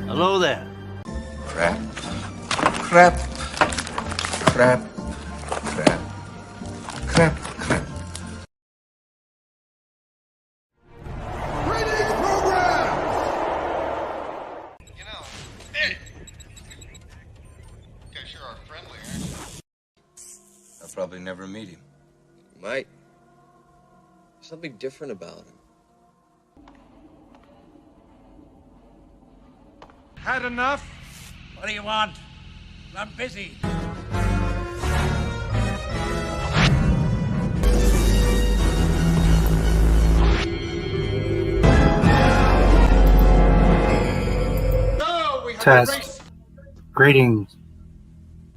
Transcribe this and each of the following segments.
Hello there. Crap. Crap. Crap. Crap. Crap. Crap. Greetings, program! You know, you guys sure are friendly, aren't you? I'll probably never meet him. You might. There's something different about him. Had enough? What do you want? I'm busy. No, we have Test. a race. Greetings.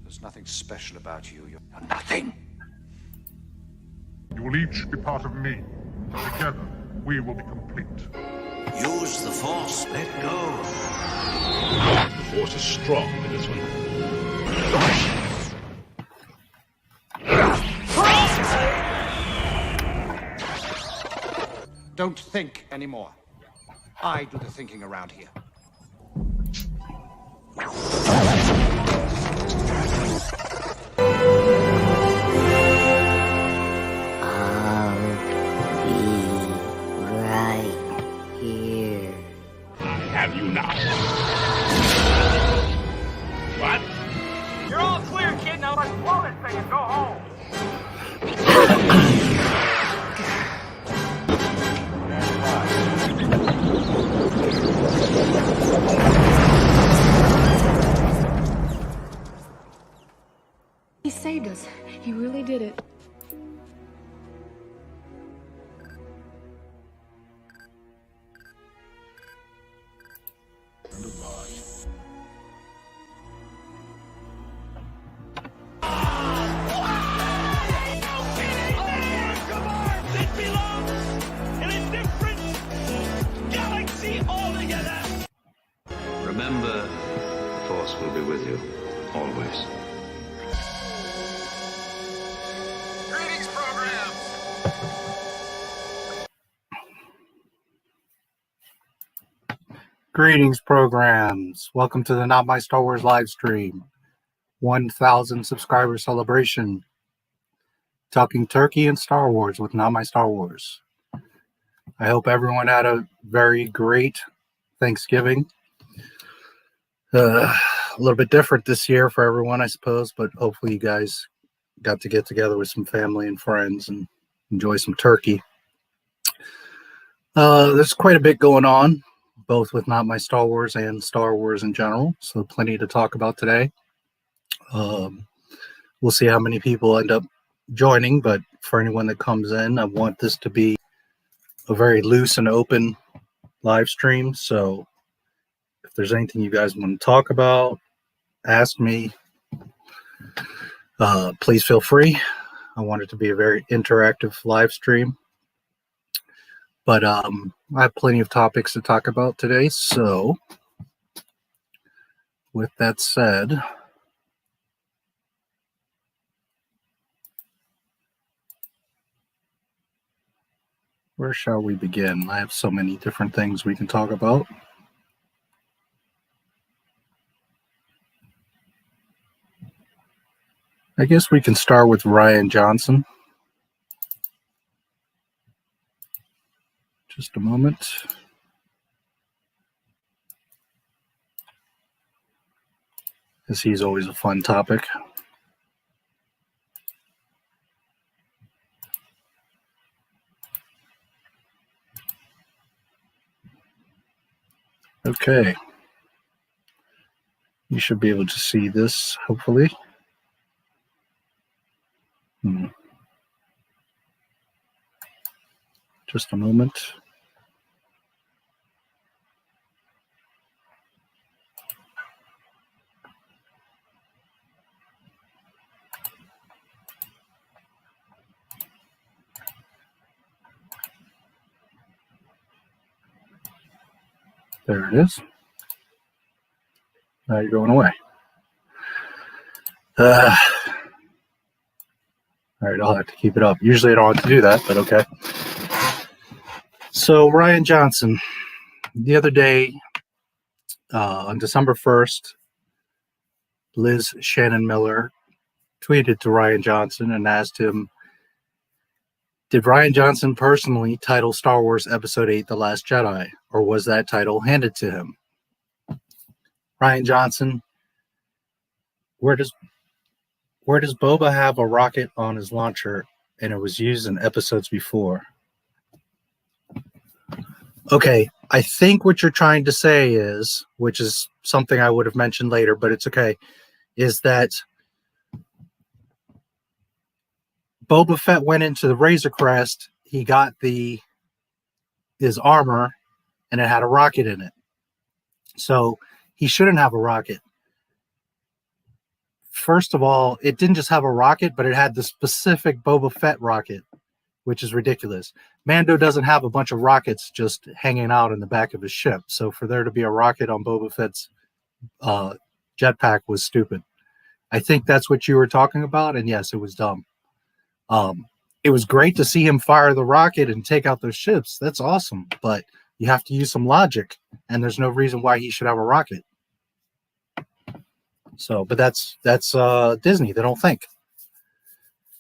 There's nothing special about you. You're nothing. You will each be part of me. Together, we will be complete. Use the Force. Let go. The Force is strong in this one. Don't think anymore. I do the thinking around here. Have you not? What? You're all clear, kid. Now let's blow this thing and go home. He saved us. He really did it. Remember, the Force will be with you, always. Greetings, program. Greetings, programs. Welcome to the Not My Star Wars live stream. 1,000 subscriber celebration. Talking turkey and Star Wars with Not My Star Wars. I hope everyone had a very great Thanksgiving. A little bit different this year for everyone, I suppose, but hopefully you guys got to get together with some family and friends and enjoy some turkey. There's quite a bit going on, both with Not My Star Wars and Star Wars in general, so plenty to talk about today. We'll see how many people end up joining, but for anyone that comes in, I want this to be a very loose and open live stream, so if there's anything you guys want to talk about, ask me. Please feel free. I want it to be a very interactive live stream. But I have plenty of topics to talk about today. So with that said, where shall we begin? I have so many different things we can talk about. I guess we can start with Rian Johnson. Just a moment. Because he's always a fun topic. Okay. You should be able to see this, hopefully. Just a moment. There it is. Now you're going away. All right, I'll have to keep it up. Usually I don't have to do that, but okay. So Rian Johnson, the other day, on December 1st, Liz Shannon Miller tweeted to Rian Johnson and asked him, did Rian Johnson personally title Star Wars Episode 8 The Last Jedi, or was that title handed to him? Rian Johnson, where does Boba have a rocket on his launcher and it was used in episodes before? Okay, I think what you're trying to say is, which is something I would have mentioned later, but it's okay, is that Boba Fett went into the Razor Crest, he got his armor, and it had a rocket in it. So he shouldn't have a rocket. First of all, it didn't just have a rocket, but it had the specific Boba Fett rocket, which is ridiculous. Mando doesn't have a bunch of rockets just hanging out in the back of his ship. So for there to be a rocket on Boba Fett's jetpack was stupid. I think that's what you were talking about, and yes, it was dumb. It was great to see him fire the rocket and take out those ships. That's awesome, but you have to use some logic, and there's no reason why he should have a rocket. So, but that's Disney. They don't think.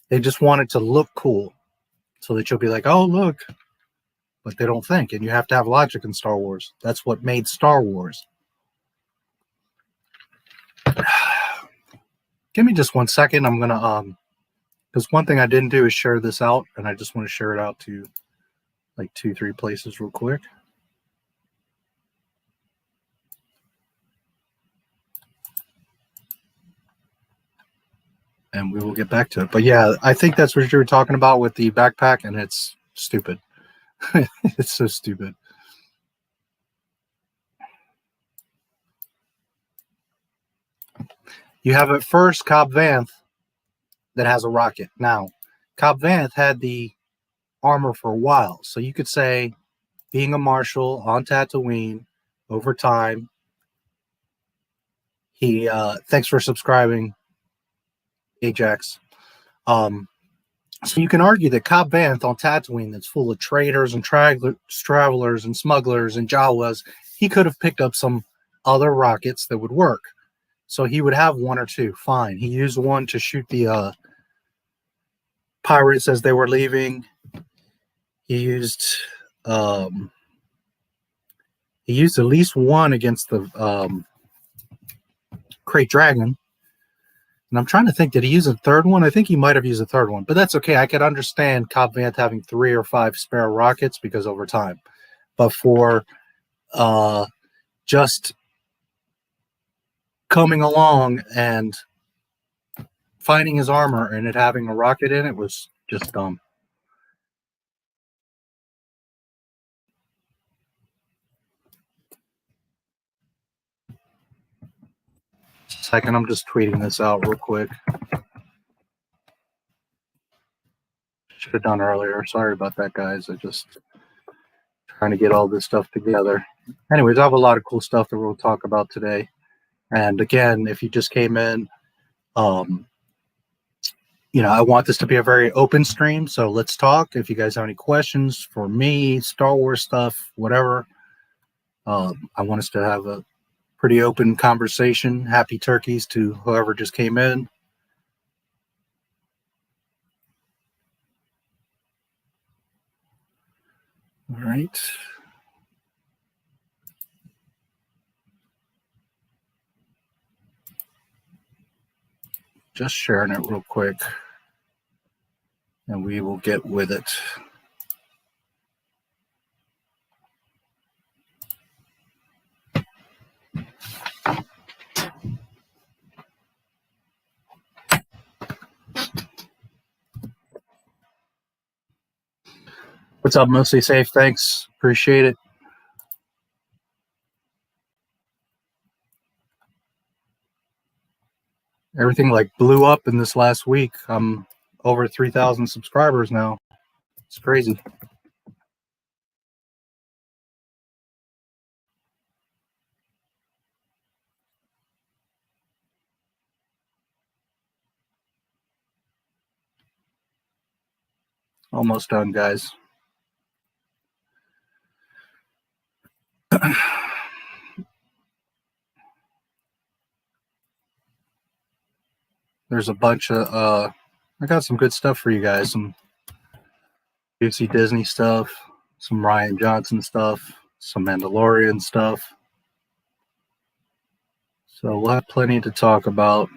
They just want it to look cool, so that you'll be like, oh, look. But they don't think, and you have to have logic in Star Wars. That's what made Star Wars. Give me just 1 second. I'm gonna because one thing I didn't do is share this out, and I just want to share it out to like 2-3 places real quick. And we will get back to it. But yeah, I think that's what you were talking about with the backpack, and it's stupid. It's so stupid. You have at first Cobb Vanth that has a rocket. Now, Cobb Vanth had the armor for a while, so you could say, being a marshal on Tatooine over time, he thanks for subscribing, Ajax. So you can argue that Cobb Vanth on Tatooine, that's full of traders and travelers and smugglers and Jawas, he could have picked up some other rockets that would work. So he would have one or two. Fine. He used one to shoot the pirates as they were leaving. He used at least one against the Krayt Dragon. And I'm trying to think, did he use a third one? I think he might have used a third one, but that's okay. I could understand Cobb Vanth having 3 or 5 spare rockets because over time. But for just coming along and finding his armor and it having a rocket in it was just dumb. Second, I'm just tweeting this out real quick. Should have done earlier. Sorry about that, guys. I just trying to get all this stuff together. Anyways, I have a lot of cool stuff that we'll talk about today. And again, if you just came in, you know, I want this to be a very open stream. So let's talk. If you guys have any questions for me, Star Wars stuff, whatever, I want us to have a pretty open conversation. Happy turkeys to whoever just came in. All right. Just sharing it real quick, and we will get with it. What's up, Mostly Safe? Thanks. Appreciate it. Everything like blew up in this last week. I'm over 3,000 subscribers now. It's crazy. Almost done, guys. There's a bunch of I got some good stuff for you guys. Some juicy Disney stuff, some Rian Johnson stuff, some Mandalorian stuff. So we'll have plenty to talk about.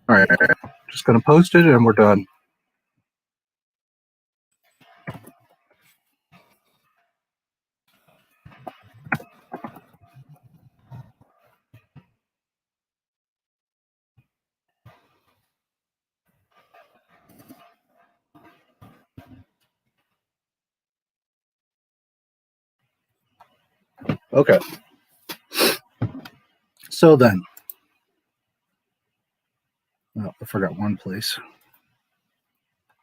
All right, just going to post it and we're done. Okay. So then, oh, I forgot one place.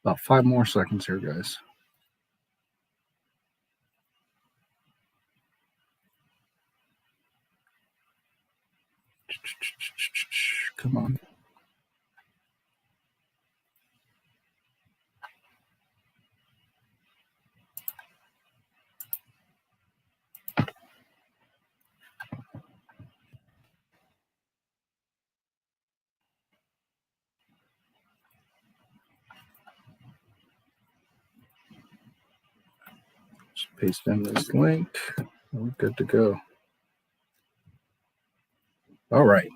About 5 more seconds here, guys. Come on. Just paste in this link. We're good to go. All right.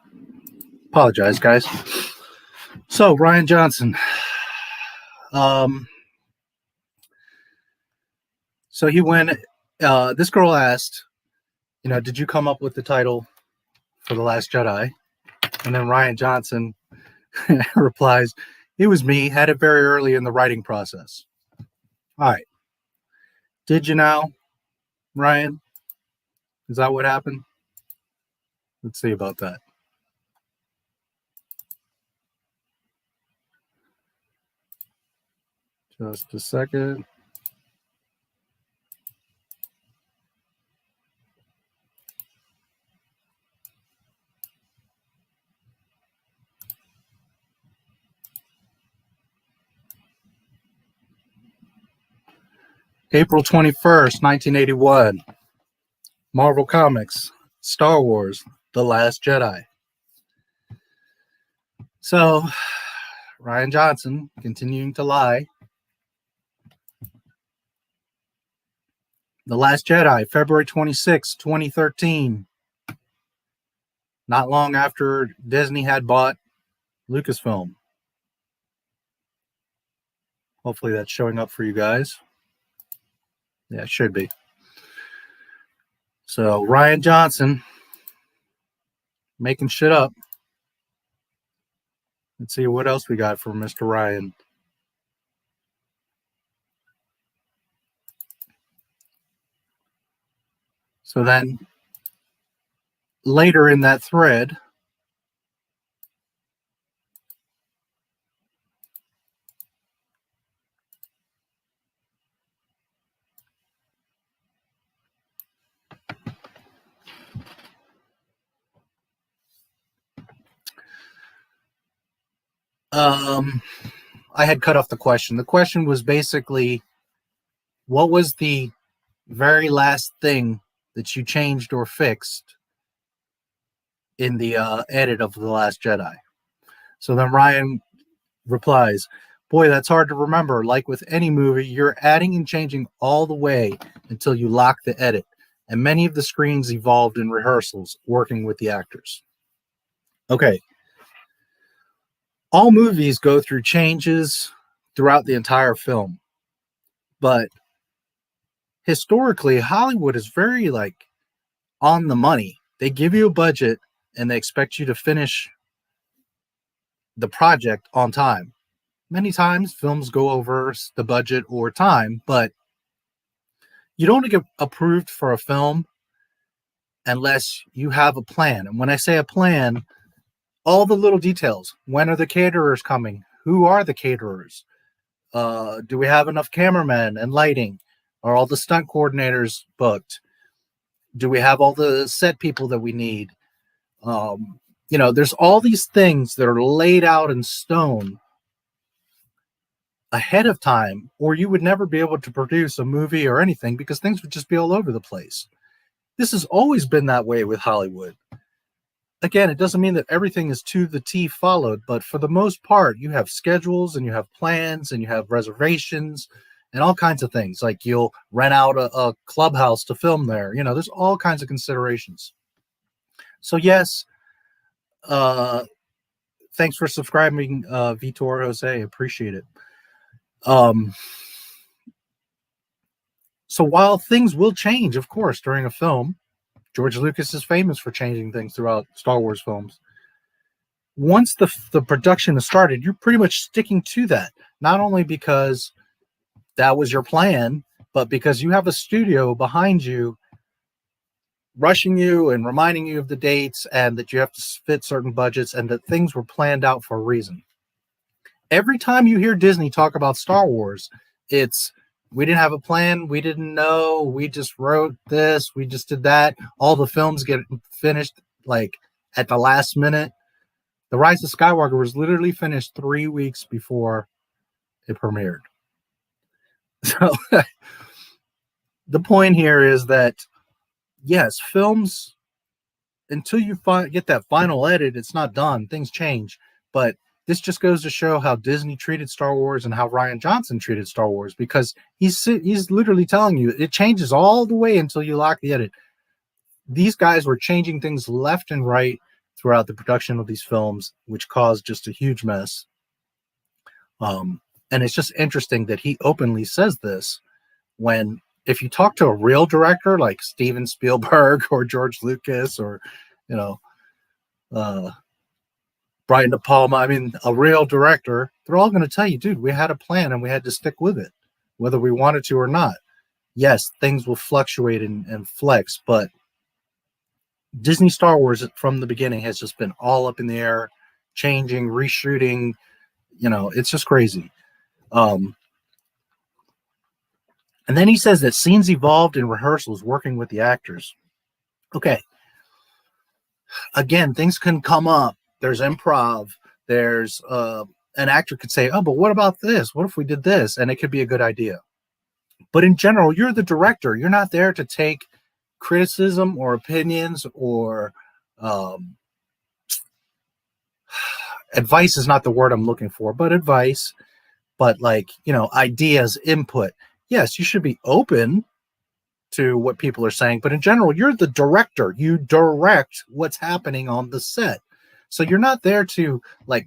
Apologize, guys. So, Rian Johnson. So he went, this girl asked, did you come up with the title for The Last Jedi? And then Rian Johnson replies, it was me, had it very early in the writing process. All right. Did you now, Ryan? Is that what happened? Let's see about that. Just a second. April 21st, 1981. Marvel Comics, Star Wars, The Last Jedi. So, Rian Johnson continuing to lie. The Last Jedi, February 26, 2013. Not long after Disney had bought Lucasfilm. Hopefully that's showing up for you guys. Yeah, it should be. So, Rian Johnson making shit up. Let's see what else we got for Mr. Rian. So then, later in that thread, I had cut off the question. The question was basically, what was the very last thing that you changed or fixed in the edit of The Last Jedi? So then Rian replies, boy, that's hard to remember. Like with any movie, you're adding and changing all the way until you lock the edit. And many of the screens evolved in rehearsals, working with the actors. Okay. All movies go through changes throughout the entire film. But historically, Hollywood is very on the money. They give you a budget and they expect you to finish the project on time. many times films go over the budget or time, but you don't get approved for a film unless you have a plan. And when I say a plan, all the little details. When are the caterers coming? Who are the caterers? Do we have enough cameramen and lighting? Are all the stunt coordinators booked? Do we have all the set people that we need? There's all these things that are laid out in stone ahead of time, or you would never be able to produce a movie or anything because things would just be all over the place. This has always been that way with Hollywood. Again, it doesn't mean that everything is to the T followed, but for the most part, you have schedules and you have plans and you have reservations and all kinds of things. Like you'll rent out a clubhouse to film there. There's all kinds of considerations. So yes, thanks for subscribing, Vitor Jose. Appreciate it. So while things will change, of course, during a film, George Lucas is famous for changing things throughout Star Wars films. Once the production is started, you're pretty much sticking to that. Not only because that was your plan, but because you have a studio behind you rushing you and reminding you of the dates and that you have to fit certain budgets and that things were planned out for a reason. Every time you hear Disney talk about Star Wars, it's, we didn't have a plan, we didn't know, we just wrote this, we just did that. All the films get finished like at the last minute. The Rise of Skywalker was literally finished 3 weeks before it premiered. So the point here is that, yes, films, until you get that final edit, it's not done. Things change. But this just goes to show how Disney treated Star Wars and how Rian Johnson treated Star Wars, because he's literally telling you it changes all the way until you lock the edit. These guys were changing things left and right throughout the production of these films, which caused just a huge mess. And it's just interesting that he openly says this when, if you talk to a real director like Steven Spielberg or George Lucas or, Brian De Palma, I mean, a real director, they're all going to tell you, dude, we had a plan and we had to stick with it, whether we wanted to or not. Yes, things will fluctuate and flex, but Disney Star Wars from the beginning has just been all up in the air, changing, reshooting, it's just crazy. And then he says that scenes evolved in rehearsals working with the actors. Okay. Again, things can come up. There's improv. There's an actor could say, oh, but what about this? What if we did this? And it could be a good idea. But in general, you're the director. You're not there to take criticism or opinions or advice is not the word I'm looking for, but advice. But ideas, input. Yes, you should be open to what people are saying, but in general, you're the director. You direct what's happening on the set. So you're not there to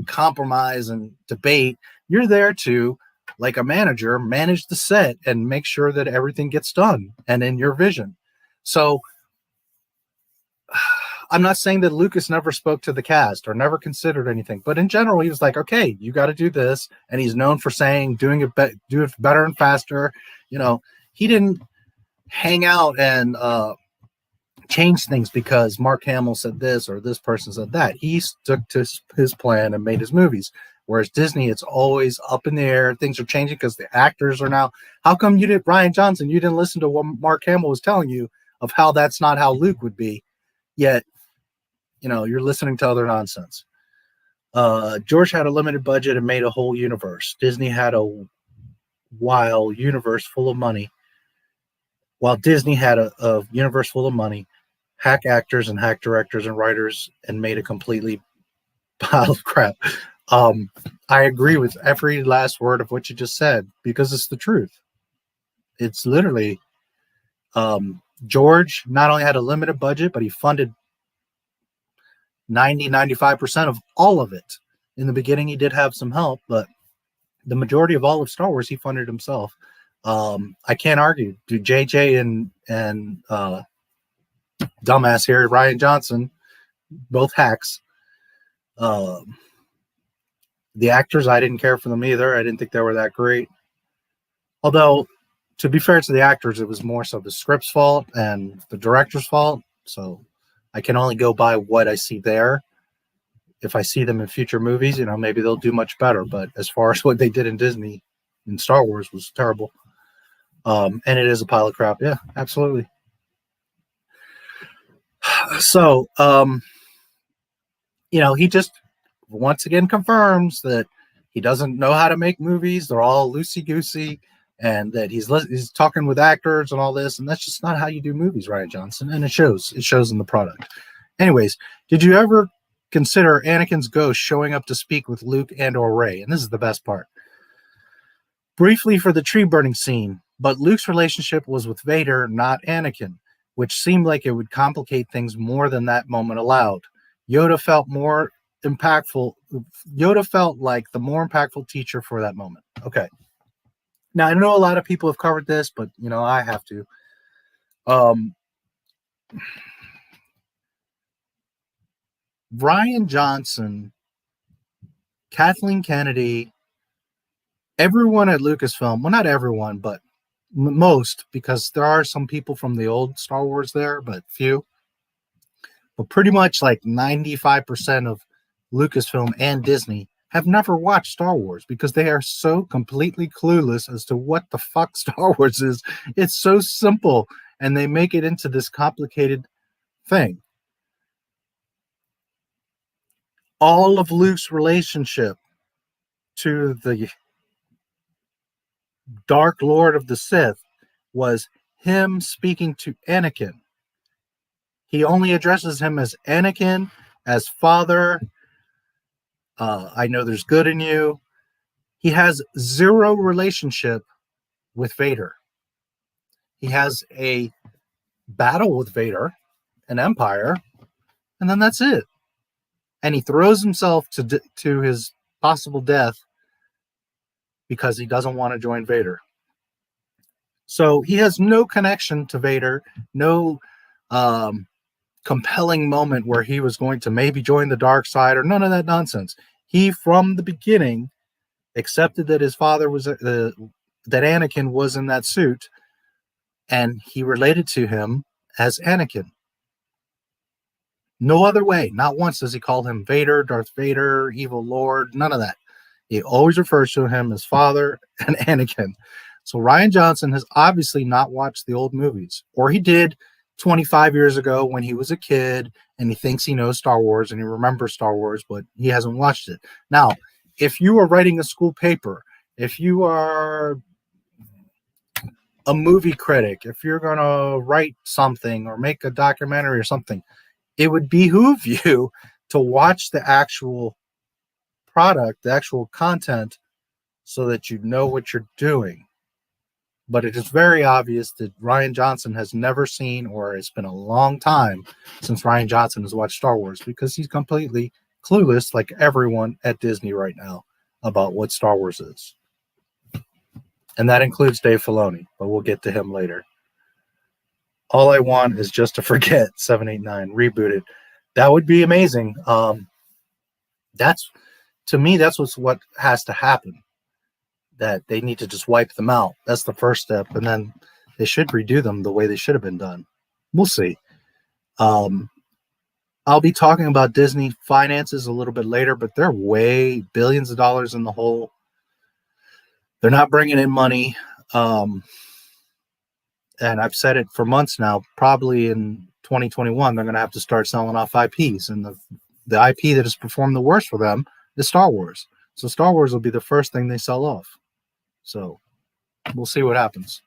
compromise and debate. You're there to, like a manager, manage the set and make sure that everything gets done and in your vision. So I'm not saying that Lucas never spoke to the cast or never considered anything, but in general, he was like, okay, you got to do this. And he's known for saying, do it better and faster. He didn't hang out and change things because Mark Hamill said this or this person said that. He stuck to his plan and made his movies. Whereas Disney, it's always up in the air. Things are changing because the actors are now. How come you didn't, Rian Johnson, you didn't listen to what Mark Hamill was telling you of how that's not how Luke would be? Yet, you're listening to other nonsense. George had a limited budget and made a whole universe. Disney had a wild universe full of money. While Disney had a universe full of money, hack actors and hack directors and writers and made a completely pile of crap. I agree with every last word of what you just said because it's the truth. It's literally George not only had a limited budget, but he funded 95% of all of it. In the beginning, he did have some help, but the majority of all of Star Wars, he funded himself. I can't argue. Do JJ and dumbass here, Rian Johnson, both hacks. The actors, I didn't care for them either. I didn't think they were that great. Although, to be fair to the actors, it was more so the script's fault and the director's fault. So I can only go by what I see there. If I see them in future movies, maybe they'll do much better. But as far as what they did in Disney, in Star Wars, was terrible. And it is a pile of crap. Yeah, absolutely. So, he just once again confirms that he doesn't know how to make movies. They're all loosey-goosey, and that he's talking with actors and all this, and that's just not how you do movies, Rian Johnson. And it shows. It shows in the product. Anyways, did you ever consider Anakin's ghost showing up to speak with Luke and or Rey? And this is the best part. Briefly for the tree burning scene, but Luke's relationship was with Vader, not Anakin, which seemed like it would complicate things more than that moment allowed. Yoda felt like the more impactful teacher for that moment. Okay. Now, I know a lot of people have covered this, but, I have to. Rian Johnson, Kathleen Kennedy, everyone at Lucasfilm, well, not everyone, but most, because there are some people from the old Star Wars there, but few. But pretty much like 95% of Lucasfilm and Disney have never watched Star Wars because they are so completely clueless as to what the fuck Star Wars is. It's so simple, and they make it into this complicated thing. All of Luke's relationship to the Dark Lord of the Sith was him speaking to Anakin. He only addresses him as Anakin, as father. I know there's good in you. He has zero relationship with Vader. He has a battle with Vader, an Empire, and then that's it. And he throws himself to his possible death because he doesn't want to join Vader. So he has no connection to Vader, no compelling moment where he was going to maybe join the dark side or none of that nonsense. He, from the beginning, accepted that his father was, that Anakin was in that suit, and he related to him as Anakin. No other way. Not once does he call him Vader, Darth Vader, Evil Lord, none of that. He always refers to him as father and Anakin. So Rian Johnson has obviously not watched the old movies, or he did 25 years ago when he was a kid and he thinks he knows Star Wars and he remembers Star Wars, but he hasn't watched it. Now, if you are writing a school paper, if you are a movie critic, if you're going to write something or make a documentary or something, it would behoove you to watch the actual product, the actual content, so that you know what you're doing. But it is very obvious that Rian Johnson has never seen, or it's been a long time since Rian Johnson has watched Star Wars, because he's completely clueless, like everyone at Disney right now, about what Star Wars is. And that includes Dave Filoni, but we'll get to him later. All I want is just to forget 789, reboot it. That would be amazing. That's, to me, that's what has to happen. That they need to just wipe them out. That's the first step, and then they should redo them the way they should have been done. We'll see. I'll be talking about Disney finances a little bit later, but they're way billions of dollars in the hole. They're not bringing in money. And I've said it for months now, probably in 2021, they're going to have to start selling off IPs. And the IP that has performed the worst for them is Star Wars. So Star Wars will be the first thing they sell off. So we'll see what happens.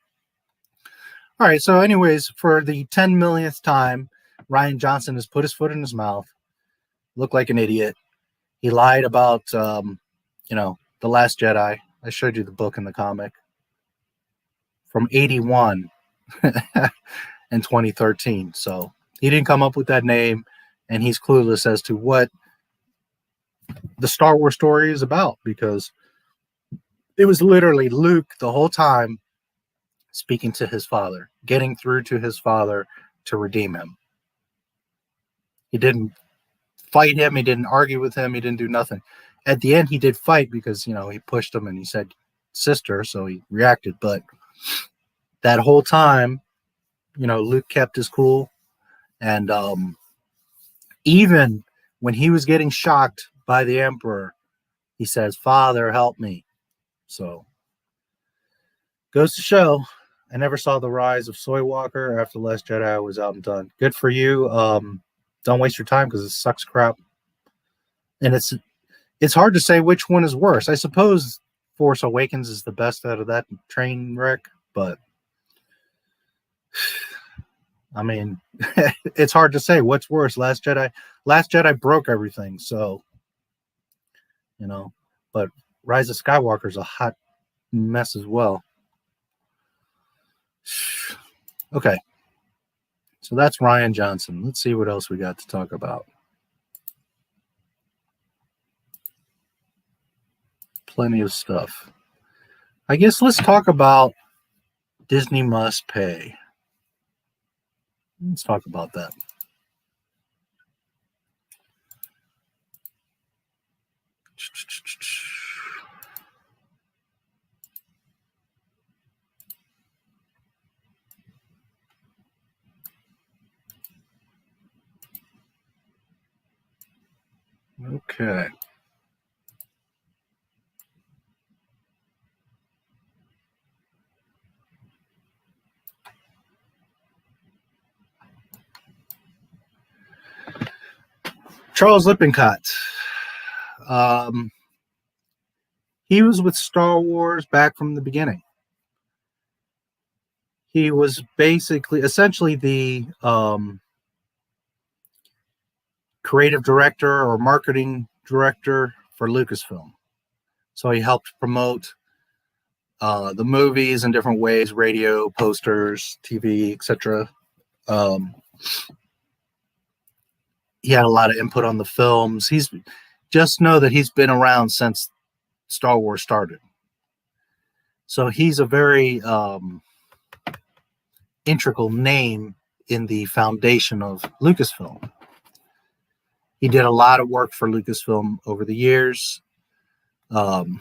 All right. So anyways, for the 10 millionth time, Rian Johnson has put his foot in his mouth, looked like an idiot. He lied about, The Last Jedi. I showed you the book and the comic from 81 and 2013. So he didn't come up with that name, and he's clueless as to what the Star Wars story is about, because it was literally Luke the whole time speaking to his father, getting through to his father to redeem him. He didn't fight him. He didn't argue with him. He didn't do nothing. at the end, he did fight because, you know, he pushed him and he said sister, so he reacted. But that whole time, you know, Luke kept his cool. And even when he was getting shocked by the Emperor, he says, "Father, help me." So, goes to show, I never saw the rise of Soy Walker after Last Jedi. I was out and done. Good for you. Don't waste your time because it sucks crap. And it's hard to say which one is worse. I suppose Force Awakens is the best out of that train wreck, but I mean, it's hard to say what's worse. Last Jedi broke everything, so you know. But Rise of Skywalker is a hot mess as well. Okay, so that's Rian Johnson. Let's see what else we got to talk about. Plenty of stuff. I guess let's talk about Disney Must Pay. Let's talk about that. Okay. Charles Lippincott. He was with Star Wars back from the beginning. He was essentially the creative director or marketing director for Lucasfilm. So he helped promote the movies in different ways, radio, posters, TV, etc. He had a lot of input on the films. Just know that he's been around since Star Wars started. So he's a very integral name in the foundation of Lucasfilm. He did a lot of work for Lucasfilm over the years. And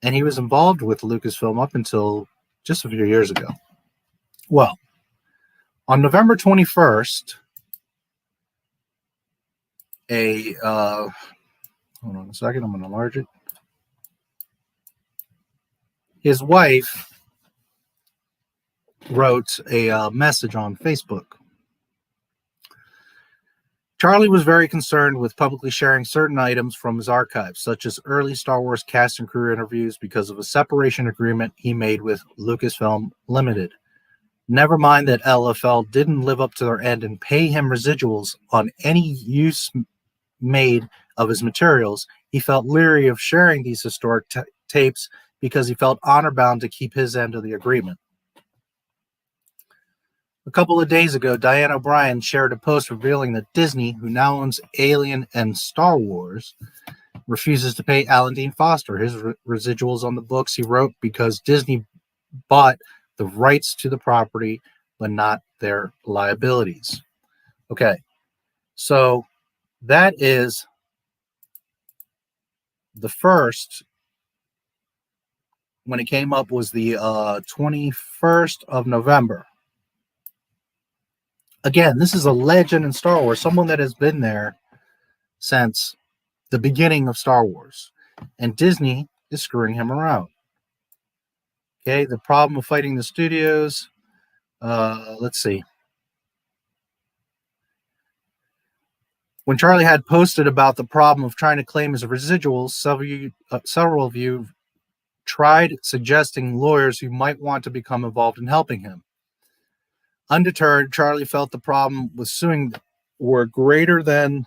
he was involved with Lucasfilm up until just a few years ago. Well, on November 21st, hold on a second, I'm going to enlarge it. His wife wrote a message on Facebook. Charlie was very concerned with publicly sharing certain items from his archives, such as early Star Wars cast and crew interviews, because of a separation agreement he made with Lucasfilm Limited. Never mind that LFL didn't live up to their end and pay him residuals on any use made of his materials. He felt leery of sharing these historic tapes because he felt honor-bound to keep his end of the agreement. A couple of days ago, Diane O'Brien shared a post revealing that Disney, who now owns Alien and Star Wars, refuses to pay Alan Dean Foster his residuals on the books he wrote because Disney bought the rights to the property, but not their liabilities. Okay, so that is the first. When it came up was the 21st of November. Again, this is a legend in Star Wars, someone that has been there since the beginning of Star Wars. And Disney is screwing him around. Okay, the problem of fighting the studios. Let's see. When Charlie had posted about the problem of trying to claim his residuals, several of you tried suggesting lawyers who might want to become involved in helping him. Undeterred, Charlie felt the problem with suing were greater than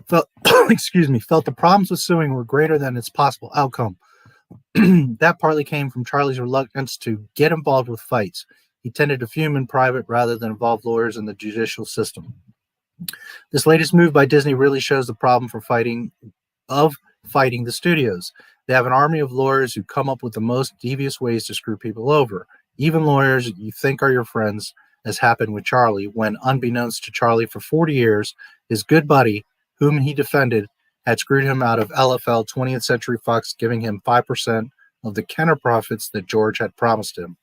felt the problems with suing were greater than its possible outcome. That partly came from Charlie's reluctance to get involved with fights. He tended to fume in private rather than involve lawyers in the judicial system. This latest move by Disney really shows the problem for fighting the studios. They have an army of lawyers who come up with the most devious ways to screw people over. Even lawyers you think are your friends, as happened with Charlie, when, unbeknownst to Charlie for 40 years, his good buddy, whom he defended, had screwed him out of LFL 20th Century Fox, giving him 5% of the Kenner profits that George had promised him.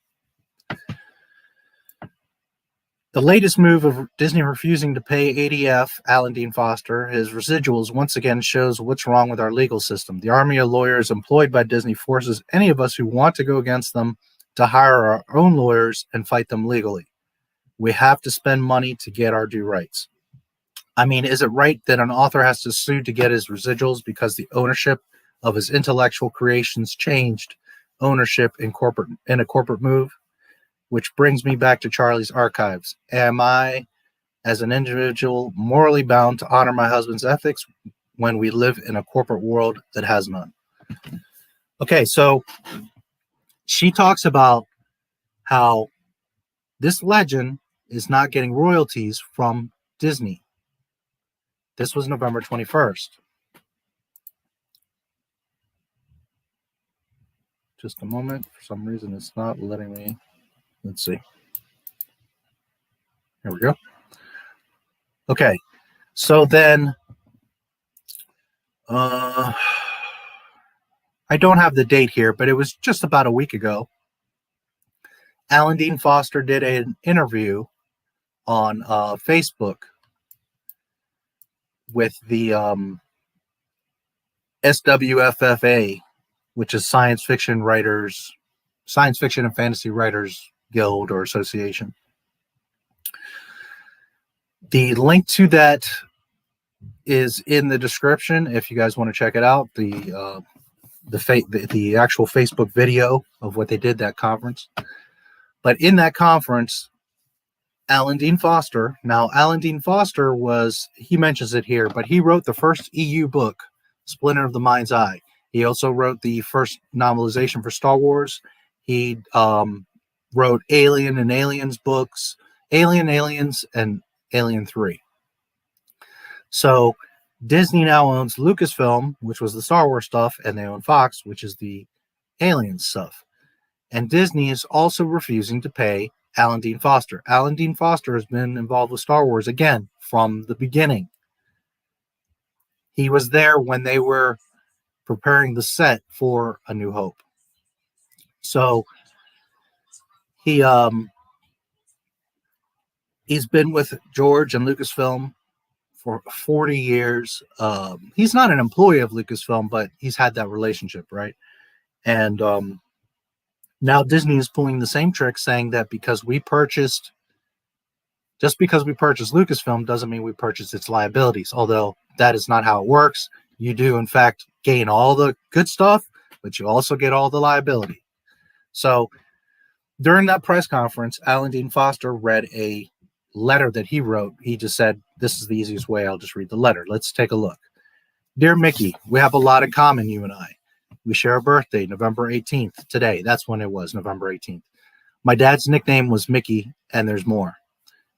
The latest move of Disney refusing to pay ADF, Alan Dean Foster, his residuals once again shows what's wrong with our legal system. The army of lawyers employed by Disney forces any of us who want to go against them to hire our own lawyers and fight them legally. We have to spend money to get our due rights. I mean, is it right that an author has to sue to get his residuals because the ownership of his intellectual creations changed ownership in a corporate move? Which brings me back to Charlie's archives. Am I, as an individual, morally bound to honor my husband's ethics when we live in a corporate world that has none? Okay, so she talks about how this legend is not getting royalties from Disney. This was November 21st. Just a moment. For some reason, it's not letting me. Let's see. Here we go. Okay. So then, I don't have the date here, but it was just about a week ago. Alan Dean Foster did an interview on Facebook with the SWFFA, which is Science Fiction and Fantasy Writers Guild or Association. The link to that is in the description if you guys want to check it out. The actual Facebook video of what they did that conference. But in that conference, Alan Dean Foster. Now, Alan Dean Foster he mentions it here, but he wrote the first EU book, Splinter of the Mind's Eye. He also wrote the first novelization for Star Wars. He wrote Alien and Aliens books, Alien, Aliens, and Alien 3. So Disney now owns Lucasfilm, which was the Star Wars stuff, and they own Fox, which is the Alien stuff. And Disney is also refusing to pay Alan Dean Foster. Alan Dean Foster has been involved with Star Wars, again, from the beginning. He was there when they were preparing the set for A New Hope. So he's been with George and Lucasfilm for 40 years. He's not an employee of Lucasfilm, but he's had that relationship, right? And now Disney is pulling the same trick, saying that because we purchased Lucasfilm doesn't mean we purchased its liabilities, although that is not how it works. You do, in fact, gain all the good stuff, but you also get all the liability. So during that press conference, Alan Dean Foster read a letter that he wrote. He just said, this is the easiest way. I'll just read the letter. Let's take a look. Dear Mickey, we have a lot in common, you and I. We share a birthday, November 18th, today. That's when it was, November 18th. My dad's nickname was Mickey, and there's more.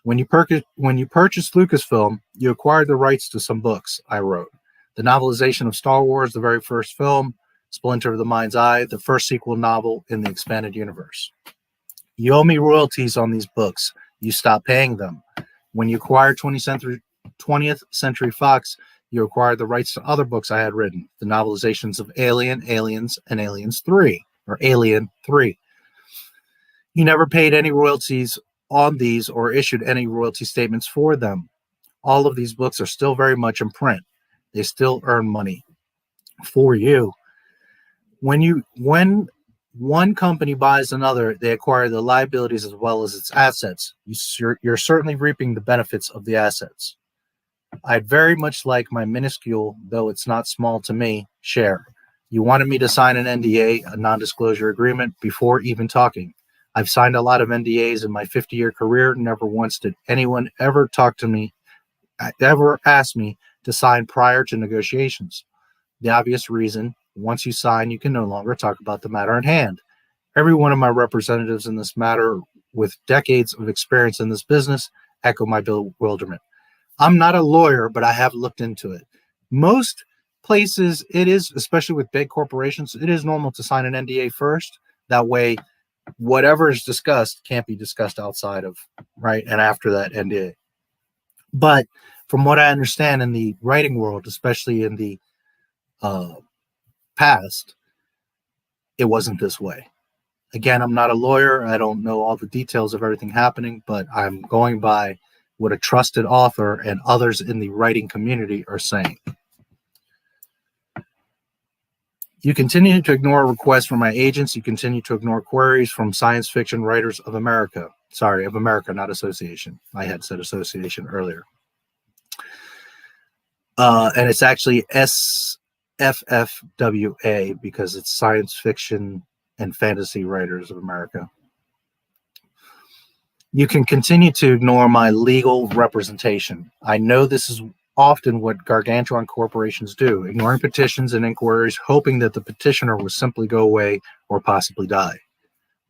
When you purchased Lucasfilm, you acquired the rights to some books I wrote. The novelization of Star Wars, the very first film, Splinter of the Mind's Eye, the first sequel novel in the expanded universe. You owe me royalties on these books. You stopped paying them. When you acquired 20th Century Fox, you acquired the rights to other books I had written, the novelizations of Alien, Aliens, and Aliens 3, or Alien 3. You never paid any royalties on these or issued any royalty statements for them. All of these books are still very much in print. They still earn money for you. When one company buys another, they acquire the liabilities as well as its assets. You're certainly reaping the benefits of the assets. I'd very much like my minuscule, though it's not small to me, share. You wanted me to sign an NDA, a non-disclosure agreement, before even talking. I've signed a lot of NDAs in my 50-year career. Never once did anyone ever ask me to sign prior to negotiations. The obvious reason, once you sign, you can no longer talk about the matter at hand. Every one of my representatives in this matter with decades of experience in this business echo my bewilderment. I'm not a lawyer, but I have looked into it. Most places it is, especially with big corporations, it is normal to sign an NDA first. That way, whatever is discussed can't be discussed outside of, right, and after that NDA. But from what I understand in the writing world, especially in the past, it wasn't this way. Again, I'm not a lawyer. I don't know all the details of everything happening, but I'm going by what a trusted author and others in the writing community are saying. You continue to ignore requests from my agents. You continue to ignore queries from Science Fiction Writers of America. Sorry, of America, not association. I had said association earlier. And it's actually SFFWA because it's Science Fiction and Fantasy Writers of America. You can continue to ignore my legal representation. I know this is often what gargantuan corporations do, ignoring petitions and inquiries, hoping that the petitioner will simply go away or possibly die.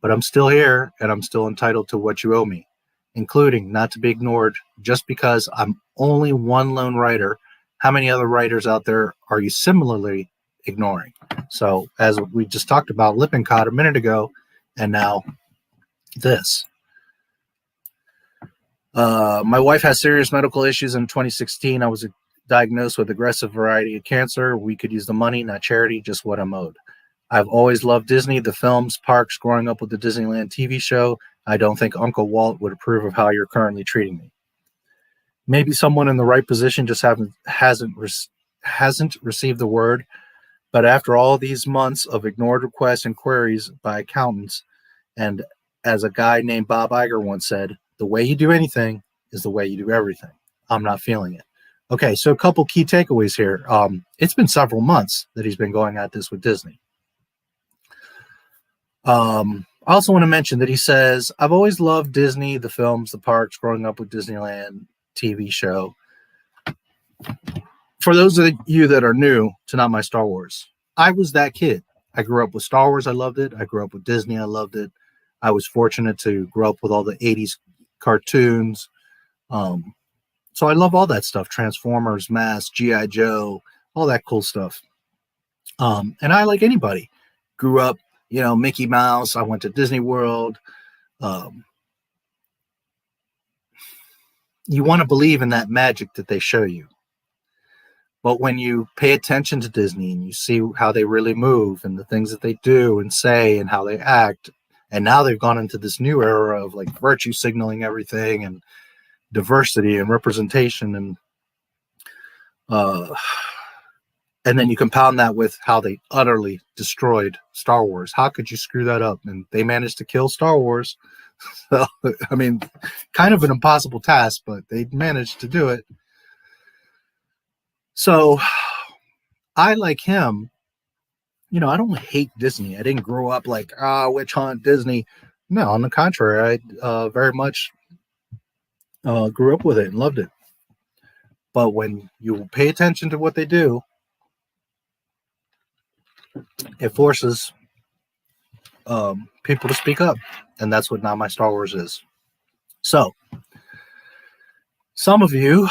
But I'm still here, and I'm still entitled to what you owe me, including not to be ignored just because I'm only one lone writer. How many other writers out there are you similarly ignoring? So, as we just talked about Lippincott a minute ago, and now this. My wife has serious medical issues. In 2016, I was diagnosed with aggressive variety of cancer. We could use the money, not charity, just what I'm owed. I've always loved Disney, the films, parks, growing up with the Disneyland TV show. I don't think Uncle Walt would approve of how you're currently treating me. Maybe someone in the right position just hasn't received the word. But after all these months of ignored requests and queries by accountants, and as a guy named Bob Iger once said, the way you do anything is the way you do everything. I'm not feeling it. Okay, so a couple key takeaways here. It's been several months that he's been going at this with Disney. I also want to mention that he says, I've always loved Disney, the films, the parks, growing up with Disneyland TV show. For those of you that are new to Not My Star Wars, I was that kid. I grew up with Star Wars. I loved it. I grew up with Disney. I loved it. I was fortunate to grow up with all the 80s cartoons. So I love all that stuff. Transformers, Mask, G.I. Joe, all that cool stuff. And I, like anybody, grew up, Mickey Mouse. I went to Disney World. You want to believe in that magic that they show you. But when you pay attention to Disney and you see how they really move and the things that they do and say and how they act, and now they've gone into this new era of like virtue signaling everything and diversity and representation, and then you compound that with how they utterly destroyed Star Wars. How could you screw that up? And they managed to kill Star Wars. So, I mean, kind of an impossible task, but they managed to do it. So I, like him, I don't hate Disney. I didn't grow up like, witch hunt Disney. No, on the contrary, I very much grew up with it and loved it. But when you pay attention to what they do, it forces people to speak up. And that's what Not My Star Wars is. So, some of you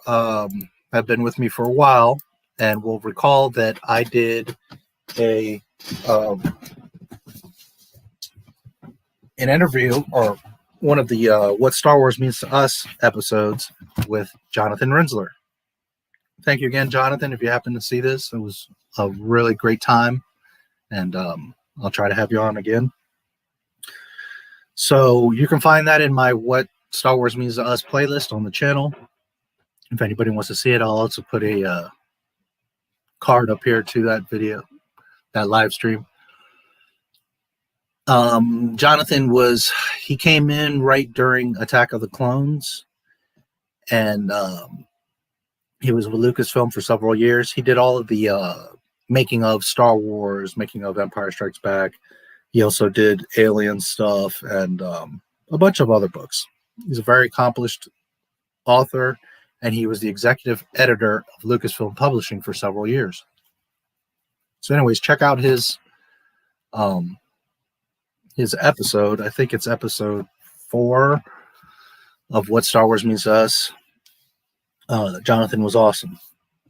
have been with me for a while and will recall that I did an interview, or one of the What Star Wars Means to Us episodes with Jonathan Rinzler. Thank you again, Jonathan, if you happen to see this. It was a really great time, and I'll try to have you on again. So you can find that in my What Star Wars Means to Us playlist on the channel. If anybody wants to see it, I'll also put a card up here to that video, that live stream. Jonathan he came in right during Attack of the Clones, and he was with Lucasfilm for several years. He did all of the making of Star Wars, making of Empire Strikes Back. He also did Alien stuff and a bunch of other books. He's a very accomplished author, and he was the executive editor of Lucasfilm Publishing for several years. So anyways, check out his episode. I think it's episode 4 of What Star Wars Means to Us. Jonathan was awesome.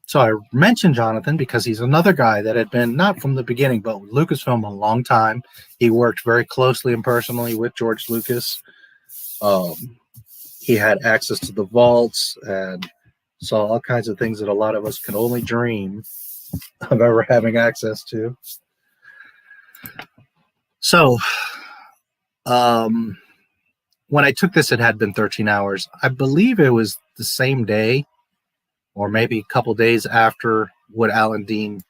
So I mentioned Jonathan because he's another guy that had been, not from the beginning, but with Lucasfilm a long time. He worked very closely and personally with George Lucas. He had access to the vaults and saw all kinds of things that a lot of us can only dream of ever having access to. So, when I took this, it had been 13 hours. I believe it was the same day, or maybe a couple days after what Alan Dean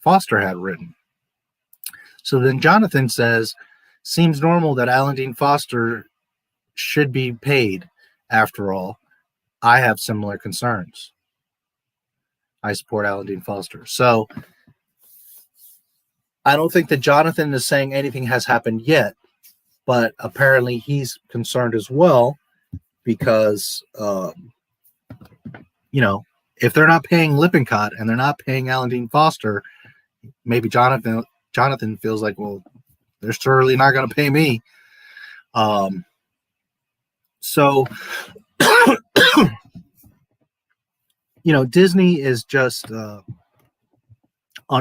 Foster had written. So then Jonathan says, seems normal that Alan Dean Foster should be paid. After all, I have similar concerns. I support Alan Dean Foster. So I don't think that Jonathan is saying anything has happened yet, but apparently he's concerned as well because, if they're not paying Lippincott and they're not paying Alan Dean Foster, maybe Jonathan feels like, well, they're surely not going to pay me. So, Disney is just on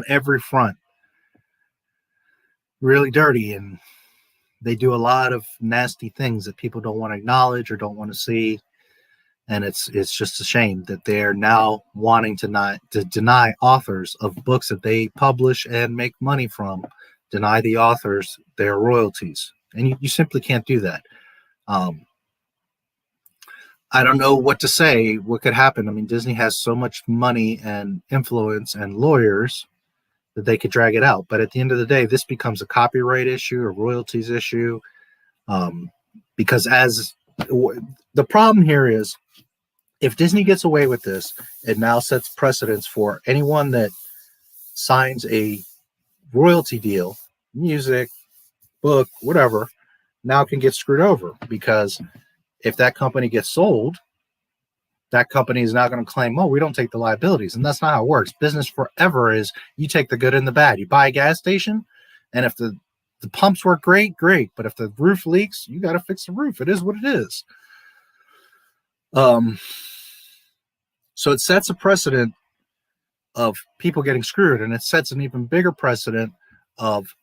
every front really dirty, and they do a lot of nasty things that people don't want to acknowledge or don't want to see. And it's just a shame that they're now wanting to deny authors of books that they publish and make money from, deny the authors their royalties. And you simply can't do that. I don't know what to say, what could happen. I mean, Disney has so much money and influence and lawyers that they could drag it out. But at the end of the day, this becomes a copyright issue, a royalties issue. Because the problem here is, if Disney gets away with this, it now sets precedents for anyone that signs a royalty deal, music, book, whatever, now can get screwed over. Because if that company gets sold, that company is now going to claim, oh, we don't take the liabilities. And that's not how it works. Business forever is you take the good and the bad. You buy a gas station, and if the pumps work great. But if the roof leaks, you got to fix the roof. It is what it is. So it sets a precedent of people getting screwed, and it sets an even bigger precedent of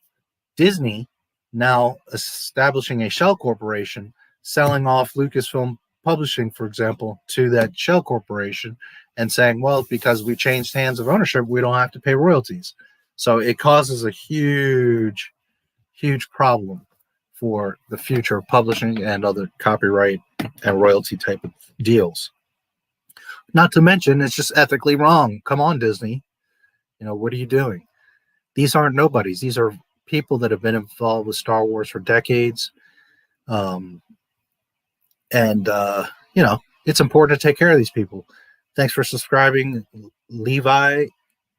Disney now establishing a shell corporation, selling off Lucasfilm Publishing, for example, to that shell corporation, and saying, well, because we changed hands of ownership, we don't have to pay royalties. So it causes a huge problem for the future of publishing and other copyright and royalty type of deals. Not to mention, it's just ethically wrong. Come on, Disney. What are you doing? These aren't nobodies. These are people that have been involved with Star Wars for decades. It's important to take care of these people. Thanks for subscribing, Levi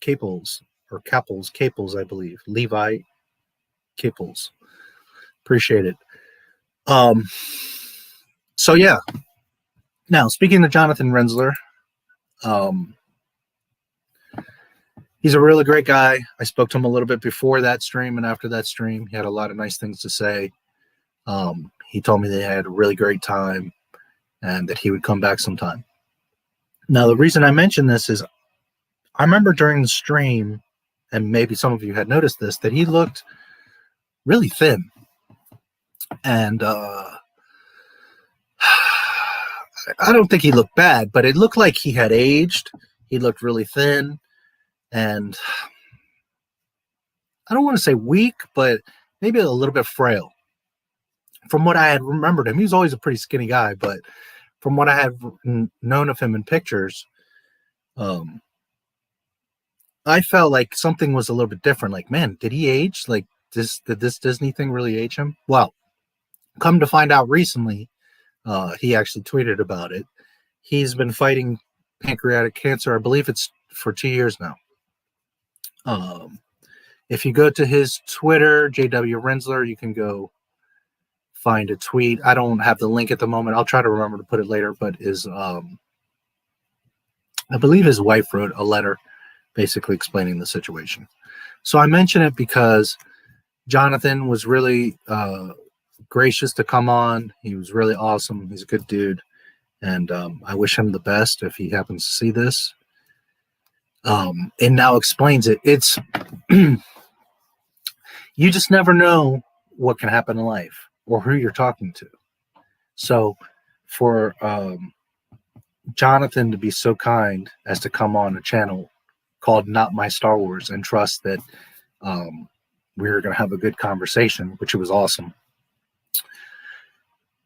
Caples, I believe. Levi Caples. Appreciate it. So yeah. Now, speaking of Jonathan Rinzler, he's a really great guy. I spoke to him a little bit before that stream and after that stream. He had a lot of nice things to say. He told me they had a really great time and that he would come back sometime. Now, the reason I mention this is I remember during the stream, and maybe some of you had noticed this, that he looked really thin. And I don't think he looked bad, but it looked like he had aged. He looked really thin, and I don't want to say weak, but maybe a little bit frail. From what I had remembered him, he was always a pretty skinny guy, but from what I had known of him in pictures, I felt like something was a little bit different. Like, man, did he age? Like, did this Disney thing really age him? Well, come to find out recently, he actually tweeted about it. He's been fighting pancreatic cancer. I believe it's for 2 years now. If you go to his Twitter, JW Rinzler, you can go find a tweet. I don't have the link at the moment. I'll try to remember to put it later, but I believe his wife wrote a letter basically explaining the situation. So I mention it because Jonathan was really gracious to come on. He was really awesome. He's a good dude. And I wish him the best if he happens to see this. And now explains it. It's you just never know what can happen in life or who you're talking to. So for Jonathan to be so kind as to come on a channel called Not My Star Wars and trust that we were going to have a good conversation, which was awesome.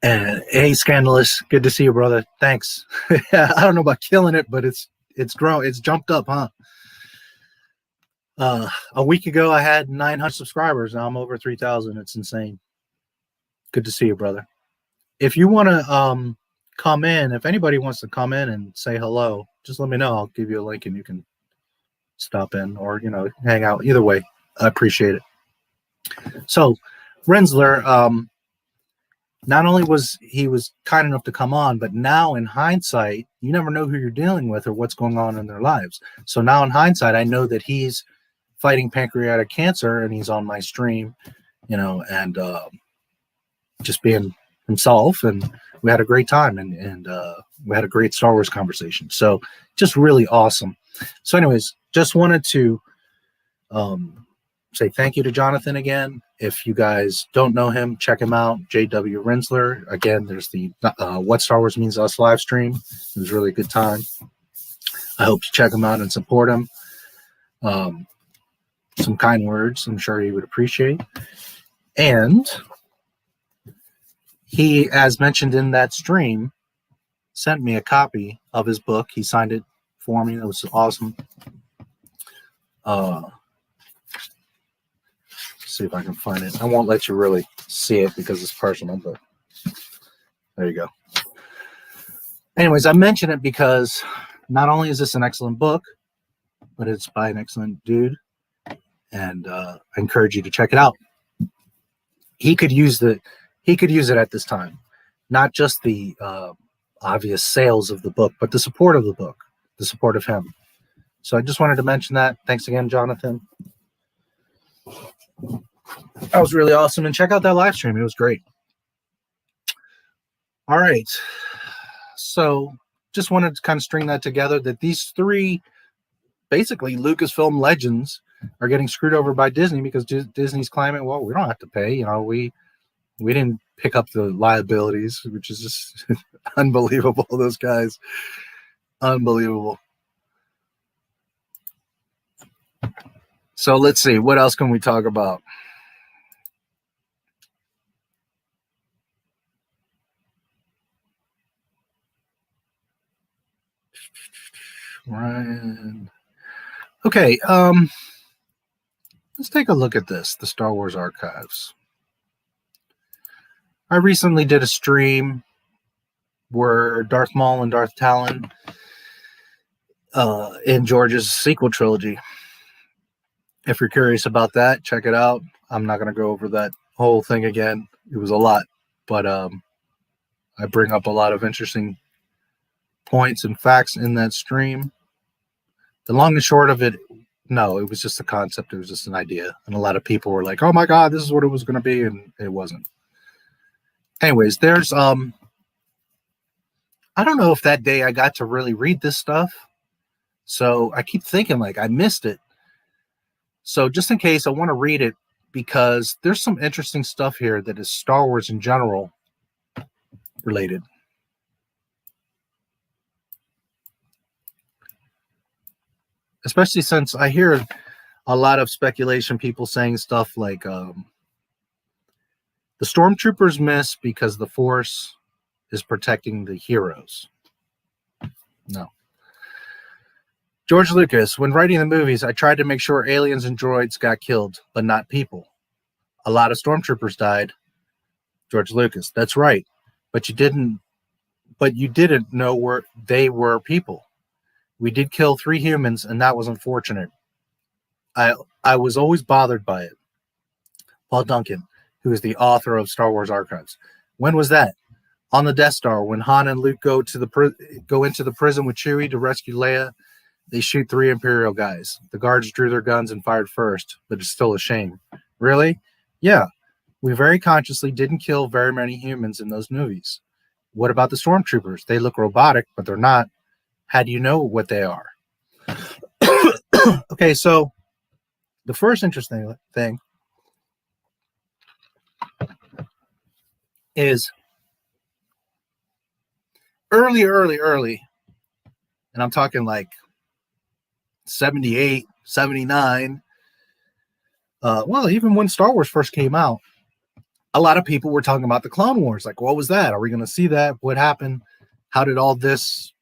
And hey, Scandalous, good to see you, brother. Thanks. I don't know about killing it, but it's grown. It's jumped up, huh? A week ago, I had 900 subscribers. Now I'm over 3,000. It's insane. Good to see you, brother. If you want to come in, if anybody wants to come in and say hello, just let me know. I'll give you a link and you can stop in or, hang out. Either way, I appreciate it. So, Rinzler, not only was he kind enough to come on, but now in hindsight, you never know who you're dealing with or what's going on in their lives. So now in hindsight, I know that he's fighting pancreatic cancer and he's on my stream, and just being himself. And we had a great time and we had a great Star Wars conversation. So just really awesome. So anyways, just wanted to say thank you to Jonathan again. If you guys don't know him, check him out. JW Rinzler. Again, there's the What Star Wars Means to Us live stream. It was really a good time. I hope you check him out and support him. Some kind words I'm sure he would appreciate. And he, as mentioned in that stream, sent me a copy of his book. He signed it for me. That was awesome. See if I can find it. I won't let you really see it because it's personal, but there you go. Anyways, I mention it because not only is this an excellent book, but it's by an excellent dude, and I encourage you to check it out. He could use it at this time, not just the obvious sales of the book, but the support of the book, the support of him. So I just wanted to mention that. Thanks again, Jonathan. That was really awesome. And check out that live stream. It was great. All right. So just wanted to kind of string that together, that these three basically Lucasfilm legends are getting screwed over by Disney because Disney's claiming, well, we don't have to pay. We didn't pick up the liabilities, which is just unbelievable. Those guys, unbelievable. So let's see, what else can we talk about? Ryan. Okay, let's take a look at this, the Star Wars archives. I recently did a stream where Darth Maul and Darth Talon in George's sequel trilogy. If you're curious about that, check it out. I'm not going to go over that whole thing again. It was a lot, but I bring up a lot of interesting points and facts in that stream. The long and short of it, no, it was just a concept. It was just an idea. And a lot of people were like, oh my God, this is what it was going to be. And it wasn't. Anyways, there's, I don't know if that day I got to really read this stuff. So I keep thinking like I missed it. So just in case, I want to read it because there's some interesting stuff here that is Star Wars in general related. Especially since I hear a lot of speculation, people saying stuff like the stormtroopers miss because the Force is protecting the heroes. No. George Lucas, when writing the movies, I tried to make sure aliens and droids got killed, but not people. A lot of stormtroopers died. George Lucas, that's right. But you didn't know where they were people. We did kill 3 humans, and that was unfortunate. I was always bothered by it. Paul Duncan, who is the author of Star Wars Archives. When was that? On the Death Star, when Han and Luke go into the prison with Chewie to rescue Leia, they shoot 3 Imperial guys. The guards drew their guns and fired first, but it's still a shame. Really? Yeah. We very consciously didn't kill very many humans in those movies. What about the stormtroopers? They look robotic, but they're not. How do you know what they are? Okay, so the first interesting thing is early, and I'm talking like 78, 79. Well, even when Star Wars first came out, a lot of people were talking about the Clone Wars. Like, what was that? Are we going to see that? What happened? How did all this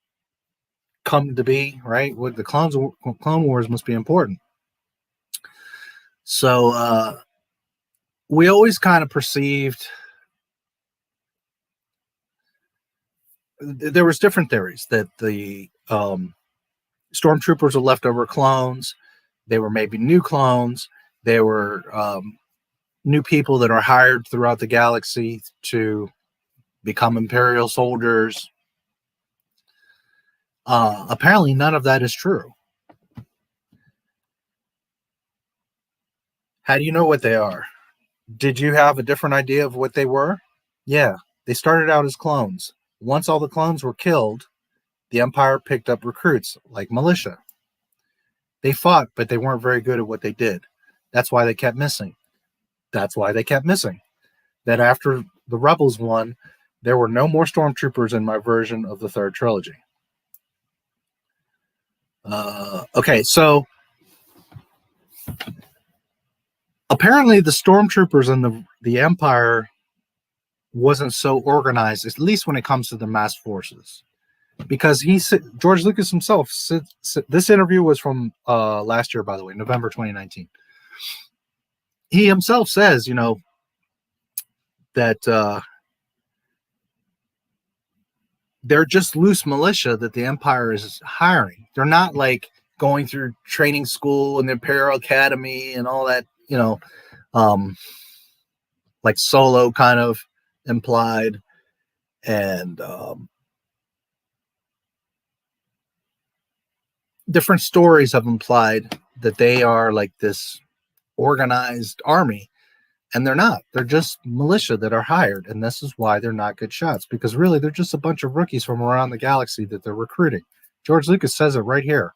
come to be, right? What the Clone Wars must be important. So we always kind of perceived there was different theories that the stormtroopers were leftover clones. They were maybe new clones. They were new people that are hired throughout the galaxy to become Imperial soldiers. Apparently, none of that is true. How do you know what they are? Did you have a different idea of what they were? Yeah, they started out as clones. Once all the clones were killed, the Empire picked up recruits like militia. They fought, but they weren't very good at what they did. That's why they kept missing. That after the Rebels won, there were no more stormtroopers in my version of the third trilogy. Okay, so apparently the stormtroopers and the Empire wasn't so organized, at least when it comes to the mass forces. Because George Lucas himself, this interview was from last year, by the way, November 2019. He himself says, that they're just loose militia that the Empire is hiring. They're not like going through training school and the Imperial Academy and all that, like Solo kind of implied. And different stories have implied that they are like this organized army, and they're not. They're just militia that are hired, and this is why they're not good shots, because really they're just a bunch of rookies from around the galaxy that they're recruiting. George Lucas says it right here.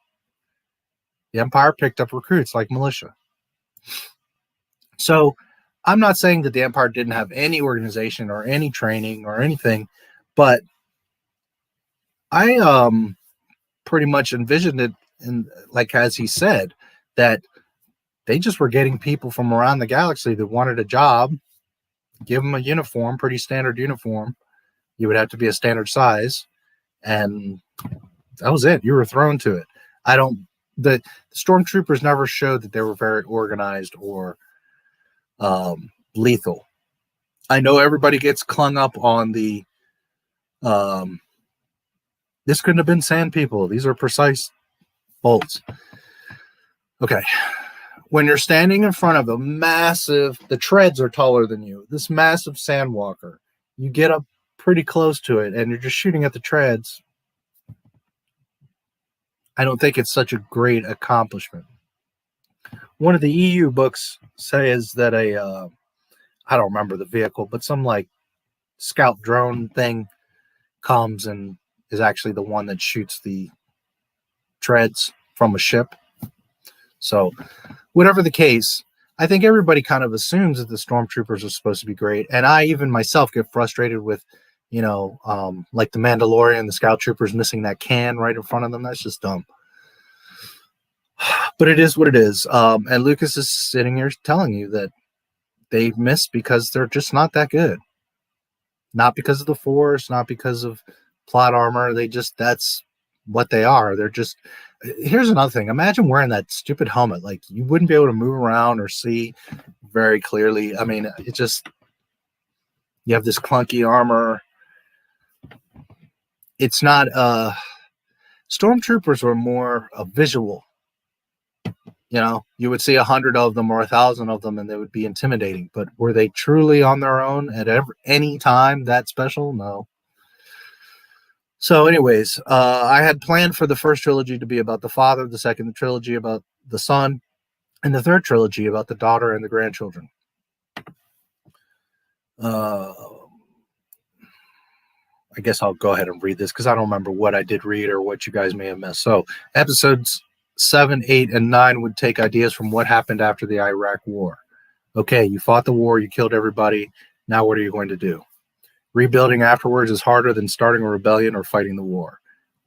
The Empire picked up recruits like militia. So I'm not saying that the Empire didn't have any organization or any training or anything, but I pretty much envisioned it, and like as he said, that they just were getting people from around the galaxy that wanted a job, give them a uniform, pretty standard uniform. You would have to be a standard size, and that was it. You were thrown to it. The stormtroopers never showed that they were very organized or lethal. I know everybody gets clung up on the this couldn't have been sand people. These are precise bolts. Okay. When you're standing in front of the treads are taller than you, this massive sandwalker, you get up pretty close to it and you're just shooting at the treads. I don't think it's such a great accomplishment. One of the EU books says that I don't remember the vehicle, but some like scout drone thing comes and is actually the one that shoots the treads from a ship. So whatever the case, I think everybody kind of assumes that the stormtroopers are supposed to be great. And I even myself get frustrated with, like the Mandalorian, the scout troopers missing that can right in front of them. That's just dumb. But it is what it is. And Lucas is sitting here telling you that they missed because they're just not that good. Not because of the Force, not because of plot armor. That's what they are. They're just... Here's another thing. Imagine wearing that stupid helmet. Like, you wouldn't be able to move around or see very clearly. I mean, it just... You have this clunky armor. It's not... Stormtroopers were more a visual. You would see 100 of them or 1,000 of them and they would be intimidating. But were they truly on their own at any time that special? No. So anyways, I had planned for the first trilogy to be about the father, the second trilogy about the son, and the third trilogy about the daughter and the grandchildren. I guess I'll go ahead and read this because I don't remember what I did read or what you guys may have missed. So episodes 7, 8, and 9 would take ideas from what happened after the Iraq War. Okay, you fought the war, you killed everybody. Now what are you going to do? Rebuilding afterwards is harder than starting a rebellion or fighting the war.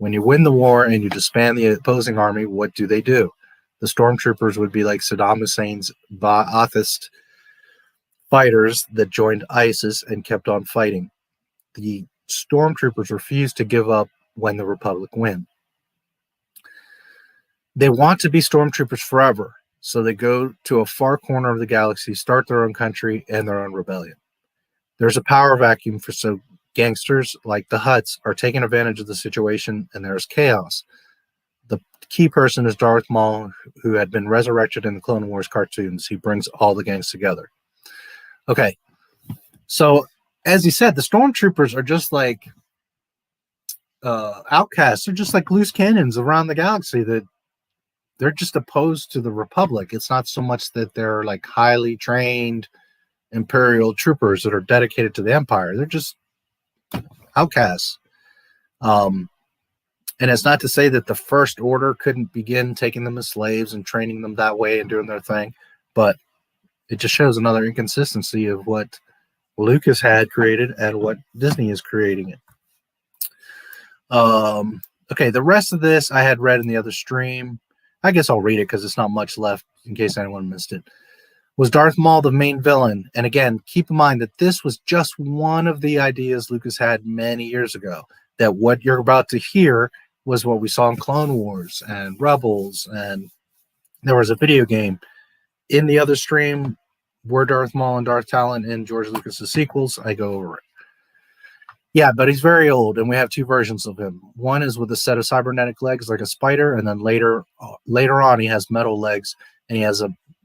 When you win the war and you disband the opposing army, what do? The stormtroopers would be like Saddam Hussein's Ba'athist fighters that joined ISIS and kept on fighting. The stormtroopers refuse to give up when the Republic win. They want to be stormtroopers forever, so they go to a far corner of the galaxy, start their own country and their own rebellion. There's a power vacuum, so gangsters like the Hutts are taking advantage of the situation, and there's chaos. The key person is Darth Maul, who had been resurrected in the Clone Wars cartoons. He brings all the gangs together. Okay, so as he said, the stormtroopers are just like outcasts. They're just like loose cannons around the galaxy that they're just opposed to the Republic. It's not so much that they're like highly trained Imperial troopers that are dedicated to the Empire. They're just outcasts. And it's not to say that the First Order couldn't begin taking them as slaves and training them that way and doing their thing, but it just shows another inconsistency of what Lucas had created and what Disney is creating it. Okay, the rest of this I had read in the other stream. I guess I'll read it because it's not much left in case anyone missed it. Was Darth Maul the main villain? And again, keep in mind that this was just one of the ideas Lucas had many years ago. That what you're about to hear was what we saw in Clone Wars and Rebels, and there was a video game. In the other stream, were Darth Maul and Darth Talon in George Lucas's sequels. I go over it. Yeah, but he's very old, and we have two versions of him. One is with a set of cybernetic legs like a spider, and then later on he has metal legs, and he has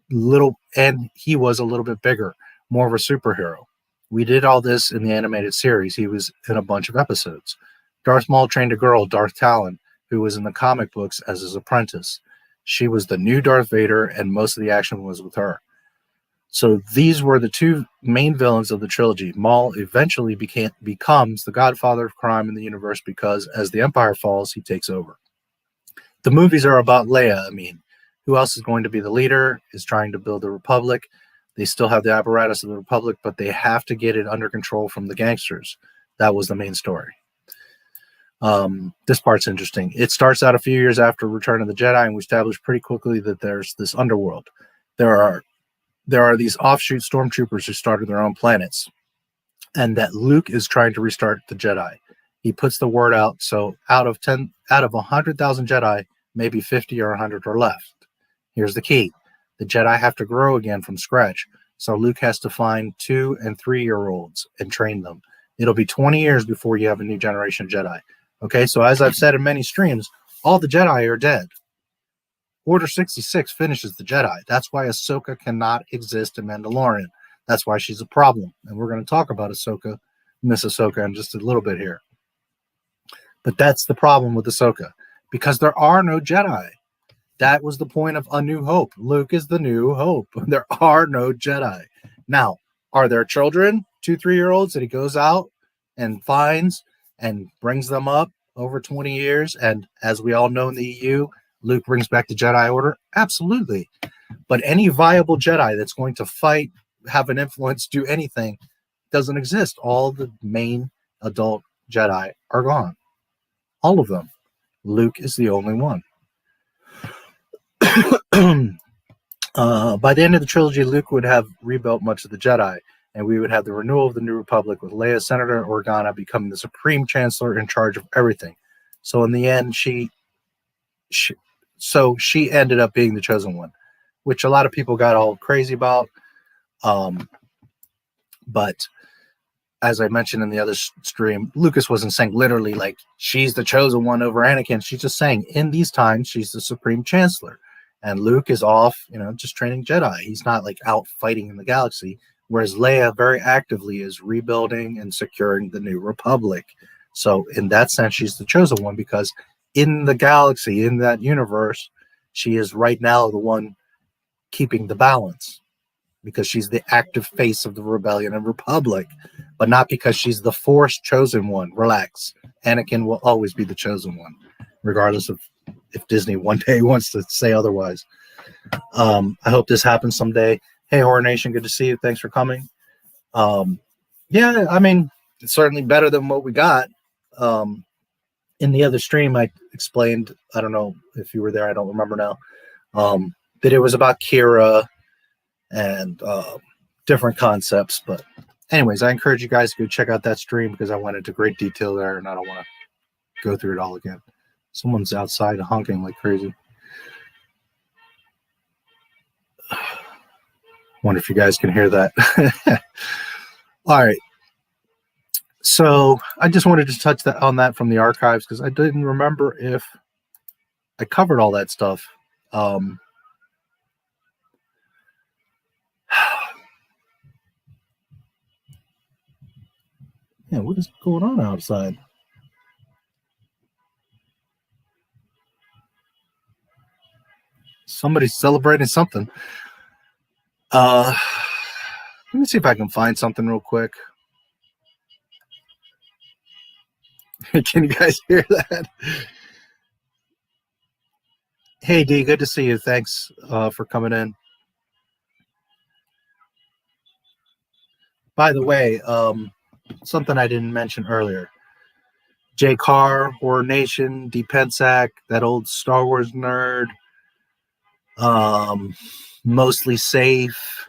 he was a little bit bigger, more of a superhero. We did all this in the animated series. He was in a bunch of episodes. Darth Maul trained a girl, Darth Talon, who was in the comic books as his apprentice. She was the new Darth Vader, and most of the action was with her. So these were the two main villains of the trilogy. Maul eventually becomes the godfather of crime in the universe because as the Empire falls, he takes over. The movies are about Leia. I mean, who else is going to be the leader, is trying to build the Republic. They still have the apparatus of the Republic, but they have to get it under control from the gangsters. That was the main story. This part's interesting. It starts out a few years after Return of the Jedi, and we establish pretty quickly that there's this underworld. There are these offshoot stormtroopers who started their own planets, and that Luke is trying to restart the Jedi. He puts the word out, so out of 100,000 Jedi, maybe 50 or 100 are left. Here's the key. The Jedi have to grow again from scratch, so Luke has to find 2- and 3-year-olds and train them. It'll be 20 years before you have a new generation of Jedi. Okay, so as I've said in many streams, all the Jedi are dead. Order 66 finishes the Jedi. That's why Ahsoka cannot exist in Mandalorian. That's why she's a problem. And we're going to talk about Ahsoka, Miss Ahsoka, in just a little bit here. But that's the problem with Ahsoka, because there are no Jedi. That was the point of A New Hope. Luke is the new hope. There are no Jedi. Now, are there children, 2- 3-year-olds that he goes out and finds and brings them up over 20 years? And as we all know in the EU, Luke brings back the Jedi Order? Absolutely. But any viable Jedi that's going to fight, have an influence, do anything, doesn't exist. All the main adult Jedi are gone. All of them. Luke is the only one. By the end of the trilogy, Luke would have rebuilt much of the Jedi, and we would have the renewal of the New Republic with Leia, Senator Organa, becoming the Supreme Chancellor in charge of everything. So in the end, she ended up being the chosen one, which a lot of people got all crazy about. But as I mentioned in the other stream, Lucas wasn't saying literally like she's the chosen one over Anakin. She's just saying in these times she's the Supreme Chancellor, and Luke is off, just training Jedi. He's not like out fighting in the galaxy, whereas Leia very actively is rebuilding and securing the New Republic. So in that sense, she's the chosen one because in the galaxy, in that universe, she is right now the one keeping the balance because she's the active face of the rebellion and Republic, but not because she's the Force chosen one. Relax. Anakin will always be the chosen one, regardless of if Disney one day wants to say otherwise. I hope this happens someday. Hey, Horror Nation, good to see you. Thanks for coming. Yeah, I mean, it's certainly better than what we got. in the other stream, I explained, I don't know if you were there, I don't remember now, that it was about Kira and different concepts. But anyways, I encourage you guys to go check out that stream because I went into great detail there and I don't want to go through it all again. Someone's outside honking like crazy. Wonder if you guys can hear that. All right. So I just wanted to touch on that from the archives because I didn't remember if I covered all that stuff. Yeah, what is going on outside? Somebody's celebrating something. Let me see if I can find something real quick. Can you guys hear that? Hey, D, good to see you. Thanks for coming in. By the way, something I didn't mention earlier. J. Carr, Horror Nation, D. Pensac, that old Star Wars nerd, Mostly Safe.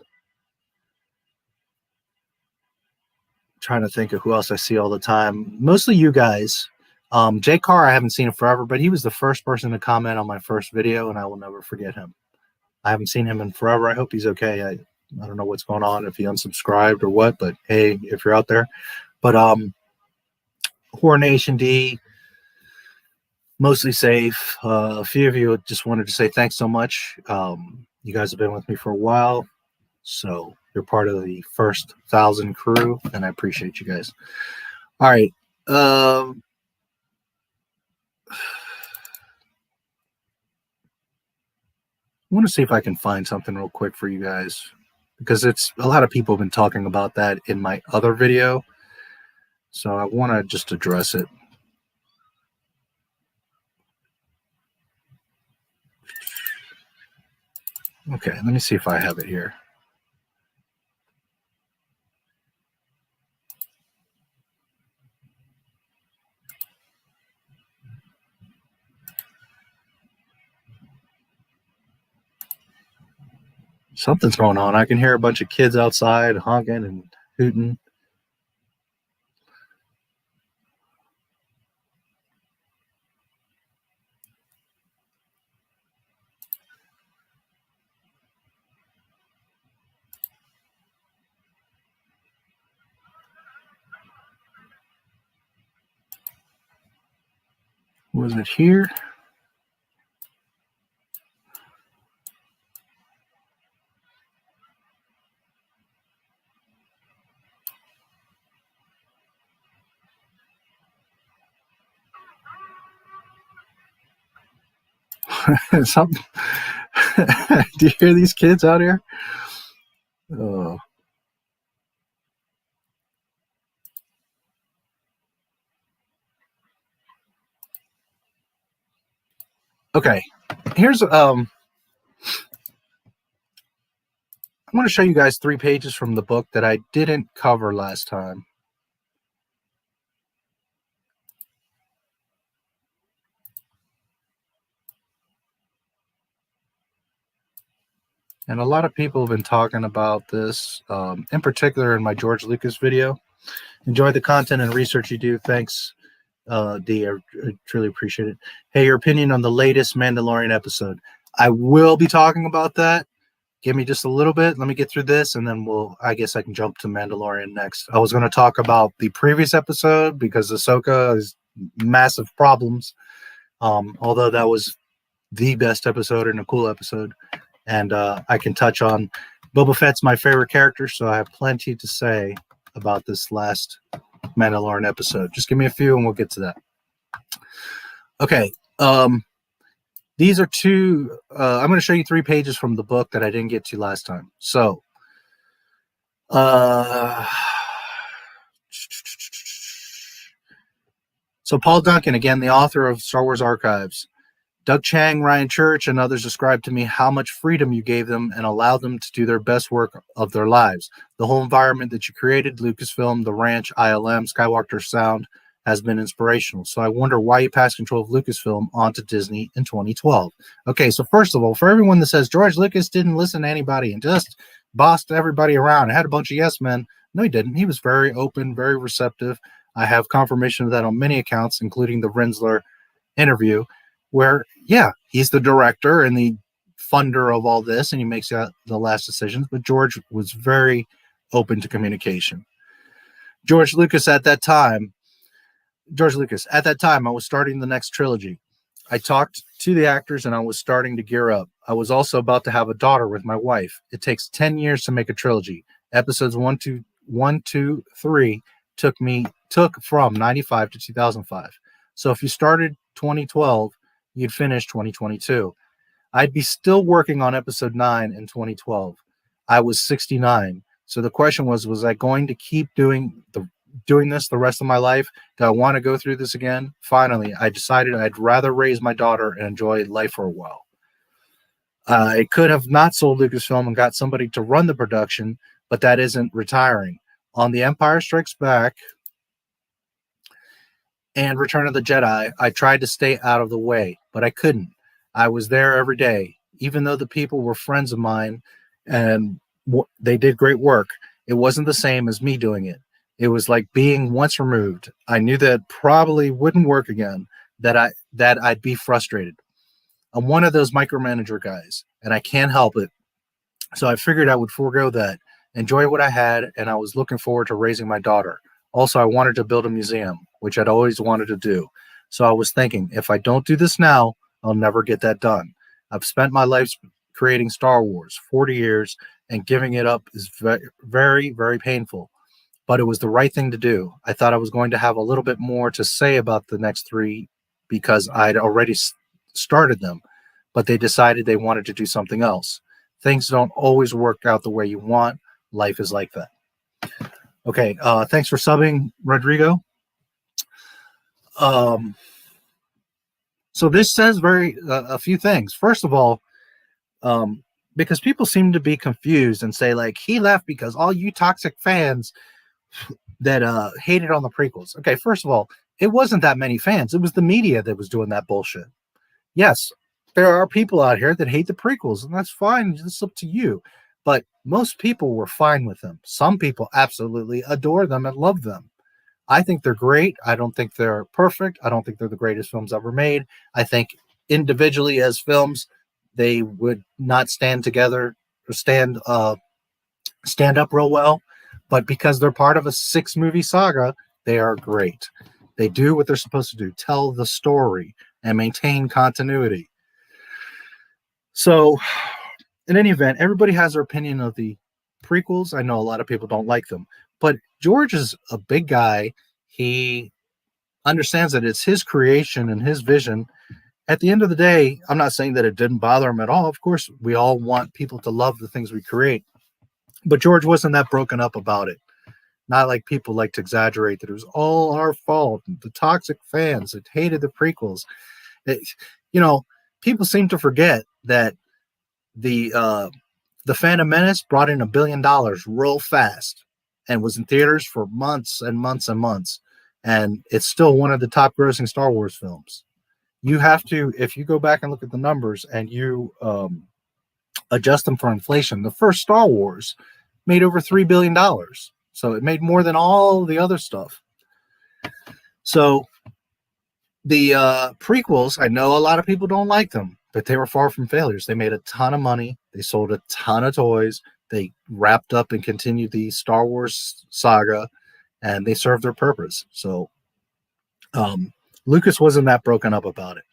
Trying to think of who else I see all the time. Mostly you guys. J. Carr, I haven't seen him forever, but he was the first person to comment on my first video, and I will never forget him. I haven't seen him in forever. I hope he's okay. I don't know what's going on, if he unsubscribed or what, but hey, if you're out there. But Horror Nation, D, Mostly Safe. A few of you just wanted to say thanks so much. You guys have been with me for a while, so you're part of the first 1,000 crew, and I appreciate you guys. All right. I want to see if I can find something real quick for you guys, because it's a lot of people have been talking about that in my other video, so I want to just address it. Okay, let me see if I have it here. Something's going on. I can hear a bunch of kids outside honking and hooting. Was it here? Something. Do you hear these kids out here? Oh. Okay. Here's I want to show you guys 3 pages from the book that I didn't cover last time. And a lot of people have been talking about this, in particular in my George Lucas video. Enjoy the content and research you do. Thanks, D. I truly appreciate it. Hey, your opinion on the latest Mandalorian episode. I will be talking about that. Give me just a little bit. Let me get through this, and then I guess I can jump to Mandalorian next. I was going to talk about the previous episode because Ahsoka has massive problems, although that was the best episode and a cool episode. And I can touch on Boba Fett's my favorite character, so I have plenty to say about this last Mandalorian episode. Just give me a few and we'll get to that. Okay. These are 2. I'm going to show you 3 pages from the book that I didn't get to last time. So, Paul Duncan, again, the author of Star Wars Archives. Doug Chang, Ryan Church, and others described to me how much freedom you gave them and allowed them to do their best work of their lives. The whole environment that you created, Lucasfilm, the ranch, ILM, Skywalker Sound, has been inspirational. So I wonder why he passed control of Lucasfilm onto Disney in 2012. Okay, so first of all, for everyone that says George Lucas didn't listen to anybody and just bossed everybody around and had a bunch of yes men, no, he didn't. He was very open, very receptive. I have confirmation of that on many accounts, including the Rinzler interview, where, yeah, he's the director and the funder of all this, and he makes the last decisions, but George was very open to communication. George Lucas, at that time, I was starting the next trilogy. I talked to the actors and I was starting to gear up. I was also about to have a daughter with my wife. It takes 10 years to make a trilogy. Episodes 1, 2, 3 took from 95 to 2005. So if you started 2012, you'd finish 2022. I'd be still working on episode 9 in 2012. I was 69. So the question was I going to keep doing this the rest of my life? Do I want to go through this again? Finally, I decided I'd rather raise my daughter and enjoy life for a while. I could have not sold Lucasfilm and got somebody to run the production, but that isn't retiring. On The Empire Strikes Back and Return of the Jedi, I tried to stay out of the way, but I couldn't. I was there every day. Even though the people were friends of mine and they did great work, it wasn't the same as me doing it. It was like being once removed. I knew that probably wouldn't work again, that I'd be frustrated. I'm one of those micromanager guys, and I can't help it. So I figured I would forego that, enjoy what I had, and I was looking forward to raising my daughter. Also, I wanted to build a museum, which I'd always wanted to do. So I was thinking, if I don't do this now, I'll never get that done. I've spent my life creating Star Wars, 40 years, and giving it up is very, very painful. But it was the right thing to do. I thought I was going to have a little bit more to say about the next 3 because I'd already started them, but they decided they wanted to do something else. Things don't always work out the way you want. Life is like that. Okay, thanks for subbing, Rodrigo. So this says a few things. First of all, because people seem to be confused and say, like, he left because all you toxic fans that hated on the prequels. Okay, first of all, it wasn't that many fans. It was the media that was doing that bullshit. Yes, there are people out here that hate the prequels, and that's fine. It's up to you. But most people were fine with them. Some people absolutely adore them and love them. I think they're great. I don't think they're perfect. I don't think they're the greatest films ever made. I think individually as films, they would not stand together or stand up real well. But because they're part of a 6-movie saga, they are great. They do what they're supposed to do, tell the story and maintain continuity. So in any event, everybody has their opinion of the prequels. I know a lot of people don't like them, but George is a big guy. He understands that it's his creation and his vision. At the end of the day, I'm not saying that it didn't bother him at all. Of course, we all want people to love the things we create. But George wasn't that broken up about it. Not like people like to exaggerate that it was all our fault. The toxic fans that hated the prequels. People seem to forget that the Phantom Menace brought in $1 billion real fast and was in theaters for months and months and months. And it's still one of the top grossing Star Wars films. You have to, if you go back and look at the numbers and you adjust them for inflation, the first Star Wars made over $3 billion. So it made more than all the other stuff. So the prequels, I know a lot of people don't like them, but they were far from failures. They made a ton of money. They sold a ton of toys. They wrapped up and continued the Star Wars saga, and they served their purpose. So Lucas wasn't that broken up about it.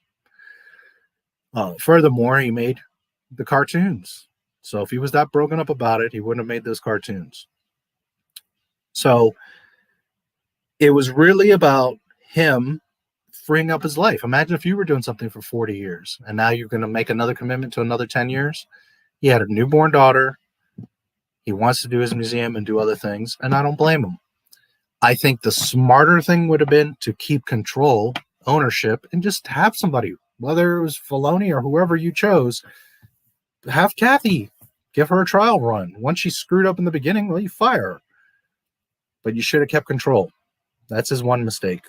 Furthermore, he made the cartoons. So if he was that broken up about it, he wouldn't have made those cartoons. So it was really about him freeing up his life. Imagine if you were doing something for 40 years and now you're going to make another commitment to another 10 years. He had a newborn daughter. He wants to do his museum and do other things, and I don't blame him. I think the smarter thing would have been to keep control, ownership, and just have somebody, whether it was Filoni or whoever you chose, have Kathy, give her a trial run. Once she screwed up in the beginning, well, you fire her. But you should have kept control. That's his one mistake.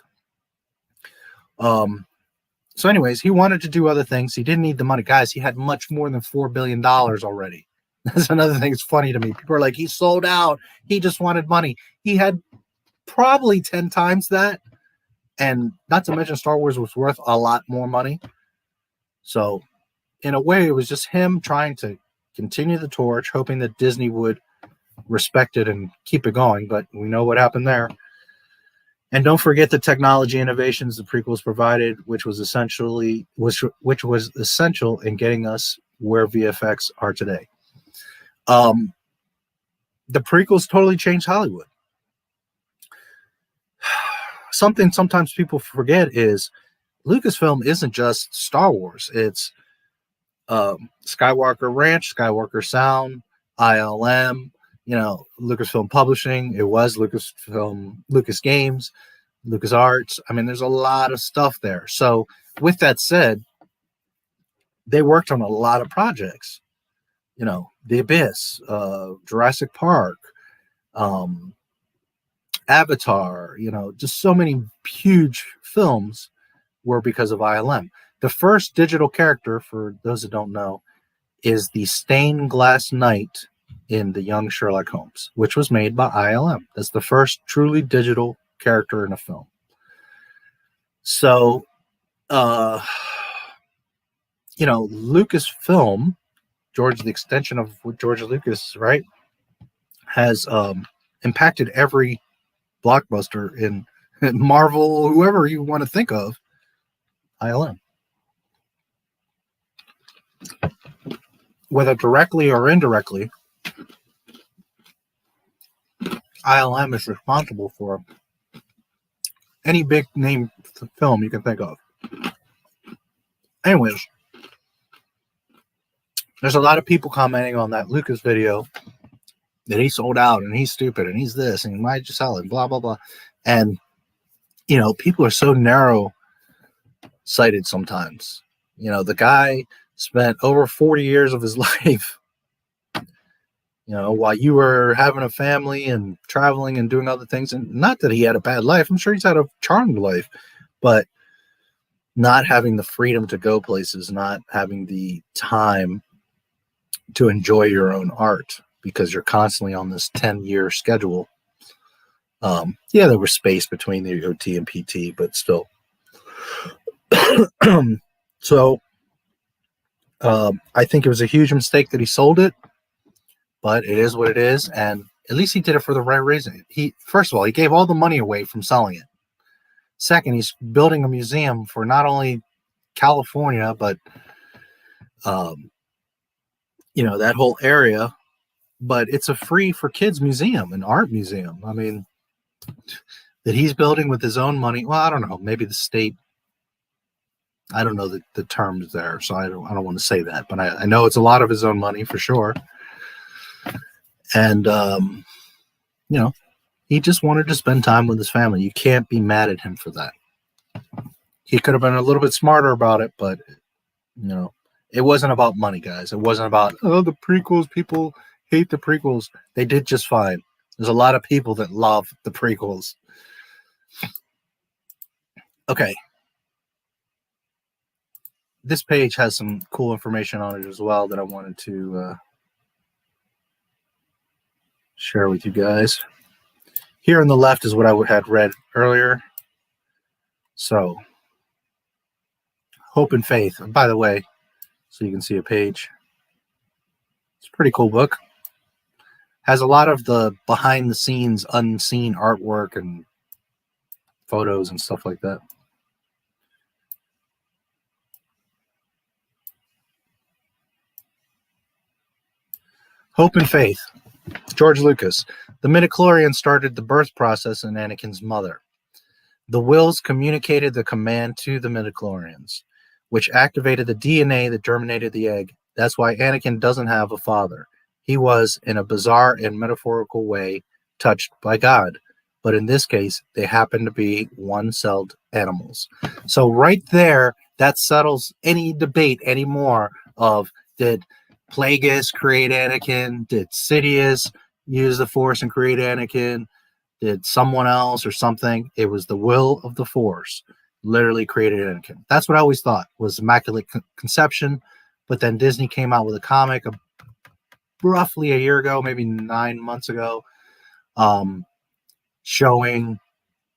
So anyways, he wanted to do other things. He didn't need the money. Guys, he had much more than $4 billion already. That's another thing that's funny to me. People are like, he sold out. He just wanted money. He had probably 10 times that. And not to mention Star Wars was worth a lot more money. So in a way, it was just him trying to continue the torch, hoping that Disney would respect it and keep it going. But we know what happened there. And don't forget the technology innovations the prequels provided, which was essential in getting us where VFX are today. The prequels totally changed Hollywood. Something sometimes people forget is Lucasfilm isn't just Star Wars. It's Skywalker Ranch, Skywalker Sound, ILM, Lucasfilm Publishing. It was Lucasfilm, Lucas Games, Lucas Arts. I mean, there's a lot of stuff there. So with that said, they worked on a lot of projects. The Abyss, Jurassic Park, Avatar, just so many huge films were because of ILM. The first digital character, for those that don't know, is the stained glass knight in The Young Sherlock Holmes, which was made by ILM. That's the first truly digital character in a film. So, Lucasfilm, George, the extension of George Lucas, right, has impacted every blockbuster in Marvel, whoever you want to think of, ILM. Whether directly or indirectly, ILM is responsible for any big name film you can think of. Anyways, there's a lot of people commenting on that Lucas video that he sold out and he's stupid and he's this and why'd you sell it, blah, blah, blah. And, people are so narrow-sighted sometimes. The guy spent over 40 years of his life, while you were having a family and traveling and doing other things. And not that he had a bad life. I'm sure he's had a charmed life, but not having the freedom to go places, not having the time to enjoy your own art because you're constantly on this 10-year schedule. There was space between the OT and PT, but still. So I think it was a huge mistake that he sold it, but it is what it is. And at least he did it for the right reason. First of all, he gave all the money away from selling it. Second, he's building a museum for not only California, but, that whole area. But it's a free for kids museum, an art museum. I mean, that he's building with his own money. Well, I don't know. Maybe the state. I don't know the terms there, so I don't want to say that. But I know it's a lot of his own money for sure. And he just wanted to spend time with his family. You can't be mad at him for that. He could have been a little bit smarter about it, but it wasn't about money, guys. It wasn't about the prequels. People hate the prequels. They did just fine. There's a lot of people that love the prequels. Okay. This page has some cool information on it as well that I wanted to share with you guys. Here on the left is what I had read earlier. So, Hope and Faith. And by the way, so you can see a page. It's a pretty cool book. Has a lot of the behind the scenes, unseen artwork and photos and stuff like that. Hope and Faith. George Lucas. The midichlorian started the birth process in Anakin's mother. The wills communicated the command to the midichlorians, which activated the DNA that germinated the egg. That's why Anakin doesn't have a father. He was, in a bizarre and metaphorical way, touched by God. But in this case, they happen to be one-celled animals. So right there, that settles any debate anymore of did Plagueis create Anakin? Did Sidious use the Force and create Anakin? Did someone else or something? It was the will of the Force. literally created Anakin. That's what I always thought was Immaculate Conception. But then Disney came out with a comic roughly a year ago, maybe 9 months ago, showing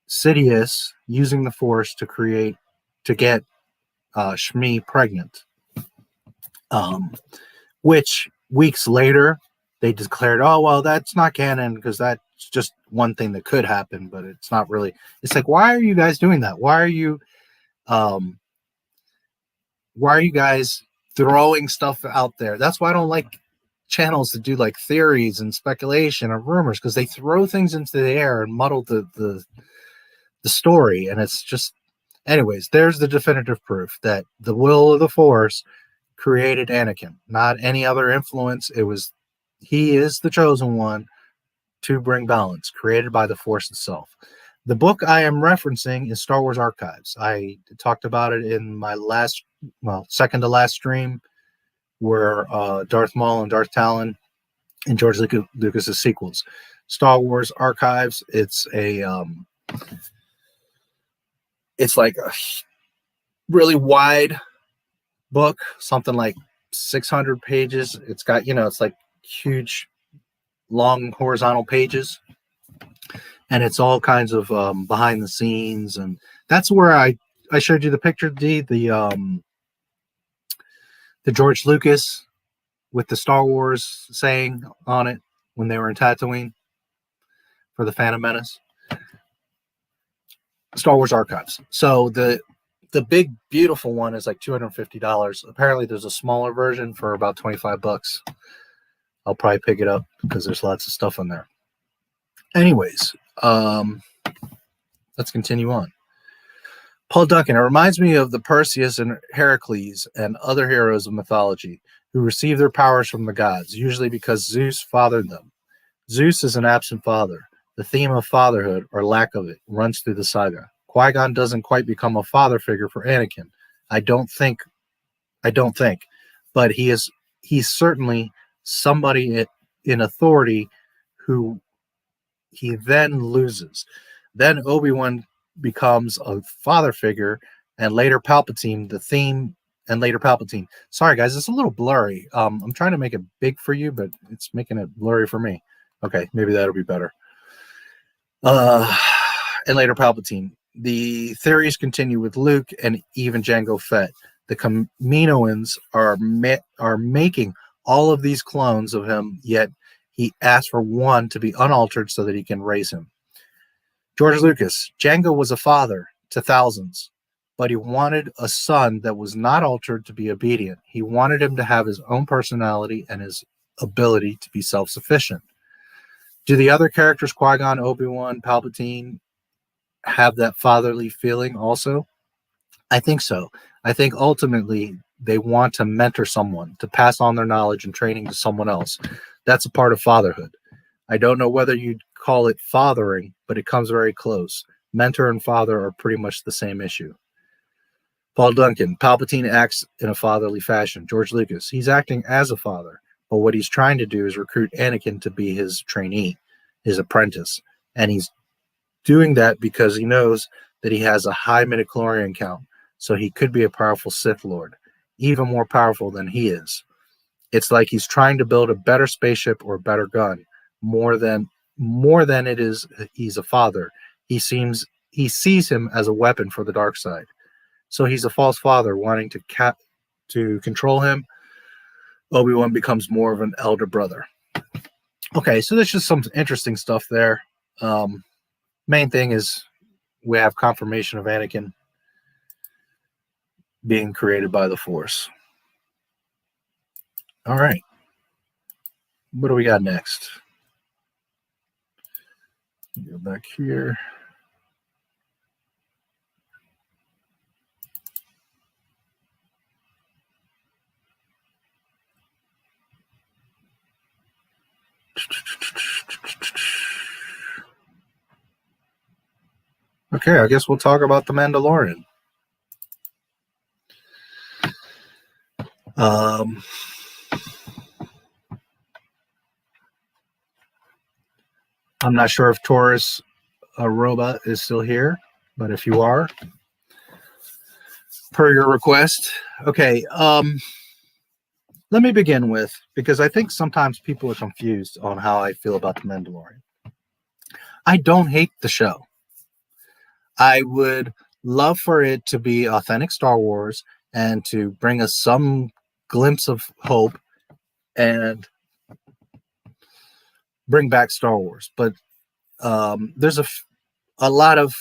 Sidious using the Force to get Shmi pregnant. Which weeks later they declared, oh well, that's not canon because that's just one thing that could happen, but it's not really. It's like, why are you guys doing that? Why are you guys throwing stuff out there? That's why I don't like channels that do like theories and speculation or rumors, because they throw things into the air and muddle the story. And it's just, anyways, there's the definitive proof that the will of the Force created Anakin, not any other influence. He is the chosen one to bring balance, created by the Force itself. The book I am referencing is Star Wars Archives. I talked about it in my second to last stream, where Darth Maul and Darth Talon and George Lucas's sequels. Star Wars Archives. It's like a really wide book, something like 600 pages. It's got, it's like huge, long horizontal pages, and it's all kinds of behind the scenes. And that's where I showed you the picture, the George Lucas with the Star Wars saying on it when they were in Tatooine for the Phantom Menace. Star Wars Archives. So the big beautiful one is like $250. Apparently there's a smaller version for about $25. I'll probably pick it up because there's lots of stuff in there. Anyways, let's continue on. Paul Duncan, it reminds me of the Perseus and Heracles and other heroes of mythology who receive their powers from the gods, usually because Zeus fathered them. Zeus is an absent father. The theme of fatherhood, or lack of it, runs through the saga. Qui-Gon doesn't quite become a father figure for Anakin. I don't think, but he's certainly somebody in authority who he then loses. Then Obi-Wan becomes a father figure, and later Palpatine, the theme, and later Palpatine. Sorry guys, it's a little blurry. I'm trying to make it big for you, but it's making it blurry for me. Okay, maybe that'll be better. And later Palpatine. The theories continue with Luke and even Jango Fett. The Kaminoans are making all of these clones of him, yet he asked for one to be unaltered so that he can raise him. George Lucas, Jango was a father to thousands, but he wanted a son that was not altered to be obedient. He wanted him to have his own personality and his ability to be self-sufficient. Do the other characters, Qui-Gon, Obi-Wan, Palpatine, have that fatherly feeling also? I think so. I think ultimately they want to mentor someone, to pass on their knowledge and training to someone else. That's a part of fatherhood. I don't know whether you'd call it fathering, but it comes very close. Mentor and father are pretty much the same issue. Paul Duncan, Palpatine acts in a fatherly fashion. George Lucas, he's acting as a father, but what he's trying to do is recruit Anakin to be his trainee, his apprentice. And he's doing that because he knows that he has a high midichlorian count, so he could be a powerful Sith Lord, even more powerful than he is. It's like he's trying to build a better spaceship or a better gun, more than it is he's a father. He sees him as a weapon for the dark side. So he's a false father wanting to control him. Obi-Wan becomes more of an elder brother. Okay, so there's just some interesting stuff there. Main thing is we have confirmation of Anakin being created by the Force. All right. What do we got next? Go back here. Okay, I guess we'll talk about the Mandalorian. I'm not sure if Taurus Robot is still here, but if you are, per your request. Okay, let me begin with, because I think sometimes people are confused on how I feel about The Mandalorian. I don't hate the show. I would love for it to be authentic Star Wars and to bring us some glimpse of hope and bring back Star Wars. But there's a lot of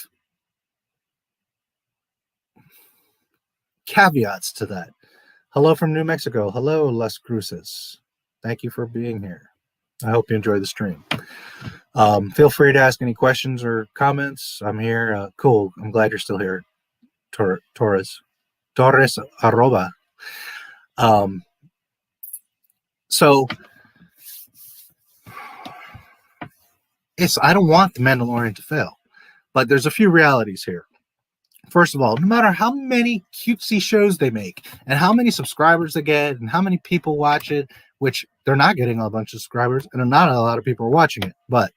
caveats to that. Hello from New Mexico. Hello, Las Cruces. Thank you for being here. I hope you enjoy the stream. Feel free to ask any questions or comments. I'm here. Cool. I'm glad you're still here. Torres Arroba. So I don't want The Mandalorian to fail, but there's a few realities here. First of all, no matter how many cutesy shows they make and how many subscribers they get and how many people watch it, which they're not getting a bunch of subscribers and not a lot of people are watching it, but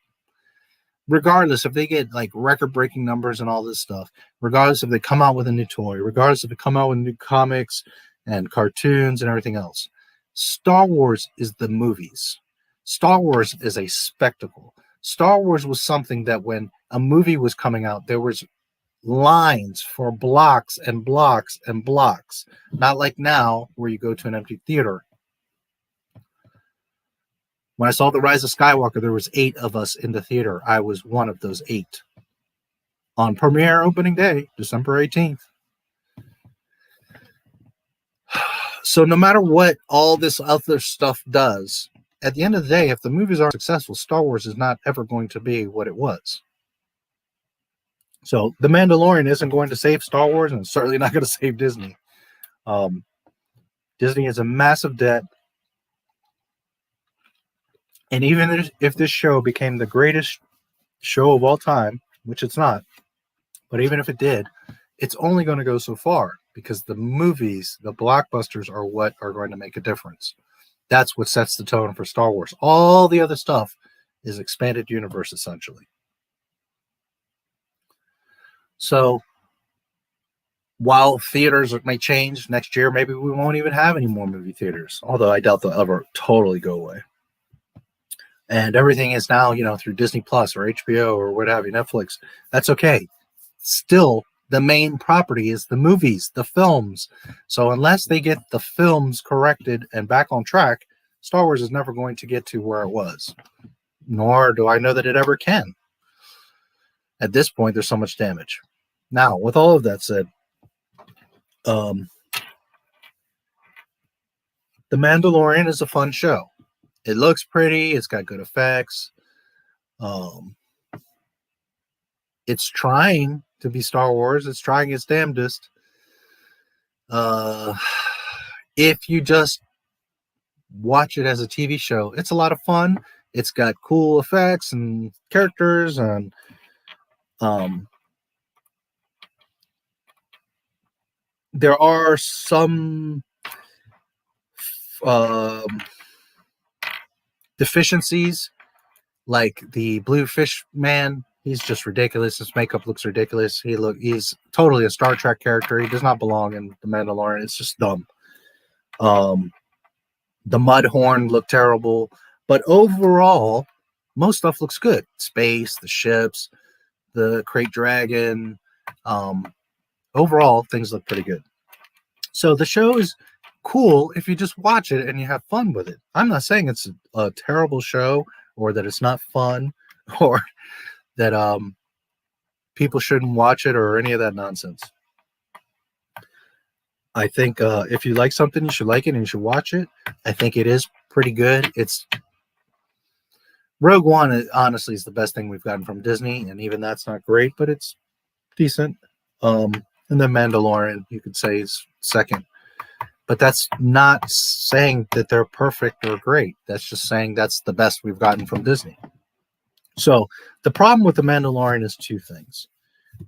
regardless if they get like record-breaking numbers and all this stuff, regardless if they come out with a new toy, regardless if they come out with new comics and cartoons and everything else, Star Wars is the movies. Star Wars is a spectacle. Star Wars was something that when a movie was coming out, there was lines for blocks and blocks and blocks. Not like now where you go to an empty theater. When I saw The Rise of Skywalker, there was 8 of us in the theater. I was one of those 8. On premiere opening day, December 18th. So no matter what all this other stuff does, at the end of the day, if the movies are successful, Star Wars is not ever going to be what it was. So The Mandalorian isn't going to save Star Wars, and it's certainly not going to save Disney. Disney is a massive debt. And even if this show became the greatest show of all time, which it's not, but even if it did, it's only going to go so far because the movies, the blockbusters, are what are going to make a difference. That's what sets the tone for Star Wars. All the other stuff is expanded universe, essentially. So while theaters may change next year, maybe we won't even have any more movie theaters, although I doubt they'll ever totally go away. And everything is now, through Disney Plus or HBO or what have you, Netflix. That's okay. Still, the main property is the movies, the films. So unless they get the films corrected and back on track, Star Wars is never going to get to where it was. Nor do I know that it ever can. At this point, there's so much damage. Now, with all of that said, The Mandalorian is a fun show. It looks pretty. It's got good effects. It's trying to be Star Wars. It's trying its damnedest. If you just watch it as a TV show, it's a lot of fun. It's got cool effects and characters, and there are some deficiencies, like the blue fish man. He's just ridiculous. His makeup looks ridiculous. He's totally a Star Trek character. He does not belong in The Mandalorian. It's just dumb. The Mudhorn looked terrible, but overall, most stuff looks good. Space, the ships, the Crate Dragon. Overall, things look pretty good. So the show is cool if you just watch it and you have fun with it. I'm not saying it's a terrible show or that it's not fun or that people shouldn't watch it or any of that nonsense. I think if you like something, you should like it and you should watch it. I think it is pretty good. It's Rogue One, honestly, is the best thing we've gotten from Disney, and even that's not great, but it's decent. And then Mandalorian, you could say, is second. But that's not saying that they're perfect or great. That's just saying that's the best we've gotten from Disney. So the problem with The Mandalorian is 2 things.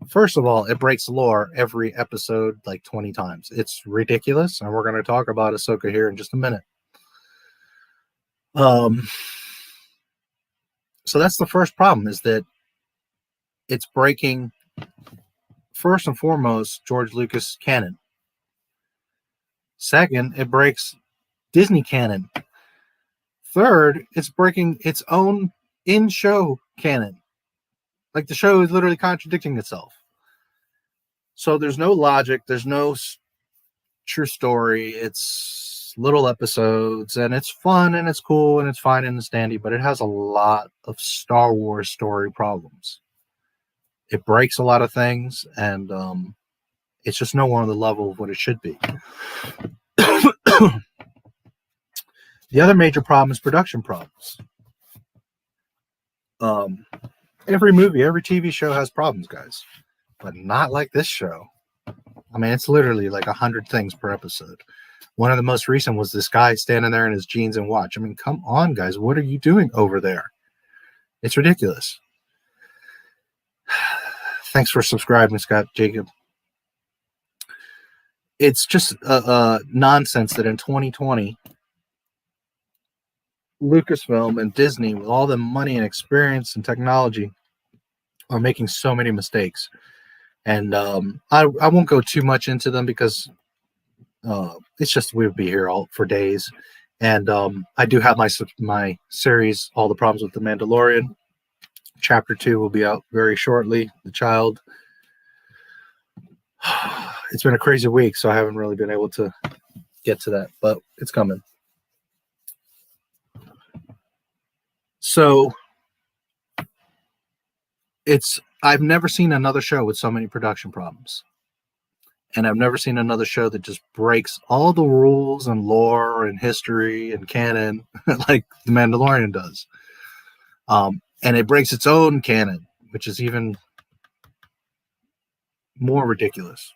First of all, it breaks lore every episode like 20 times. It's ridiculous, and we're going to talk about Ahsoka here in just a minute. So that's the first problem, is that it's breaking, first and foremost, George Lucas canon. Second, it breaks Disney canon. Third, it's breaking its own in-show canon. Like, the show is literally contradicting itself. So there's no logic. There's no true story. It's little episodes, and it's fun, and it's cool, and it's fine and it's dandy, but it has a lot of Star Wars story problems. It breaks a lot of things, and it's just nowhere on the level of what it should be. The other major problem is production problems. Every movie, every TV show has problems, guys, but not like this show. I mean, it's literally like 100 things per episode. One of the most recent was this guy standing there in his jeans and watch. I mean, come on, guys. What are you doing over there? It's ridiculous. Thanks for subscribing, Scott Jacob. It's just nonsense that in 2020, Lucasfilm and Disney, with all the money and experience and technology, are making so many mistakes. And I won't go too much into them because it's just we would be here all for days. And I do have my series, All the Problems with the Mandalorian. Chapter 2 will be out very shortly. The Child. It's been a crazy week, so I haven't really been able to get to that, but it's coming. So I've never seen another show with so many production problems. And I've never seen another show that just breaks all the rules and lore and history and canon like The Mandalorian does. And it breaks its own canon, which is even more ridiculous.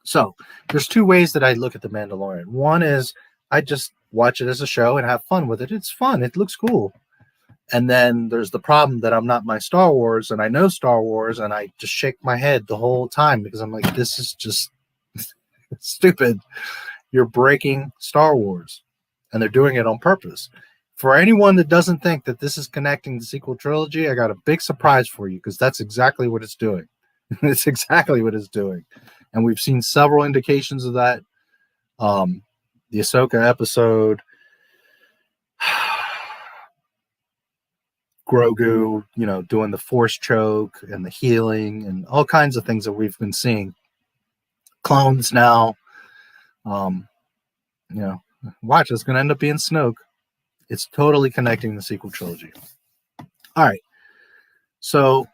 So there's two ways that I look at The Mandalorian. One is I just watch it as a show and have fun with it. It's fun. It looks cool. And then there's the problem that I'm not my Star Wars, and I know Star Wars, and I just shake my head the whole time because I'm like, this is just stupid. You're breaking Star Wars, and they're doing it on purpose. For anyone that doesn't think that this is connecting the sequel trilogy, I got a big surprise for you because that's exactly what it's doing. It's exactly what it's doing. And we've seen several indications of that. The Ahsoka episode, Grogu, doing the force choke and the healing and all kinds of things that we've been seeing. Clones now. Watch, it's going to end up being Snoke. It's totally connecting the sequel trilogy. All right. So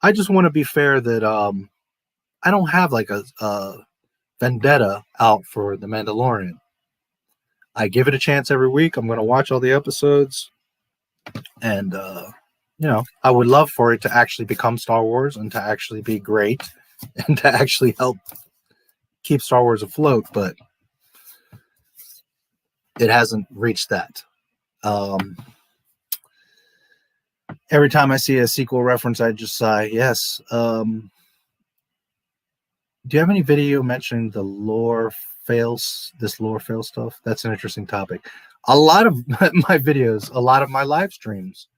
I just want to be fair that I don't have like a vendetta out for The Mandalorian. I give it a chance every week. I'm going to watch all the episodes. And, I would love for it to actually become Star Wars and to actually be great and to actually help keep Star Wars afloat, but it hasn't reached that. Every time I see a sequel reference, I just sigh, yes. Do you have any video mentioning the lore fails stuff? That's an interesting topic. A lot of my videos, a lot of my live streams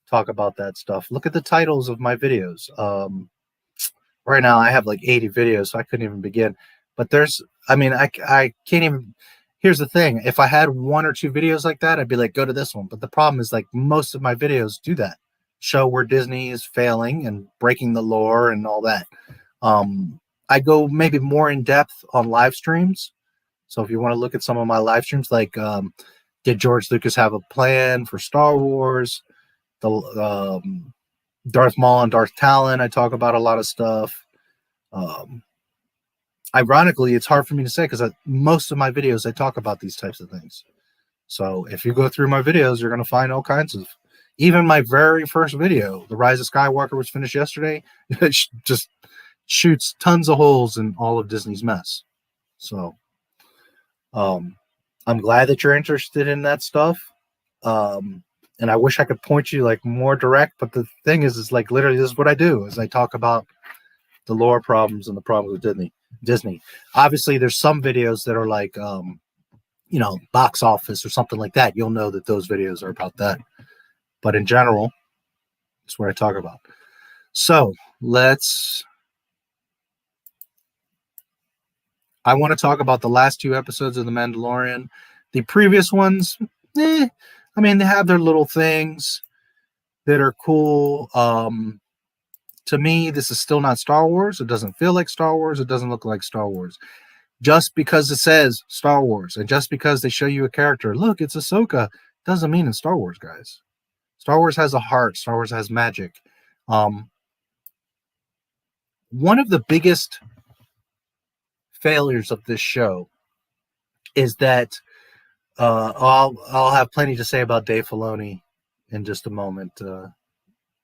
talk about that stuff. Look at the titles of my videos. Right now I have like 80 videos, so I couldn't even begin. But I can't even. Here's the thing. If I had one or two videos like that, I'd be like, go to this one. But the problem is, like, most of my videos do that. Show where Disney is failing and breaking the lore and all that. I go maybe more in depth on live streams. So if you want to look at some of my live streams, like did George Lucas have a plan for Star Wars? The Darth Maul and Darth Talon, I talk about a lot of stuff. Ironically, it's hard for me to say because most of my videos, I talk about these types of things. So if you go through my videos, you're going to find all kinds of, even my very first video, The Rise of Skywalker, was finished yesterday. It just shoots tons of holes in all of Disney's mess. So I'm glad that you're interested in that stuff. And I wish I could point you like more direct, but the thing is like literally this is what I do is I talk about the lore problems and the problems with Disney. Obviously, there's some videos that are like, box office or something like that. You'll know that those videos are about that. But in general, it's what I talk about. So let's I want to talk about the last 2 episodes of The Mandalorian. The previous ones, I mean, they have their little things that are cool. To me, this is still not Star Wars. It doesn't feel like Star Wars. It doesn't look like Star Wars. Just because it says Star Wars and just because they show you a character, look, it's Ahsoka, doesn't mean it's Star Wars, guys. Star Wars has a heart. Star Wars has magic. One of the biggest failures of this show is that I'll have plenty to say about Dave Filoni in just a moment.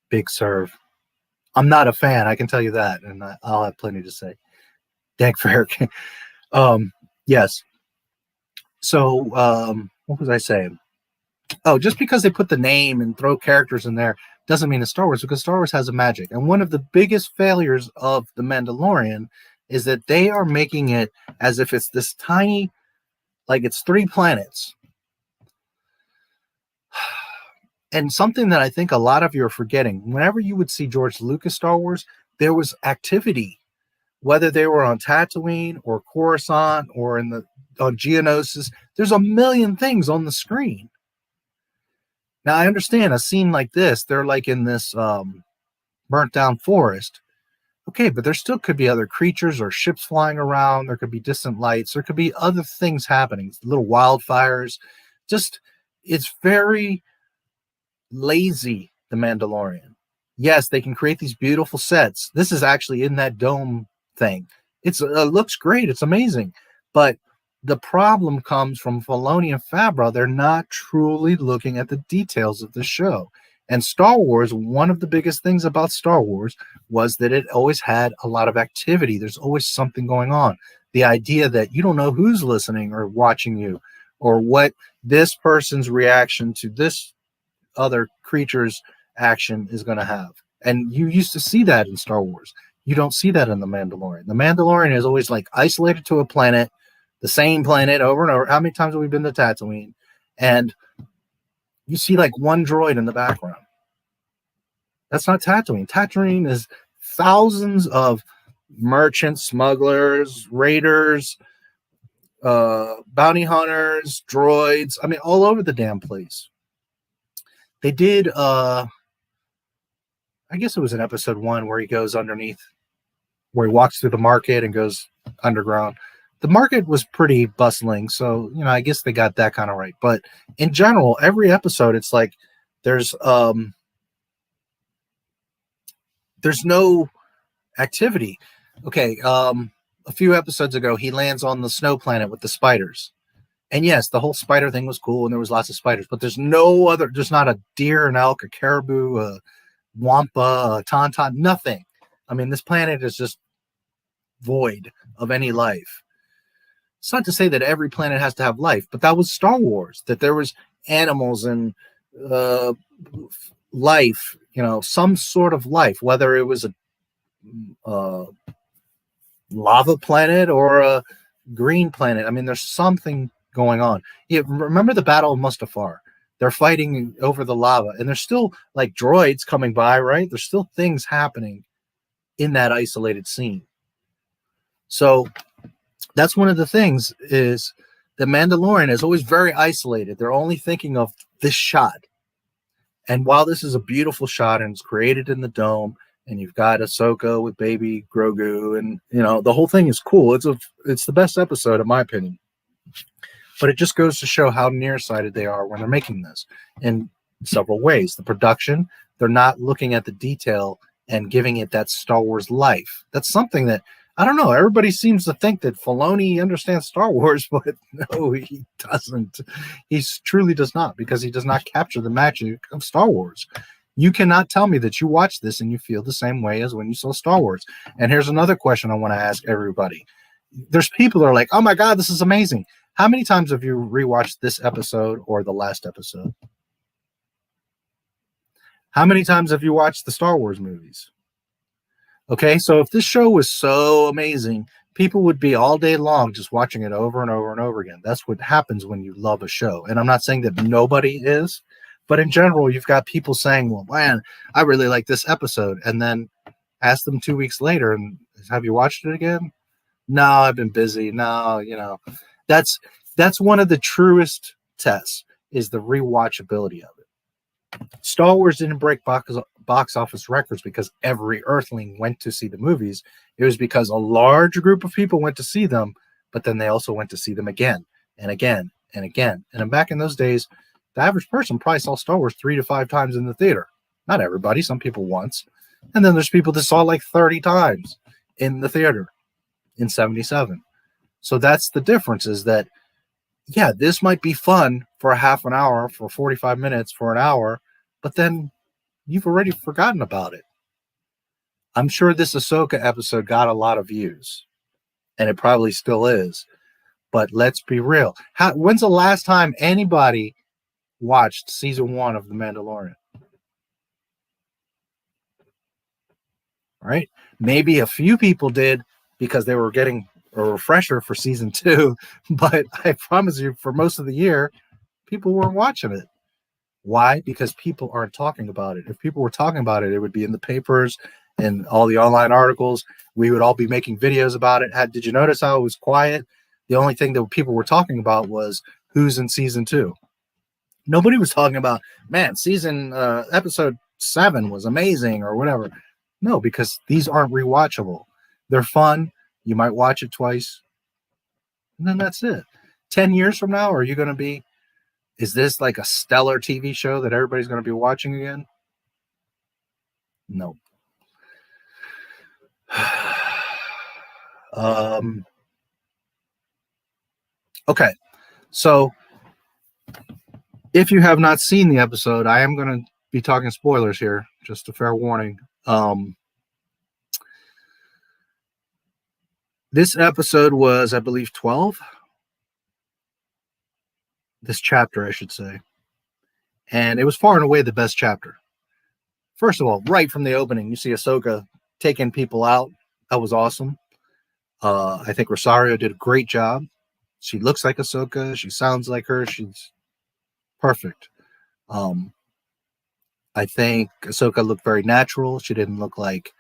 Big serve. I'm not a fan, I can tell you that, and I'll have plenty to say. Dank for Eric. Yes. So, what was I saying? Oh, just because they put the name and throw characters in there doesn't mean it's Star Wars, because Star Wars has a magic. And one of the biggest failures of The Mandalorian is that they are making it as if it's this tiny, like it's 3 planets. And something that I think a lot of you are forgetting, whenever you would see George Lucas Star Wars, there was activity, whether they were on Tatooine or Coruscant or on Geonosis. There's a million things on the screen. Now, I understand a scene like this, they're like in this burnt down forest. Okay, but there still could be other creatures or ships flying around. There could be distant lights. There could be other things happening, little wildfires. Just, it's very lazy, The Mandalorian. Yes, they can create these beautiful sets. This is actually in that dome thing. It looks great. It's amazing. But the problem comes from Filoni and Favreau. They're not truly looking at the details of the show. And Star Wars, one of the biggest things about Star Wars was that it always had a lot of activity. There's always something going on. The idea that you don't know who's listening or watching you, or what this person's reaction to this other creature's action is going to have. And you used to see that in Star Wars. You don't see that in The Mandalorian. The Mandalorian is always like isolated to a planet, the same planet over and over. How many times have we been to Tatooine? And you see like one droid in the background. That's not Tatooine. Tatooine is thousands of merchants, smugglers, raiders, bounty hunters, droids. I mean, all over the damn place. They did, I guess it was in episode 1 where he goes underneath, where he walks through the market and goes underground. The market was pretty bustling, so, you know, I guess they got that kind of right. But in general, every episode, it's like there's no activity. Okay, a few episodes ago, he lands on the snow planet with the spiders. And yes, the whole spider thing was cool, and there was lots of spiders, but there's not a deer, an elk, a caribou, a wampa, a tauntaun, nothing. I mean, this planet is just void of any life. It's not to say that every planet has to have life, but that was Star Wars, that there was animals and life, you know, some sort of life, whether it was a lava planet or a green planet. I mean, there's something going on. Yeah, remember the Battle of Mustafar? They're fighting over the lava, and there's still like droids coming by, right? There's still things happening in that isolated scene. So that's one of the things, is the Mandalorian is always very isolated. They're only thinking of this shot. And while this is a beautiful shot and it's created in the dome, and you've got Ahsoka with baby Grogu, and you know, the whole thing is cool. It's the best episode in my opinion. But it just goes to show how nearsighted they are when they're making this in several ways. The production, they're not looking at the detail and giving it that Star Wars life. That's something that, I don't know, everybody seems to think that Filoni understands Star Wars, but no, he doesn't. He truly does not, because he does not capture the magic of Star Wars. You cannot tell me that you watch this and you feel the same way as when you saw Star Wars. And here's another question I want to ask everybody. There's people that are like, oh my God, this is amazing. How many times have you rewatched this episode or the last episode? How many times have you watched the Star Wars movies? Okay, so if this show was so amazing, people would be all day long just watching it over and over and over again. That's what happens when you love a show. And I'm not saying that nobody is, but in general, you've got people saying, well, man, I really like this episode. And then ask them 2 weeks later, and have you watched it again? No, I've been busy. No, that's one of the truest tests is the rewatchability of it. Star Wars didn't break box office records because every Earthling went to see the movies. It was because a large group of people went to see them, but then they also went to see them again and again and again. And then back in those days, the average person probably saw Star Wars 3 to 5 times in the theater. Not everybody, some people once. And then there's people that saw like 30 times in the theater in 77. So that's the difference, is that, yeah, this might be fun for a half an hour, for 45 minutes, for an hour, but then you've already forgotten about it. I'm sure this Ahsoka episode got a lot of views, and it probably still is. But let's be real. When's the last time anybody watched season 1 of The Mandalorian? Right? Maybe a few people did because they were getting a refresher for season 2, but I promise you, for most of the year, people weren't watching it. Why? Because people aren't talking about it. If people were talking about it, it would be in the papers and all the online articles. We would all be making videos about it. Did you notice how it was quiet? The only thing that people were talking about was who's in season 2. Nobody was talking about, man, episode 7 was amazing or whatever. No, because these aren't rewatchable. They're fun. You might watch it twice, and then that's it. 10 years from now, are you going to be, is this like a stellar TV show that everybody's going to be watching again? No. Okay, so if you have not seen the episode, I am going to be talking spoilers here, just a fair warning. This episode was, I believe, 12. This chapter, I should say. And it was far and away the best chapter. First of all, right from the opening, you see Ahsoka taking people out. That was awesome. I think Rosario did a great job. She looks like Ahsoka. She sounds like her. She's perfect. I think Ahsoka looked very natural. She didn't look like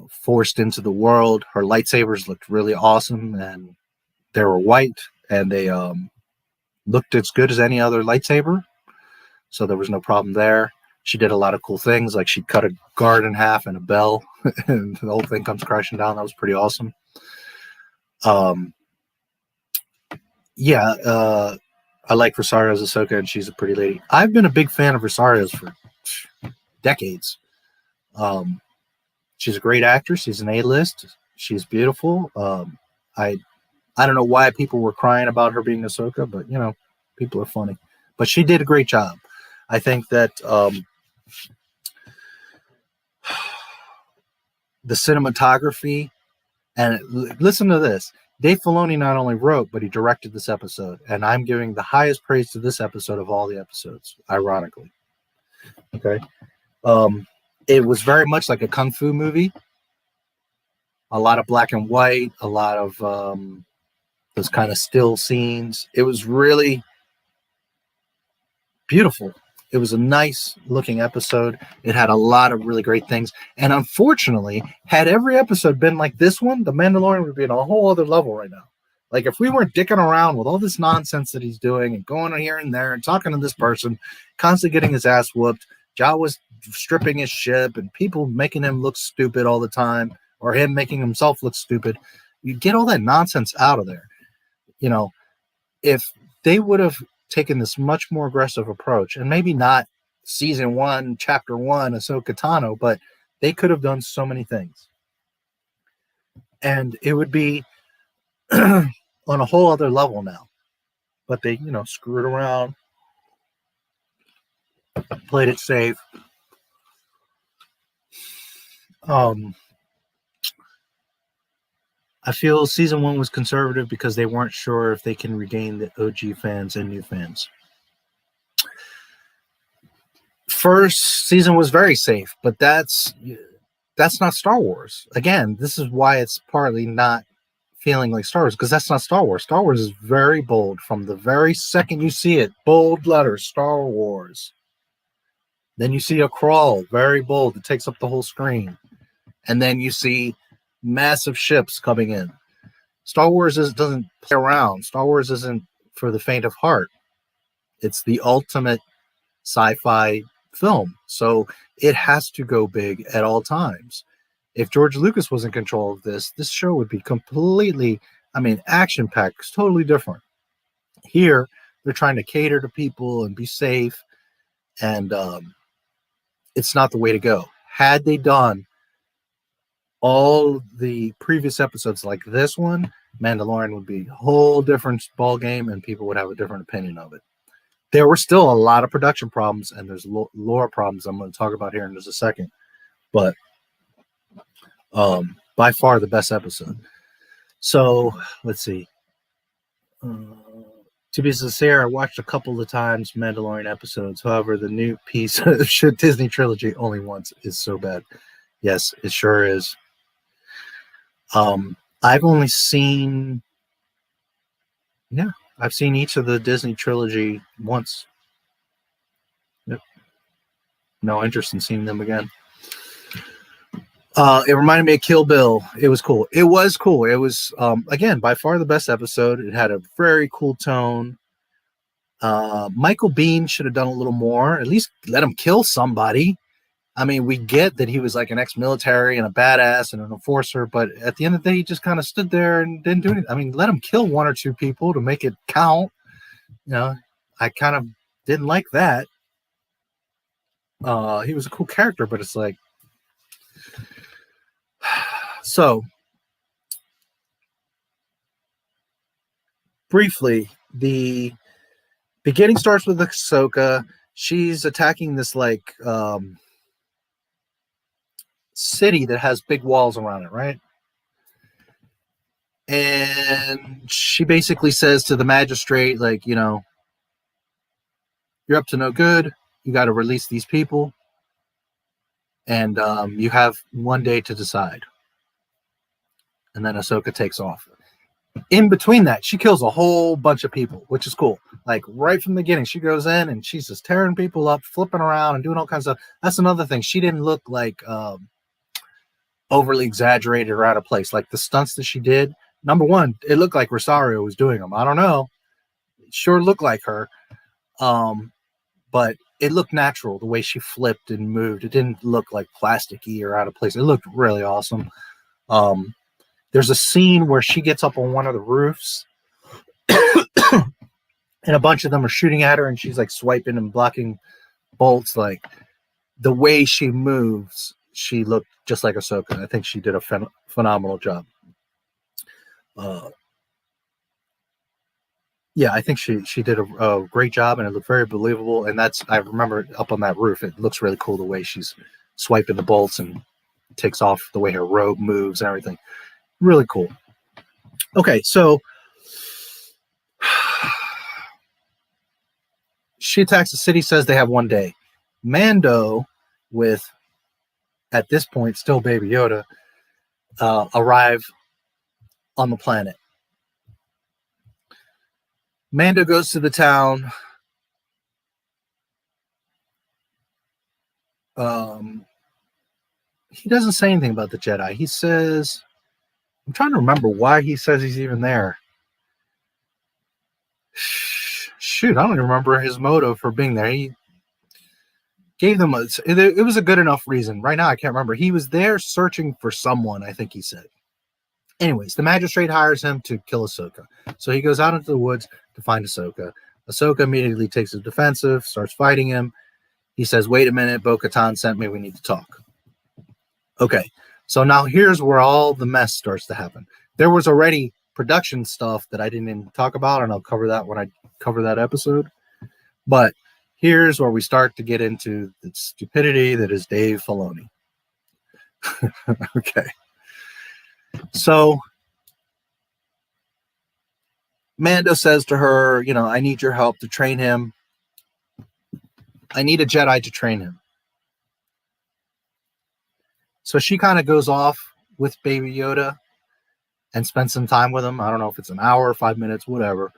forced into the world. Her lightsabers looked really awesome, and they were white, and they looked as good as any other lightsaber, so there was no problem there. She did a lot of cool things, like she cut a guard in half and a bell, and the whole thing comes crashing down. That was pretty awesome. I like Rosario's Ahsoka, and she's a pretty lady. I've been a big fan of Rosario's for decades. She's a great actress. She's an A-list. She's beautiful. I don't know why people were crying about her being Ahsoka, but, people are funny. But she did a great job. I think that the cinematography, and listen to this. Dave Filoni not only wrote, but he directed this episode. And I'm giving the highest praise to this episode of all the episodes, ironically. Okay. It was very much like a kung fu movie. A lot of black and white, a lot of those kind of still scenes. It was really beautiful. It was a nice looking episode. It had a lot of really great things. And unfortunately, had every episode been like this one, The Mandalorian would be on a whole other level right now. Like if we weren't dicking around with all this nonsense that he's doing and going here and there and talking to this person, constantly getting his ass whooped, Jawa was stripping his ship and people making him look stupid all the time, or him making himself look stupid. You get all that nonsense out of there. If they would have taken this much more aggressive approach, and maybe not season 1, chapter 1, Ahsoka Tano, but they could have done so many things. And it would be on a whole other level now. But they, screwed around, played it safe. I feel season 1 was conservative because they weren't sure if they can regain the OG fans and new fans. First season was very safe, but that's not Star Wars. Again, this is why it's partly not feeling like Star Wars, because that's not Star Wars. Star Wars is very bold. From the very second you see it, bold letters, Star Wars. Then you see a crawl, very bold. It takes up the whole screen. And then you see massive ships coming in. Star Wars doesn't play around. Star Wars isn't for the faint of heart. It's the ultimate sci-fi film. So it has to go big at all times. If George Lucas was in control of this show would be completely, action-packed. It's totally different. Here, they're trying to cater to people and be safe, and it's not the way to go. Had they done all the previous episodes like this one, Mandalorian would be a whole different ball game, and people would have a different opinion of it. There were still a lot of production problems, and there's lore problems I'm going to talk about here in just a second. But by far the best episode. So let's see. To be sincere, I watched a couple of times Mandalorian episodes. However, the new piece of Disney trilogy only once is so bad. Yes, it sure is. I've only seen, I've seen each of the Disney trilogy once. Yep. No interest in seeing them again. It reminded me of Kill Bill. It was cool. It was cool. It was, again, by far the best episode. It had a very cool tone. Michael Biehn should have done a little more. At least let him kill somebody. We get that he was like an ex-military and a badass and an enforcer, but at the end of the day, he just kind of stood there and didn't do anything. Let him kill one or two people to make it count. I kind of didn't like that. He was a cool character, but it's like, so briefly, the beginning starts with Ahsoka. She's attacking this city that has big walls around it, right? And she basically says to the magistrate, you're up to no good. You got to release these people. And you have one day to decide. And then Ahsoka takes off. In between that, she kills a whole bunch of people, which is cool. Right from the beginning, she goes in and she's just tearing people up, flipping around and doing all kinds of stuff. That's another thing. She didn't look like overly exaggerated or out of place. Like the stunts that she did, number one, it looked like Rosario was doing them. I don't know. It sure looked like her. But it looked natural the way she flipped and moved. It didn't look like plasticky or out of place. It looked really awesome. There's a scene where she gets up on one of the roofs and a bunch of them are shooting at her and she's swiping and blocking bolts. The way she moves, she looked just like Ahsoka. I think she did a phenomenal job. I think she did a great job, and it looked very believable. And I remember up on that roof, it looks really cool the way she's swiping the bolts and takes off, the way her robe moves and everything. Really cool. Okay, so she attacks the city, says they have one day. Mando, with, at this point, still Baby Yoda, arrive on the planet. Mando goes to the town. He doesn't say anything about the Jedi. He says, I'm trying to remember why he says he's even there. Shoot, I don't even remember his motive for being there. He gave them it was a good enough reason. Right now, I can't remember. He was there searching for someone, I think he said. Anyways, the magistrate hires him to kill Ahsoka. So he goes out into the woods to find Ahsoka. Ahsoka immediately takes a defensive, starts fighting him. He says, wait a minute, Bo-Katan sent me. We need to talk. Okay, so now here's where all the mess starts to happen. There was already production stuff that I didn't even talk about, and I'll cover that when I cover that episode. But here's where we start to get into the stupidity that is Dave Filoni. Okay. So Mando says to her, I need your help to train him. I need a Jedi to train him. So she kind of goes off with Baby Yoda and spends some time with him. I don't know if it's an hour, 5 minutes, whatever.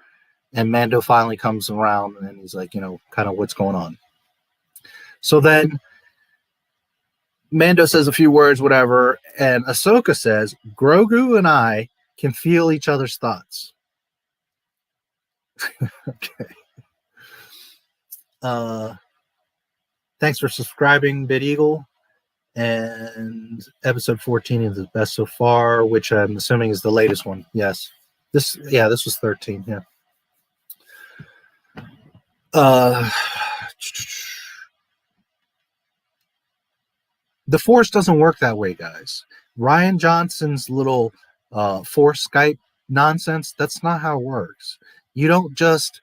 And Mando finally comes around and he's like, kind of what's going on. So then Mando says a few words, whatever, and Ahsoka says, Grogu and I can feel each other's thoughts. Okay. Thanks for subscribing, Bit Eagle. And episode 14 is the best so far, which I'm assuming is the latest one. Yes. This was 13. Yeah. The Force doesn't work that way, guys. Rian Johnson's little Force Skype nonsense, that's not how it works. You don't just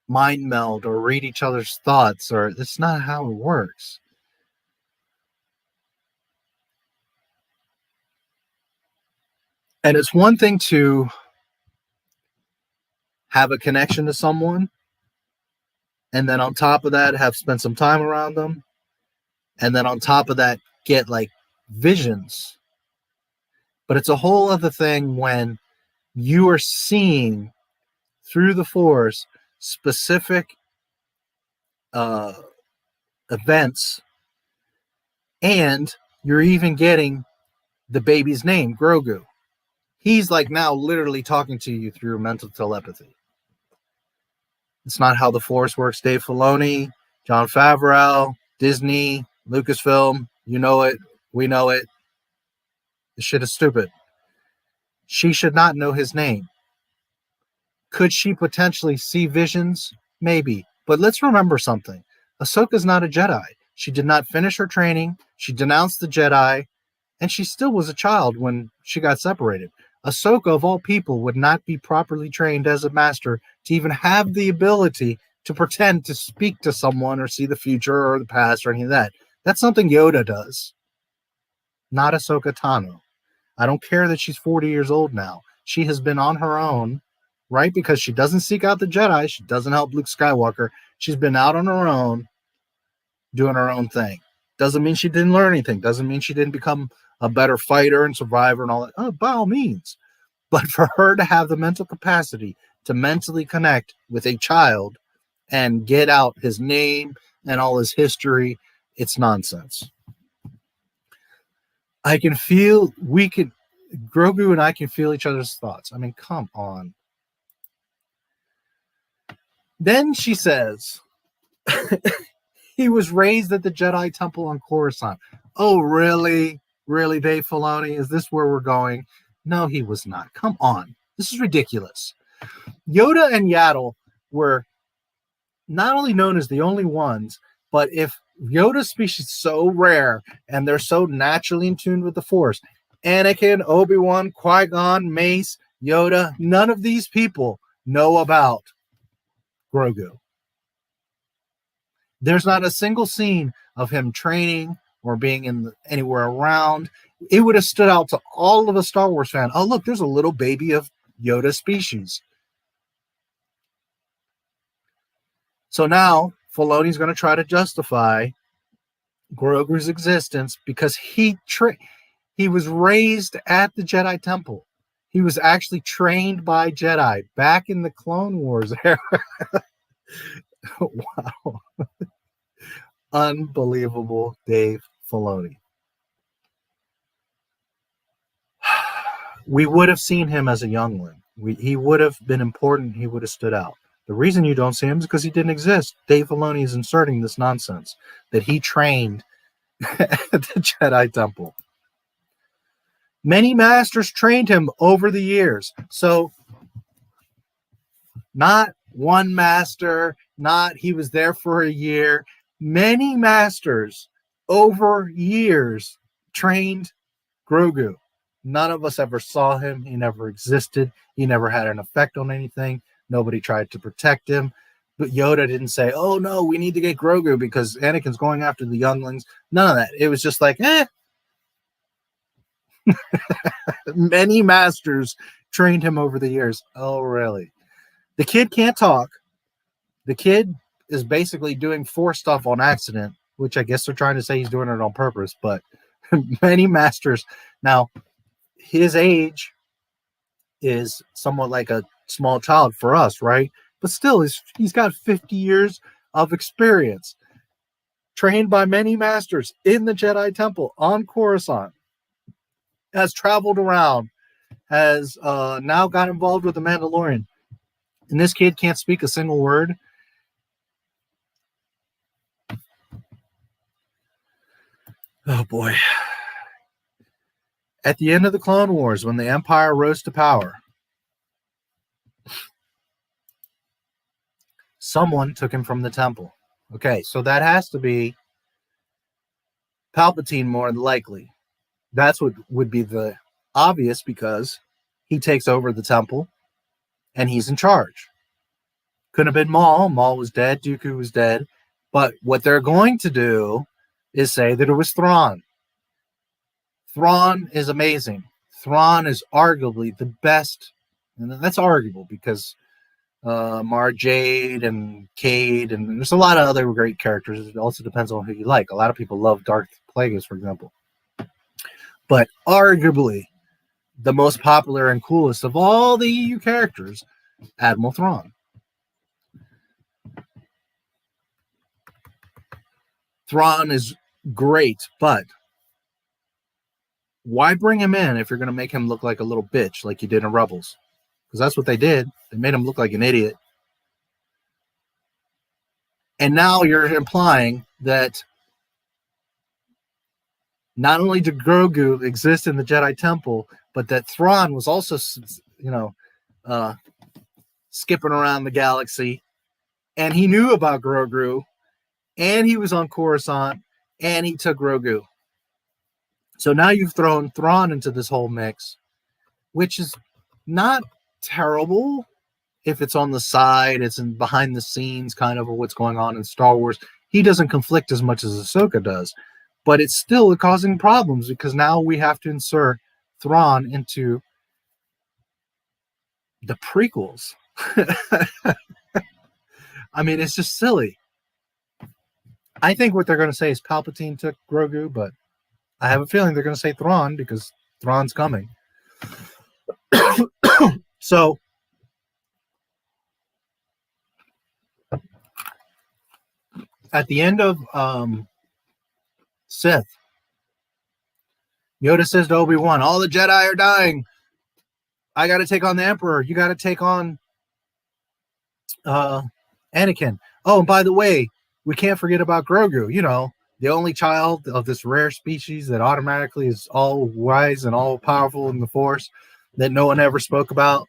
mind meld or read each other's thoughts, or that's not how it works. And it's one thing to have a connection to someone, and then on top of that, have spent some time around them, and then on top of that, get like visions. But it's a whole other thing when you are seeing through the Force specific events, and you're even getting the baby's name, Grogu. He's like now literally talking to you through mental telepathy. It's not how the Force works. Dave Filoni, Jon Favreau, Disney, Lucasfilm, you know it, we know it. This shit is stupid. She should not know his name. Could she potentially see visions? Maybe. But let's remember something. Ahsoka's not a Jedi. She did not finish her training. She denounced the Jedi. And she still was a child when she got separated. Ahsoka, of all people, would not be properly trained as a master to even have the ability to pretend to speak to someone or see the future or the past or any of that. That's something Yoda does. Not Ahsoka Tano. I don't care that she's 40 years old now. She has been on her own, right? Because she doesn't seek out the Jedi. She doesn't help Luke Skywalker. She's been out on her own, doing her own thing. Doesn't mean she didn't learn anything. Doesn't mean she didn't become a better fighter and survivor and all that. Oh, by all means. But for her to have the mental capacity to mentally connect with a child and get out his name and all his history, it's nonsense. I can feel, Grogu and I can feel each other's thoughts. I mean, come on. Then she says, he was raised at the Jedi Temple on Coruscant. Oh, really? Really, Dave Filoni? Is this where we're going? No, he was not. Come on. This is ridiculous. Yoda and Yaddle were not only known as the only ones, but if Yoda's species is so rare and they're so naturally in tune with the Force, Anakin, Obi-Wan, Qui-Gon, Mace, Yoda, none of these people know about Grogu. There's not a single scene of him training or being anywhere around. It would have stood out to all of a Star Wars fan. Oh, look, there's a little baby of Yoda species. So now Filoni's going to try to justify Grogu's existence because he was raised at the Jedi Temple. He was actually trained by Jedi back in the Clone Wars era. Wow. Unbelievable, Dave Filoni. We would have seen him as a youngling. He would have been important. He would have stood out. The reason you don't see him is because he didn't exist. Dave Filoni is inserting this nonsense that he trained at the Jedi Temple. Many masters trained him over the years. So not one master, not he was there for a year. Many masters over years trained Grogu. None of us ever saw him. He never existed. He never had an effect on anything. Nobody tried to protect him. But Yoda didn't say, oh, no, we need to get Grogu because Anakin's going after the younglings. None of that. It was just like, Many masters trained him over the years. Oh, really? The kid can't talk. The kid is basically doing Force stuff on accident, which I guess they're trying to say he's doing it on purpose. But many masters. Now, his age is somewhat like a small child for us, right? But still, he's got 50 years of experience trained by many masters in the Jedi Temple on Coruscant, has traveled around, has now got involved with the Mandalorian. And this kid can't speak a single word. Oh, boy. At the end of the Clone Wars, when the Empire rose to power, someone took him from the temple. Okay, so that has to be Palpatine more than likely. That's what would be the obvious, because he takes over the temple and he's in charge. Couldn't have been Maul. Maul was dead. Dooku was dead. But what they're going to do is say that it was Thrawn. Thrawn is amazing. Thrawn is arguably the best, and that's arguable because Mara Jade and Cade, and there's a lot of other great characters. It also depends on who you like. A lot of people love Darth Plagueis, for example. But arguably, the most popular and coolest of all the EU characters, Admiral Thrawn. Thrawn is great, but why bring him in if you're going to make him look like a little bitch like you did in Rebels? Because that's what they did. They made him look like an idiot. And now you're implying that not only did Grogu exist in the Jedi Temple, but that Thrawn was also, skipping around the galaxy, and he knew about Grogu, and he was on Coruscant, and he took Grogu. So now you've thrown Thrawn into this whole mix, which is not terrible if it's on the side, it's in behind the scenes kind of what's going on in Star Wars. He doesn't conflict as much as Ahsoka does, but it's still causing problems because now we have to insert Thrawn into the prequels. I mean, it's just silly. I think what they're going to say is Palpatine took Grogu, but I have a feeling they're going to say Thrawn because Thrawn's coming. So, at the end of Sith, Yoda says to Obi-Wan, all the Jedi are dying. I got to take on the Emperor. You got to take on Anakin. Oh, and by the way, we can't forget about Grogu, the only child of this rare species that automatically is all wise and all powerful in the Force that no one ever spoke about.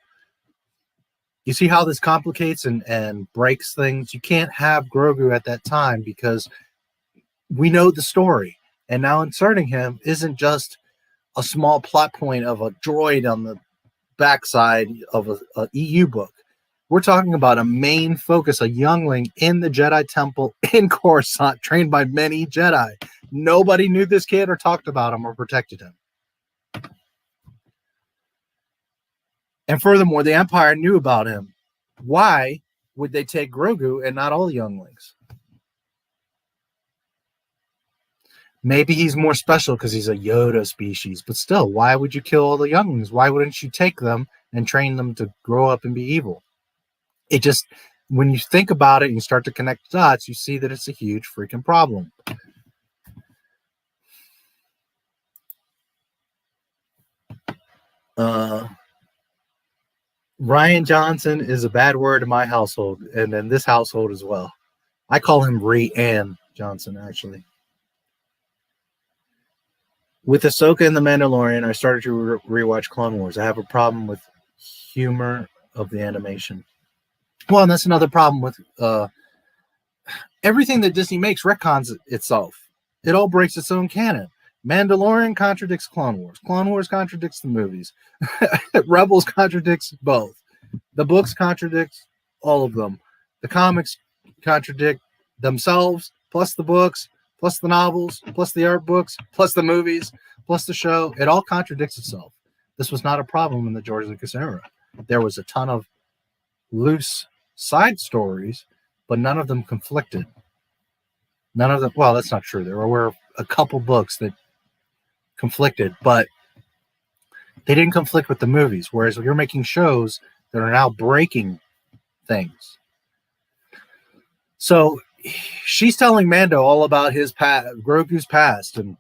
You see how this complicates and breaks things? You can't have Grogu at that time because we know the story. And now inserting him isn't just a small plot point of a droid on the backside of a EU book. We're talking about a main focus, a youngling in the Jedi Temple in Coruscant, trained by many Jedi. Nobody knew this kid or talked about him or protected him. And furthermore, the Empire knew about him. Why would they take Grogu and not all the younglings? Maybe he's more special because he's a Yoda species, but still, why would you kill all the younglings? Why wouldn't you take them and train them to grow up and be evil? It just, when you think about it and you start to connect the dots, you see that it's a huge freaking problem. Rian Johnson is a bad word in my household, and in this household as well. I call him Rian Johnson, actually. With Ahsoka and The Mandalorian, I started to rewatch Clone Wars. I have a problem with humor of the animation. Well, and that's another problem with everything that Disney makes retcons itself. It all breaks its own canon. Mandalorian contradicts Clone Wars. Clone Wars contradicts the movies. Rebels contradicts both. The books contradict all of them. The comics contradict themselves, plus the books, plus the novels, plus the art books, plus the movies, plus the show. It all contradicts itself. This was not a problem in the George Lucas era. There was a ton of loose side stories, but none of them conflicted. None of them, well, that's not true. There were a couple books that conflicted, but they didn't conflict with the movies. Whereas you're making shows that are now breaking things. So she's telling Mando all about his past, Grogu's past, and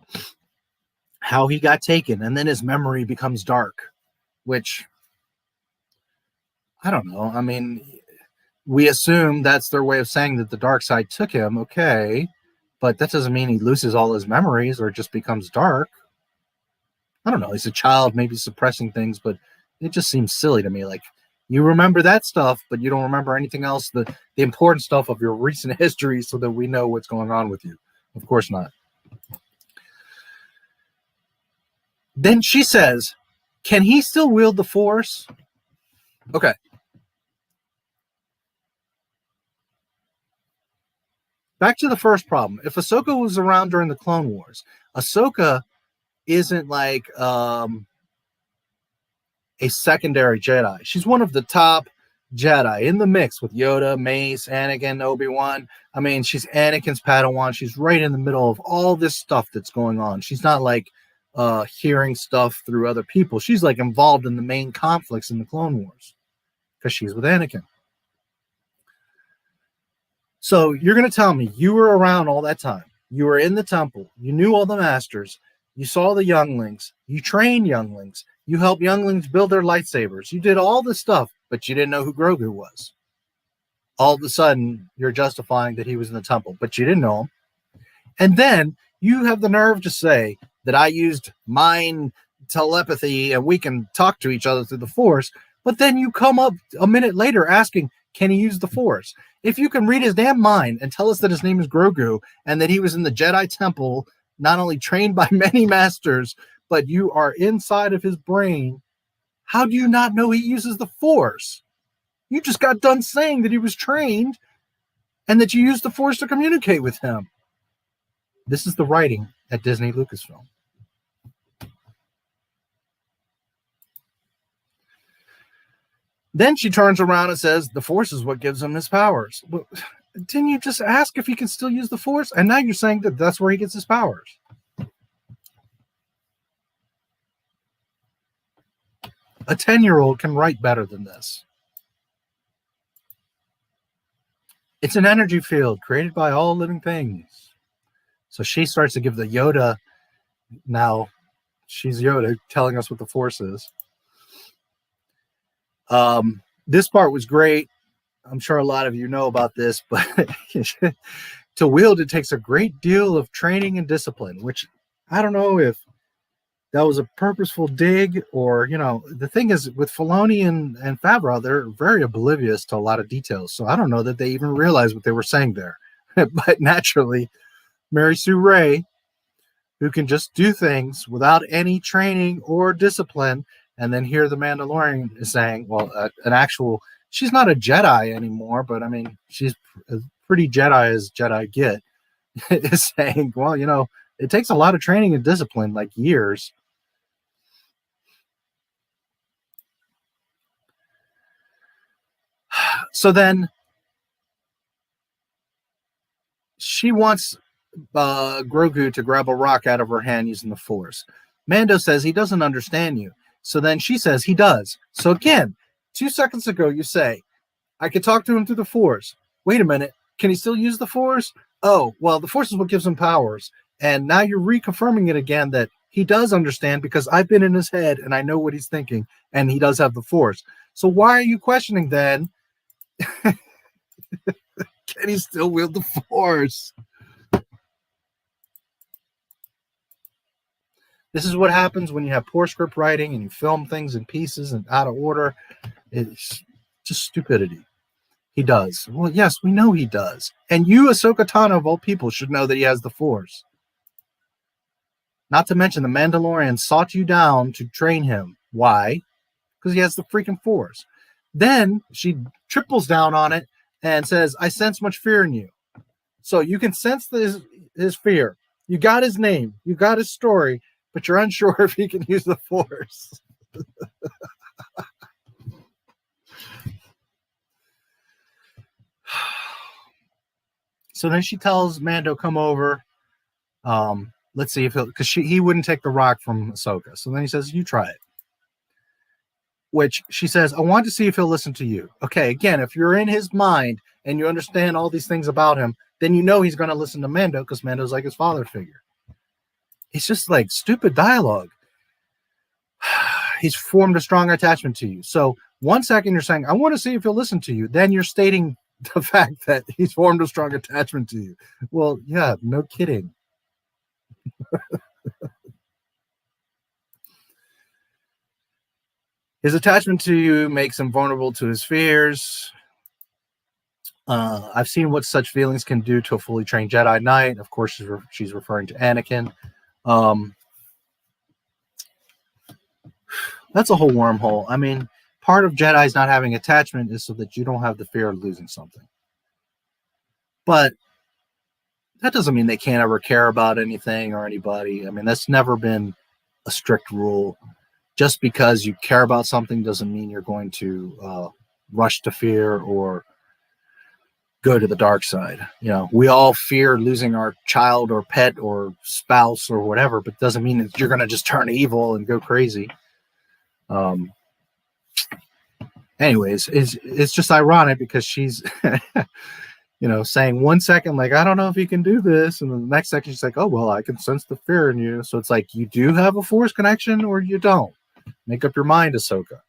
how he got taken, and then his memory becomes dark, which I don't know. I mean, we assume that's their way of saying that the dark side took him, okay, but that doesn't mean he loses all his memories or just becomes dark. I don't know. He's a child, maybe suppressing things, but it just seems silly to me. Like, you remember that stuff, but you don't remember anything else, the important stuff of your recent history, so that we know what's going on with you. Of course not. Then she says, can he still wield the Force? Okay. Back to the first problem. If Ahsoka was around during the Clone Wars, Ahsoka isn't like a secondary Jedi. She's one of the top Jedi in the mix with Yoda, Mace, Anakin, Obi-Wan. I mean, she's Anakin's Padawan. She's right in the middle of all this stuff that's going on. She's not like hearing stuff through other people. She's like involved in the main conflicts in the Clone Wars because she's with Anakin. So you're going to tell me you were around all that time. You were in the temple. You knew all the masters. You saw the younglings. You trained younglings. You helped younglings build their lightsabers. You did all this stuff, but you didn't know who Grogu was. All of a sudden, you're justifying that he was in the temple, but you didn't know him. And then you have the nerve to say that I used mind telepathy and we can talk to each other through the Force, but then you come up a minute later asking, can he use the Force? If you can read his damn mind and tell us that his name is Grogu and that he was in the Jedi Temple, not only trained by many masters, but you are inside of his brain, how do you not know he uses the Force? You just got done saying that he was trained and that you used the Force to communicate with him. This is the writing at Disney Lucasfilm. Then she turns around and says, the Force is what gives him his powers. Well, didn't you just ask if he can still use the Force? And now you're saying that that's where he gets his powers. A 10-year-old can write better than this. It's an energy field created by all living things. So she starts to give the Yoda, now she's Yoda telling us what the Force is. This part was great. I'm sure a lot of you know about this, but to wield it takes a great deal of training and discipline, which I don't know if that was a purposeful dig or, you know, the thing is with Filoni and Favreau, they're very oblivious to a lot of details. So I don't know that they even realized what they were saying there. But naturally, Mary Sue Ray, who can just do things without any training or discipline, and then hear the Mandalorian is saying, well, an actual, she's not a Jedi anymore, but I mean, she's as pretty Jedi as Jedi get, is saying, well, you know, it takes a lot of training and discipline, like years. So then she wants Grogu to grab a rock out of her hand using the Force. Mando says he doesn't understand you. So then she says he does. So again, 2 seconds ago, you say, I could talk to him through the Force. Wait a minute. Can he still use the Force? Oh, well, the Force is what gives him powers. And now you're reconfirming it again that he does understand because I've been in his head and I know what he's thinking and he does have the Force. So why are you questioning then? Can he still wield the Force? This is what happens when you have poor script writing and you film things in pieces and out of order. It's just stupidity. He does. Well, yes, we know he does. And you, Ahsoka Tano, of all people, should know that he has the Force. Not to mention the Mandalorian sought you down to train him. Why? Because he has the freaking Force. Then she triples down on it and says, I sense much fear in you. So you can sense his fear. You got his name. You got his story. But you're unsure if he can use the Force. So then she tells Mando, come over. Let's see if he'll, because he wouldn't take the rock from Ahsoka. So then he says, you try it. Which she says, I want to see if he'll listen to you. Okay, again, if you're in his mind and you understand all these things about him, then you know he's going to listen to Mando because Mando's like his father figure. It's just like stupid dialogue. He's formed a strong attachment to you. So 1 second you're saying, I want to see if he'll listen to you. Then you're stating the fact that he's formed a strong attachment to you. Well, yeah, no kidding. His attachment to you makes him vulnerable to his fears. I've seen what such feelings can do to a fully trained Jedi Knight. Of course, she's referring to Anakin. That's a whole wormhole. I mean, part of Jedi's not having attachment is so that you don't have the fear of losing something. But that doesn't mean they can't ever care about anything or anybody. I mean, that's never been a strict rule. Just because you care about something doesn't mean you're going to rush to fear or go to the dark side. You know, we all fear losing our child or pet or spouse or whatever, but it doesn't mean that you're going to just turn evil and go crazy. Anyways, it's just ironic because she's, you know, saying 1 second, like, I don't know if he can do this. And the next second, she's like, oh, well, I can sense the fear in you. So it's like, you do have a Force connection or you don't. Make up your mind, Ahsoka.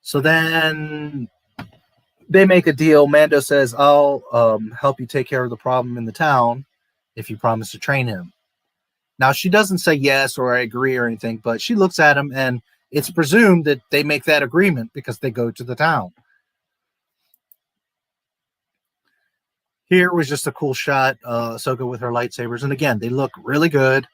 So then they make a deal. Mando says, I'll help you take care of the problem in the town if you promise to train him. Now, she doesn't say yes or I agree or anything, but she looks at him and it's presumed that they make that agreement because they go to the town. Here was just a cool shot, Ahsoka with her lightsabers. And again, they look really good.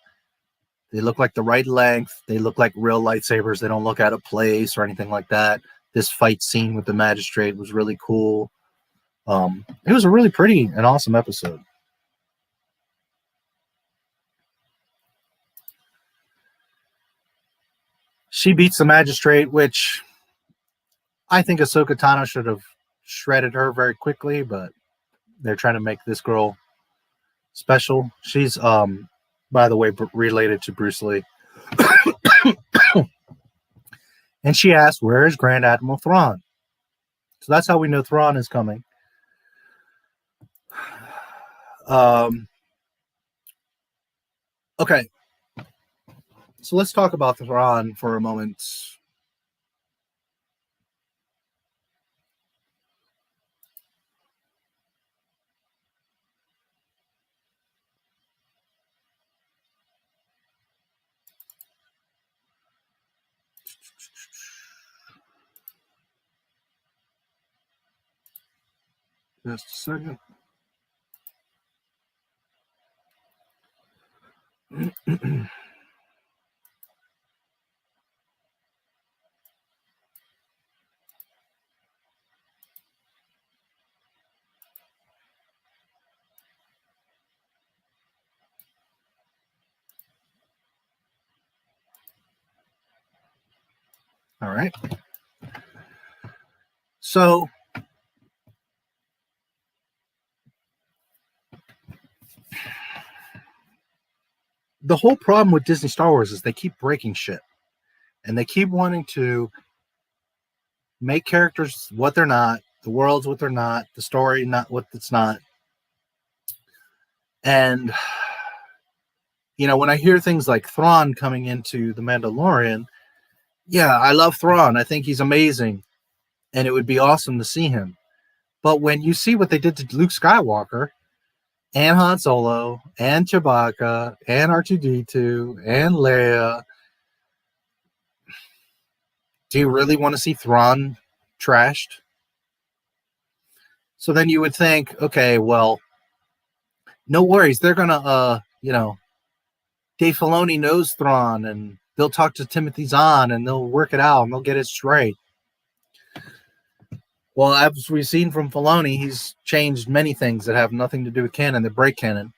They look like the right length. They look like real lightsabers. They don't look out of place or anything like that. This fight scene with the magistrate was really cool. It was a really pretty and awesome episode. She beats the magistrate, which I think Ahsoka Tano should have shredded her very quickly, but they're trying to make this girl special. She's, by the way, related to Bruce Lee. And she asked, where is Grand Admiral Thrawn? So that's how we know Thrawn is coming. Okay. So let's talk about Thrawn for a moment. Just a second. All right. So the whole problem with Disney Star Wars is they keep breaking shit. And they keep wanting to make characters what they're not, the world's what they're not, the story not what it's not. And, you know, when I hear things like Thrawn coming into The Mandalorian, yeah, I love Thrawn. I think he's amazing. And it would be awesome to see him. But when you see what they did to Luke Skywalker, and Han Solo, and Chewbacca, and R2-D2, and Leia, do you really want to see Thrawn trashed? So then you would think, okay, well, no worries. They're going to, you know, Dave Filoni knows Thrawn, and they'll talk to Timothy Zahn, and they'll work it out, and they'll get it straight. Well, as we've seen from Filoni, he's changed many things that have nothing to do with canon, that break canon.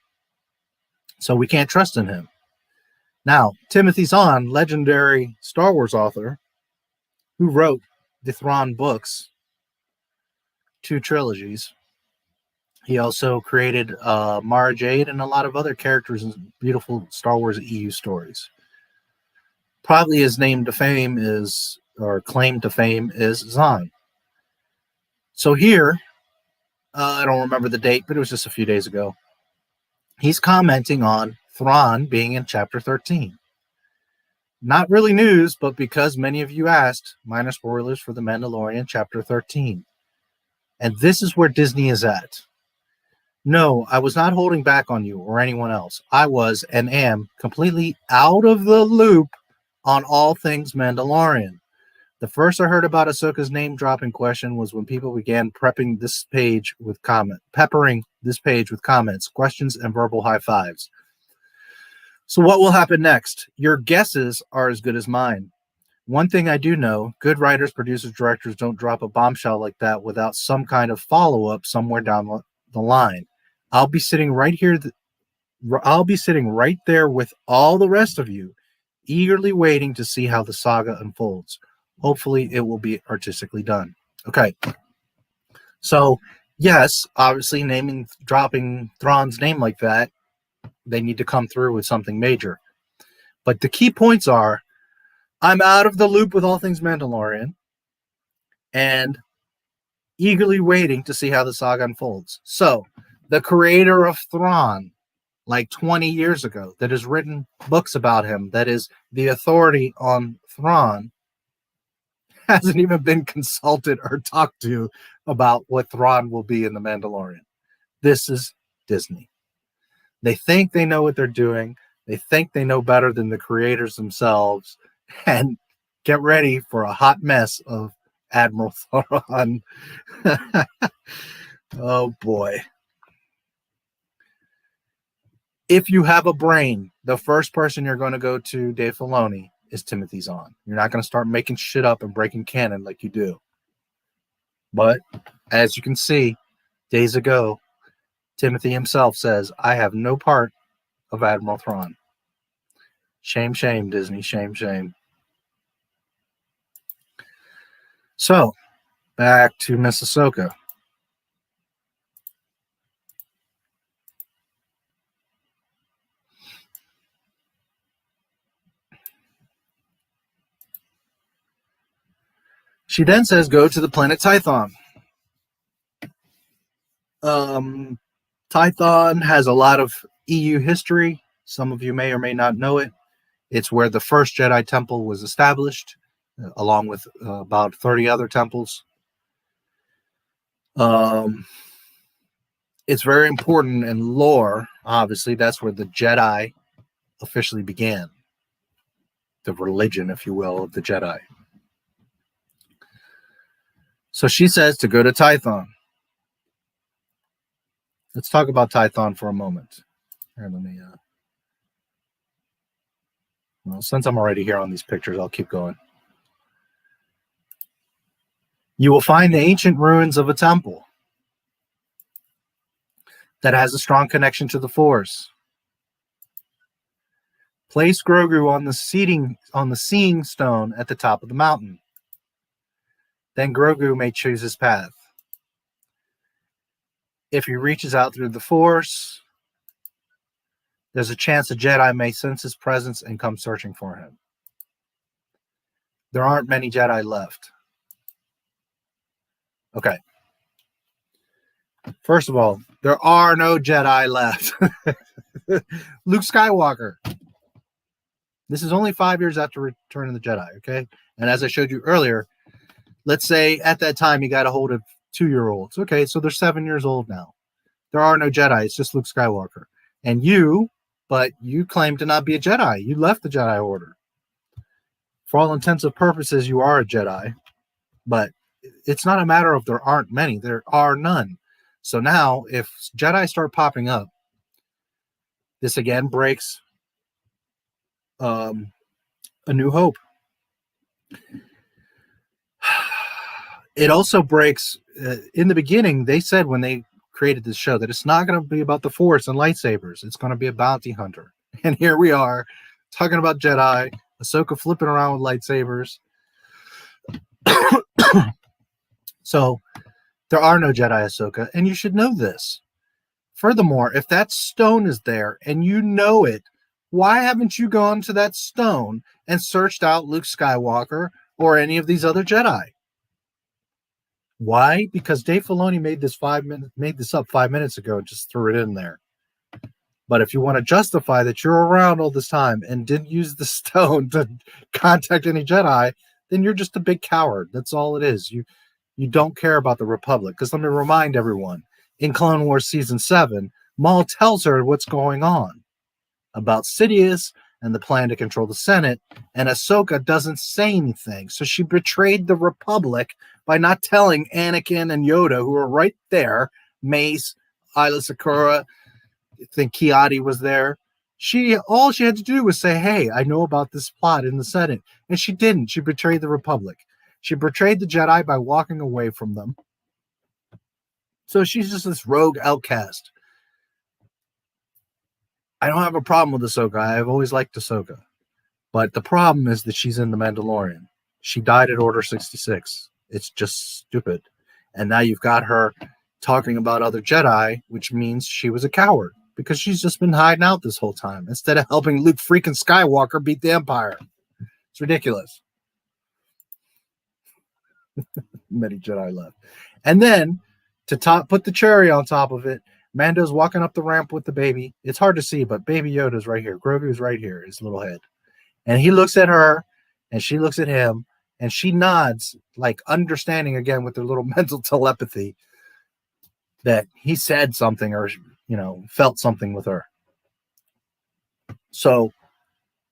So we can't trust in him. Now, Timothy Zahn, legendary Star Wars author, who wrote the Thrawn books, 2 trilogies. He also created Mara Jade and a lot of other characters in beautiful Star Wars EU stories. Probably his name to fame is, or claim to fame is, Zahn. So here, I don't remember the date, but it was just a few days ago. He's commenting on Thrawn being in Chapter 13. Not really news, but because many of you asked, minor spoilers for The Mandalorian Chapter 13. And this is where Disney is at. No, I was not holding back on you or anyone else. I was and am completely out of the loop on all things Mandalorian. The first I heard about Ahsoka's name-dropping question was when people began peppering this page with comments, questions, and verbal high fives. So what will happen next? Your guesses are as good as mine. One thing I do know, good writers, producers, directors don't drop a bombshell like that without some kind of follow-up somewhere down the line. I'll be sitting right here. I'll be sitting right there with all the rest of you, eagerly waiting to see how the saga unfolds. Hopefully, it will be artistically done. Okay. So, yes, obviously, dropping Thrawn's name like that, they need to come through with something major. But the key points are, I'm out of the loop with all things Mandalorian, and eagerly waiting to see how the saga unfolds. So, the creator of Thrawn, like 20 years ago, that has written books about him, that is the authority on Thrawn, hasn't even been consulted or talked to about what Thrawn will be in The Mandalorian. This is Disney. They think they know what they're doing. They think they know better than the creators themselves. And get ready for a hot mess of Admiral Thrawn. Oh, boy. If you have a brain, the first person you're going to go to, Dave Filoni, is Timothy Zahn. You're not going to start making shit up and breaking canon like you do. But as you can see, days ago, Timothy himself says, I have no part of Admiral Thrawn. Shame, shame, Disney. Shame, shame. So, back to Miss Ahsoka. She then says, go to the planet Tython. Tython has a lot of EU history. Some of you may or may not know it. It's where the first Jedi Temple was established, along with about 30 other temples. It's very important in lore. Obviously, that's where the Jedi officially began. The religion, if you will, of the Jedi. So she says to go to Tython. Let's talk about Tython for a moment. Here, let me. Well, since I'm already here on these pictures, I'll keep going. You will find the ancient ruins of a temple that has a strong connection to the Force. Place Grogu on the seeing stone at the top of the mountain. Then Grogu may choose his path. If he reaches out through the Force, there's a chance a Jedi may sense his presence and come searching for him. There aren't many Jedi left. Okay. First of all, there are no Jedi left. Luke Skywalker. This is only 5 years after Return of the Jedi, okay? And as I showed you earlier, let's say at that time he got a hold of 2-year-olds. Okay, so they're 7 years old now. There are no Jedi. It's just Luke Skywalker. And you claim to not be a Jedi. You left the Jedi Order. For all intents and purposes, you are a Jedi. But it's not a matter of there aren't many. There are none. So now, if Jedi start popping up, this again breaks A New Hope. It also breaks, in the beginning, they said when they created this show that it's not going to be about the Force and lightsabers. It's going to be a bounty hunter. And here we are talking about Jedi, Ahsoka flipping around with lightsabers. So there are no Jedi, Ahsoka, and you should know this. Furthermore, if that stone is there and you know it, why haven't you gone to that stone and searched out Luke Skywalker or any of these other Jedi? Why? Because Dave Filoni made this up 5 minutes ago and just threw it in there. But if you want to justify that you're around all this time and didn't use the stone to contact any Jedi, then you're just a big coward. That's all it is. You don't care about the Republic. Because let me remind everyone, in Clone Wars Season 7, Maul tells her what's going on about Sidious and the plan to control the Senate, and Ahsoka doesn't say anything. So she betrayed the Republic by not telling Anakin and Yoda, who were right there, Mace, Isla Sakura, I think Kiadi was there. All she had to do was say, hey, I know about this plot in the Senate. And she didn't. She betrayed the Republic. She betrayed the Jedi by walking away from them. So she's just this rogue outcast. I don't have a problem with Ahsoka. I've always liked Ahsoka. But the problem is that she's in The Mandalorian. She died at Order 66. It's just stupid. And now you've got her talking about other Jedi, which means she was a coward. Because she's just been hiding out this whole time instead of helping Luke freaking Skywalker beat the Empire. It's ridiculous. Many Jedi left. And then, to put the cherry on top of it, Mando's walking up the ramp with the baby. It's hard to see, but Baby Yoda's right here. Grogu's right here, his little head. And he looks at her, and she looks at him, and she nods, like understanding again with her little mental telepathy that he said something or, felt something with her. So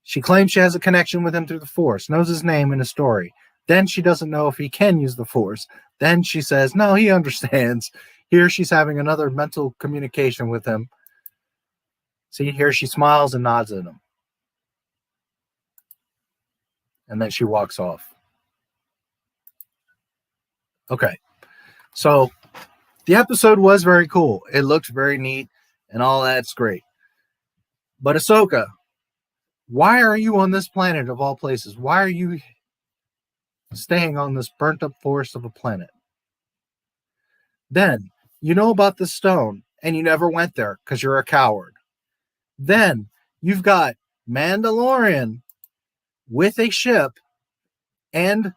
she claims she has a connection with him through the Force, knows his name and his story. Then she doesn't know if he can use the Force. Then she says, no, he understands. Here she's having another mental communication with him. See, here she smiles and nods at him. And then she walks off. Okay. So the episode was very cool. It looked very neat and all that's great. But Ahsoka, why are you on this planet of all places? Why are you staying on this burnt up forest of a planet? Then you know about the stone and you never went there because you're a coward. Then you've got Mandalorian with a ship and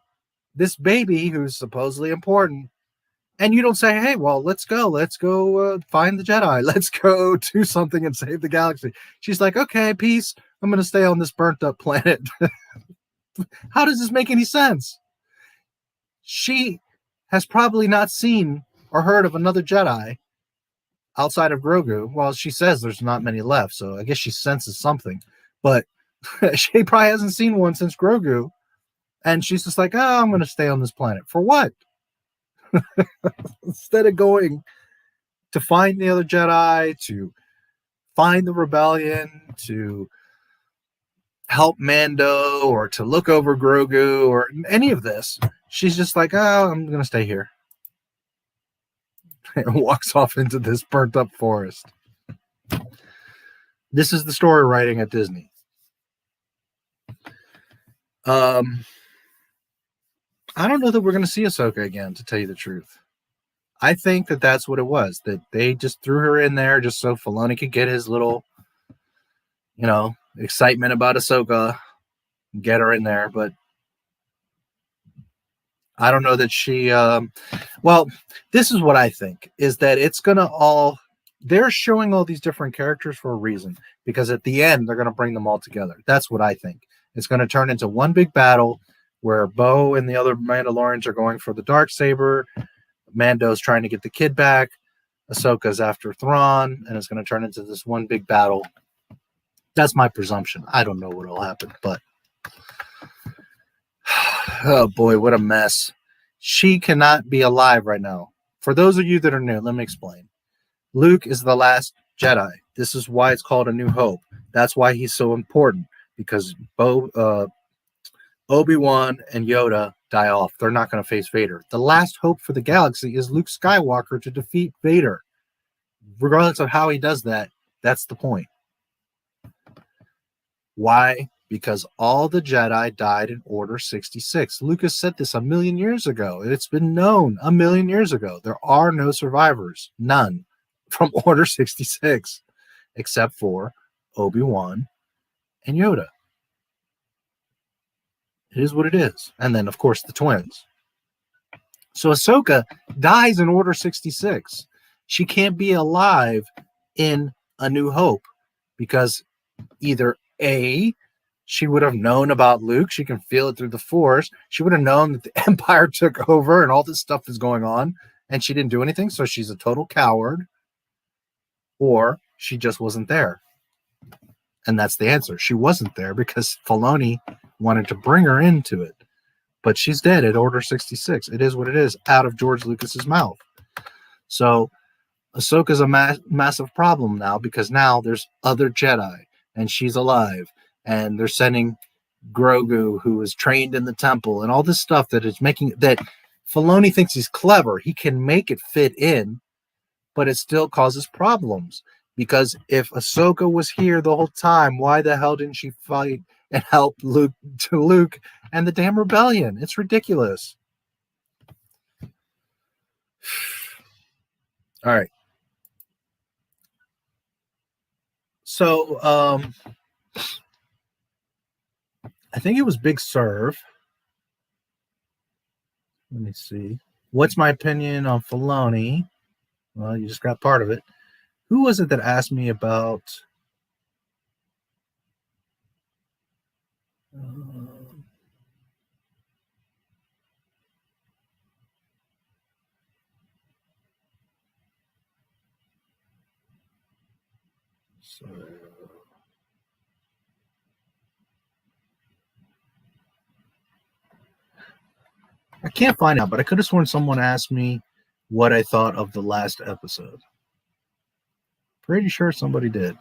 this baby who's supposedly important. And you don't say, hey, well, let's go find the Jedi. Let's go do something and save the galaxy. She's like, okay, peace. I'm going to stay on this burnt up planet. How does this make any sense? She has probably not seen or heard of another Jedi outside of Grogu. Well, she says there's not many left, so I guess she senses something. But she probably hasn't seen one since Grogu. And she's just like, oh, I'm going to stay on this planet. For what? Instead of going to find the other Jedi, to find the rebellion, to help Mando, or to look over Grogu, or any of this, she's just like, oh, I'm going to stay here. And walks off into this burnt up forest. This is the story writing at Disney. I don't know that we're going to see Ahsoka again, to tell you the truth. I think that that's what it was, that they just threw her in there just so Filoni could get his little, excitement about Ahsoka, get her in there. But I don't know that she, well, this is what I think, is that it's going to they're showing all these different characters for a reason, because at the end, they're going to bring them all together. That's what I think. It's going to turn into one big battle where Bo and the other Mandalorians are going for the Darksaber. Mando's trying to get the kid back. Ahsoka's after Thrawn, and it's going to turn into this one big battle. That's my presumption. I don't know what will happen, but oh boy, what a mess. She cannot be alive right now. For those of you that are new, let me explain. Luke is the last Jedi. This is why it's called A New Hope. That's why he's so important, because Obi-Wan and Yoda die off. They're not going to face Vader. The last hope for the galaxy is Luke Skywalker to defeat Vader. Regardless of how he does that, that's the point. Why? Because all the Jedi died in Order 66. Lucas said this 1,000,000 years ago. It's been known 1,000,000 years ago. There are no survivors. None. From Order 66. Except for Obi-Wan and Yoda. It is what it is. And then, of course, the twins. So Ahsoka dies in Order 66. She can't be alive in A New Hope because either A, she would have known about Luke. She can feel it through the Force. She would have known that the Empire took over and all this stuff is going on, and she didn't do anything, so she's a total coward. Or she just wasn't there. And that's the answer. She wasn't there because Filoni wanted to bring her into it. But she's dead at Order 66. It is what it is, out of George Lucas's mouth. So Ahsoka's a massive problem now because now there's other Jedi and she's alive. And they're sending Grogu, who was trained in the temple, and all this stuff that is making that Filoni thinks he's clever. He can make it fit in, but it still causes problems. Because if Ahsoka was here the whole time, why the hell didn't she fight and help Luke and the damn rebellion? It's ridiculous. All right. So, I think it was Big Serve. Let me see. What's my opinion on Filoni? Well, you just got part of it. Who was it that asked me about I can't find out, but I could have sworn someone asked me what I thought of the last episode. Pretty sure somebody did.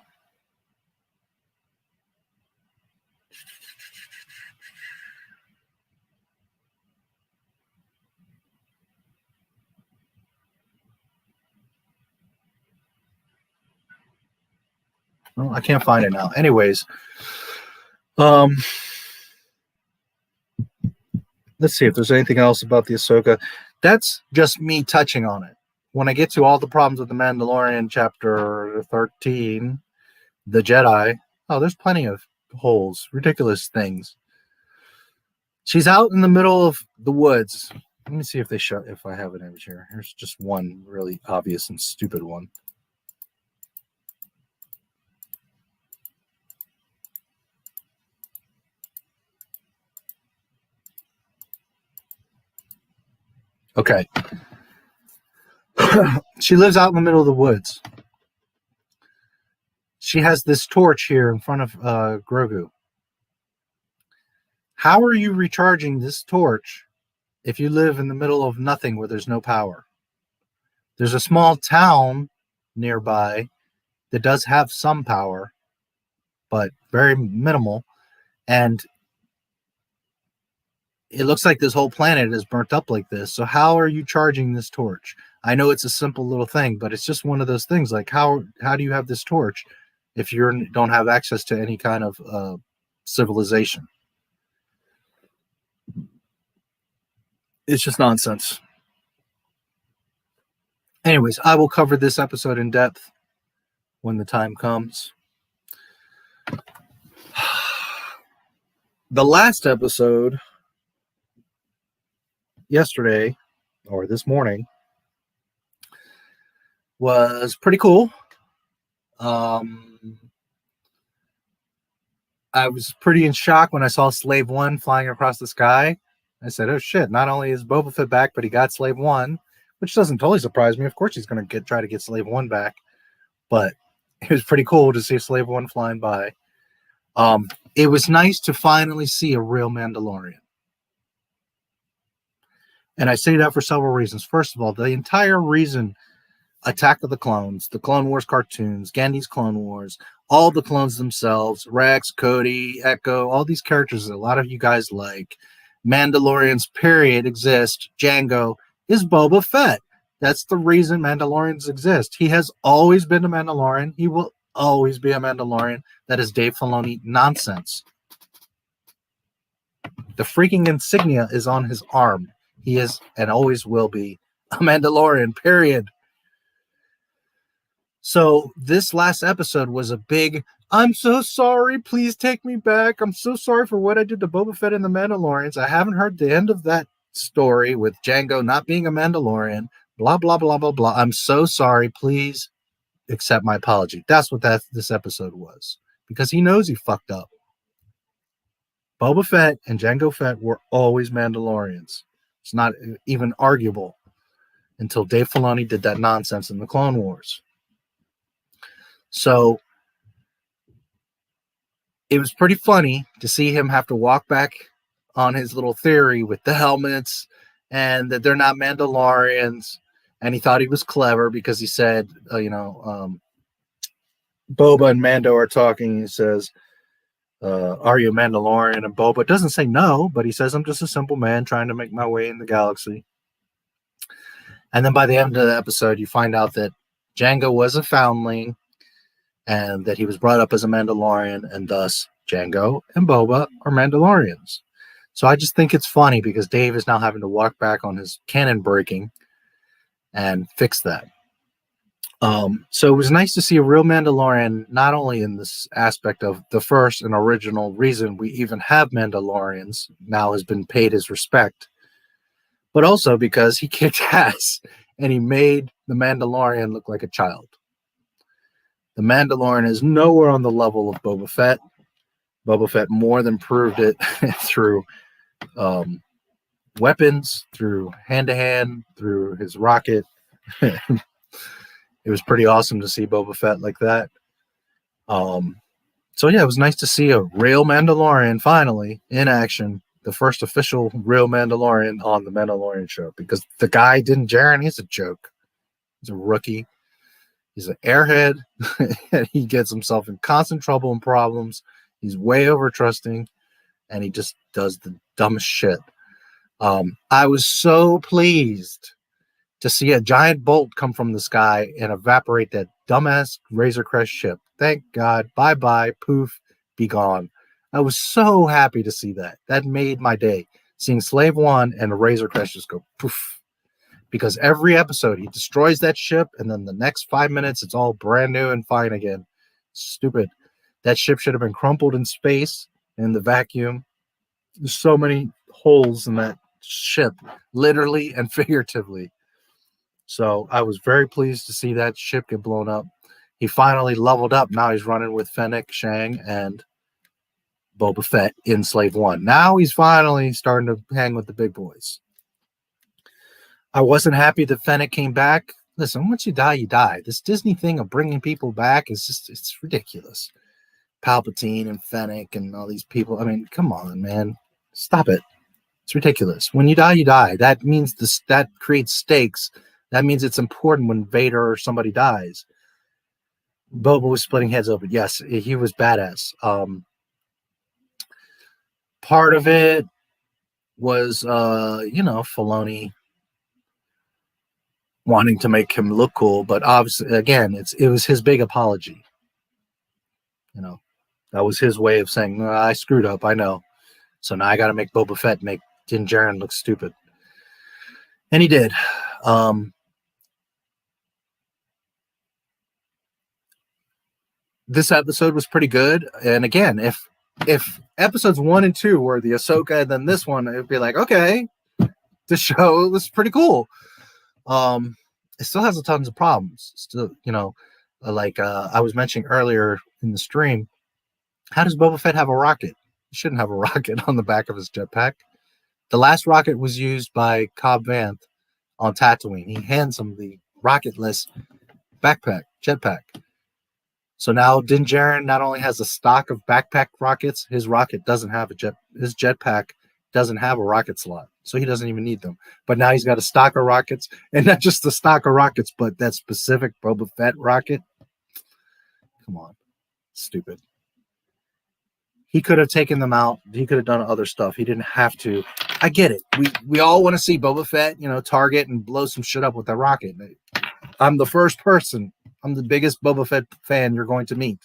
Well, I can't find it now. Anyways, let's see if there's anything else about the Ahsoka. That's just me touching on it. When I get to all the problems with the Mandalorian, chapter 13, the Jedi, oh, there's plenty of holes, ridiculous things. She's out in the middle of the woods. Let me see if if I have an image here. Here's just one really obvious and stupid one. Okay. She lives out in the middle of the woods. She has this torch here in front of Grogu. How are you recharging this torch if you live in the middle of nothing where there's no power? There's a small town nearby that does have some power, but very minimal. And it looks like this whole planet is burnt up like this. So how are you charging this torch? I know it's a simple little thing, but it's just one of those things. Like how do you have this torch if you don't have access to any kind of civilization? It's just nonsense. Anyways, I will cover this episode in depth when the time comes. The last episode yesterday or this morning was pretty cool. I was pretty in shock when I saw Slave One flying across the sky. I said, oh shit, not only is Boba Fett back, but he got Slave One, which doesn't totally surprise me. Of course he's going to try to get Slave One back, but it was pretty cool to see Slave One flying by. It was nice to finally see a real Mandalorian. And I say that for several reasons. First of all, the entire reason Attack of the Clones, the Clone Wars cartoons, Gandhi's Clone Wars, all the clones themselves, Rex, Cody, Echo, all these characters that a lot of you guys like, Mandalorians, period, exist, Django, is Boba Fett. That's the reason Mandalorians exist. He has always been a Mandalorian. He will always be a Mandalorian. That is Dave Filoni nonsense. The freaking insignia is on his arm. He is and always will be a Mandalorian, period. So this last episode was a big, I'm so sorry, please take me back. I'm so sorry for what I did to Boba Fett and the Mandalorians. I haven't heard the end of that story with Django not being a Mandalorian, blah, blah, blah, blah, blah. I'm so sorry. Please accept my apology. That's what this episode was, because he knows he fucked up. Boba Fett and Jango Fett were always Mandalorians. It's not even arguable until Dave Filoni did that nonsense in the Clone Wars. So it was pretty funny to see him have to walk back on his little theory with the helmets and that they're not Mandalorians. And he thought he was clever because he said, Boba and Mando are talking. He says, are you a Mandalorian? And Boba doesn't say no, but he says, I'm just a simple man trying to make my way in the galaxy. And then by the end of the episode, you find out that Jango was a foundling and that he was brought up as a Mandalorian, and thus Jango and Boba are Mandalorians. So I just think it's funny because Dave is now having to walk back on his canon breaking and fix that. So it was nice to see a real Mandalorian, not only in this aspect of the first and original reason we even have Mandalorians now has been paid his respect, but also because he kicked ass and he made the Mandalorian look like a child. The Mandalorian is nowhere on the level of Boba Fett. Boba Fett more than proved it through weapons, through hand-to-hand, through his rocket. It was pretty awesome to see Boba Fett like that. So yeah, it was nice to see a real Mandalorian finally in action. The first official real Mandalorian on the Mandalorian show, because the guy Din Djarin, he's a joke. He's a rookie. He's an airhead. And he gets himself in constant trouble and problems. He's way over trusting, and he just does the dumbest shit. I was so pleased to see a giant bolt come from the sky and evaporate that dumbass Razor Crest ship. Thank God. Bye-bye. Poof. Be gone. I was so happy to see that. That made my day. Seeing Slave One and the Razor Crest just go poof. Because every episode he destroys that ship, and then the next 5 minutes it's all brand new and fine again. Stupid. That ship should have been crumpled in space in the vacuum. There's so many holes in that ship, literally and figuratively. So I was very pleased to see that ship get blown up. He finally leveled up. Now he's running with Fennec, Shang, and Boba Fett in Slave One. Now he's finally starting to hang with the big boys. I wasn't happy that Fennec came back. Listen, once you die, you die. This Disney thing of bringing people back is just, it's ridiculous. Palpatine and Fennec and all these people. I mean, come on, man. Stop it. It's ridiculous. When you die, you die. That means that creates stakes. That means it's important when Vader or somebody dies. Boba was splitting heads open. Yes, he was badass. Part of it was, Filoni wanting to make him look cool, but obviously, again, it was his big apology. That was his way of saying, no, I screwed up, I know. So now I got to make Boba Fett make Din Djarin look stupid. And he did. This episode was pretty good. And again, if episodes 1 and 2 were the Ahsoka and then this one, it would be like, okay, the show was pretty cool. It still has tons of problems. Still, like I was mentioning earlier in the stream, how does Boba Fett have a rocket? He shouldn't have a rocket on the back of his jetpack. The last rocket was used by Cobb Vanth on Tatooine. He hands him the rocketless jetpack. So now Din Djarin not only has a stock of backpack rockets, his rocket doesn't have his jetpack doesn't have a rocket slot. So he doesn't even need them. But now he's got a stock of rockets, and not just the stock of rockets, but that specific Boba Fett rocket. Come on. Stupid. He could have taken them out. He could have done other stuff. He didn't have to. I get it. We all want to see Boba Fett, target and blow some shit up with that rocket. I'm the first person. I'm the biggest Boba Fett fan you're going to meet.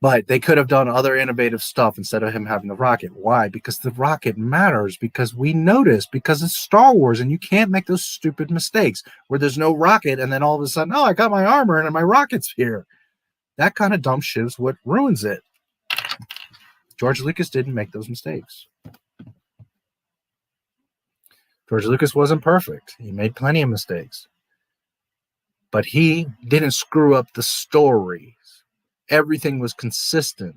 But they could have done other innovative stuff instead of him having the rocket. Why? Because the rocket matters. Because we notice. Because it's Star Wars, and you can't make those stupid mistakes where there's no rocket, and then all of a sudden, oh, I got my armor and my rocket's here. That kind of dumb shit is what ruins it. George Lucas didn't make those mistakes. George Lucas wasn't perfect. He made plenty of mistakes. But he didn't screw up the stories. Everything was consistent.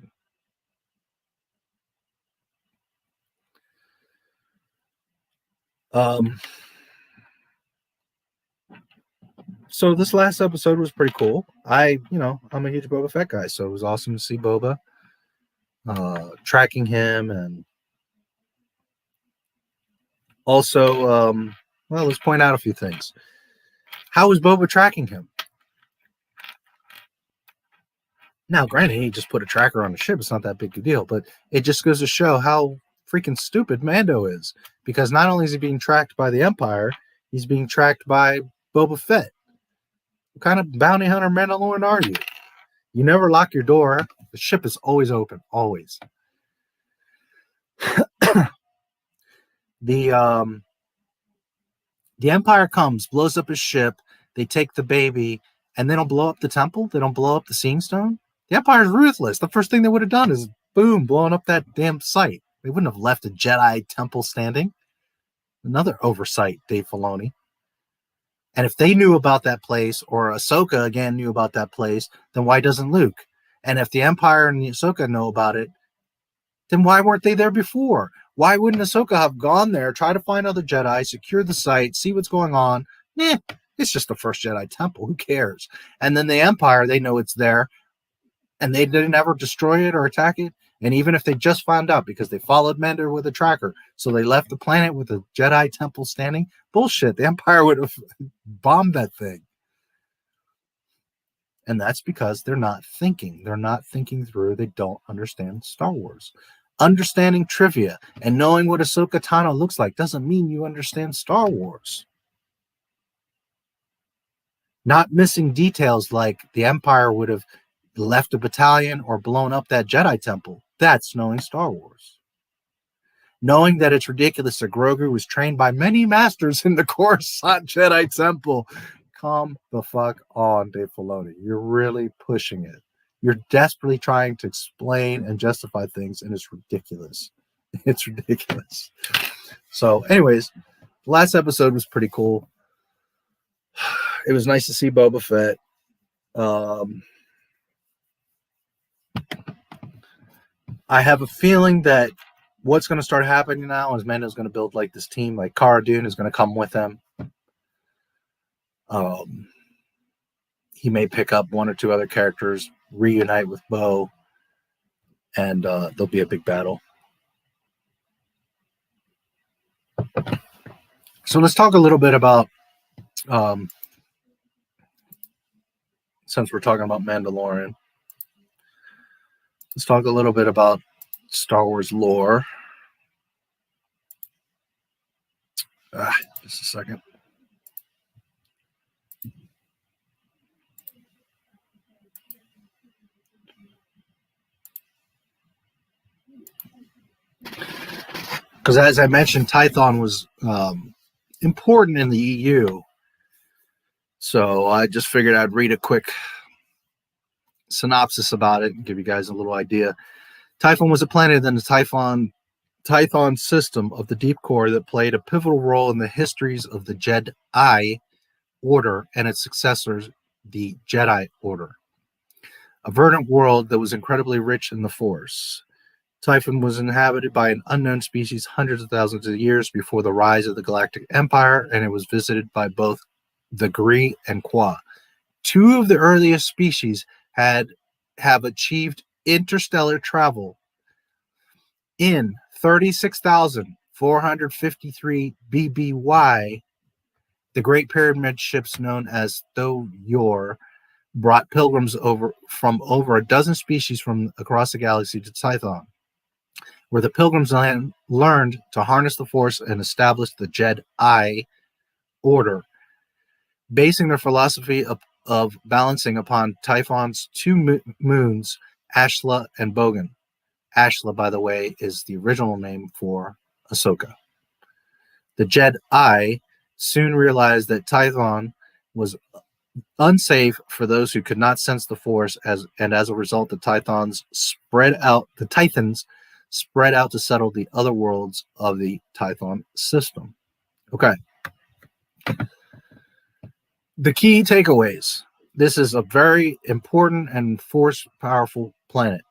So this last episode was pretty cool. I'm a huge Boba Fett guy, so it was awesome to see Boba, tracking him, and also, let's point out a few things. How was Boba tracking him? Now, granted, he just put a tracker on the ship. It's not that big a deal, but it just goes to show how freaking stupid Mando is. Because not only is he being tracked by the Empire, he's being tracked by Boba Fett. What kind of bounty hunter Mandalorian are you? You never lock your door. The ship is always open. Always. The Empire comes, blows up his ship. They take the baby, and they don't blow up the temple. They don't blow up the Seeing Stone. The Empire is ruthless. The first thing they would have done is, boom, blowing up that damn site. They wouldn't have left a Jedi temple standing. Another oversight, Dave Filoni. And if they knew about that place, or Ahsoka again knew about that place, then why doesn't Luke? And if the Empire and Ahsoka know about it, then why weren't they there before? Why wouldn't Ahsoka have gone there, try to find other Jedi, secure the site, see what's going on? It's just the first Jedi temple. Who cares? And then the Empire, they know it's there, and they didn't ever destroy it or attack it. And even if they just found out because they followed Mando with a tracker, so they left the planet with a Jedi temple standing, bullshit. The Empire would have bombed that thing. And that's because they're not thinking. They're not thinking through. They don't understand Star Wars. Understanding trivia and knowing what Ahsoka Tano looks like doesn't mean you understand Star Wars. Not missing details like the Empire would have left a battalion or blown up that Jedi temple. That's knowing Star Wars. Knowing that it's ridiculous that Grogu was trained by many masters in the Coruscant Jedi temple. Come the fuck on, Dave Filoni. You're really pushing it. You're desperately trying to explain and justify things, and it's ridiculous. It's ridiculous. So, anyways, the last episode was pretty cool. It was nice to see Boba Fett. I have a feeling that what's going to start happening now is Mando's going to build like this team, like Cara Dune is going to come with him. He may pick up one or two other characters, reunite with Bo, and there'll be a big battle. So let's talk a little bit about, since we're talking about Mandalorian, let's talk a little bit about Star Wars lore. Just a second. Because as I mentioned, Tython was important in the EU. So I just figured I'd read a quick synopsis about it and give you guys a little idea. Tython was a planet in the Tython system of the deep core that played a pivotal role in the histories of the Jedi Order and its successors, the Jedi Order. A verdant world that was incredibly rich in the Force. Typhon was inhabited by an unknown species hundreds of thousands of years before the rise of the Galactic Empire, and it was visited by both the Gree and Qua. Two of the earliest species have achieved interstellar travel. In 36,453 BBY, the Great Pyramid ships known as Thoyor brought pilgrims from over a dozen species from across the galaxy to Tython, where the pilgrims learned to harness the Force and establish the Jedi Order, basing their philosophy of balancing upon Typhon's two moons, Ashla and Bogan. Ashla, by the way, is the original name for Ahsoka. The Jedi soon realized that Tython was unsafe for those who could not sense the Force, as a result, the Tythons spread out to settle the other worlds of the Tython system. Okay. The key takeaways. This is a very important and force-powerful planet.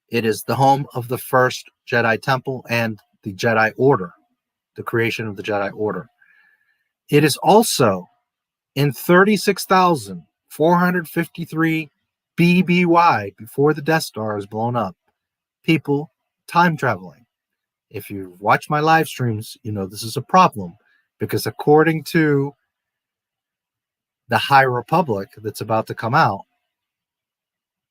It is the home of the first Jedi Temple and the Jedi Order, the creation of the Jedi Order. It is also in 36,453 BBY, before the Death Star is blown up, people time traveling. If you watch my live streams, you know this is a problem, because according to the High Republic that's about to come out,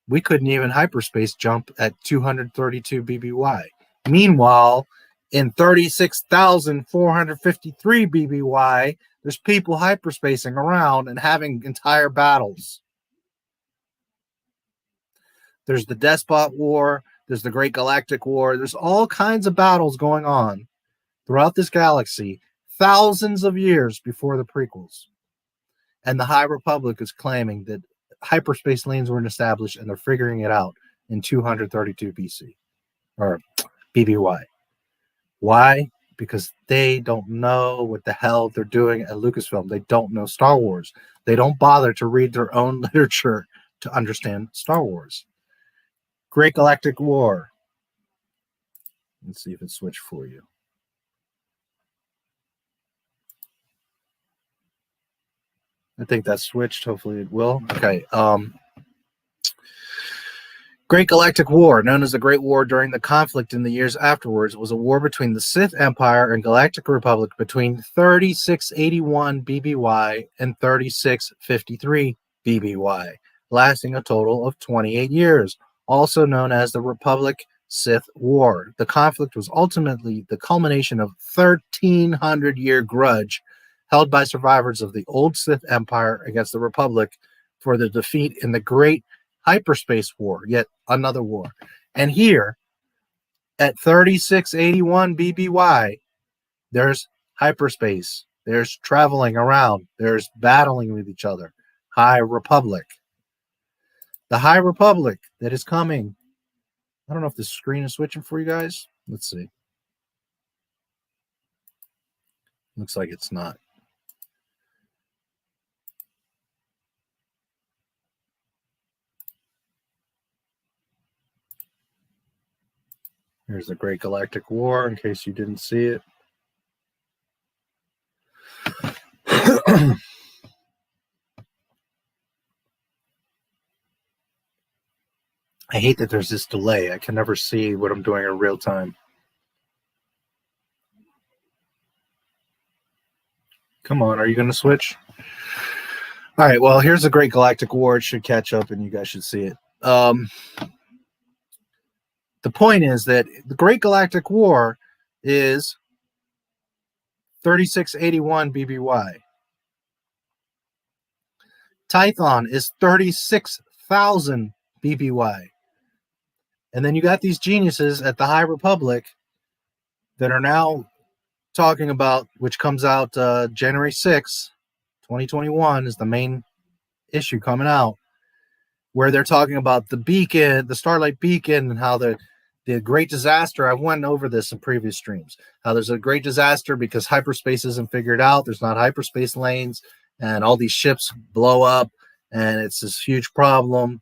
we couldn't even hyperspace jump at 232 BBY. Meanwhile, in 36,453 BBY, there's people hyperspacing around and having entire battles. There's the Despot War. There's the Great Galactic War. There's all kinds of battles going on throughout this galaxy, thousands of years before the prequels. And the High Republic is claiming that hyperspace lanes were established, and they're figuring it out in 232 BC or BBY. Why? Because they don't know what the hell they're doing at Lucasfilm. They don't know Star Wars. They don't bother to read their own literature to understand Star Wars. Great Galactic War. Let's see if it switched for you. I think that switched. Hopefully it will. Okay. Great Galactic War, known as the Great War during the conflict in the years afterwards, was a war between the Sith Empire and Galactic Republic between 3681 BBY and 3653 BBY, lasting a total of 28 years, also known as the Republic-Sith War. The conflict was ultimately the culmination of a 1,300-year grudge held by survivors of the old Sith Empire against the Republic for the defeat in the Great Hyperspace War, yet another war. And here, at 3681 BBY, there's hyperspace. There's traveling around. There's battling with each other. High Republic. The High Republic that is coming. I don't know if the screen is switching for you guys. Let's see. Looks like it's not. Here's the Great Galactic War, in case you didn't see it. I hate that there's this delay. I can never see what I'm doing in real time. Come on, are you going to switch? All right, well, here's the Great Galactic War. It should catch up, and you guys should see it. The point is that the Great Galactic War is 3681 BBY. Tython is 36,000 BBY. And then you got these geniuses at the High Republic that are now talking about, which comes out January 6th, 2021 is the main issue coming out, where they're talking about the beacon, the Starlight Beacon, and how the great disaster. I went over this in previous streams, how there's a great disaster because hyperspace isn't figured out. There's not hyperspace lanes, and all these ships blow up, and it's this huge problem.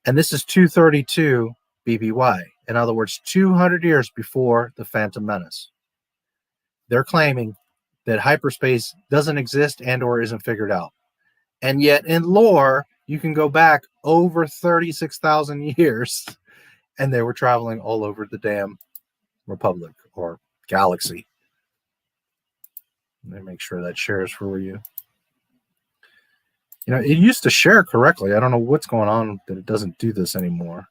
And this is 232 BBY. In other words, 200 years before the Phantom Menace. They're claiming that hyperspace doesn't exist and or isn't figured out. And yet in lore, you can go back over 36,000 years, and they were traveling all over the damn Republic or galaxy. Let me make sure that shares for you. You know, it used to share correctly. I don't know what's going on that it doesn't do this anymore.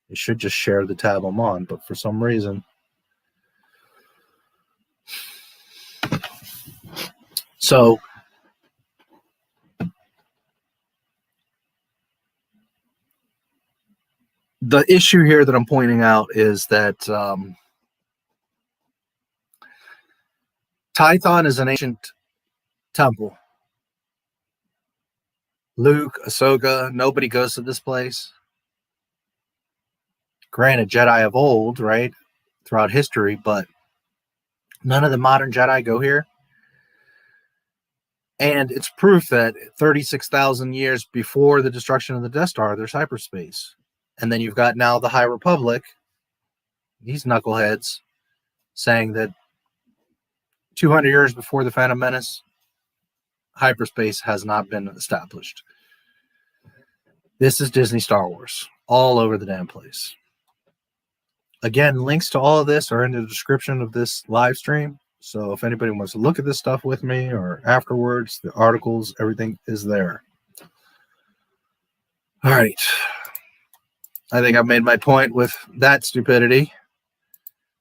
It should just share the tab I'm on, but for some reason. So the issue here that I'm pointing out is that Tython is an ancient temple. Luke, Ahsoka, nobody goes to this place. Granted, Jedi of old, right, throughout history, but none of the modern Jedi go here. And it's proof that 36,000 years before the destruction of the Death Star, there's hyperspace. And then you've got now the High Republic, these knuckleheads, saying that 200 years before the Phantom Menace, hyperspace has not been established. This is Disney Star Wars, all over the damn place. Again, links to all of this are in the description of this live stream. So if anybody wants to look at this stuff with me or afterwards, the articles, everything is there. All right. I think I've made my point with that stupidity.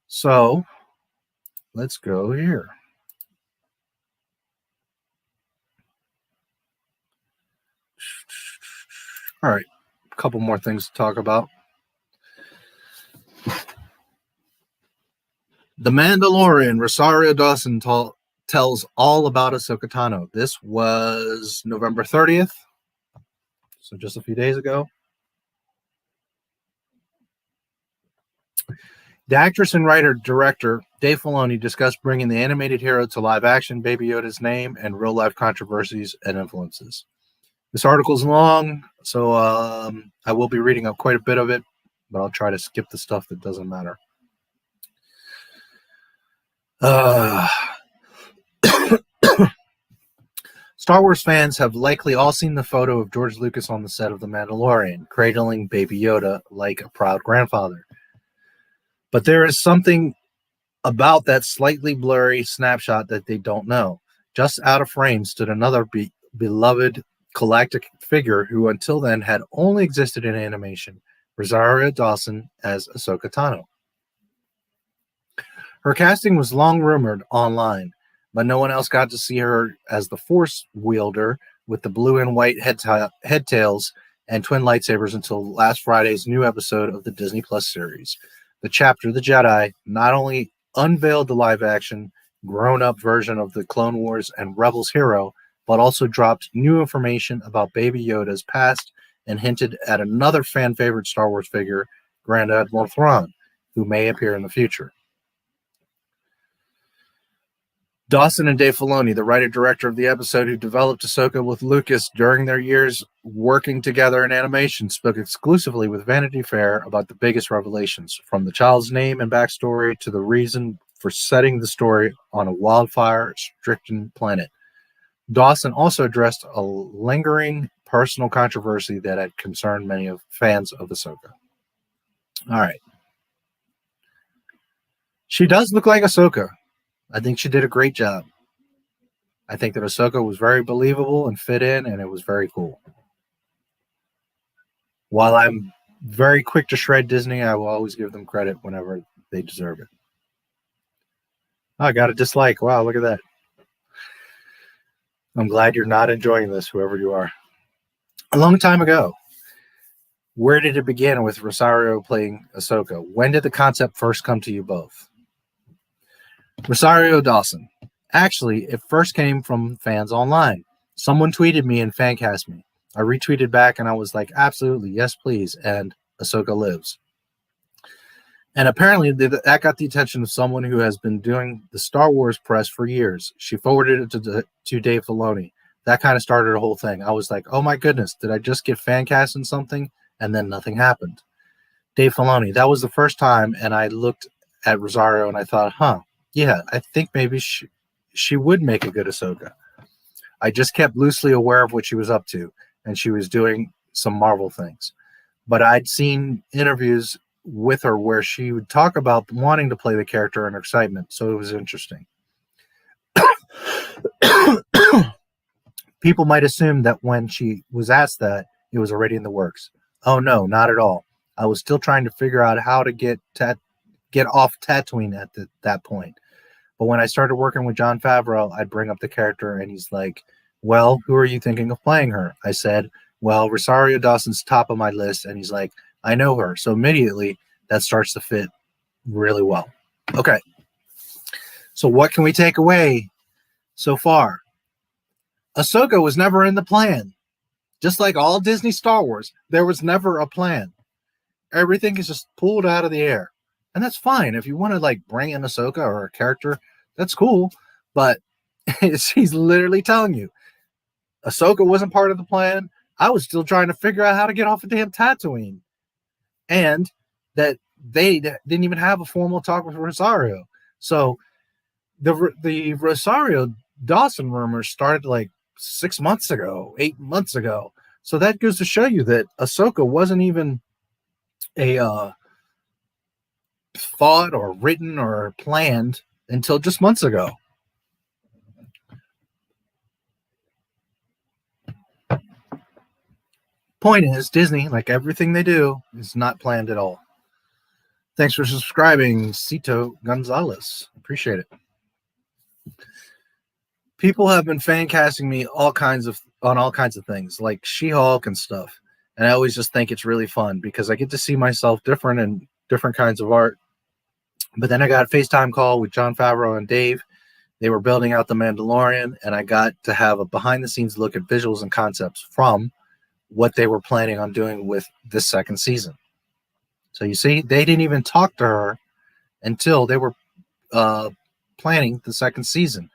So let's go here. All right. A couple more things to talk about. The Mandalorian, Rosario Dawson tells all about Ahsoka Tano. This was November 30th, so just a few days ago. The actress and writer-director Dave Filoni discussed bringing the animated hero to live action, Baby Yoda's name, and real-life controversies and influences. This article is long, so I will be reading up quite a bit of it, but I'll try to skip the stuff that doesn't matter. Star Wars fans have likely all seen the photo of George Lucas on the set of The Mandalorian, cradling Baby Yoda like a proud grandfather. But there is something about that slightly blurry snapshot that they don't know. Just out of frame stood another beloved galactic figure who until then had only existed in animation, Rosario Dawson as Ahsoka Tano. Her casting was long rumored online, but no one else got to see her as the Force wielder with the blue and white head tails and twin lightsabers until last Friday's new episode of the Disney Plus series. The chapter, The Jedi, not only unveiled the live-action, grown-up version of the Clone Wars and Rebels hero, but also dropped new information about Baby Yoda's past and hinted at another fan-favorite Star Wars figure, Grand Admiral Thrawn, who may appear in the future. Dawson and Dave Filoni, the writer-director of the episode who developed Ahsoka with Lucas during their years working together in animation, spoke exclusively with Vanity Fair about the biggest revelations, from the child's name and backstory to the reason for setting the story on a wildfire-stricken planet. Dawson also addressed a lingering personal controversy that had concerned many of fans of Ahsoka. All right. She does look like Ahsoka. I think she did a great job. I think that Ahsoka was very believable and fit in, and it was very cool. While I'm very quick to shred Disney, I will always give them credit whenever they deserve it. Oh, I got a dislike. Wow, look at that. I'm glad you're not enjoying this, whoever you are. A long time ago, where did it begin with Rosario playing Ahsoka? When did the concept first come to you both? Rosario Dawson. Actually, it first came from fans online. Someone tweeted me and fancast me. I retweeted back and I was like, absolutely, yes, please. And Ahsoka lives. And apparently that got the attention of someone who has been doing the Star Wars press for years. She forwarded it to Dave Filoni. That kind of started a whole thing. I was like, oh my goodness, did I just get fancast in something? And then nothing happened. Dave Filoni, that was the first time. And I looked at Rosario and I thought, yeah, I think maybe she would make a good Ahsoka. I just kept loosely aware of what she was up to, and she was doing some Marvel things. But I'd seen interviews with her where she would talk about wanting to play the character and her excitement, so it was interesting. People might assume that when she was asked that, it was already in the works. Oh no, not at all. I was still trying to figure out how to get off Tatooine at that point. But when I started working with Jon Favreau, I'd bring up the character and he's like, well, who are you thinking of playing her? I said, well, Rosario Dawson's top of my list. And he's like, I know her. So immediately that starts to fit really well. Okay. So what can we take away so far? Ahsoka was never in the plan. Just like all Disney Star Wars, there was never a plan. Everything is just pulled out of the air. And that's fine. If you want to like bring in Ahsoka or a character, that's cool. But he's literally telling you, Ahsoka wasn't part of the plan. I was still trying to figure out how to get off of damn Tatooine. And that they didn't even have a formal talk with Rosario. So the Rosario Dawson rumors started like 6 months ago, 8 months ago. So that goes to show you that Ahsoka wasn't even a thought or written or planned until just months ago. Point is, Disney, like everything they do, is not planned at all. Thanks for subscribing, Cito Gonzalez. Appreciate it. People have been fan casting me on all kinds of things, like She-Hulk and stuff. And I always just think it's really fun because I get to see myself different in different kinds of art. But then I got a FaceTime call with Jon Favreau and Dave. They were building out The Mandalorian, and I got to have a behind-the-scenes look at visuals and concepts from what they were planning on doing with this second season. So you see, they didn't even talk to her until they were planning the second season.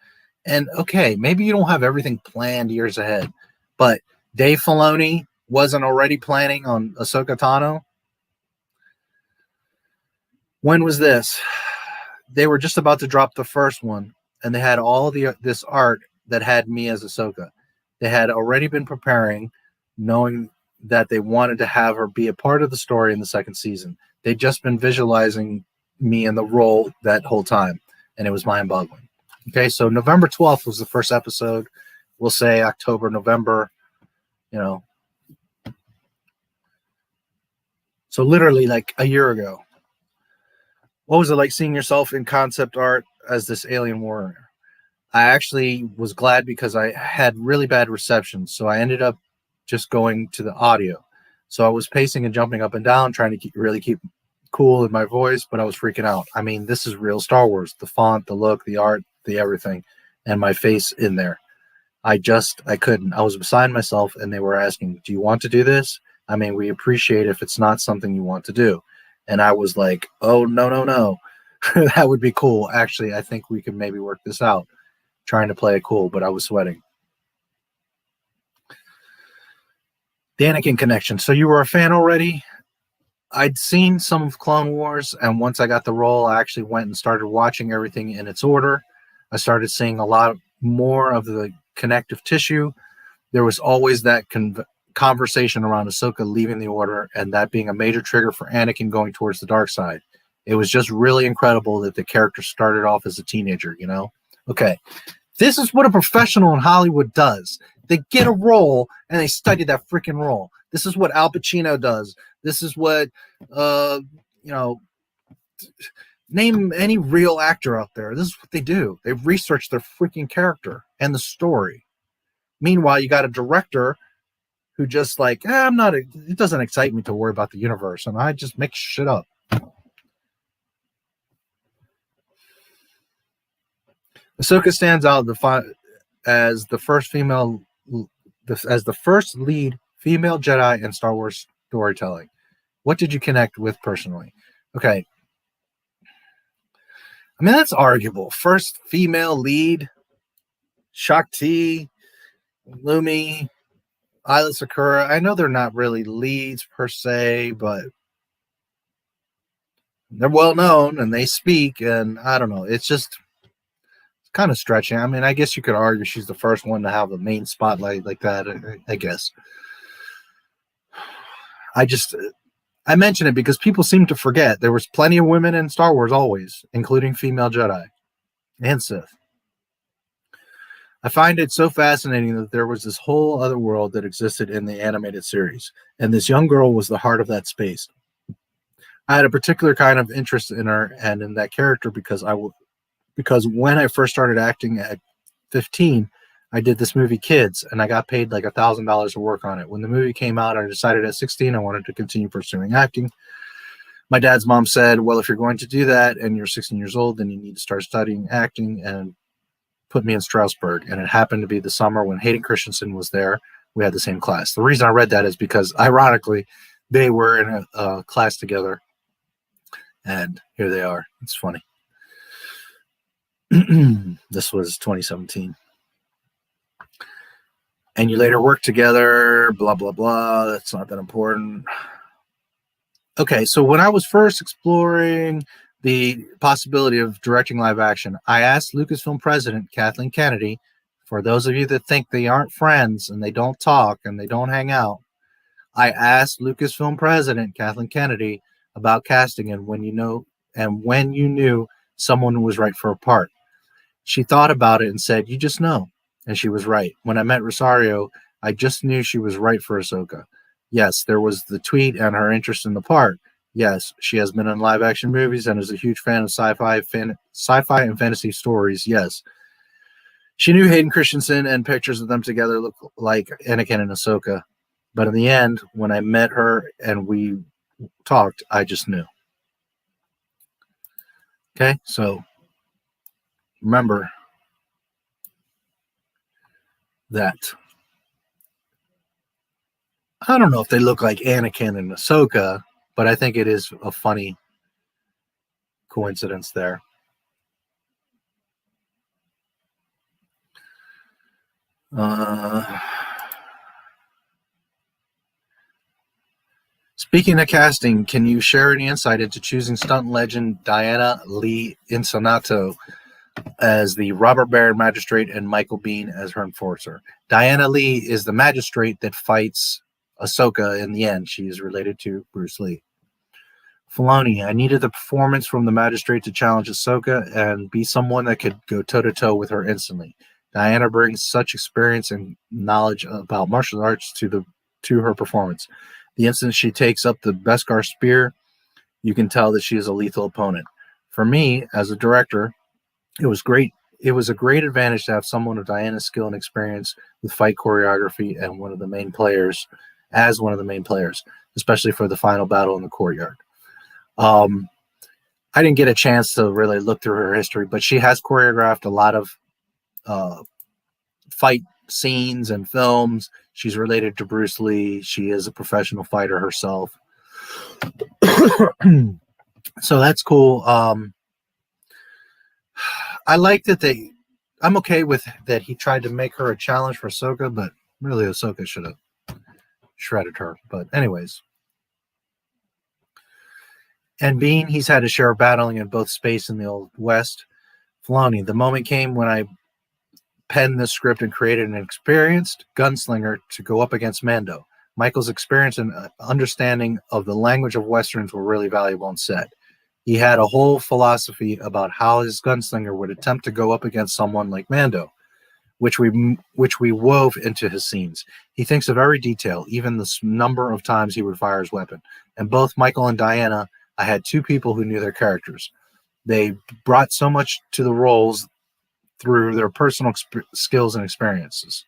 And okay, maybe you don't have everything planned years ahead, but Dave Filoni wasn't already planning on Ahsoka Tano. When was this? They were just about to drop the first one, and they had all this art that had me as Ahsoka. They had already been preparing, knowing that they wanted to have her be a part of the story in the second season. They'd just been visualizing me in the role that whole time, and it was mind-boggling. Okay, so November 12th was the first episode. We'll say October, November, So literally like a year ago. What was it like seeing yourself in concept art as this alien warrior? I actually was glad because I had really bad reception, so I ended up just going to the audio. So I was pacing and jumping up and down, trying to really keep cool in my voice, but I was freaking out. I mean, this is real Star Wars. The font, the look, the art, the everything, and my face in there. I couldn't. I was beside myself, and they were asking, do you want to do this? I mean, we appreciate if it's not something you want to do. And I was like, oh, no. That would be cool. Actually, I think we could maybe work this out. Trying to play it cool, but I was sweating. The Anakin connection. So you were a fan already? I'd seen some of Clone Wars, and once I got the role, I actually went and started watching everything in its order. I started seeing a lot more of the connective tissue. There was always that conversation around Ahsoka leaving the order, and that being a major trigger for Anakin going towards the dark side. It was just really incredible that the character started off as a teenager, Okay, this is what a professional in Hollywood does. They get a role and they study that freaking role. This is what Al Pacino does. This is what, name any real actor out there. This is what they do. They research their freaking character and the story. Meanwhile, you got a director who just like, it doesn't excite me to worry about the universe, and I just make shit up. Ahsoka stands out as the first lead female Jedi in Star Wars storytelling. What did you connect with personally? Okay. I mean, that's arguable. First female lead, Shakti, Lumi, Isla Sakura. I know they're not really leads per se, but they're well known and they speak, and I don't know. It's just kind of stretching. I mean, I guess you could argue she's the first one to have a main spotlight like that, I guess. I mention it because people seem to forget there was plenty of women in Star Wars always, including female Jedi and Sith. I find it so fascinating that there was this whole other world that existed in the animated series, and this young girl was the heart of that space. I had a particular kind of interest in her and in that character because when I first started acting at 15, I did this movie Kids, and I got paid like $1,000 to work on it. When the movie came out, I decided at 16 I wanted to continue pursuing acting. My dad's mom said, well, if you're going to do that and you're 16 years old, then you need to start studying acting, and put me in Strasbourg. And it happened to be the summer when Hayden Christensen was there. We had the same class. The reason I read that is because, ironically, they were in a class together, and here they are. It's funny. This was 2017. And you later worked together, blah, blah, blah. That's not that important. Okay, so when I was first exploring the possibility of directing live action, I asked Lucasfilm president Kathleen Kennedy, for those of you that think they aren't friends and they don't talk and they don't hang out, I asked Lucasfilm president Kathleen Kennedy about casting and when you knew someone was right for a part. She thought about it and said, "You just know." And she was right. When I met Rosario, I just knew she was right for Ahsoka. Yes, there was the tweet and her interest in the part. Yes, she has been in live action movies and is a huge fan of sci-fi and fantasy stories. Yes. She knew Hayden Christensen, and pictures of them together look like Anakin and Ahsoka. But in the end, when I met her and we talked, I just knew. Okay, so remember that. I don't know if they look like Anakin and Ahsoka, but I think it is a funny coincidence there. Speaking of casting, can you share any insight into choosing stunt legend Diana Lee Insanato as the robber baron magistrate and Michael Biehn as her enforcer? Diana Lee is the magistrate that fights Ahsoka in the end. She is related to Bruce Lee. Filoni, I needed the performance from the magistrate to challenge Ahsoka and be someone that could go toe-to-toe with her instantly. Diana brings such experience and knowledge about martial arts to her performance. The instant she takes up the Beskar spear, you can tell that she is a lethal opponent. For me, as a director, it was great. It was a great advantage to have someone of Diana's skill and experience with fight choreography and one of the main players, especially for the final battle in the courtyard. I didn't get a chance to really look through her history, but she has choreographed a lot of fight scenes and films. She's related to Bruce Lee. She is a professional fighter herself. So that's cool. I like that I'm okay with that he tried to make her a challenge for Ahsoka, but really Ahsoka should have shredded her. But anyways. And Biehn, he's had to share battling in both space and the Old West. Filoni, the moment came when I penned this script and created an experienced gunslinger to go up against Mando. Michael's experience and understanding of the language of Westerns were really valuable on set. He had a whole philosophy about how his gunslinger would attempt to go up against someone like Mando, which we wove into his scenes. He thinks of every detail, even the number of times he would fire his weapon. And both Michael and Diana, I had two people who knew their characters. They brought so much to the roles through their personal skills and experiences.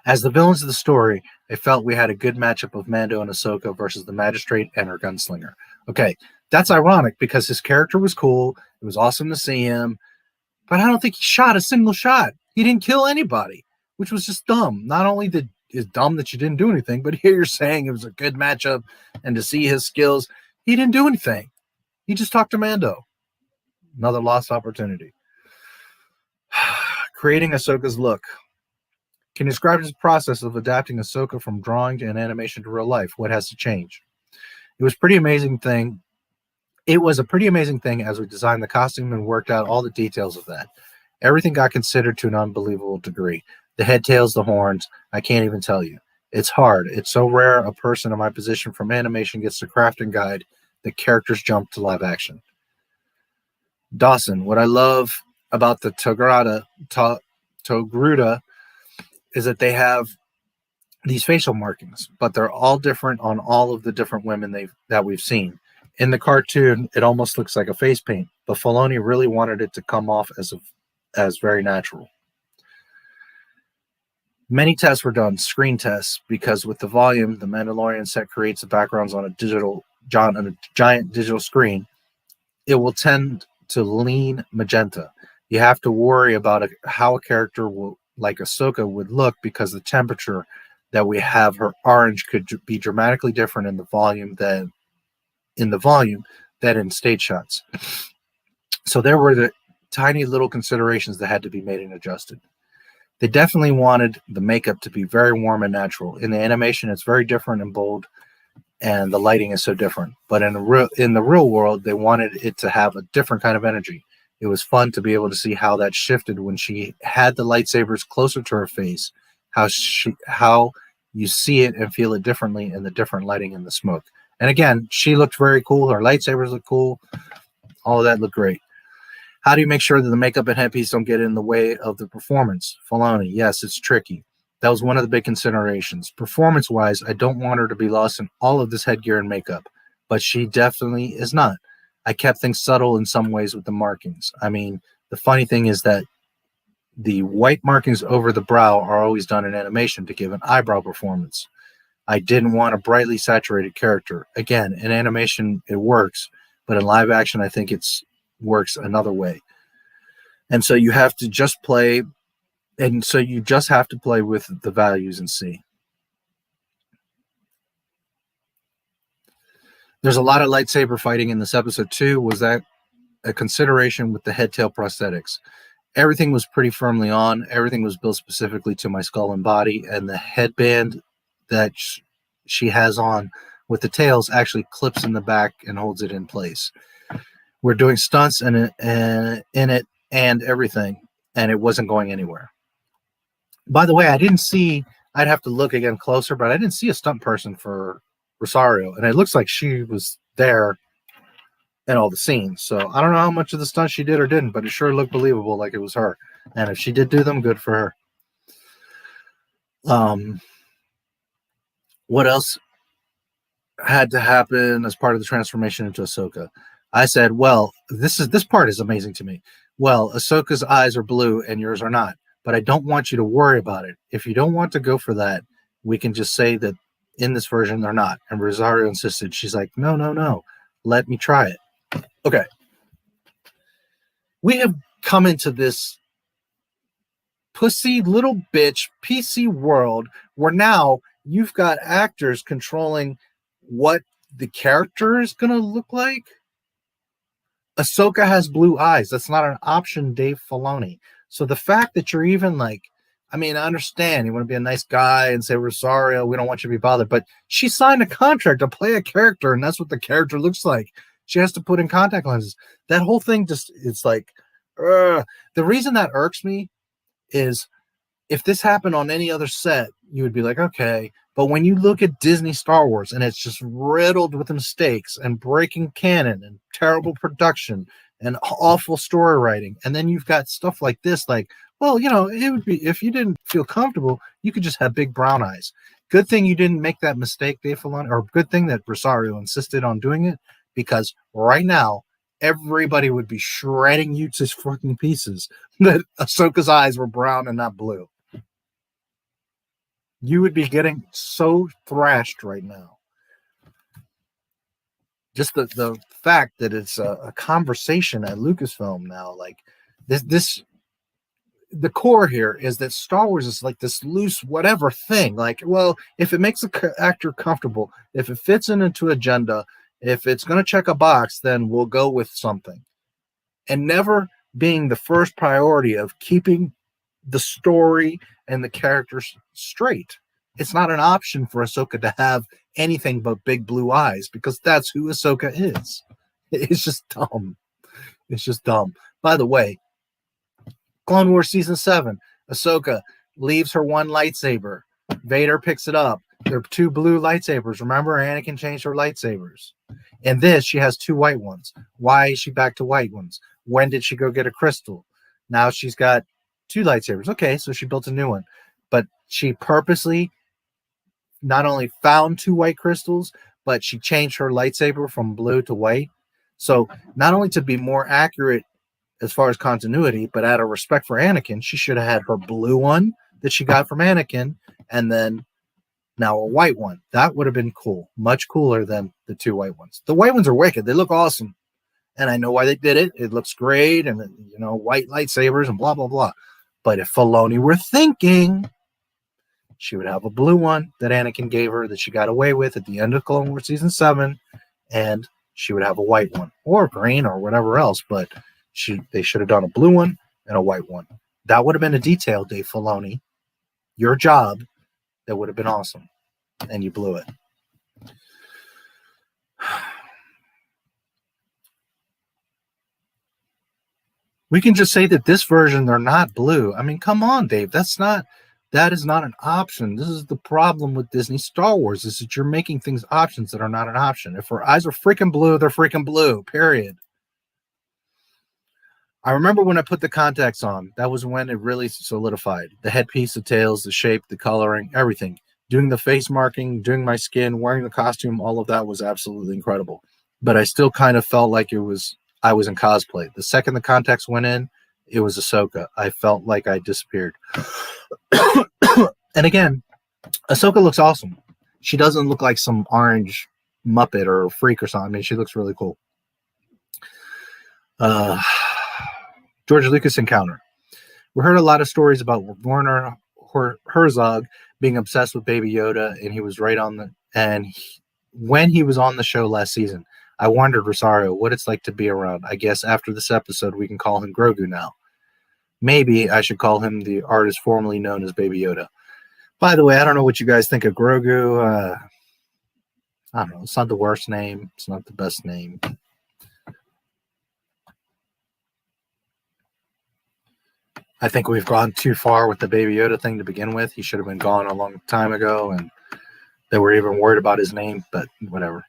As the villains of the story, I felt we had a good matchup of Mando and Ahsoka versus the magistrate and her gunslinger. Okay, that's ironic because his character was cool. It was awesome to see him, but I don't think he shot a single shot. He didn't kill anybody, which was just dumb. Not only is dumb that you didn't do anything, but here you're saying it was a good matchup and to see his skills, he didn't do anything. He just talked to Mando. Another lost opportunity. Creating Ahsoka's look. Can you describe the process of adapting Ahsoka from drawing to an animation to real life? What has to change? It was a pretty amazing thing as we designed the costume and worked out all the details of that. Everything got considered to an unbelievable degree. The head, tails, the horns, I can't even tell you. It's hard. It's so rare a person in my position from animation gets to craft and guide the characters jump to live action. Dawson, what I love about the Togruta is that they have these facial markings, but they're all different on all of the different women that we've seen. In the cartoon, it almost looks like a face paint, but Filoni really wanted it to come off as very natural. Many tests were done, screen tests, because with the volume, the Mandalorian set creates the backgrounds on a giant digital screen. It will tend to lean magenta. You have to worry about how a character like Ahsoka would look because the temperature that we have her orange could be dramatically different in the volume than in stage shots. So there were the tiny little considerations that had to be made and adjusted. They definitely wanted the makeup to be very warm and natural. In the animation, it's very different and bold, and the lighting is so different. But in the real world, they wanted it to have a different kind of energy. It was fun to be able to see how that shifted when she had the lightsabers closer to her face, how you see it and feel it differently in the different lighting and the smoke. And again, she looked very cool. Her lightsabers looked cool. All of that looked great. How do you make sure that the makeup and headpiece don't get in the way of the performance? Filoni, yes, it's tricky. That was one of the big considerations. Performance-wise, I don't want her to be lost in all of this headgear and makeup, but she definitely is not. I kept things subtle in some ways with the markings. I mean, the funny thing is that the white markings over the brow are always done in animation to give an eyebrow performance. I didn't want a brightly saturated character. Again, in animation, it works, but in live action, I think it works another way. And so you have to just play, and so you just have to play with the values and see. There's a lot of lightsaber fighting in this episode too. Was that a consideration with the head-tail prosthetics? Everything was pretty firmly on. Everything was built specifically to my skull and body, and the headband that she has on with the tails actually clips in the back and holds it in place. We're doing stunts in it and everything, and it wasn't going anywhere. By the way, I'd have to look again closer, but I didn't see a stunt person for Rosario, and it looks like she was there in all the scenes. So I don't know how much of the stunt she did or didn't, but it sure looked believable, like it was her. And if she did do them, good for her. What else had to happen as part of the transformation into Ahsoka? I said, well, this part is amazing to me. Well, Ahsoka's eyes are blue and yours are not, but I don't want you to worry about it. If you don't want to go for that, we can just say that in this version they're not. And Rosario insisted. She's like, no, let me try it. Okay. We have come into this pussy little bitch PC world where now you've got actors controlling what the character is going to look like. Ahsoka has blue eyes. That's not an option, Dave Filoni. So the fact that you're even like, I mean, I understand you want to be a nice guy and say, Rosario, we don't want you to be bothered, but she signed a contract to play a character, and that's what the character looks like. She has to put in contact lenses. That whole thing it's like, the reason that irks me is if this happened on any other set, you would be like, okay. But when you look at Disney Star Wars and it's just riddled with mistakes and breaking canon and terrible production and awful story writing, and then you've got stuff like this, like, well, you know, it would be, if you didn't feel comfortable, you could just have big brown eyes. Good thing you didn't make that mistake, Dave Filoni, or good thing that Rosario insisted on doing it, because right now, everybody would be shredding you to fucking pieces that Ahsoka's eyes were brown and not blue. You would be getting so thrashed right now. Just the fact that it's a conversation at Lucasfilm now, like this, the core here is that Star Wars is like this loose whatever thing. Like, well, if it makes the actor comfortable, if it fits into agenda, if it's going to check a box, then we'll go with something. And never being the first priority of keeping the story and the characters straight. It's not an option for Ahsoka to have anything but big blue eyes, because that's who Ahsoka is. It's just dumb. It's just dumb. By the way, Clone Wars Season 7, Ahsoka leaves her one lightsaber. Vader picks it up. There are two blue lightsabers. Remember, Anakin changed her lightsabers. In this, she has two white ones. Why is she back to white ones? When did she go get a crystal? Now she's got two lightsabers. Okay, so she built a new one. But she purposely not only found two white crystals, but she changed her lightsaber from blue to white. So not only to be more accurate as far as continuity, but out of respect for Anakin, she should have had her blue one that she got from Anakin, and then now a white one. That would have been cool. Much cooler than the two white ones. The white ones are wicked. They look awesome. And I know why they did it. It looks great. And, you know, white lightsabers and blah, blah, blah. But if Filoni were thinking, She would have a blue one that Anakin gave her that she got away with at the end of Clone Wars Season 7, and she would have a white one, or green, or whatever else, but they should have done a blue one and a white one. That would have been a detail, Dave Filoni. Your job, that would have been awesome, and you blew it. We can just say that this version, they're not blue. I mean, come on, Dave. That is not an option. This is the problem with Disney Star Wars, is that you're making things options that are not an option. If her eyes are freaking blue, they're freaking blue, period. I remember when I put the contacts on, that was when it really solidified. The headpiece, the tails, the shape, the coloring, everything. Doing the face marking, doing my skin, wearing the costume, all of that was absolutely incredible. But I still kind of felt like I was in cosplay. The second the contacts went in, it was Ahsoka. I felt like I disappeared. And again, Ahsoka looks awesome. She doesn't look like some orange Muppet or freak or something. I mean, she looks really cool. George Lucas encounter. We heard a lot of stories about Werner Herzog being obsessed with Baby Yoda, and he was right on the. When he was on the show last season, I wondered, Rosario, what it's like to be around. I guess after this episode, we can call him Grogu now. Maybe I should call him the artist formerly known as Baby Yoda. By the way, I don't know what you guys think of Grogu. I don't know. It's not the worst name. It's not the best name. I think we've gone too far with the Baby Yoda thing to begin with. He should have been gone a long time ago, and they were even worried about his name, but whatever.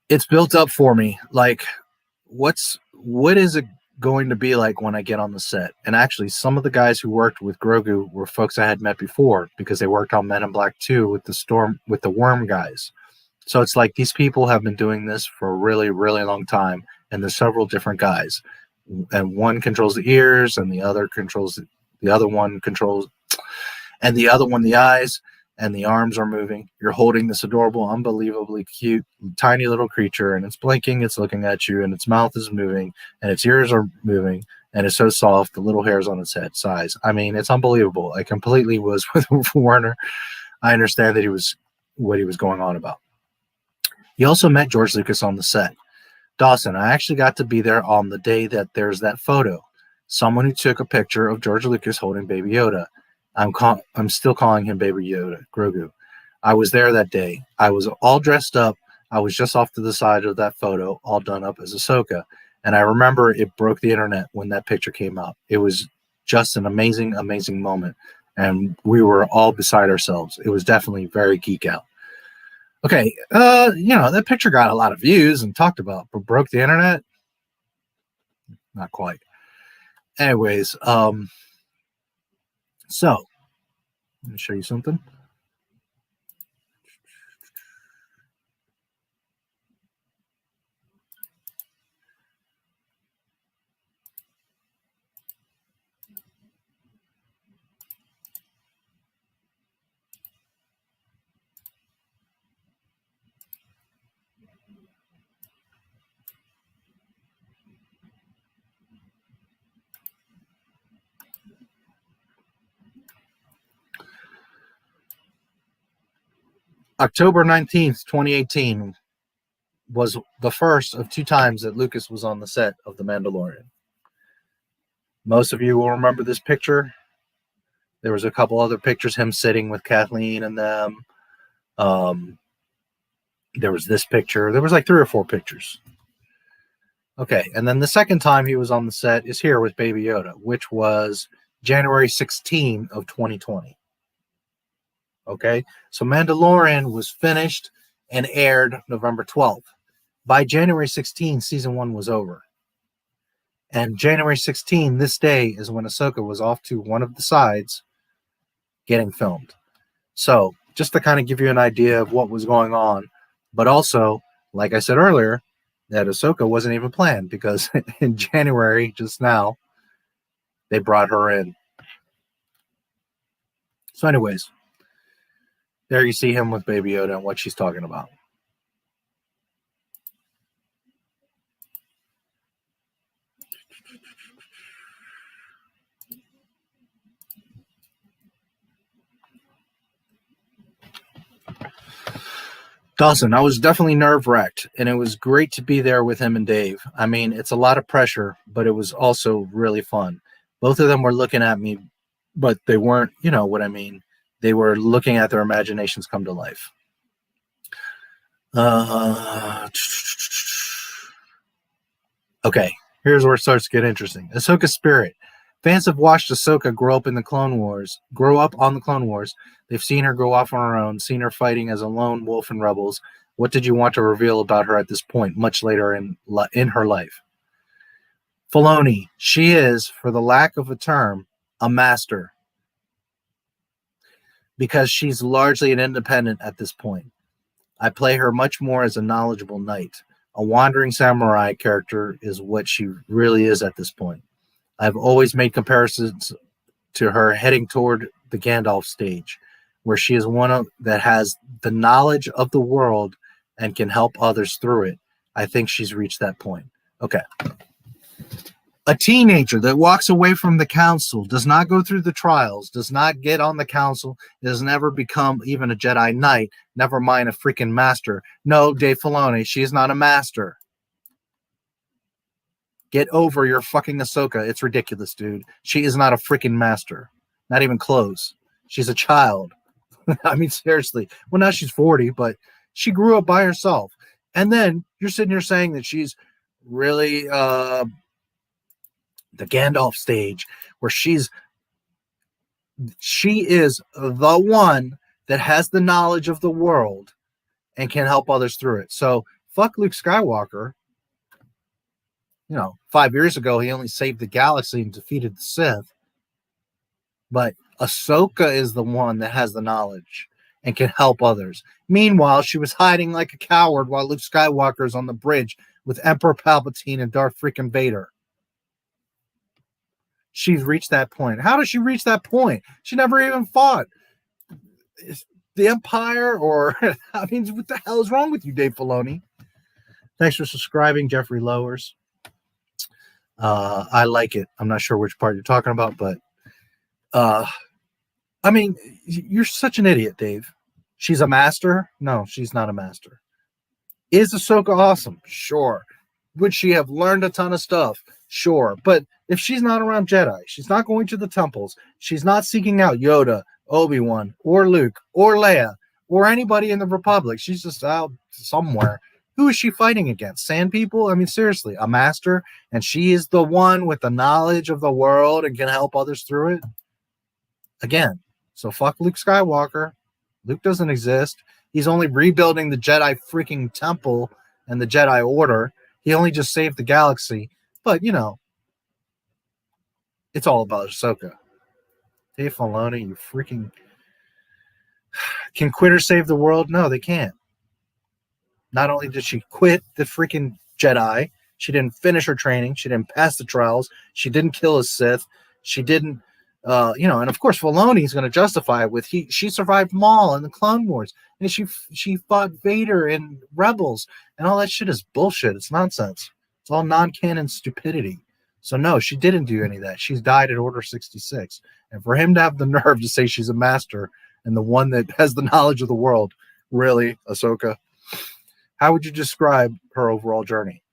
It's built up for me. Like, what is it going to be like when I get on the set? And actually, some of the guys who worked with Grogu were folks I had met before, because they worked on Men in Black 2 with the Worm guys. So it's like these people have been doing this for a really, really long time, and there's several different guys. And one controls the ears, and the other one controls the eyes, and the arms are moving. You're holding this adorable, unbelievably cute, tiny little creature, and it's blinking, it's looking at you, and its mouth is moving, and its ears are moving, and it's so soft, the little hairs on its head size. I mean, it's unbelievable. I completely was with Werner. I understand that what he was going on about. He also met George Lucas on the set. Dawson, I actually got to be there on the day that there's that photo. Someone who took a picture of George Lucas holding Baby Yoda. I'm still calling him Baby Yoda, Grogu. I was there that day. I was all dressed up. I was just off to the side of that photo, all done up as Ahsoka. And I remember it broke the internet when that picture came out. It was just an amazing, amazing moment. And we were all beside ourselves. It was definitely very geek out. Okay, that picture got a lot of views and talked about, but broke the internet? Not quite. Anyways, so let me show you something. October 19th, 2018 was the first of 2 times that Lucas was on the set of The Mandalorian. Most of you will remember this picture. There was a couple other pictures, him sitting with Kathleen and them. There was this picture. There was like 3 or 4 pictures. Okay, and then the second time he was on the set is here with Baby Yoda, which was January 16 of 2020. Okay, so Mandalorian was finished and aired November 12th. By January 16, season 1 was over. And January 16, this day, is when Ahsoka was off to one of the sides getting filmed. So just to kind of give you an idea of what was going on, but also, like I said earlier, that Ahsoka wasn't even planned, because in January, just now, they brought her in. So anyways, there you see him with Baby Yoda and what she's talking about. Dawson, I was definitely nerve-wracked, and it was great to be there with him and Dave. I mean, it's a lot of pressure, but it was also really fun. Both of them were looking at me, but they weren't, you know what I mean. They were looking at their imaginations come to life. Okay, here's where it starts to get interesting. Ahsoka's spirit. Fans have watched Ahsoka grow up on the Clone Wars. They've seen her go off on her own, seen her fighting as a lone wolf in Rebels. What did you want to reveal about her at this point, much later in her life? Filoni. She is, for the lack of a term, a master. Because she's largely an independent at this point. I play her much more as a knowledgeable knight. A wandering samurai character is what she really is at this point. I've always made comparisons to her heading toward the Gandalf stage, where she is one that has the knowledge of the world and can help others through it. I think she's reached that point. Okay. A teenager that walks away from the council, does not go through the trials, does not get on the council, has never become even a Jedi Knight, never mind a freaking master. No, Dave Filoni, she is not a master. Get over your fucking Ahsoka. It's ridiculous, dude. She is not a freaking master. Not even close. She's a child. I mean, seriously. Well, now she's 40, but she grew up by herself. And then you're sitting here saying that she's really the Gandalf stage, where she is the one that has the knowledge of the world and can help others through it. So fuck Luke Skywalker. You know, 5 years ago, he only saved the galaxy and defeated the Sith. But Ahsoka is the one that has the knowledge and can help others. Meanwhile, she was hiding like a coward while Luke Skywalker is on the bridge with Emperor Palpatine and Darth freaking Vader. She's reached that point. How does she reach that point? She never even fought the Empire, or I mean, what the hell is wrong with you, Dave Filoni? Thanks for subscribing, Jeffrey Lowers. I like it. I'm not sure which part you're talking about, but I mean, you're such an idiot, Dave. She's a master? No, she's not a master. Is Ahsoka awesome? Sure. Would she have learned a ton of stuff? Sure. But if she's not around Jedi, she's not going to the temples, she's not seeking out Yoda, Obi-Wan, or Luke, or Leia, or anybody in the Republic. She's just out somewhere. Who is she fighting against? Sand people? I mean, seriously, a master, and she is the one with the knowledge of the world and can help others through it? Again, so fuck Luke Skywalker. Luke doesn't exist. He's only rebuilding the Jedi freaking temple and the Jedi Order. He only just saved the galaxy. But, you know, it's all about Ahsoka. Dave Filoni, you freaking... Can quitters save the world? No, they can't. Not only did she quit the freaking Jedi, she didn't finish her training, she didn't pass the trials, she didn't kill a Sith, she didn't, you know, and of course Filoni's going to justify it with she survived Maul in the Clone Wars, and she fought Vader in Rebels, and all that shit is bullshit. It's nonsense. It's all non-canon stupidity. So no, she didn't do any of that. She's died at Order 66, and for him to have the nerve to say she's a master and the one that has the knowledge of the world, really, Ahsoka? How would you describe her overall journey?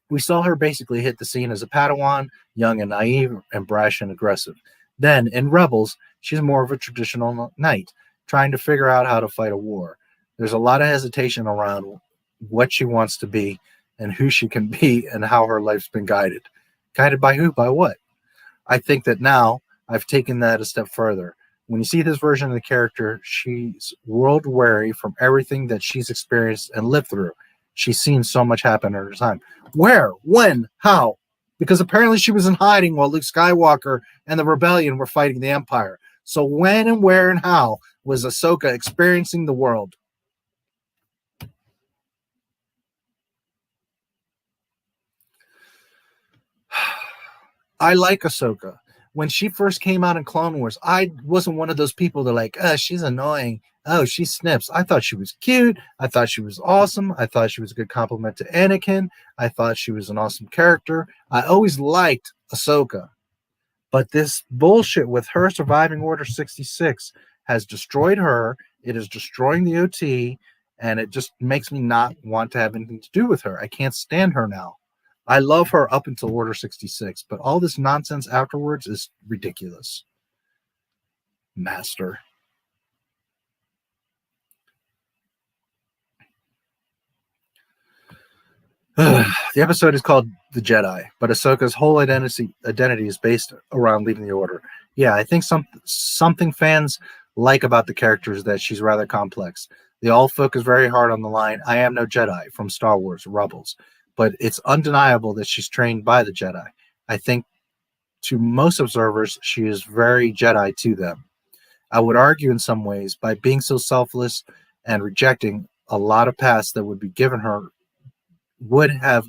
We saw her basically hit the scene as a Padawan, young and naive and brash and aggressive. Then, in Rebels, she's more of a traditional knight, trying to figure out how to fight a war. There's a lot of hesitation around what she wants to be and who she can be and how her life's been guided. Guided by who? By what? I think that now I've taken that a step further. When you see this version of the character, she's world weary from everything that she's experienced and lived through. She's seen so much happen in her time. Where? When? How? Because apparently she was in hiding while Luke Skywalker and the rebellion were fighting the Empire. So when and where and how was Ahsoka experiencing the world? I like Ahsoka. When she first came out in Clone Wars, I wasn't one of those people that like, oh, she's annoying. Oh, she snips. I thought she was cute. I thought she was awesome. I thought she was a good compliment to Anakin. I thought she was an awesome character. I always liked Ahsoka. But this bullshit with her surviving Order 66 has destroyed her. It is destroying the OT. and it just makes me not want to have anything to do with her. I can't stand her now. I love her up until Order 66, but all this nonsense afterwards is ridiculous. Master. The episode is called The Jedi, but Ahsoka's whole identity is based around leaving the Order. Yeah, I think something fans like about the character is that she's rather complex. They all focus very hard on the line, "I am no Jedi" from Star Wars Rebels, but it's undeniable that she's trained by the Jedi. I think to most observers, she is very Jedi to them. I would argue in some ways, by being so selfless and rejecting a lot of paths that would have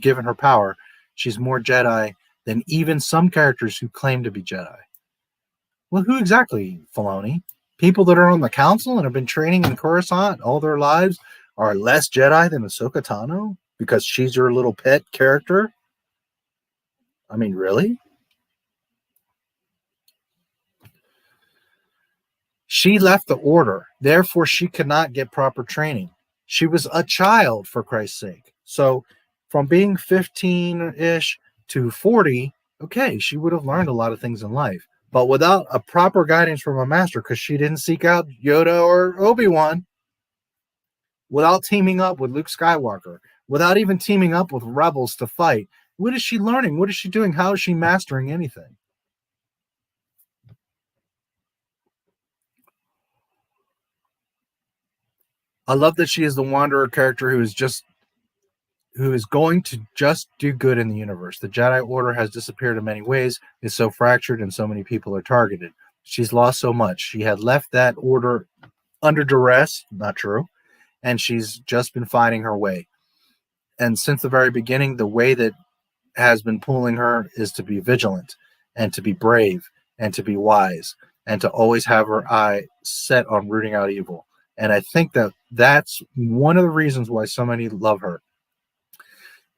given her power, she's more Jedi than even some characters who claim to be Jedi. Well, who exactly, Filoni? People that are on the council and have been training in Coruscant all their lives are less Jedi than Ahsoka Tano because she's your little pet character? I mean, really? She left the Order, therefore she could not get proper training. She was a child, for Christ's sake. So from being 15-ish to 40, okay, she would have learned a lot of things in life. But without a proper guidance from a master, because she didn't seek out Yoda or Obi-Wan, without teaming up with Luke Skywalker, without even teaming up with rebels to fight, what is she learning? What is she doing? How is she mastering anything? I love that she is the wanderer character who is going to just do good in the universe. The Jedi Order has disappeared in many ways, is so fractured, and so many people are targeted. She's lost so much. She had left that order under duress, not true, and she's just been finding her way. And since the very beginning, the way that has been pulling her is to be vigilant and to be brave and to be wise and to always have her eye set on rooting out evil. And I think that that's one of the reasons why so many love her.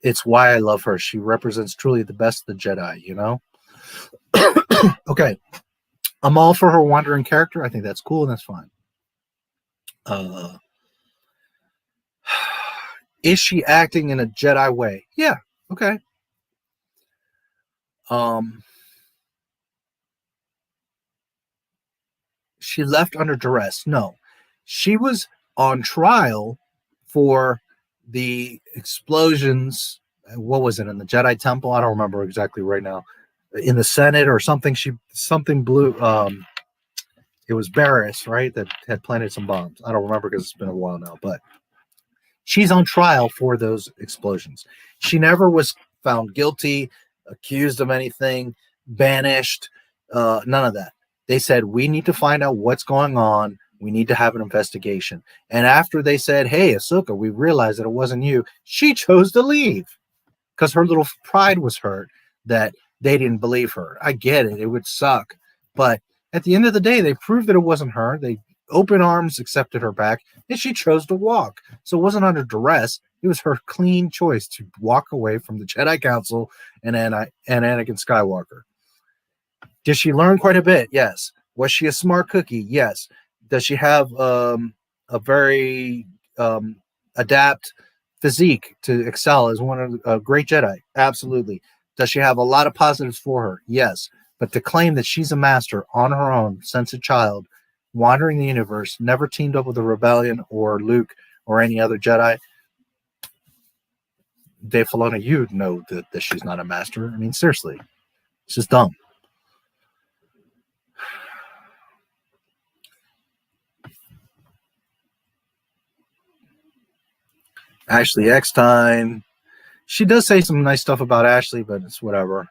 It's why I love her. She represents truly the best of the Jedi, you know? Okay. I'm all for her wandering character. I think that's cool and that's fine. Is she acting in a Jedi way? Yeah. Okay. She left under duress. No. She was on trial for the explosions. What was it, in the Jedi Temple? I don't remember exactly right now. In the Senate or something. Something blew. It was Barris, right, that had planted some bombs. I don't remember because it's been a while now, but she's on trial for those explosions. She never was found guilty, accused of anything, banished, none of that. They said, we need to find out what's going on. We need to have an investigation. And after they said, hey, Ahsoka, we realized that it wasn't you, she chose to leave because her little pride was hurt that they didn't believe her. I get it. It would suck. But at the end of the day, they proved that it wasn't her. They open arms accepted her back, and she chose to walk. So it wasn't under duress. It was her clean choice to walk away from the Jedi Council and Anakin Skywalker. Did she learn quite a bit? Yes. Was she a smart cookie? Yes. Does she have a very adept physique to excel as one of a great Jedi? Absolutely. Does she have a lot of positives for her? Yes. But to claim that she's a master on her own since a child, wandering the universe, never teamed up with the Rebellion or Luke or any other Jedi, Dave Filoni, you know that she's not a master. I mean, seriously, it's just dumb. Ashley Eckstein. She does say some nice stuff about Ashley, but it's whatever.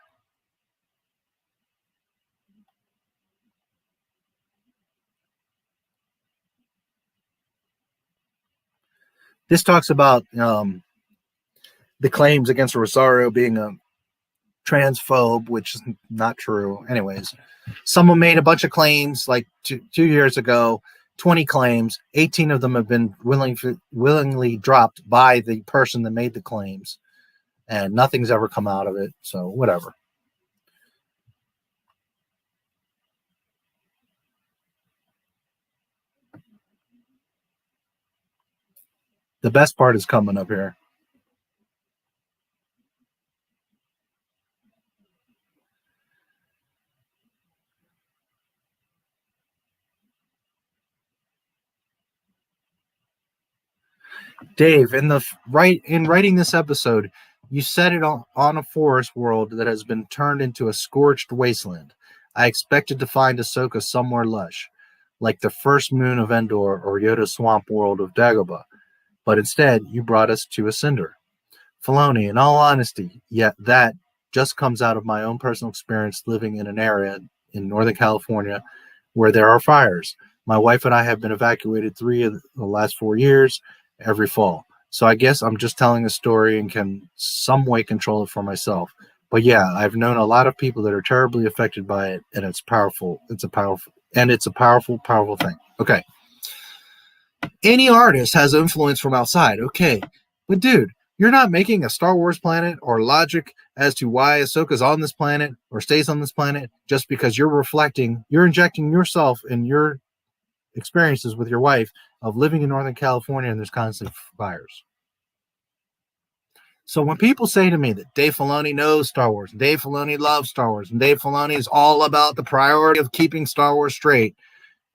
This talks about the claims against Rosario being a transphobe, which is not true. Anyways, someone made a bunch of claims like 2 years ago, 20 claims. 18 of them have been willingly dropped by the person that made the claims, and nothing's ever come out of it. So whatever. The best part is coming up here. Dave, in writing this episode, you set it on a forest world that has been turned into a scorched wasteland. I expected to find Ahsoka somewhere lush, like the first moon of Endor or Yoda's swamp world of Dagobah, but instead you brought us to a cinder. Filoni, in all honesty, yet that just comes out of my own personal experience living in an area in Northern California where there are fires. My wife and I have been evacuated 3 of the last 4 years every fall. So I guess I'm just telling a story and can some way control it for myself. But yeah, I've known a lot of people that are terribly affected by it, and it's powerful. It's a powerful thing. Okay. Any artist has influence from outside. Okay. But dude, you're not making a Star Wars planet or logic as to why Ahsoka's on this planet or stays on this planet just because you're injecting yourself and your experiences with your wife of living in Northern California and there's constant fires. So when people say to me that Dave Filoni knows Star Wars, and Dave Filoni loves Star Wars, and Dave Filoni is all about the priority of keeping Star Wars straight,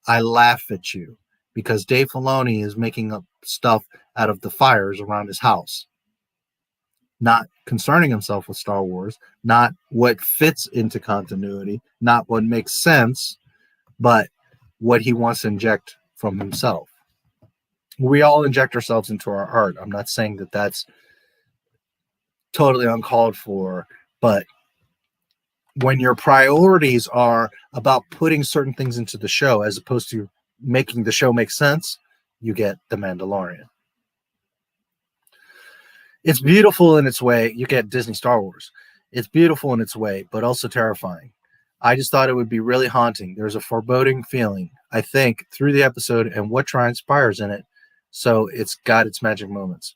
I laugh at you because Dave Filoni is making up stuff out of the fires around his house, not concerning himself with Star Wars, not what fits into continuity, not what makes sense, but what he wants to inject from himself. We all inject ourselves into our art. I'm not saying that that's totally uncalled for, but when your priorities are about putting certain things into the show as opposed to making the show make sense, you get The Mandalorian. It's beautiful in its way. You get Disney Star Wars. It's beautiful in its way, but also terrifying. I just thought it would be really haunting. There's a foreboding feeling, I think, through the episode and what transpires in it. So it's got its magic moments.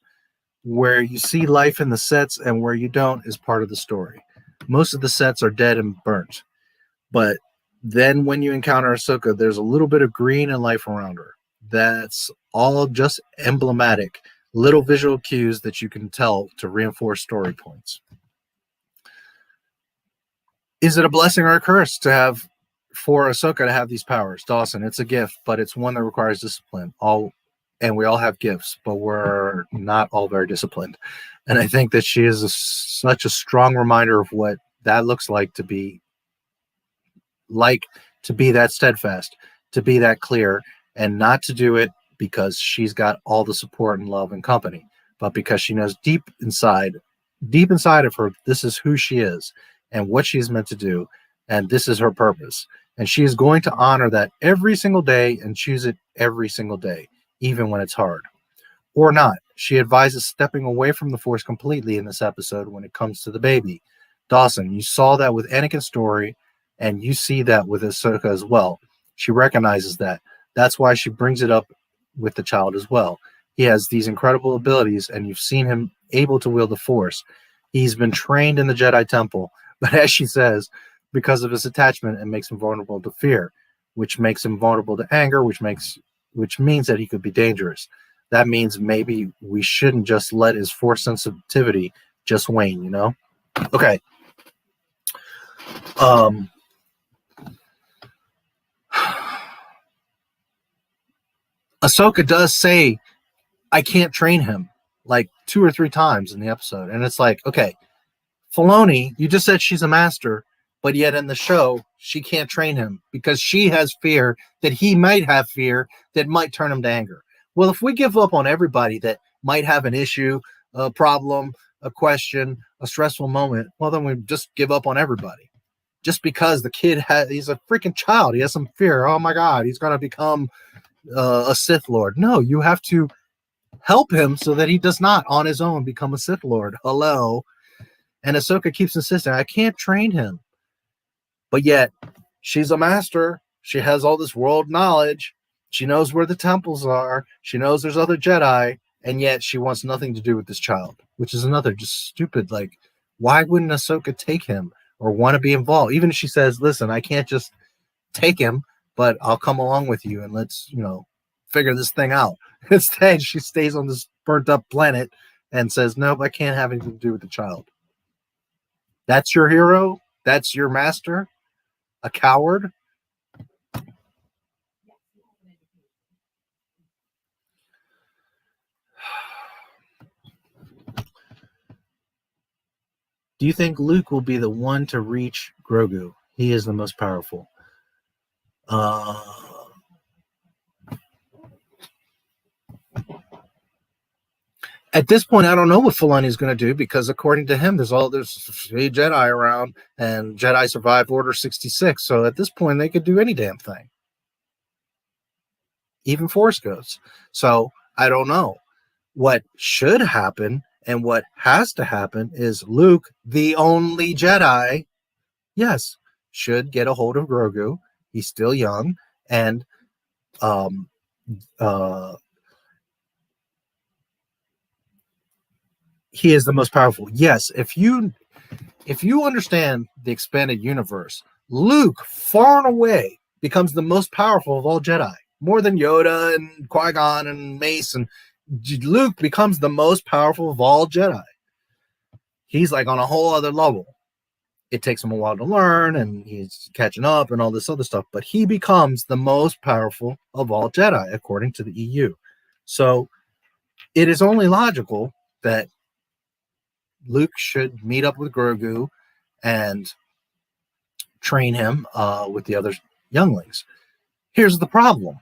Where you see life in the sets and where you don't is part of the story. Most of the sets are dead and burnt. But then when you encounter Ahsoka, there's a little bit of green and life around her. That's all just emblematic, little visual cues that you can tell to reinforce story points. Is it a blessing or a curse for Ahsoka to have these powers? Dawson, it's a gift, but it's one that requires discipline. And we all have gifts, but we're not all very disciplined. And I think that she is such a strong reminder of what that looks like to be that steadfast, to be that clear, and not to do it because she's got all the support and love and company, but because she knows deep inside of her, this is who she is and what she's meant to do, and this is her purpose. And she is going to honor that every single day and choose it every single day, even when it's hard. Or not. She advises stepping away from the Force completely in this episode when it comes to the baby. Dawson, you saw that with Anakin's story, and you see that with Ahsoka as well. She recognizes that. That's why she brings it up with the child as well. He has these incredible abilities, and you've seen him able to wield the Force. He's been trained in the Jedi Temple, but as she says, because of his attachment, it makes him vulnerable to fear, which makes him vulnerable to anger, which means that he could be dangerous. That means maybe we shouldn't just let his Force sensitivity just wane, you know? Okay. Ahsoka does say, I can't train him, like 2 or 3 times in the episode. And it's like, okay, Filoni, you just said she's a master, but yet in the show, she can't train him because she has fear that he might have fear that might turn him to anger. Well, if we give up on everybody that might have an issue, a problem, a question, a stressful moment, well, then we just give up on everybody. Just because the kid he's a freaking child. He has some fear. Oh my God, he's going to become a Sith Lord. No, you have to help him so that he does not on his own become a Sith Lord. Hello. And Ahsoka keeps insisting, I can't train him. But yet, she's a master. She has all this world knowledge. She knows where the temples are. She knows there's other Jedi. And yet, she wants nothing to do with this child, which is another just stupid, like, why wouldn't Ahsoka take him or want to be involved? Even if she says, listen, I can't just take him, but I'll come along with you and let's, figure this thing out. Instead, she stays on this burnt up planet and says, nope, I can't have anything to do with the child. That's your hero? That's your master? A coward? Do you think Luke will be the one to reach Grogu? He is the most powerful. At this point, I don't know what Filoni is going to do, because according to him, there's 3 Jedi around, and Jedi survived Order 66. So at this point, they could do any damn thing, even Force Ghosts. So I don't know. What should happen and what has to happen is Luke, the only Jedi, yes, should get a hold of Grogu. He's still young, and he is the most powerful. Yes, if you understand the expanded universe, Luke far and away becomes the most powerful of all Jedi, more than Yoda and Qui-Gon and Mace. And Luke becomes the most powerful of all Jedi. He's like on a whole other level. It takes him a while to learn, and he's catching up and all this other stuff, but he becomes the most powerful of all Jedi, according to the EU. So it is only logical that Luke should meet up with Grogu and train him with the other younglings. Here's the problem.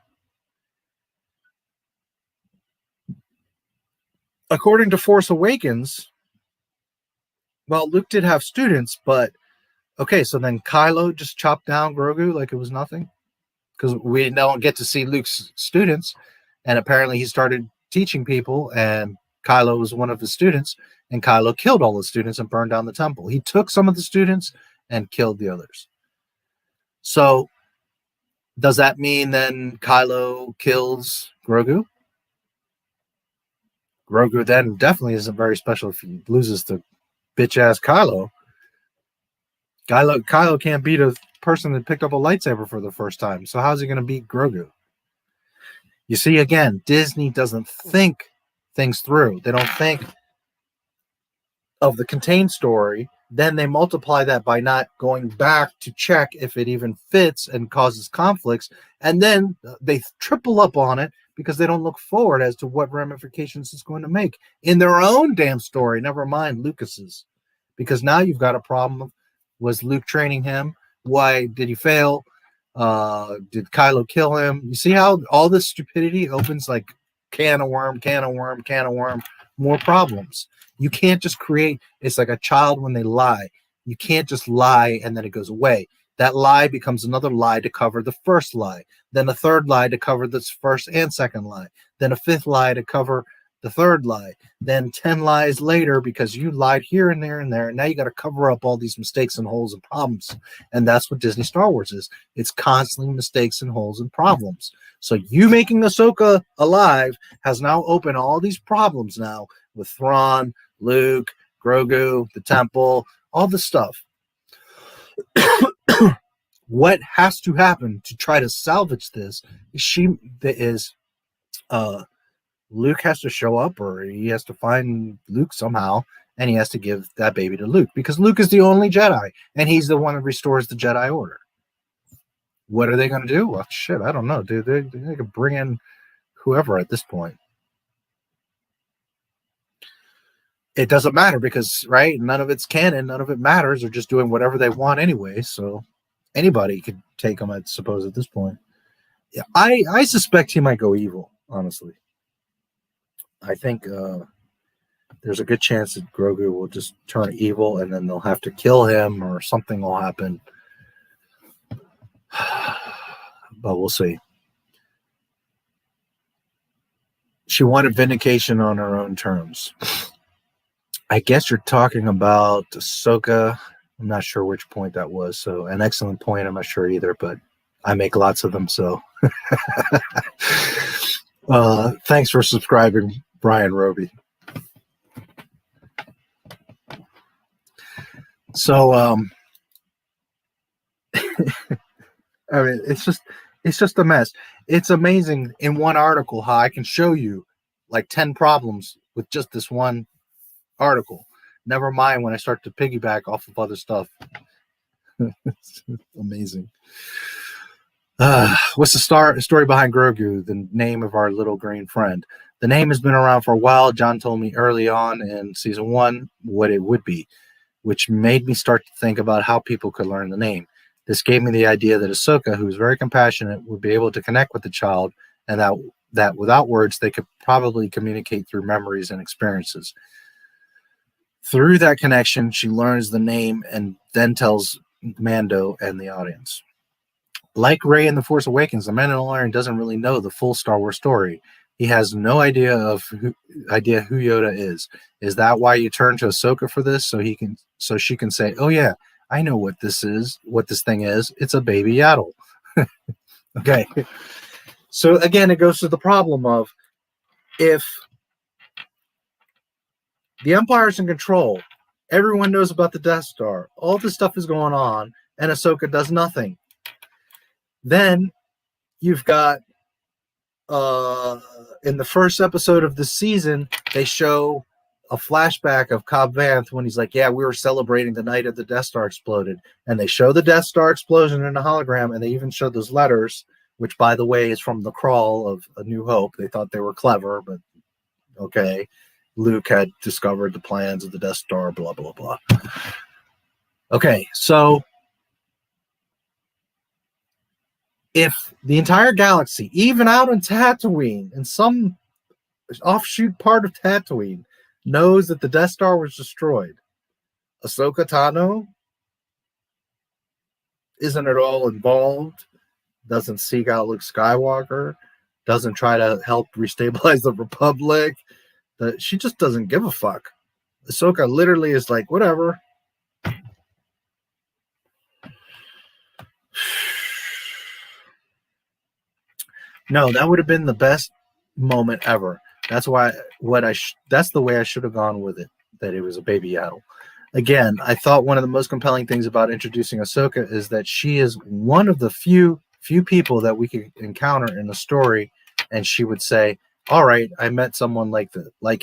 According to Force Awakens, well, Luke did have students, but okay, so then Kylo just chopped down Grogu like it was nothing? Because we don't get to see Luke's students, and apparently he started teaching people, and Kylo was one of his students, and Kylo killed all the students and burned down the temple. He took some of the students and killed the others. So does that mean then Kylo kills Grogu? Grogu then definitely isn't very special if he loses to bitch-ass Kylo. Kylo can't beat a person that picked up a lightsaber for the first time. So how's he going to beat Grogu? You see, again, Disney doesn't think things through. They don't think of the contained story. Then they multiply that by not going back to check if it even fits and causes conflicts. And then they triple up on it because they don't look forward as to what ramifications it's going to make in their own damn story. Never mind Lucas's. Because now you've got a problem of, was Luke training him? Why did he fail? Did Kylo kill him? You see how all this stupidity opens like can of worm, more problems. You can't just create, it's like a child when they lie. You can't just lie and then it goes away. That lie becomes another lie to cover the first lie. Then a third lie to cover this first and second lie. Then a fifth lie to cover the third lie. Then 10 lies later because you lied here and there and there. And now you got to cover up all these mistakes and holes and problems. And that's what Disney Star Wars is. It's constantly mistakes and holes and problems. So you making Ahsoka alive has now opened all these problems now with Thrawn, Luke, Grogu, the temple, all this stuff. What has to happen to try to salvage this is Luke has to show up, or he has to find Luke somehow, and he has to give that baby to Luke, because Luke is the only Jedi, and he's the one that restores the Jedi Order. What are they going to do? Well, shit, I don't know, dude. They could bring in whoever at this point. It doesn't matter because, right, none of it's canon, none of it matters. They're just doing whatever they want anyway, so anybody could take them, I suppose, at this point. Yeah, I suspect he might go evil, honestly. I think there's a good chance that Grogu will just turn evil, and then they'll have to kill him, or something will happen. But we'll see. She wanted vindication on her own terms. I guess you're talking about Ahsoka. I'm not sure which point that was. So an excellent point. I'm not sure either, but I make lots of them. So thanks for subscribing, Brian Roby. So I mean, it's just a mess. It's amazing in one article how I can show you like 10 problems with just this one article. Never mind when I start to piggyback off of other stuff. It's amazing. What's the story behind Grogu, the name of our little green friend? The name has been around for a while. John told me early on in season 1 what it would be, which made me start to think about how people could learn the name. This gave me the idea that Ahsoka, who is very compassionate, would be able to connect with the child, and that without words, they could probably communicate through memories and experiences. Through that connection, she learns the name and then tells Mando and the audience. Like Rey in The Force Awakens, the Mandalorian doesn't really know the full Star Wars story. He has no idea who Yoda is. Is that why you turn to Ahsoka for this? So she can say, "Oh yeah, I know what this is. What this thing is. It's a baby Yaddle." Okay. So again, it goes to the problem of if the Empire's in control, everyone knows about the Death Star, all this stuff is going on, and Ahsoka does nothing. Then you've got in the first episode of the season, they show a flashback of Cobb Vanth when he's like, yeah, we were celebrating the night of the Death Star exploded. And they show the Death Star explosion in a hologram, and they even show those letters, which, by the way, is from the crawl of A New Hope. They thought they were clever, but okay. Luke had discovered the plans of the Death Star, blah, blah, blah. Okay, so if the entire galaxy, even out in Tatooine, in some offshoot part of Tatooine, knows that the Death Star was destroyed, Ahsoka Tano isn't at all involved, doesn't seek out Luke Skywalker, doesn't try to help restabilize the Republic. She just doesn't give a fuck. Ahsoka literally is like, whatever. No, that would have been the best moment ever. That's why that's the way I should have gone with it, that it was a baby Yaddle. Again, I thought one of the most compelling things about introducing Ahsoka is that she is one of the few people that we could encounter in the story, and she would say, all right, I met someone like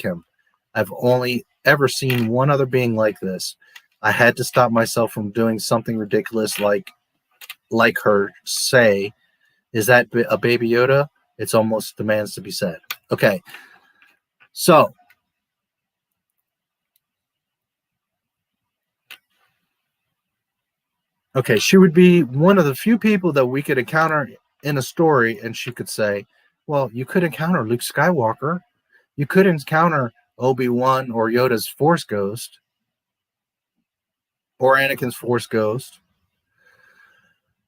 him. I've only ever seen one other being like this. I had to stop myself from doing something ridiculous like her say, is that a baby Yoda? It's almost demands to be said. Okay. So okay, she would be one of the few people that we could encounter in a story, and she could say, well, you could encounter Luke Skywalker. You could encounter Obi-Wan or Yoda's Force Ghost or Anakin's Force Ghost.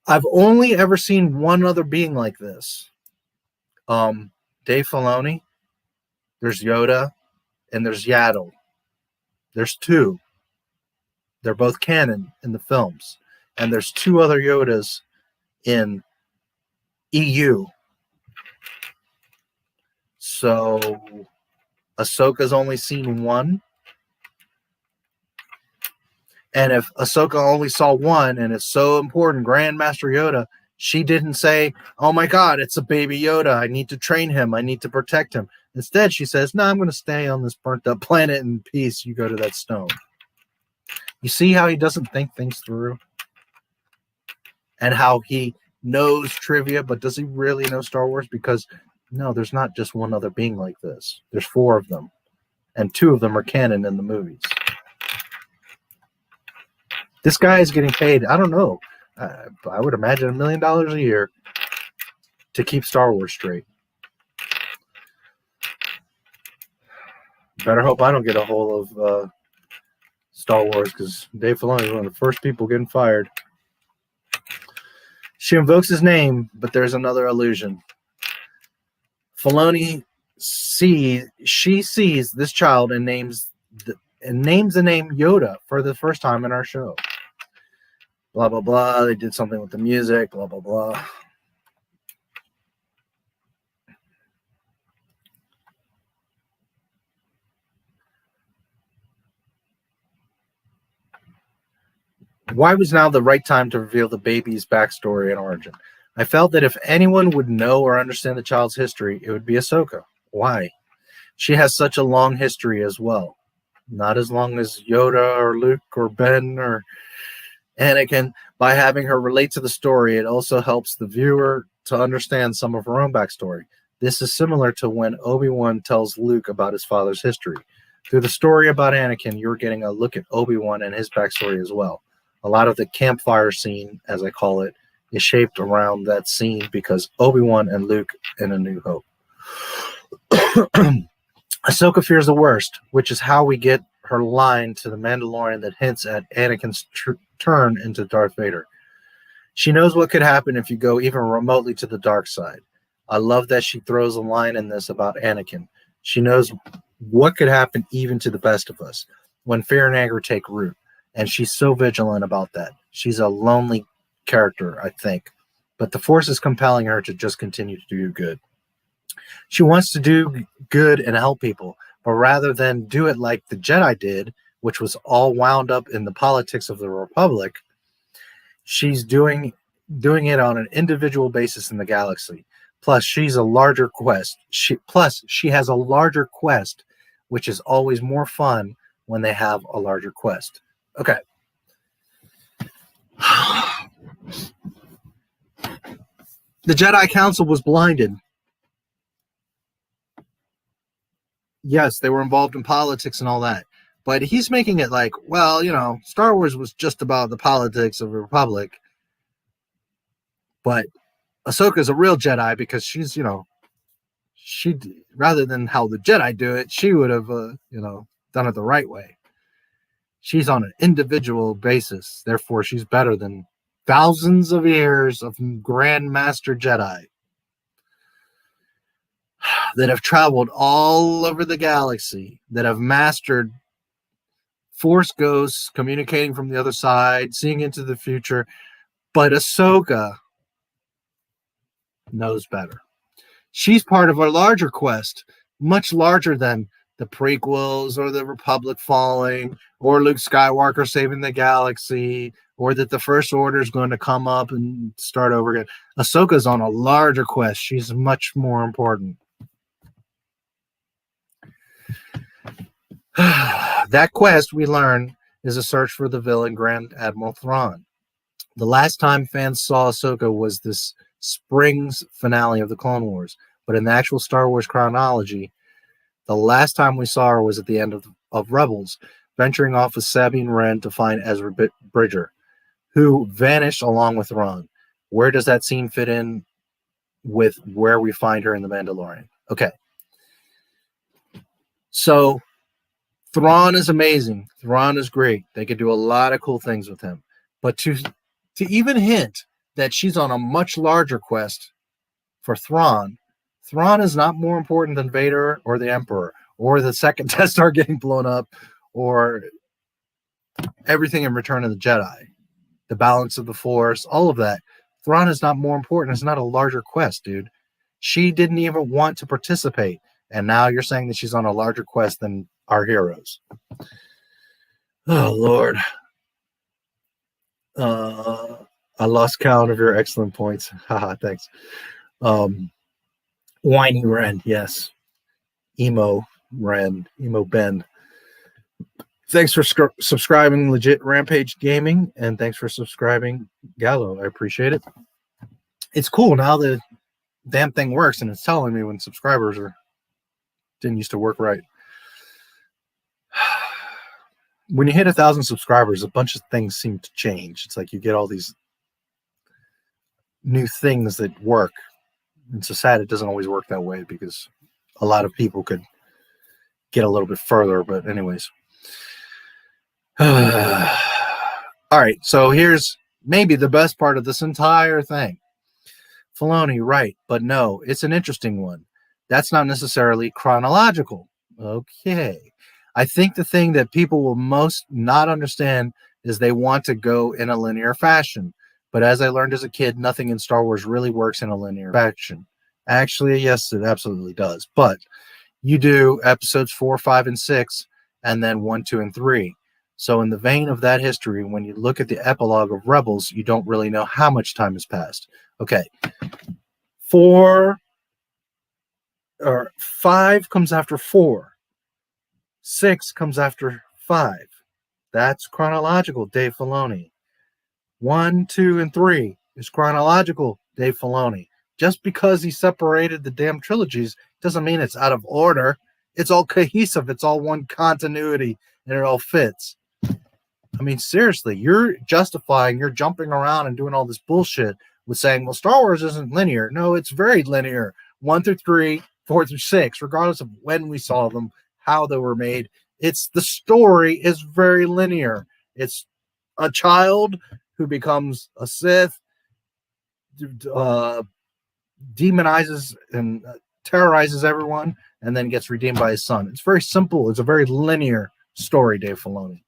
I've only ever seen one other being like this. Dave Filoni, there's Yoda, and there's Yaddle. There's two. They're both canon in the films. And there's two other Yodas in EU. So Ahsoka's only seen one. And if Ahsoka only saw one and it's so important, Grandmaster Yoda, she didn't say, oh my God, it's a baby Yoda. I need to train him. I need to protect him. Instead, she says, no, I'm going to stay on this burnt up planet in peace. You go to that stone. You see how he doesn't think things through? And how he knows trivia, but does he really know Star Wars? Because no, there's not just one other being like this. There's four of them. And two of them are canon in the movies. This guy is getting paid, I don't know, I would imagine $1 million a year to keep Star Wars straight. Better hope I don't get a hold of Star Wars, because Dave Filoni is one of the first people getting fired. She invokes his name, but there's another illusion. Filoni sees this child and names the name Yoda for the first time in our show. Blah, blah, blah. They did something with the music, blah, blah, blah. Why was now the right time to reveal the baby's backstory and origin? I felt that if anyone would know or understand the child's history, it would be Ahsoka. Why? She has such a long history as well. Not as long as Yoda or Luke or Ben or Anakin. By having her relate to the story, it also helps the viewer to understand some of her own backstory. This is similar to when Obi-Wan tells Luke about his father's history. Through the story about Anakin, you're getting a look at Obi-Wan and his backstory as well. A lot of the campfire scene, as I call it, is shaped around that scene because Obi-Wan and Luke in A New Hope. Ahsoka fears the worst, which is how we get her line to the Mandalorian that hints at Anakin's turn into Darth Vader. She knows what could happen if you go even remotely to the dark side. I love that she throws a line in this about Anakin. She knows what could happen even to the best of us when fear and anger take root, and she's so vigilant about that. She's a lonely character, I think, but the Force is compelling her to just continue to do good. She wants to do good and help people, but rather than do it like the Jedi did, which was all wound up in the politics of the Republic, she's doing it on an individual basis in the galaxy. Plus, she's a larger quest. She has a larger quest, which is always more fun when they have a larger quest. Okay. The Jedi Council was blinded. Yes, they were involved in politics and all that. But he's making it like, well, you know, Star Wars was just about the politics of the Republic. But Ahsoka's a real Jedi because she's, you know, rather than how the Jedi do it, she would have, done it the right way. She's on an individual basis. Therefore, she's better than thousands of years of Grandmaster Jedi that have traveled all over the galaxy, that have mastered Force ghosts, communicating from the other side, seeing into the future. But Ahsoka knows better. She's part of a larger quest, much larger than the prequels or the Republic falling or Luke Skywalker saving the galaxy or that the First Order is going to come up and start over again. Ahsoka's on a larger quest. She's much more important. That quest, we learn, is a search for the villain Grand Admiral Thrawn. The last time fans saw Ahsoka was this spring's finale of the Clone Wars, but in the actual Star Wars chronology, the last time we saw her was at the end of Rebels, venturing off with Sabine Wren to find Ezra Bridger, who vanished along with Thrawn. Where does that scene fit in with where we find her in The Mandalorian? Okay. So Thrawn is amazing. Thrawn is great. They could do a lot of cool things with him. But to even hint that she's on a much larger quest for Thrawn is not more important than Vader or the Emperor or the second Death Star getting blown up or everything in Return of the Jedi. The balance of the Force, all of that. Thrawn is not more important. It's not a larger quest, dude. She didn't even want to participate. And now you're saying that she's on a larger quest than our heroes. Oh, Lord. I lost count of your excellent points. Haha, thanks. Whiny Ren, yes. Emo Ren, Emo Ben. Thanks for subscribing, Legit Rampage Gaming, and thanks for subscribing, Gallo. I appreciate it. It's cool now the damn thing works, and it's telling me when subscribers didn't used to work right. When you hit 1,000 subscribers, a bunch of things seem to change. It's like you get all these new things that work. It's so sad it doesn't always work that way because a lot of people could get a little bit further. But anyways. All right, so here's maybe the best part of this entire thing. Filoni, right, but no, it's an interesting one. That's not necessarily chronological. Okay. I think the thing that people will most not understand is they want to go in a linear fashion. But as I learned as a kid, nothing in Star Wars really works in a linear fashion. Actually, yes, it absolutely does. But you do episodes 4, 5, and 6, and then 1, 2, and 3. So in the vein of that history, when you look at the epilogue of Rebels, you don't really know how much time has passed. Okay. For or 5 comes after 4. 6 comes after 5. That's chronological, Dave Filoni. 1, 2, and 3 is chronological, Dave Filoni. Just because he separated the damn trilogies doesn't mean it's out of order. It's all cohesive. It's all one continuity, and it all fits. I mean, seriously, you're jumping around and doing all this bullshit with saying, well, Star Wars isn't linear. No, it's very linear. 1 through 3, 4 through 6, regardless of when we saw them, how they were made. The story is very linear. It's a child who becomes a Sith, demonizes and terrorizes everyone, and then gets redeemed by his son. It's very simple. It's a very linear story, Dave Filoni.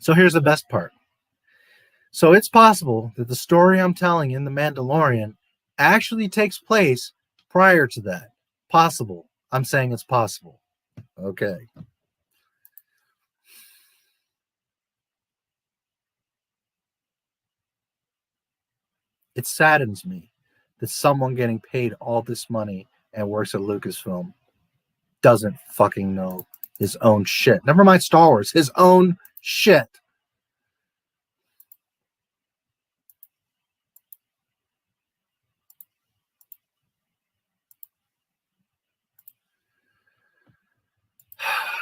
So here's the best part. So it's possible that the story I'm telling in The Mandalorian actually takes place prior to that. Possible. I'm saying it's possible. Okay. It saddens me that someone getting paid all this money and works at Lucasfilm doesn't fucking know his own shit. Never mind Star Wars, his own shit.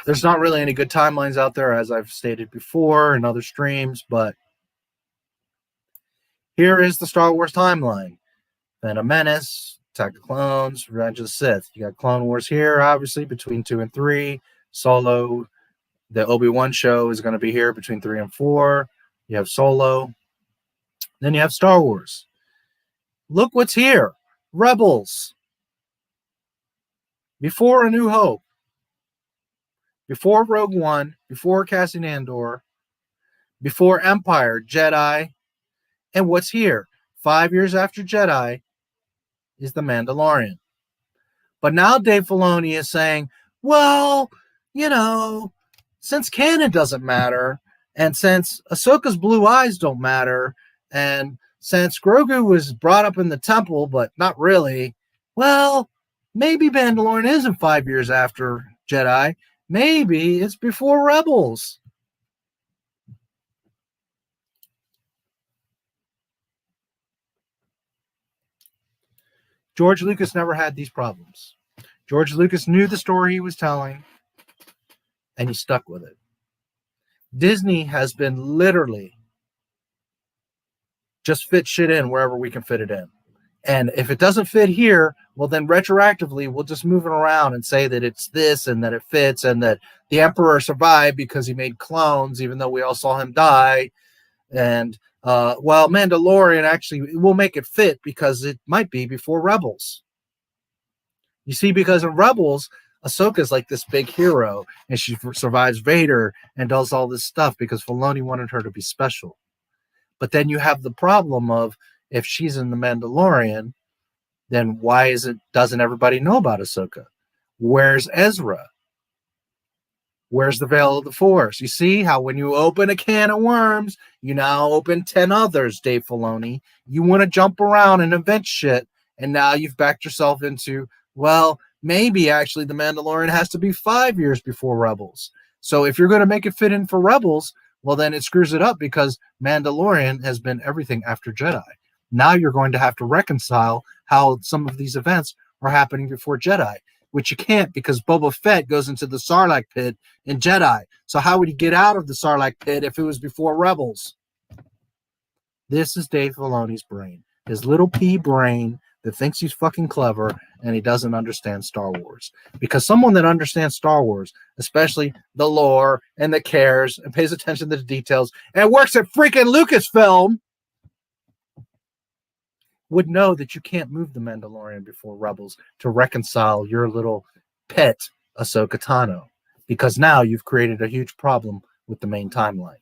There's not really any good timelines out there, as I've stated before in other streams, but here is the Star Wars timeline. Phantom Menace, Attack of the Clones, Revenge of the Sith. You got Clone Wars here, obviously, between 2 and 3. Solo, the Obi-Wan show is going to be here between 3 and 4. You have Solo. Then you have Star Wars. Look what's here. Rebels. Before A New Hope. Before Rogue One. Before Cassian Andor. Before Empire, Jedi. And what's here? 5 years after Jedi is The Mandalorian. But now Dave Filoni is saying, well, since canon doesn't matter, and since Ahsoka's blue eyes don't matter, and since Grogu was brought up in the temple, but not really, well, maybe Mandalorian isn't 5 years after Jedi. Maybe it's before Rebels. George Lucas never had these problems. George Lucas knew the story he was telling, and he stuck with it. Disney has been literally just fit shit in wherever we can fit it in. And if it doesn't fit here, well, then retroactively, we'll just move it around and say that it's this and that it fits and that the Emperor survived because he made clones, even though we all saw him die. And, Mandalorian actually will make it fit because it might be before Rebels. You see, because in Rebels, Ahsoka's like this big hero, and she survives Vader and does all this stuff because Filoni wanted her to be special. But then you have the problem of, if she's in The Mandalorian, then why doesn't everybody know about Ahsoka? Where's Ezra? Where's the Veil of the Force? You see how when you open a can of worms, you now open 10 others, Dave Filoni. You want to jump around and invent shit, and now you've backed yourself into, well, maybe actually The Mandalorian has to be 5 years before Rebels. So if you're going to make it fit in for Rebels, well, then it screws it up because Mandalorian has been everything after Jedi. Now you're going to have to reconcile how some of these events are happening before Jedi, which you can't because Boba Fett goes into the Sarlacc pit in Jedi. So how would he get out of the Sarlacc pit if it was before Rebels? This is Dave Filoni's brain. His little pea brain that thinks he's fucking clever and he doesn't understand Star Wars. Because someone that understands Star Wars, especially the lore and that cares and pays attention to the details and works at freaking Lucasfilm, would know that you can't move The Mandalorian before Rebels to reconcile your little pet Ahsoka Tano, because now you've created a huge problem with the main timeline.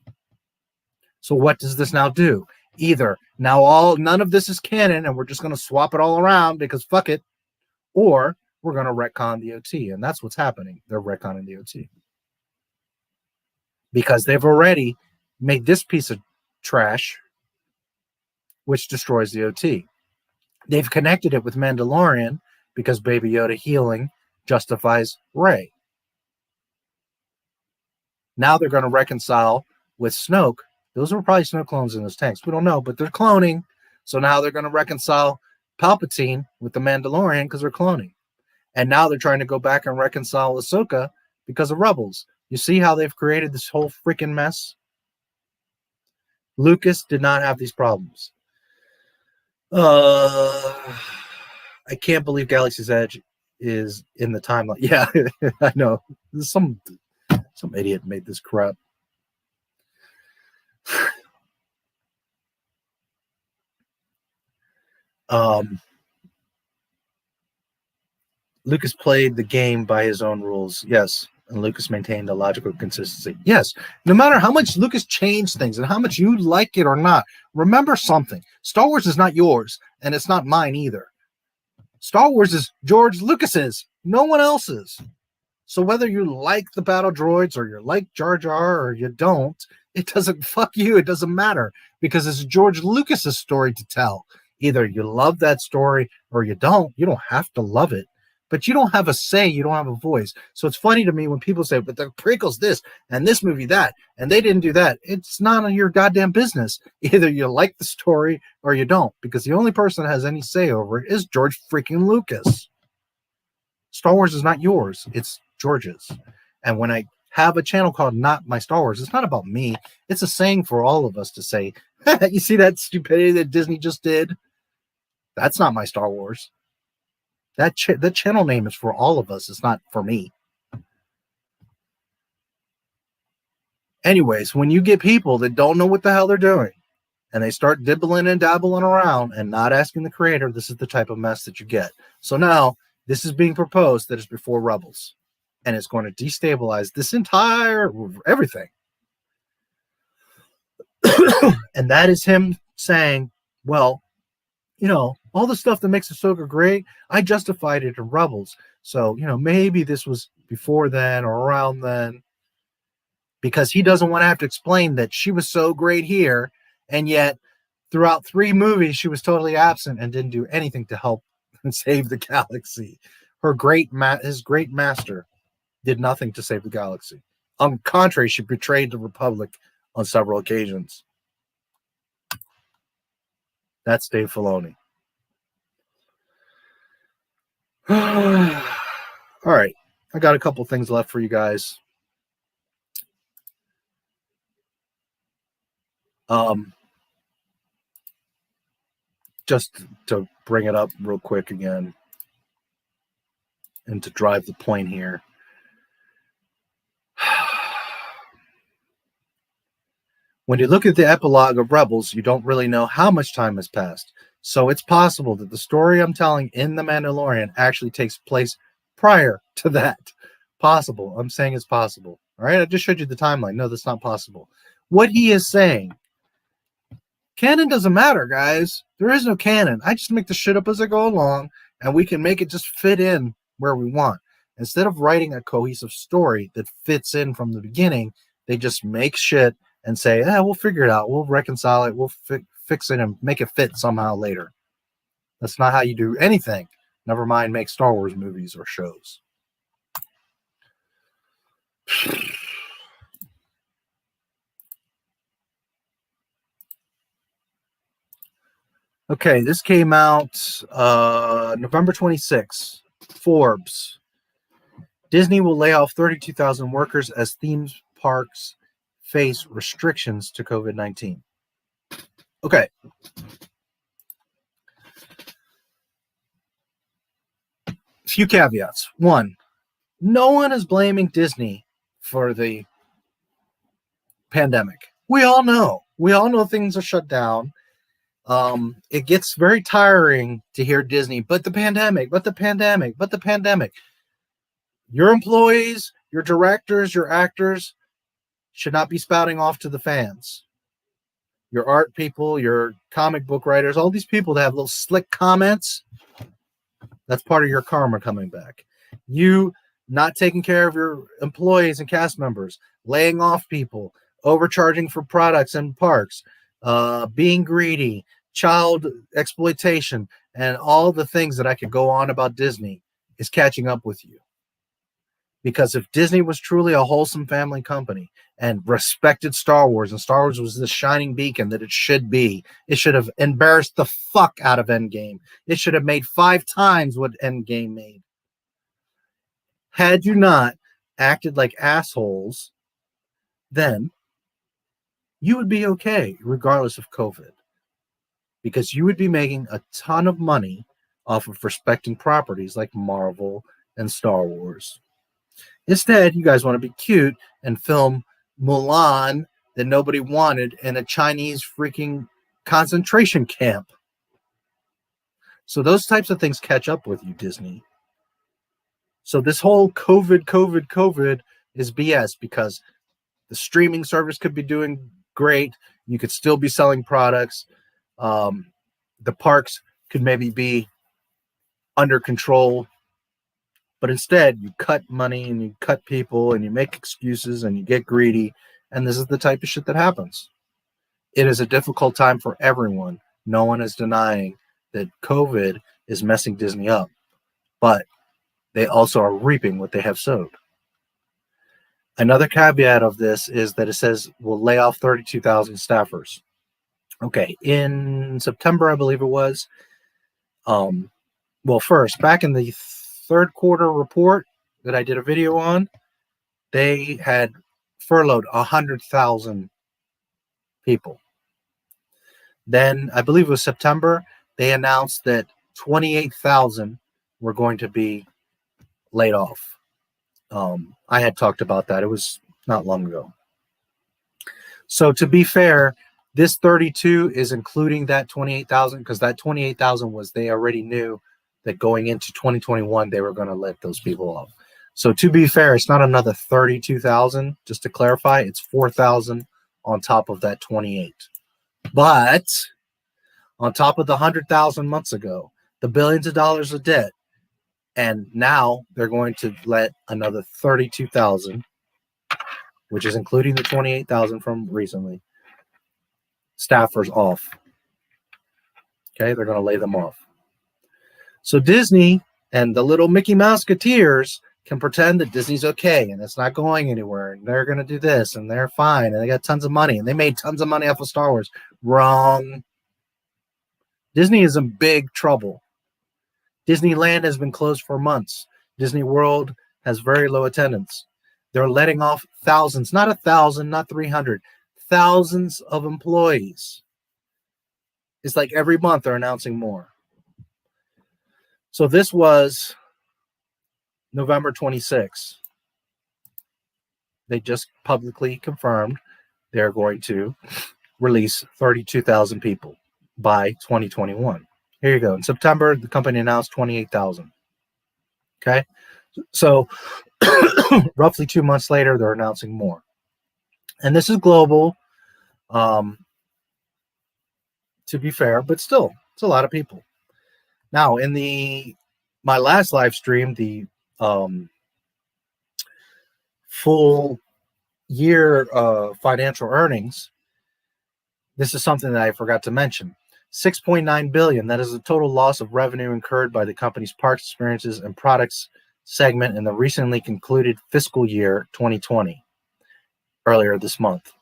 So what does this now do? Either now none of this is canon and we're just going to swap it all around because fuck it, or we're going to retcon the OT, and that's what's happening. They're retconning the OT because they've already made this piece of trash, which destroys the OT. They've connected it with Mandalorian because Baby Yoda healing justifies Rey. Now they're going to reconcile with Snoke. Those were probably Snoke clones in those tanks. We don't know, but they're cloning. So now they're going to reconcile Palpatine with the Mandalorian because they're cloning. And now they're trying to go back and reconcile Ahsoka because of Rebels. You see how they've created this whole freaking mess? Lucas did not have these problems. I can't believe Galaxy's Edge is in the timeline. Yeah, I know. Some idiot made this crap. Lucas played the game by his own rules. Yes. And Lucas maintained a logical consistency. Yes. No matter how much Lucas changed things and how much you like it or not, remember something. Star Wars is not yours, and it's not mine either. Star Wars is George Lucas's, no one else's. So whether you like the battle droids or you like Jar Jar or you don't, it doesn't fuck you. It doesn't matter because it's George Lucas's story to tell. Either you love that story or you don't. You don't have to love it. But you don't have a say, you don't have a voice. So it's funny to me when people say, but the prequel's this, and this movie that, and they didn't do that. It's none of your goddamn business. Either you like the story or you don't, because the only person that has any say over it is George freaking Lucas. Star Wars is not yours, it's George's. And when I have a channel called Not My Star Wars, it's not about me. It's a saying for all of us to say, you see that stupidity that Disney just did? That's not my Star Wars. The channel name is for all of us. It's not for me. Anyways, when you get people that don't know what the hell they're doing and they start dibbling and dabbling around and not asking the creator, this is the type of mess that you get. So now this is being proposed that is before Rebels, and it's going to destabilize this entire everything. And that is him saying, well, you know, all the stuff that makes Ahsoka great, I justified it in Rebels. So, you know, maybe this was before then or around then, because he doesn't want to have to explain that she was so great here, and yet throughout 3 movies, she was totally absent and didn't do anything to help and save the galaxy. His great master did nothing to save the galaxy. On the contrary, she betrayed the Republic on several occasions. That's Dave Filoni. All right. I got a couple things left for you guys. Just to bring it up real quick again and to drive the point here. When you look at the epilogue of Rebels, you don't really know how much time has passed. So it's possible that the story I'm telling in The Mandalorian actually takes place prior to that. Possible. I'm saying it's possible. All right. I just showed you the timeline. No, that's not possible. What he is saying, canon doesn't matter, guys. There is no canon. I just make the shit up as I go along, and we can make it just fit in where we want. Instead of writing a cohesive story that fits in from the beginning, they just make shit and say, we'll figure it out. We'll reconcile it. We'll fix it and make it fit somehow later. That's not how you do anything. Never mind make Star Wars movies or shows. Okay, this came out November 26. Forbes. Disney will lay off 32,000 workers as theme parks face restrictions to COVID-19. Okay. Few caveats. One, no one is blaming Disney for the pandemic. We all know. We all know things are shut down. It gets very tiring to hear Disney, but the pandemic, but the pandemic, but the pandemic. Your employees, your directors, your actors should not be spouting off to the fans. Your art people, your comic book writers, all these people that have little slick comments, that's part of your karma coming back. You not taking care of your employees and cast members, laying off people, overcharging for products and parks, being greedy, child exploitation, and all the things that I could go on about Disney is catching up with you. Because if Disney was truly a wholesome family company and respected Star Wars, and Star Wars was the shining beacon that it should be, it should have embarrassed the fuck out of Endgame. It should have made 5 times what Endgame made. Had you not acted like assholes, then you would be okay regardless of COVID. Because you would be making a ton of money off of respecting properties like Marvel and Star Wars. Instead, you guys want to be cute and film Mulan that nobody wanted in a Chinese freaking concentration camp. So those types of things catch up with you, Disney. So this whole COVID is BS, because the streaming service could be doing great. You could still be selling products. The parks could maybe be under control. But instead, you cut money and you cut people and you make excuses and you get greedy. And this is the type of shit that happens. It is a difficult time for everyone. No one is denying that COVID is messing Disney up. But they also are reaping what they have sowed. Another caveat of this is that it says we'll lay off 32,000 staffers. Okay, in September, I believe it was. Well, first, back in the third quarter report that I did a video on, they had furloughed 100,000 people. Then, I believe it was September, they announced that 28,000 were going to be laid off. I had talked about that. It was not long ago. So to be fair, this 32 is including that 28,000, because that 28,000 was, they already knew that going into 2021, they were going to let those people off. So to be fair, it's not another 32,000. Just to clarify, it's 4,000 on top of that 28. But on top of the 100,000 months ago, the billions of dollars of debt, and now they're going to let another 32,000, which is including the 28,000 from recently, staffers off. Okay, they're going to lay them off. So Disney and the little Mickey Mouseketeers can pretend that Disney's okay and it's not going anywhere and they're going to do this and they're fine and they got tons of money and they made tons of money off of Star Wars. Wrong. Disney is in big trouble. Disneyland has been closed for months. Disney World has very low attendance. They're letting off thousands, not 1,000, not 300, thousands of employees. It's like every month they're announcing more. So this was November 26th. They just publicly confirmed they're going to release 32,000 people by 2021. Here you go. In September, the company announced 28,000. Okay. So roughly 2 months later, they're announcing more. And this is global, to be fair, but still, it's a lot of people. Now, in my last live stream, the full year financial earnings, this is something that I forgot to mention. $6.9 billion. That is the total loss of revenue incurred by the company's parks, experiences, and products segment in the recently concluded fiscal year 2020, earlier this month,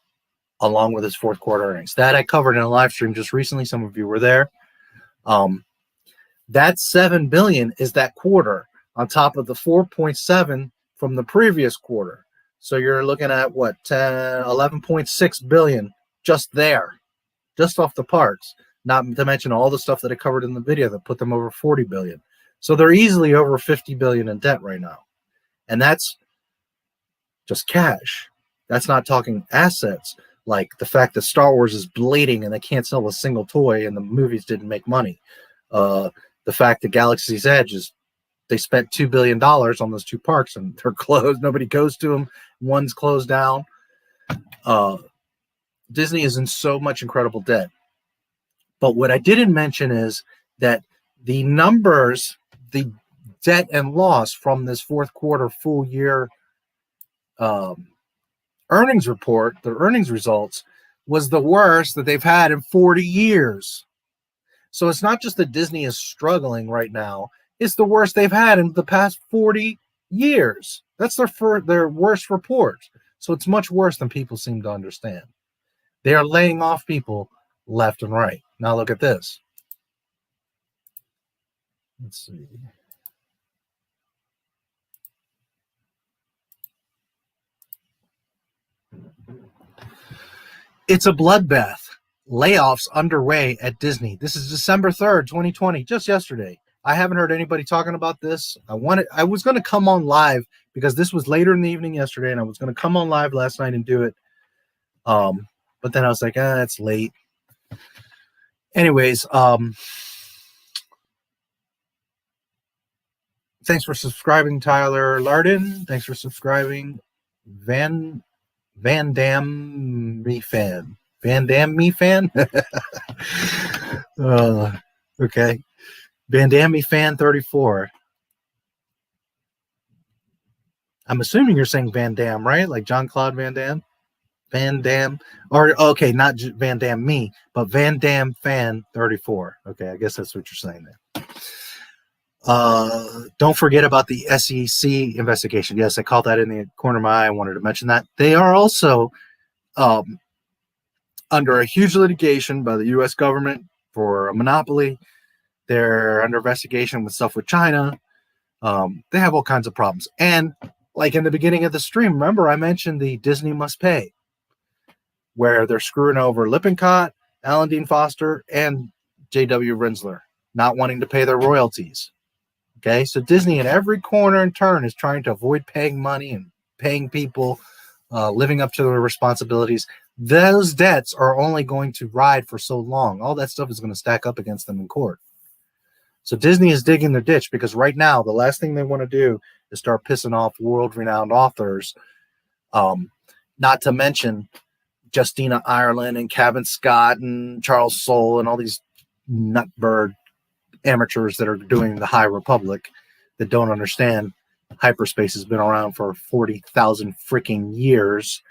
along with its fourth quarter earnings. That I covered in a live stream just recently. Some of you were there. That $7 billion is that quarter on top of the 4.7 from the previous quarter. So you're looking at what, 11.6 billion just there, just off the parks. Not to mention all the stuff that I covered in the video that put them over 40 billion. So they're easily over 50 billion in debt right now. And that's just cash. That's not talking assets, like the fact that Star Wars is bleeding and they can't sell a single toy and the movies didn't make money. The fact that Galaxy's Edge is, they spent $2 billion on those 2 parks and they're closed. Nobody goes to them. One's closed down. Disney is in so much incredible debt. But what I didn't mention is that the numbers, the debt and loss from this fourth quarter full year earnings report, the earnings results, was the worst that they've had in 40 years. So it's not just that Disney is struggling right now. It's the worst they've had in the past 40 years. That's their worst report. So it's much worse than people seem to understand. They are laying off people left and right. Now look at this. Let's see. It's a bloodbath. Layoffs underway at Disney. This is December 3rd, 2020, just yesterday. I haven't heard anybody talking about this. I was going to come on live because this was later in the evening yesterday, and I was going to come on live last night and do it. But then I was like, it's late. Anyways, thanks for subscribing, Tyler Lardon. Thanks for subscribing, Van Dam Me Fan. Van Dam Me Fan? Okay. Van Dam Me Fan 34. I'm assuming you're saying Van Dam, right? Like Jean-Claude Van Damme? Van Dam. Or, okay, not Van Dam Me, but Van Dam Fan 34. Okay, I guess that's what you're saying there. Don't forget about the SEC investigation. Yes, I called that in the corner of my eye. I wanted to mention that. They are also under a huge litigation by the U.S. government for a monopoly. They're under investigation with stuff with China. They have all kinds of problems. And like in the beginning of the stream, remember I mentioned the Disney Must Pay, where they're screwing over Lippincott, Alan Dean Foster, and J.W. Rinzler, not wanting to pay their royalties. Okay, so Disney in every corner and turn is trying to avoid paying money and paying people, living up to their responsibilities. Those debts are only going to ride for so long. All that stuff is going to stack up against them in court. So Disney is digging their ditch because right now the last thing they want to do is start pissing off world-renowned authors, not to mention Justina Ireland and Kevin Scott and Charles Soule and all these nutbird amateurs that are doing the High Republic that don't understand hyperspace has been around for 40,000 freaking years.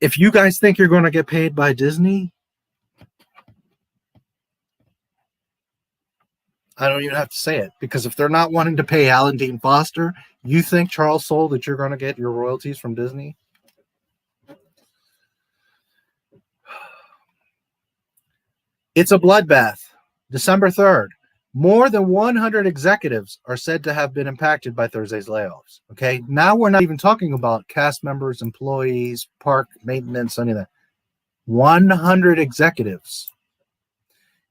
If you guys think you're going to get paid by Disney, I don't even have to say it, because if they're not wanting to pay Alan Dean Foster, you think, Charles Soule, that you're going to get your royalties from Disney? It's a bloodbath. December 3rd. More than 100 executives are said to have been impacted by Thursday's layoffs. Okay, now we're not even talking about cast members, employees, park maintenance, any of that. 100 executives.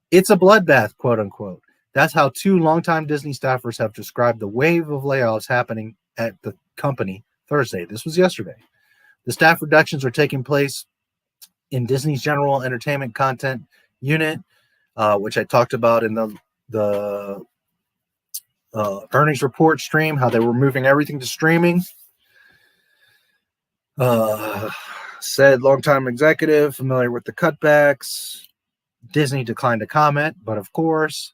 It's a bloodbath, quote unquote. That's how two longtime Disney staffers have described the wave of layoffs happening at the company Thursday. This was yesterday. The staff reductions are taking place in Disney's general entertainment content unit, which I talked about in the earnings report stream, how they were moving everything to streaming. Said longtime executive familiar with the cutbacks. Disney declined to comment, but of course,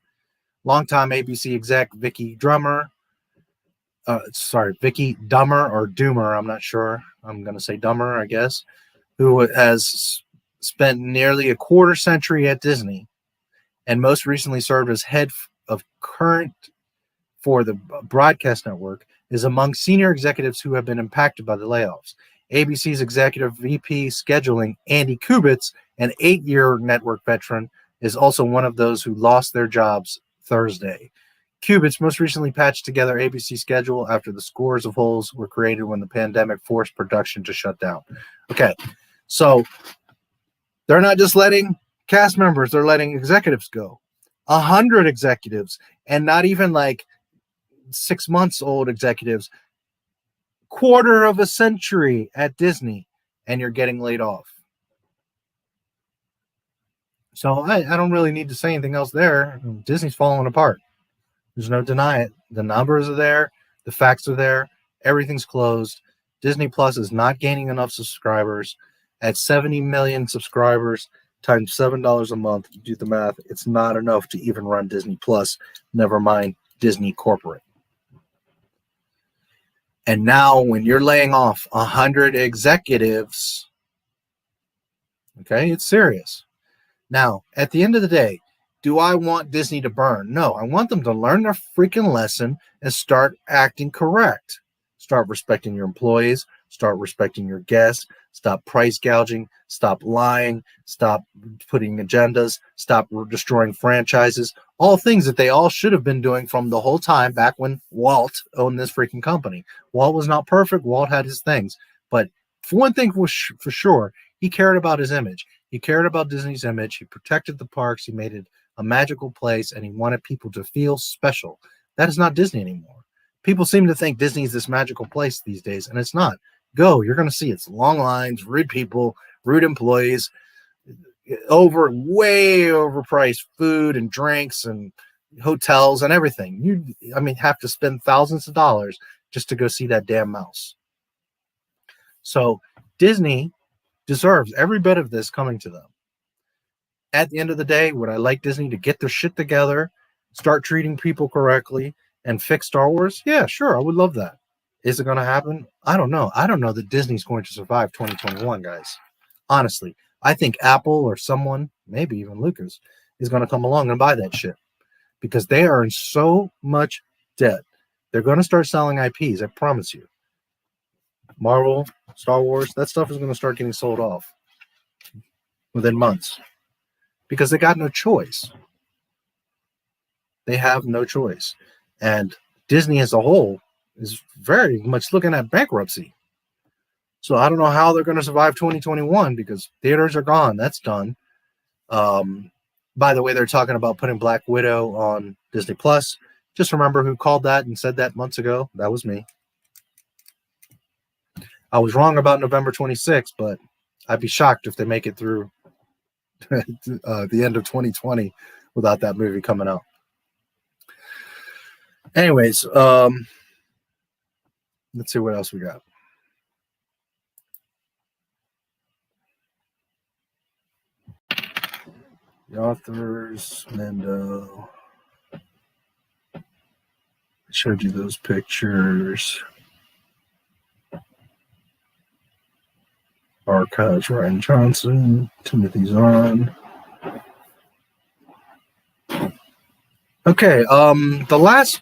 longtime ABC exec Vicky Dummer or Doomer, I'm not sure. I'm going to say Dummer, I guess, who has spent nearly a quarter century at Disney and most recently served as head of current for the broadcast network, is among senior executives who have been impacted by the layoffs. ABC's executive VP scheduling, Andy Kubitz, an 8-year network veteran, is also one of those who lost their jobs Thursday. Kubitz most recently patched together ABC schedule after the scores of holes were created when the pandemic forced production to shut down. Okay, so they're not just letting cast members, they're letting executives go. 100 executives, and not even like 6 months old executives. Quarter of a century at Disney, and you're getting laid off. So I don't really need to say anything else there. Disney's falling apart. There's no denying it. The numbers are there. The facts are there. Everything's closed. Disney Plus is not gaining enough subscribers. At 70 million subscribers times $7 a month, you do the math, it's not enough to even run Disney Plus, never mind Disney corporate. And now when you're laying off 100 executives, okay, it's serious. Now, at the end of the day, do I want Disney to burn? No, I want them to learn their freaking lesson and start acting correct. Start respecting your employees, start respecting your guests, stop price gouging, stop lying, stop putting agendas, stop destroying franchises, all things that they all should have been doing from the whole time back when Walt owned this freaking company. Walt was not perfect. Walt had his things. But for one thing for sure, he cared about his image. He cared about Disney's image. He protected the parks. He made it a magical place, and he wanted people to feel special. That is not Disney anymore. People seem to think Disney is this magical place these days, and it's not. Go, you're going to see it's long lines, rude people, rude employees, way overpriced food and drinks and hotels and everything. You have to spend thousands of dollars just to go see that damn mouse. So Disney deserves every bit of this coming to them. At the end of the day, would I like Disney to get their shit together, start treating people correctly, and fix Star Wars? Yeah, sure, I would love that. Is it going to happen? I don't know. I don't know that Disney's going to survive 2021, guys. Honestly, I think Apple or someone, maybe even Lucas, is going to come along and buy that shit because they are in so much debt. They're going to start selling IPs, I promise you. Marvel, Star Wars, that stuff is going to start getting sold off within months because they got no choice. They have no choice. And Disney as a whole is very much looking at bankruptcy. So I don't know how they're going to survive 2021 because theaters are gone. That's done. By the way, they're talking about putting Black Widow on Disney Plus. Just remember who called that and said that months ago. That was me. I was wrong about November 26th, but I'd be shocked if they make it through the end of 2020 without that movie coming out. Anyways, let's see what else we got. The authors, Mendo. I showed you those pictures. Archives, Rian Johnson, Timothy Zahn. Okay, the last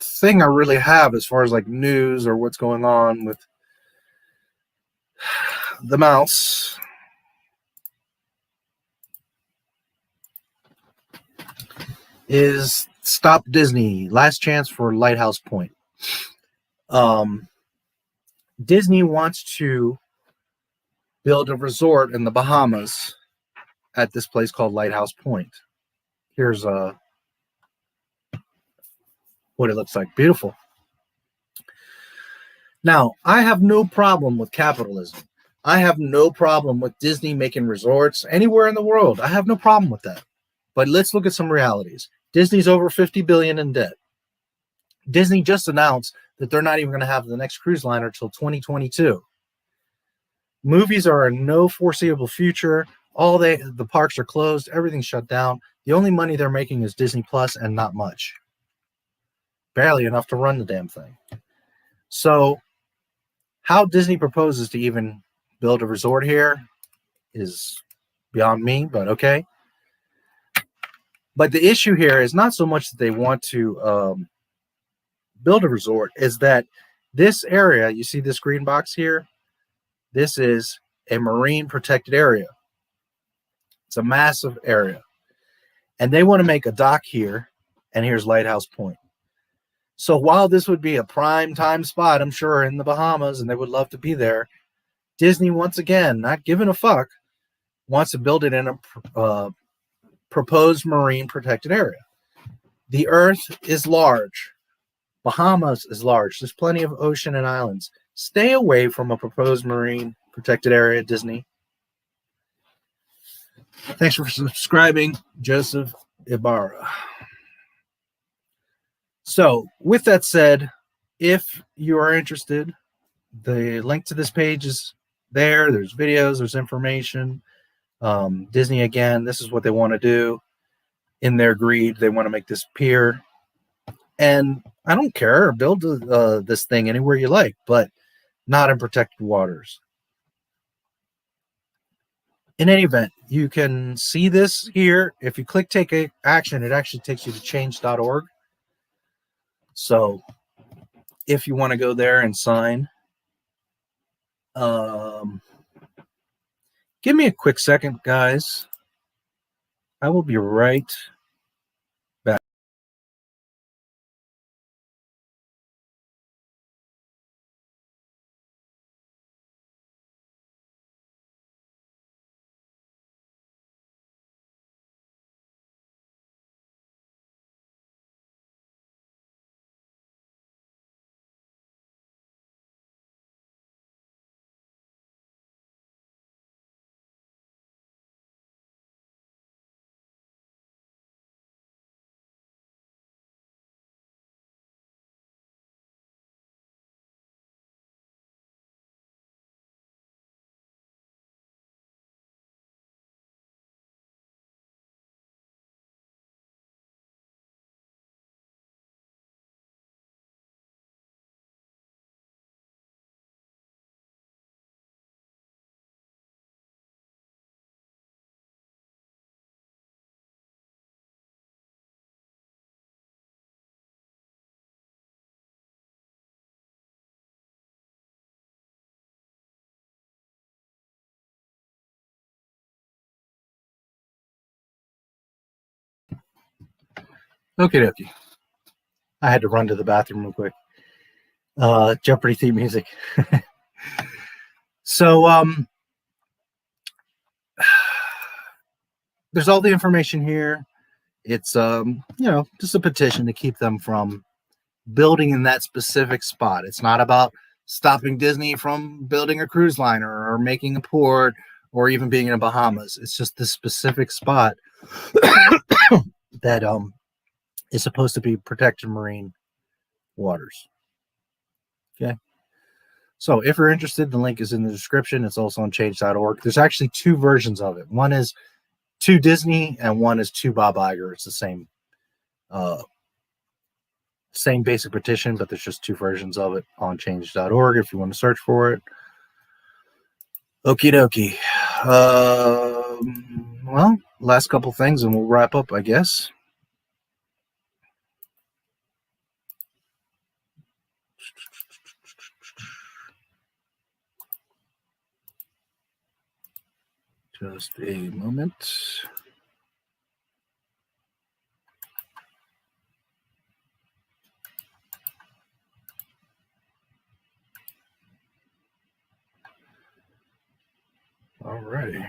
thing I really have as far as like news or what's going on with the mouse is Stop Disney, last chance for Lighthouse Point. Disney wants to build a resort in the Bahamas at this place called Lighthouse Point. Here's what it looks like. Beautiful. Now, I have no problem with capitalism. I have no problem with Disney making resorts anywhere in the world. I have no problem with that. But let's look at some realities. Disney's over $50 billion in debt. Disney just announced that they're not even going to have the next cruise liner until 2022. Movies are in no foreseeable future. The parks are closed. Everything's shut down. The only money they're making is Disney Plus, and not much. Barely enough to run the damn thing. So how Disney proposes to even build a resort here is beyond me, but okay. But the issue here is not so much that they want to build a resort, is that this area, you see this green box here? This is a marine protected area. It's a massive area. And they want to make a dock here, and here's Lighthouse Point. So while this would be a prime time spot, I'm sure, in the Bahamas, and they would love to be there, Disney, once again, not giving a fuck, wants to build it in a proposed marine protected area. The Earth is large. Bahamas is large. There's plenty of ocean and islands. Stay away from a proposed marine protected area, Disney. Thanks for subscribing, Joseph Ibarra. So, with that said, if you are interested, the link to this page is there. There's videos, there's information. Disney, again, this is what they want to do. In their greed, they want to make this pier. And I don't care. Build this thing anywhere you like, but not in protected waters. In any event, you can see this here. If you click take action, it actually takes you to change.org. So if you want to go there and sign, give me a quick second, guys. I will be right back. Okie dokie. I had to run to the bathroom real quick. Jeopardy theme music. So, there's all the information here. It's, just a petition to keep them from building in that specific spot. It's not about stopping Disney from building a cruise liner or making a port or even being in the Bahamas. It's just this specific spot that is supposed to be protected marine waters. Okay. So if you're interested, the link is in the description. It's also on change.org. There's actually two versions of it. One is to Disney and one is to Bob Iger. It's the same basic petition, but there's just two versions of it on change.org if you want to search for it. Okie dokie. Well, last couple things and we'll wrap up, I guess. Just a moment. All righty.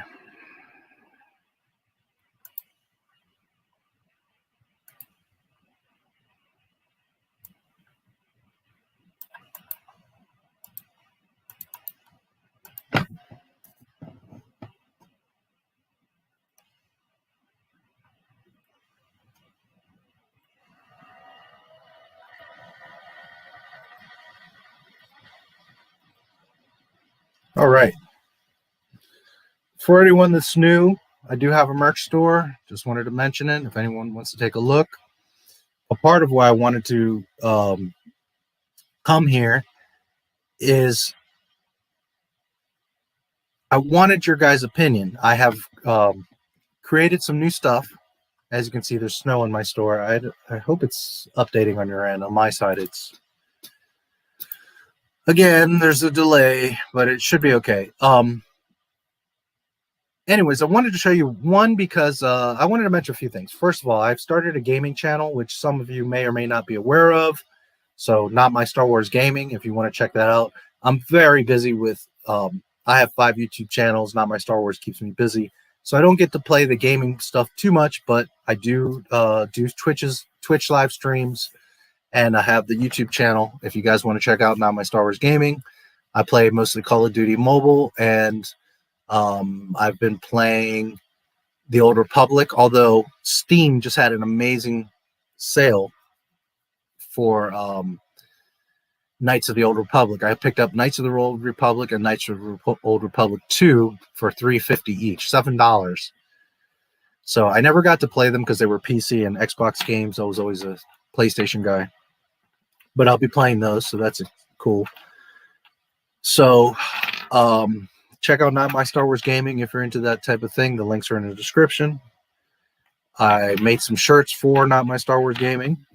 All right. For anyone that's new, I do have a merch store. Just wanted to mention it if anyone wants to take a look. A part of why I wanted to come here is I wanted your guys' opinion. I have created some new stuff. As you can see, there's snow in my store. I hope it's updating on your end. On my side, it's again, there's a delay, but it should be okay. Anyways, I wanted to show you one because I wanted to mention a few things. First of all, I've started a gaming channel, which some of you may or may not be aware of. So Not My Star Wars Gaming, if you want to check that out. I'm very busy with, I have 5 YouTube channels. Not My Star Wars keeps me busy. So I don't get to play the gaming stuff too much, but I do do Twitch live streams, and I have the YouTube channel. If you guys want to check out Not My Star Wars Gaming, I play mostly Call of Duty Mobile, and I've been playing The Old Republic, although Steam just had an amazing sale for Knights of the Old Republic. I picked up Knights of the Old Republic and Knights of the Old Republic 2 for $3.50 each, $7. So I never got to play them because they were PC and Xbox games. I was always a PlayStation guy. But I'll be playing those, so that's cool. So check out Not My Star Wars Gaming if you're into that type of thing. The links are in the description. I made some shirts for Not My Star Wars Gaming.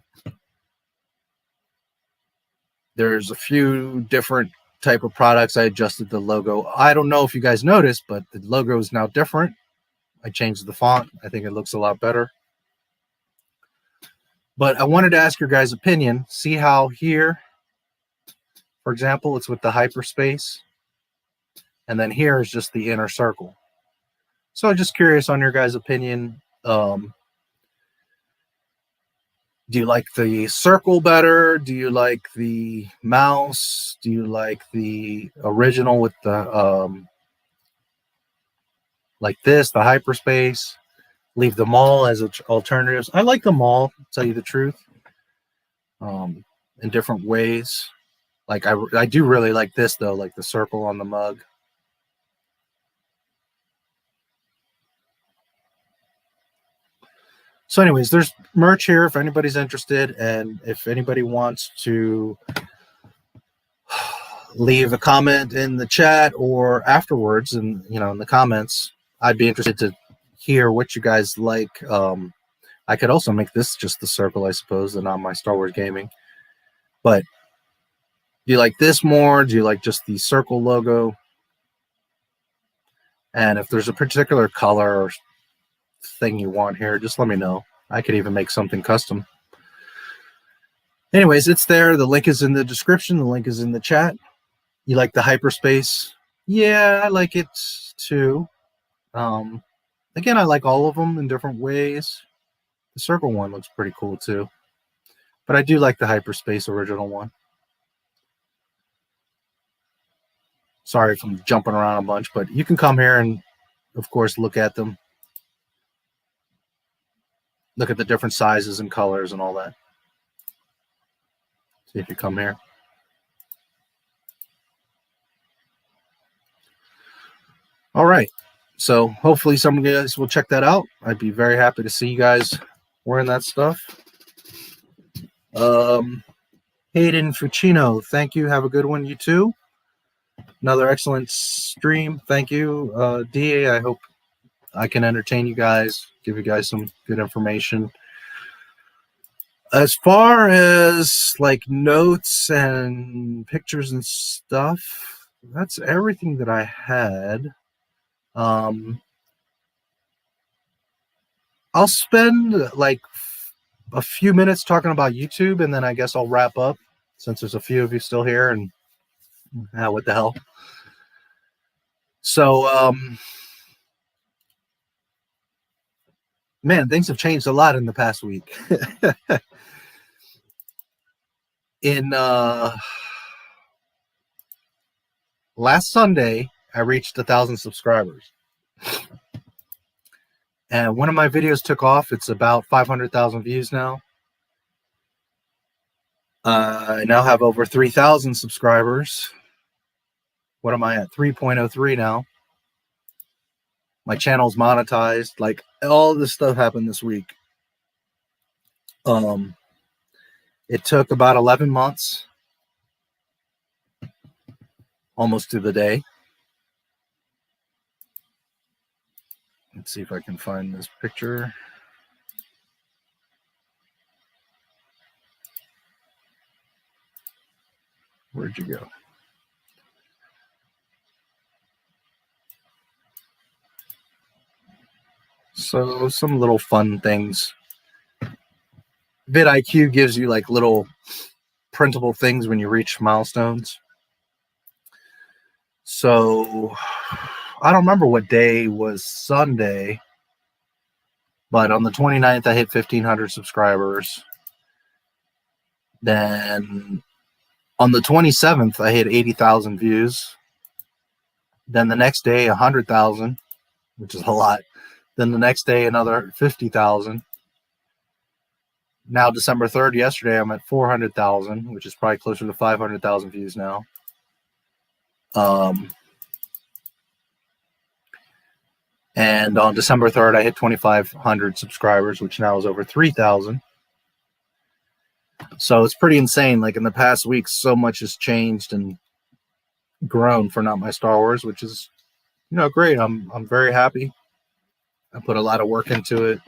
There's a few different type of products. I adjusted the logo. I don't know if you guys noticed, but the logo is now different. I changed the font. I think it looks a lot better. But I wanted to ask your guys' opinion. See how here, for example, it's with the hyperspace. And then here is just the inner circle. So I'm just curious on your guys' opinion. Do you like the circle better? Do you like the mouse? Do you like the original with the like this, the hyperspace? Leave them all as alternatives. I like them all, to tell you the truth, in different ways. Like I do really like this though, like the circle on the mug. So anyways, there's merch here if anybody's interested, and if anybody wants to leave a comment in the chat or afterwards, and in the comments, I'd be interested to hear what you guys like. I could also make this just the circle, I suppose, and on my Star Wars Gaming. But do you like this more? Do you like just the circle logo? And if there's a particular color or thing you want here, just let me know. I could even make something custom. Anyways, it's there. The link is in the description. The link is in the chat. You like the hyperspace? Yeah, I like it too. Again, I like all of them in different ways. The circle one looks pretty cool too. But I do like the hyperspace original one. Sorry if I'm jumping around a bunch, but you can come here and, of course, look at them. Look at the different sizes and colors and all that. See if you come here. All right. So hopefully some of you guys will check that out. I'd be very happy to see you guys wearing that stuff. Hayden Fuccino, thank you. Have a good one, you too. Another excellent stream. Thank you, DA. I hope I can entertain you guys, give you guys some good information. As far as like notes and pictures and stuff, that's everything that I had. I'll spend like a few minutes talking about YouTube, and then I guess I'll wrap up since there's a few of you still here, and what the hell. So, man, things have changed a lot in the past week. In last Sunday, I reached 1,000 subscribers. And one of my videos took off. It's about 500,000 views now. I now have over 3,000 subscribers. What am I at? 3.03 now. My channel's monetized. Like, all this stuff happened this week. It took about 11 months. Almost to the day. Let's see if I can find this picture. Where'd you go? So some little fun things. vidIQ gives you like little printable things when you reach milestones. So I don't remember what day was Sunday, but on the 29th, I hit 1,500 subscribers. Then on the 27th, I hit 80,000 views. Then the next day, 100,000, which is a lot. Then the next day, another 50,000. Now, December 3rd, yesterday, I'm at 400,000, which is probably closer to 500,000 views now. And on December 3rd, I hit 2,500 subscribers, which now is over 3,000. So it's pretty insane. Like in the past week, so much has changed and grown for Not My Star Wars, which is great. I'm very happy. I put a lot of work into it.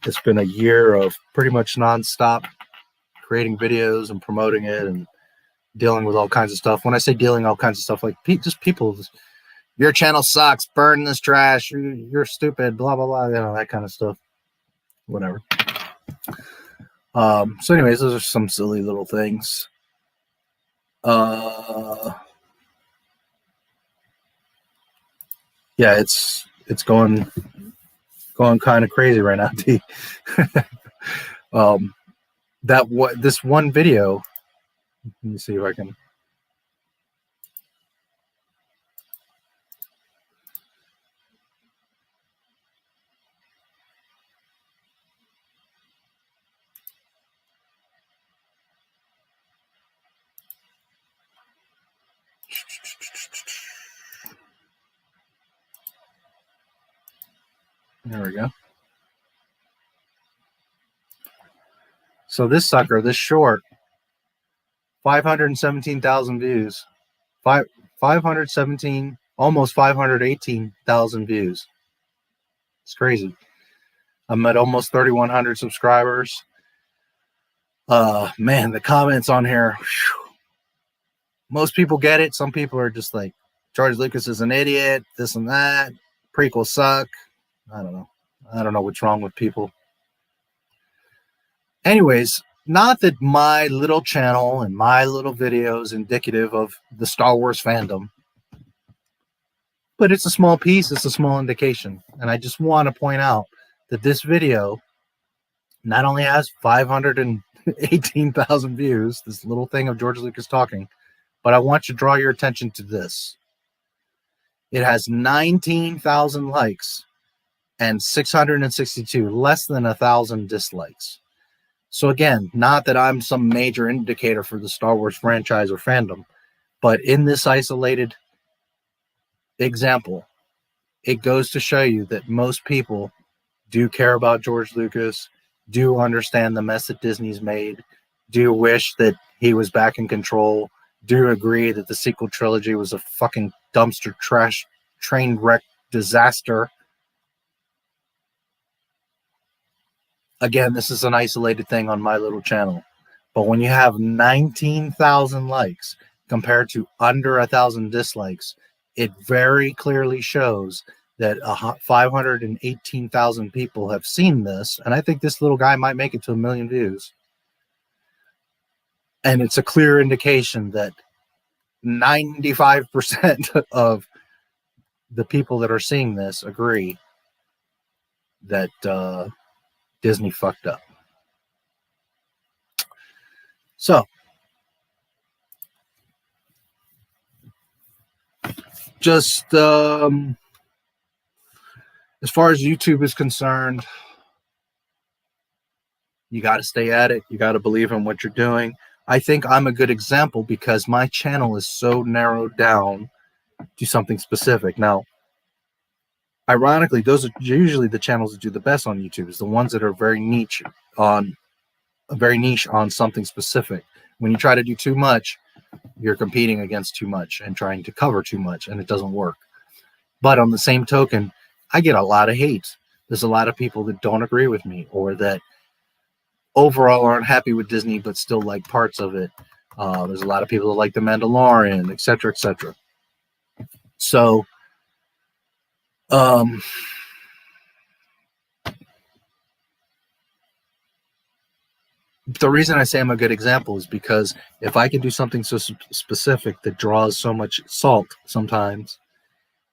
It's been a year of pretty much nonstop creating videos and promoting it and dealing with all kinds of stuff. When I say dealing all kinds of stuff, like just people, your channel sucks, burn this trash, you're stupid, blah blah blah, that kind of stuff. Whatever. So anyways, those are some silly little things. Yeah, it's going kind of crazy right now, T. This one video, let me see if I can. There we go. So this sucker, this short, 517,000 views. 517, almost 518,000 views. It's crazy. I'm at almost 3,100 subscribers. Man, the comments on here, whew. Most people get it. Some people are just like, George Lucas is an idiot, this and that. Prequels suck. I don't know. I don't know what's wrong with people. Anyways, not that my little channel and my little video is indicative of the Star Wars fandom, but it's a small piece. It's a small indication. And I just want to point out that this video not only has 518,000 views, this little thing of George Lucas talking, but I want you to draw your attention to this. It has 19,000 likes and 662, less than 1,000 dislikes. So again, not that I'm some major indicator for the Star Wars franchise or fandom, but in this isolated example, it goes to show you that most people do care about George Lucas, do understand the mess that Disney's made, do wish that he was back in control, do agree that the sequel trilogy was a fucking dumpster trash train wreck disaster. Again, this is an isolated thing on my little channel. But when you have 19,000 likes compared to under 1,000 dislikes, it very clearly shows that 518,000 people have seen this. And I think this little guy might make it to 1 million views. And it's a clear indication that 95% of the people that are seeing this agree that Disney fucked up. So, just as far as YouTube is concerned, you got to stay at it. You got to believe in what you're doing. I think I'm a good example because my channel is so narrowed down to something specific. Now, ironically, those are usually the channels that do the best on YouTube, is the ones that are very niche on something specific. When you try to do too much, you're competing against too much and trying to cover too much, and it doesn't work. But on the same token, I get a lot of hate. There's a lot of people that don't agree with me, or that overall aren't happy with Disney but still like parts of it. There's a lot of people that like The Mandalorian, etc., etc. So the reason I say I'm a good example is because if I can do something so specific that draws so much salt sometimes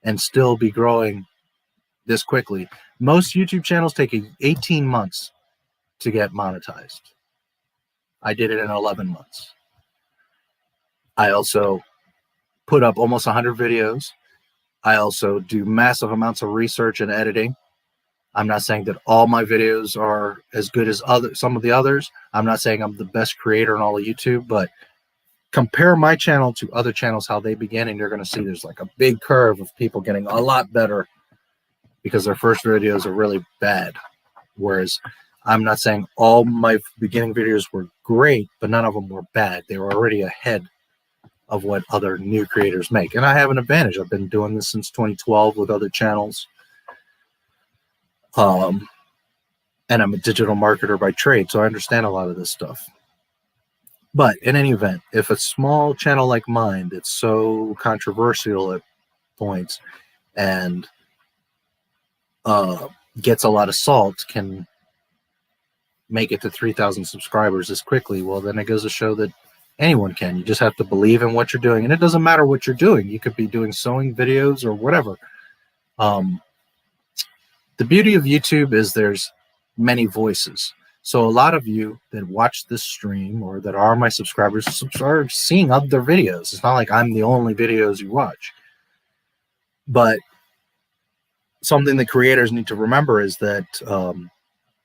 and still be growing this quickly, most YouTube channels take 18 months to get monetized. I did it in 11 months. I also put up almost 100 videos. I also do massive amounts of research and editing. I'm not saying that all my videos are as good as some of the others. I'm not saying I'm the best creator in all of YouTube, but compare my channel to other channels, how they begin, and you're going to see there's like a big curve of people getting a lot better because their first videos are really bad. Whereas I'm not saying all my beginning videos were great, but none of them were bad. They were already ahead of what other new creators make. And I have an advantage. I've been doing this since 2012 with other channels. And I'm a digital marketer by trade, so I understand a lot of this stuff. But in any event, if a small channel like mine that's so controversial at points and gets a lot of salt can make it to 3,000 subscribers as quickly, well, then it goes to show that anyone can. You just have to believe in what you're doing. And it doesn't matter what you're doing. You could be doing sewing videos or whatever. The beauty of YouTube is there's many voices. So a lot of you that watch this stream or that are my subscribers are seeing other videos. It's not like I'm the only videos you watch. But something that creators need to remember is that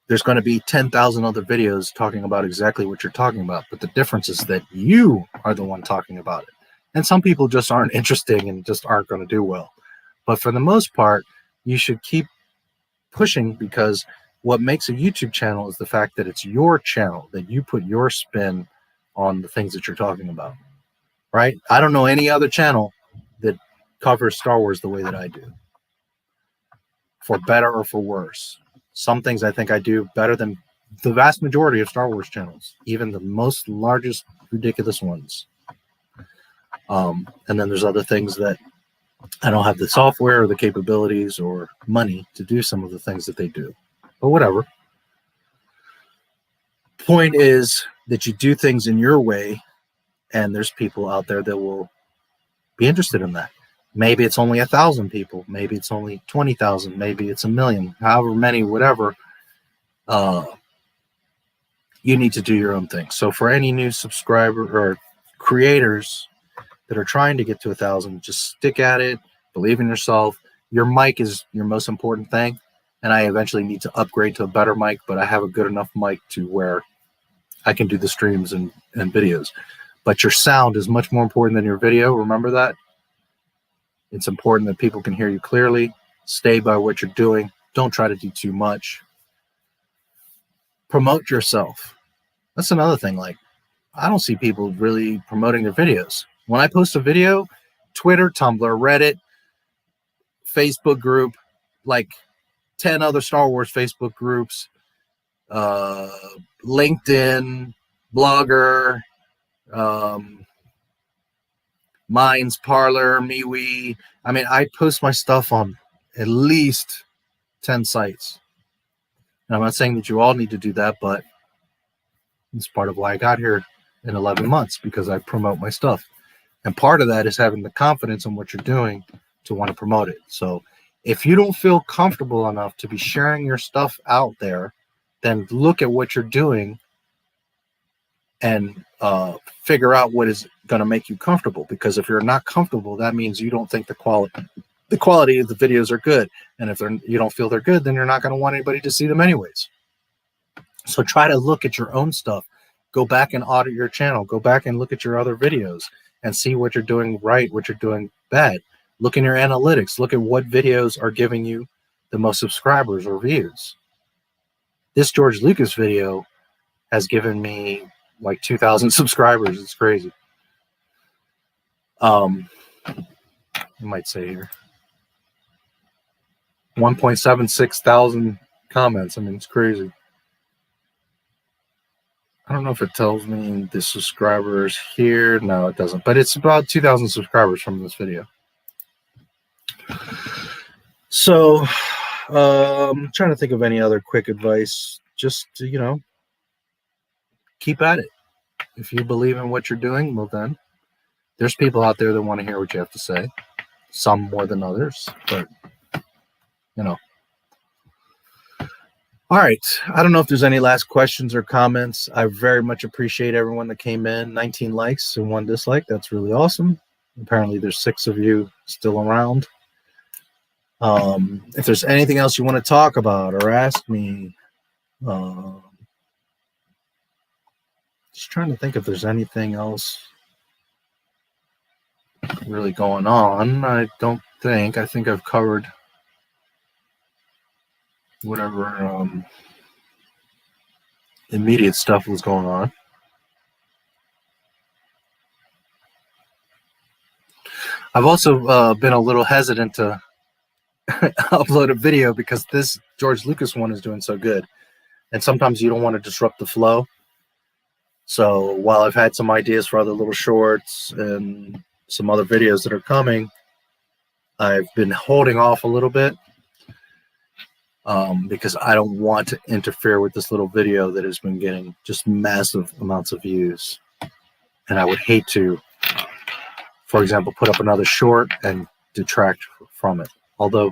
there's going to be 10,000 other videos talking about exactly what you're talking about. But the difference is that you are the one talking about it. And some people just aren't interesting and just aren't going to do well. But for the most part, you should keep pushing, because what makes a YouTube channel is the fact that it's your channel, that you put your spin on the things that you're talking about, right? I don't know any other channel that covers Star Wars the way that I do, for better or for worse. Some things I think I do better than the vast majority of Star Wars channels, even the most largest, ridiculous ones. And then there's other things that I don't have the software or the capabilities or money to do some of the things that they do. But whatever. Point is that you do things in your way, and there's people out there that will be interested in that. Maybe it's only 1,000 people. Maybe it's only 20,000. Maybe it's 1 million. However many, whatever. You need to do your own thing. So for any new subscriber or creators that are trying to get to 1,000, just stick at it. Believe in yourself. Your mic is your most important thing. And I eventually need to upgrade to a better mic, but I have a good enough mic to where I can do the streams and videos. But your sound is much more important than your video. Remember that. It's important that people can hear you clearly. Stay by what you're doing. Don't try to do too much. Promote yourself. That's another thing. Like, I don't see people really promoting their videos. When I post a video, Twitter, Tumblr, Reddit, Facebook group, like 10 other Star Wars Facebook groups, LinkedIn, Blogger, Minds, Parler, MeWe. I mean, I post my stuff on at least 10 sites. And I'm not saying that you all need to do that, but it's part of why I got here in 11 months, because I promote my stuff. And part of that is having the confidence in what you're doing to want to promote it. So if you don't feel comfortable enough to be sharing your stuff out there, then look at what you're doing and figure out what is going to make you comfortable. Because if you're not comfortable, that means you don't think the quality of the videos are good. And if you don't feel they're good, then you're not going to want anybody to see them anyways. So try to look at your own stuff. Go back and audit your channel. Go back and look at your other videos and see what you're doing right, what you're doing bad. Look in your analytics. Look at what videos are giving you the most subscribers or views. This George Lucas video has given me like 2,000 subscribers. It's crazy. You might say here 1.76 thousand comments. I mean, it's crazy. I don't know if it tells me the subscribers here. No, it doesn't. But it's about 2,000 subscribers from this video. So I'm trying to think of any other quick advice. Just, keep at it. If you believe in what you're doing, well then, there's people out there that want to hear what you have to say. Some more than others, but, All right. I don't know if there's any last questions or comments. I very much appreciate everyone that came in. 19 likes and 1 dislike. That's really awesome. Apparently there's 6 of you still around. If there's anything else you want to talk about or ask me, just trying to think if there's anything else really going on. I don't think. I think I've covered whatever immediate stuff was going on. I've also been a little hesitant to upload a video because this George Lucas one is doing so good. And sometimes you don't want to disrupt the flow. So while I've had some ideas for other little shorts and some other videos that are coming, I've been holding off a little bit because I don't want to interfere with this little video that has been getting just massive amounts of views. And I would hate to, for example, put up another short and detract from it. Although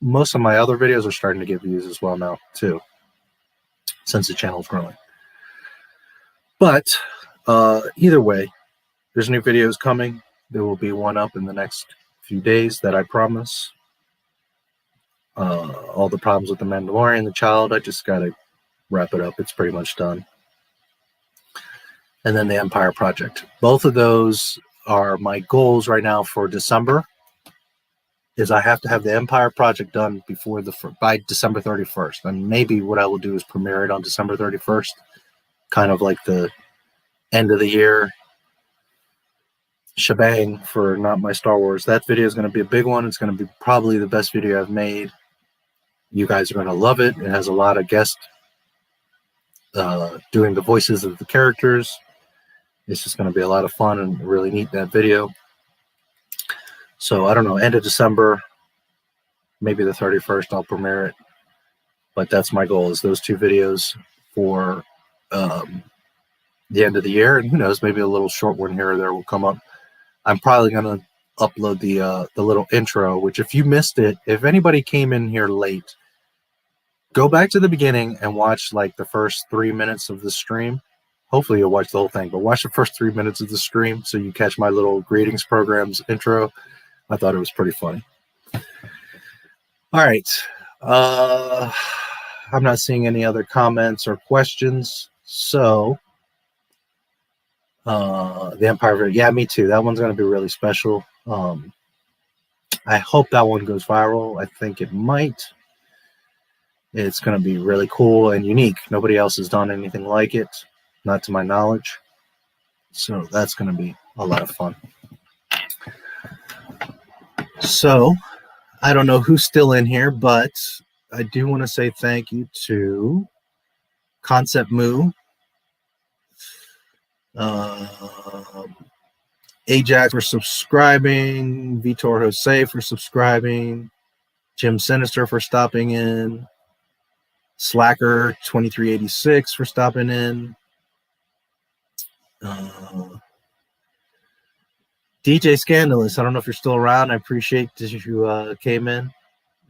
most of my other videos are starting to get views as well now, too, since the channel's growing. But either way, there's new videos coming. There will be one up in the next few days that I promise. All the problems with the Mandalorian, the child, I just got to wrap it up. It's pretty much done. And then the Empire Project. Both of those are my goals right now for December. Is I have to have the Empire Project done by December 31st. And maybe what I will do is premiere it on December 31st. Kind of like the end of the year shebang for Not My Star Wars. That video is going to be a big one. It's going to be probably the best video I've made. You guys are going to love it. It has a lot of guests doing the voices of the characters. It's just going to be a lot of fun and really neat, that video. So I don't know, end of December, maybe the 31st, I'll premiere it. But that's my goal, is those two videos for the end of the year. And who knows, maybe a little short one here or there will come up. I'm probably going to upload the little intro, which if you missed it, if anybody came in here late, go back to the beginning and watch like the first 3 minutes of the stream. Hopefully you'll watch the whole thing, but watch the first 3 minutes of the stream so you catch my little greetings programs intro. I thought it was pretty funny. All right. I'm not seeing any other comments or questions. So the Empire, yeah, me too. That one's going to be really special. I hope that one goes viral. I think it might. It's going to be really cool and unique. Nobody else has done anything like it, not to my knowledge. So that's going to be a lot of fun. So I don't know who's still in here, but I do want to say thank you to Concept Moo, Ajax for subscribing, Vitor Jose for subscribing, Jim Sinister for stopping in, Slacker 2386 for stopping in, DJ Scandalous, I don't know if you're still around. I appreciate that you came in.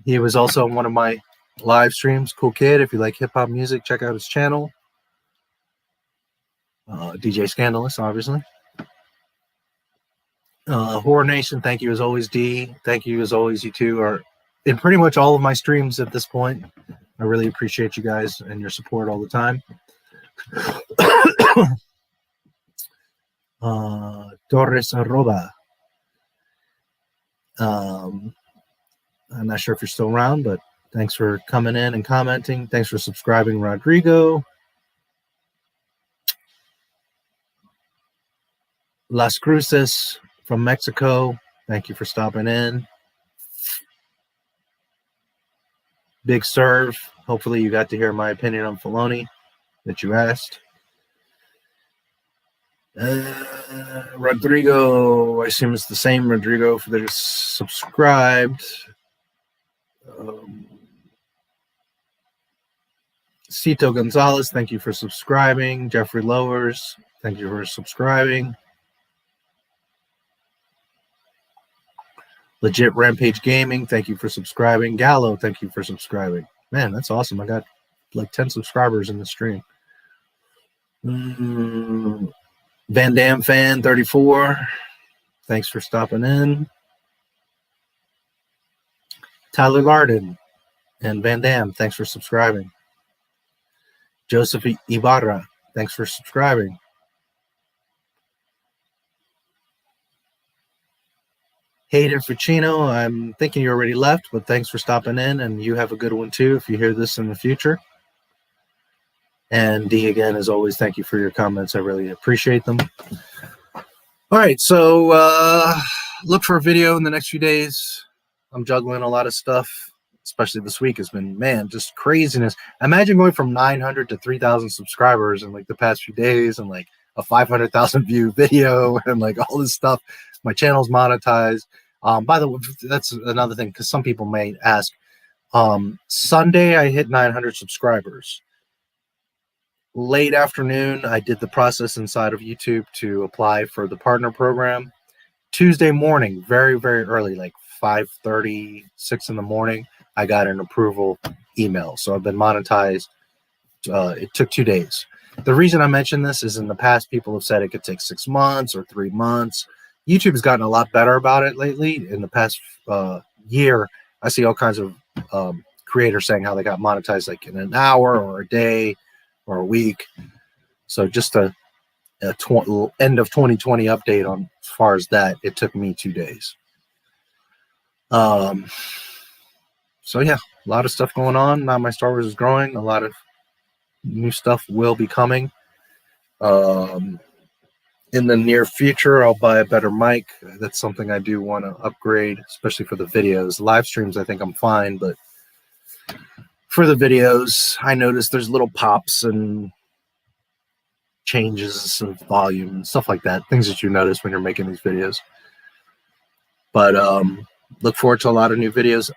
He was also on one of my live streams. Cool kid. If you like hip-hop music, check out his channel. DJ Scandalous, obviously. Horror Nation, thank you as always, D. Thank you as always, you two are in pretty much all of my streams at this point. I really appreciate you guys and your support all the time. Torres Arroba. I'm not sure if you're still around, but thanks for coming in and commenting. Thanks for subscribing, Rodrigo. Las Cruces from Mexico. Thank you for stopping in. Big Serve. Hopefully you got to hear my opinion on Filoni that you asked. Rodrigo, I assume it's the same Rodrigo for that is subscribed. Cito Gonzalez, thank you for subscribing. Jeffrey Lowers, thank you for subscribing. Legit Rampage Gaming, thank you for subscribing. Gallo, thank you for subscribing. Man, that's awesome. I got like 10 subscribers in the stream. Van Damme Fan 34, thanks for stopping in. Tyler Garden and Van Damme, thanks for subscribing. Joseph Ibarra, thanks for subscribing. Hayden Ficino, I'm thinking you already left, but thanks for stopping in, and you have a good one too if you hear this in the future. And D, again, as always, thank you for your comments. I really appreciate them. All right, so look for a video in the next few days. I'm juggling a lot of stuff, especially this week has been, man, just craziness. Imagine going from 900 to 3,000 subscribers in like the past few days, and like a 500,000 view video and like all this stuff. My channel's monetized. By the way, that's another thing, because some people may ask. Sunday, I hit 900 subscribers. Late afternoon, I did the process inside of YouTube to apply for the partner program. Tuesday morning, very, very early, like 5:30, 6 in the morning, I got an approval email. So I've been monetized. It took 2 days. The reason I mention this is in the past, people have said it could take 6 months or 3 months. YouTube has gotten a lot better about it lately. In the past year, I see all kinds of creators saying how they got monetized like in an hour or a day or a week. So just a end of 2020 update on as far as that, it took me 2 days. So yeah, a lot of stuff going on. Now my Star Wars is growing. A lot of new stuff will be coming. In the near future, I'll buy a better mic. That's something I do want to upgrade, especially for the videos. Live streams, I think I'm fine, but for the videos, I noticed there's little pops and changes of volume and stuff like that. Things that you notice when you're making these videos. But look forward to a lot of new videos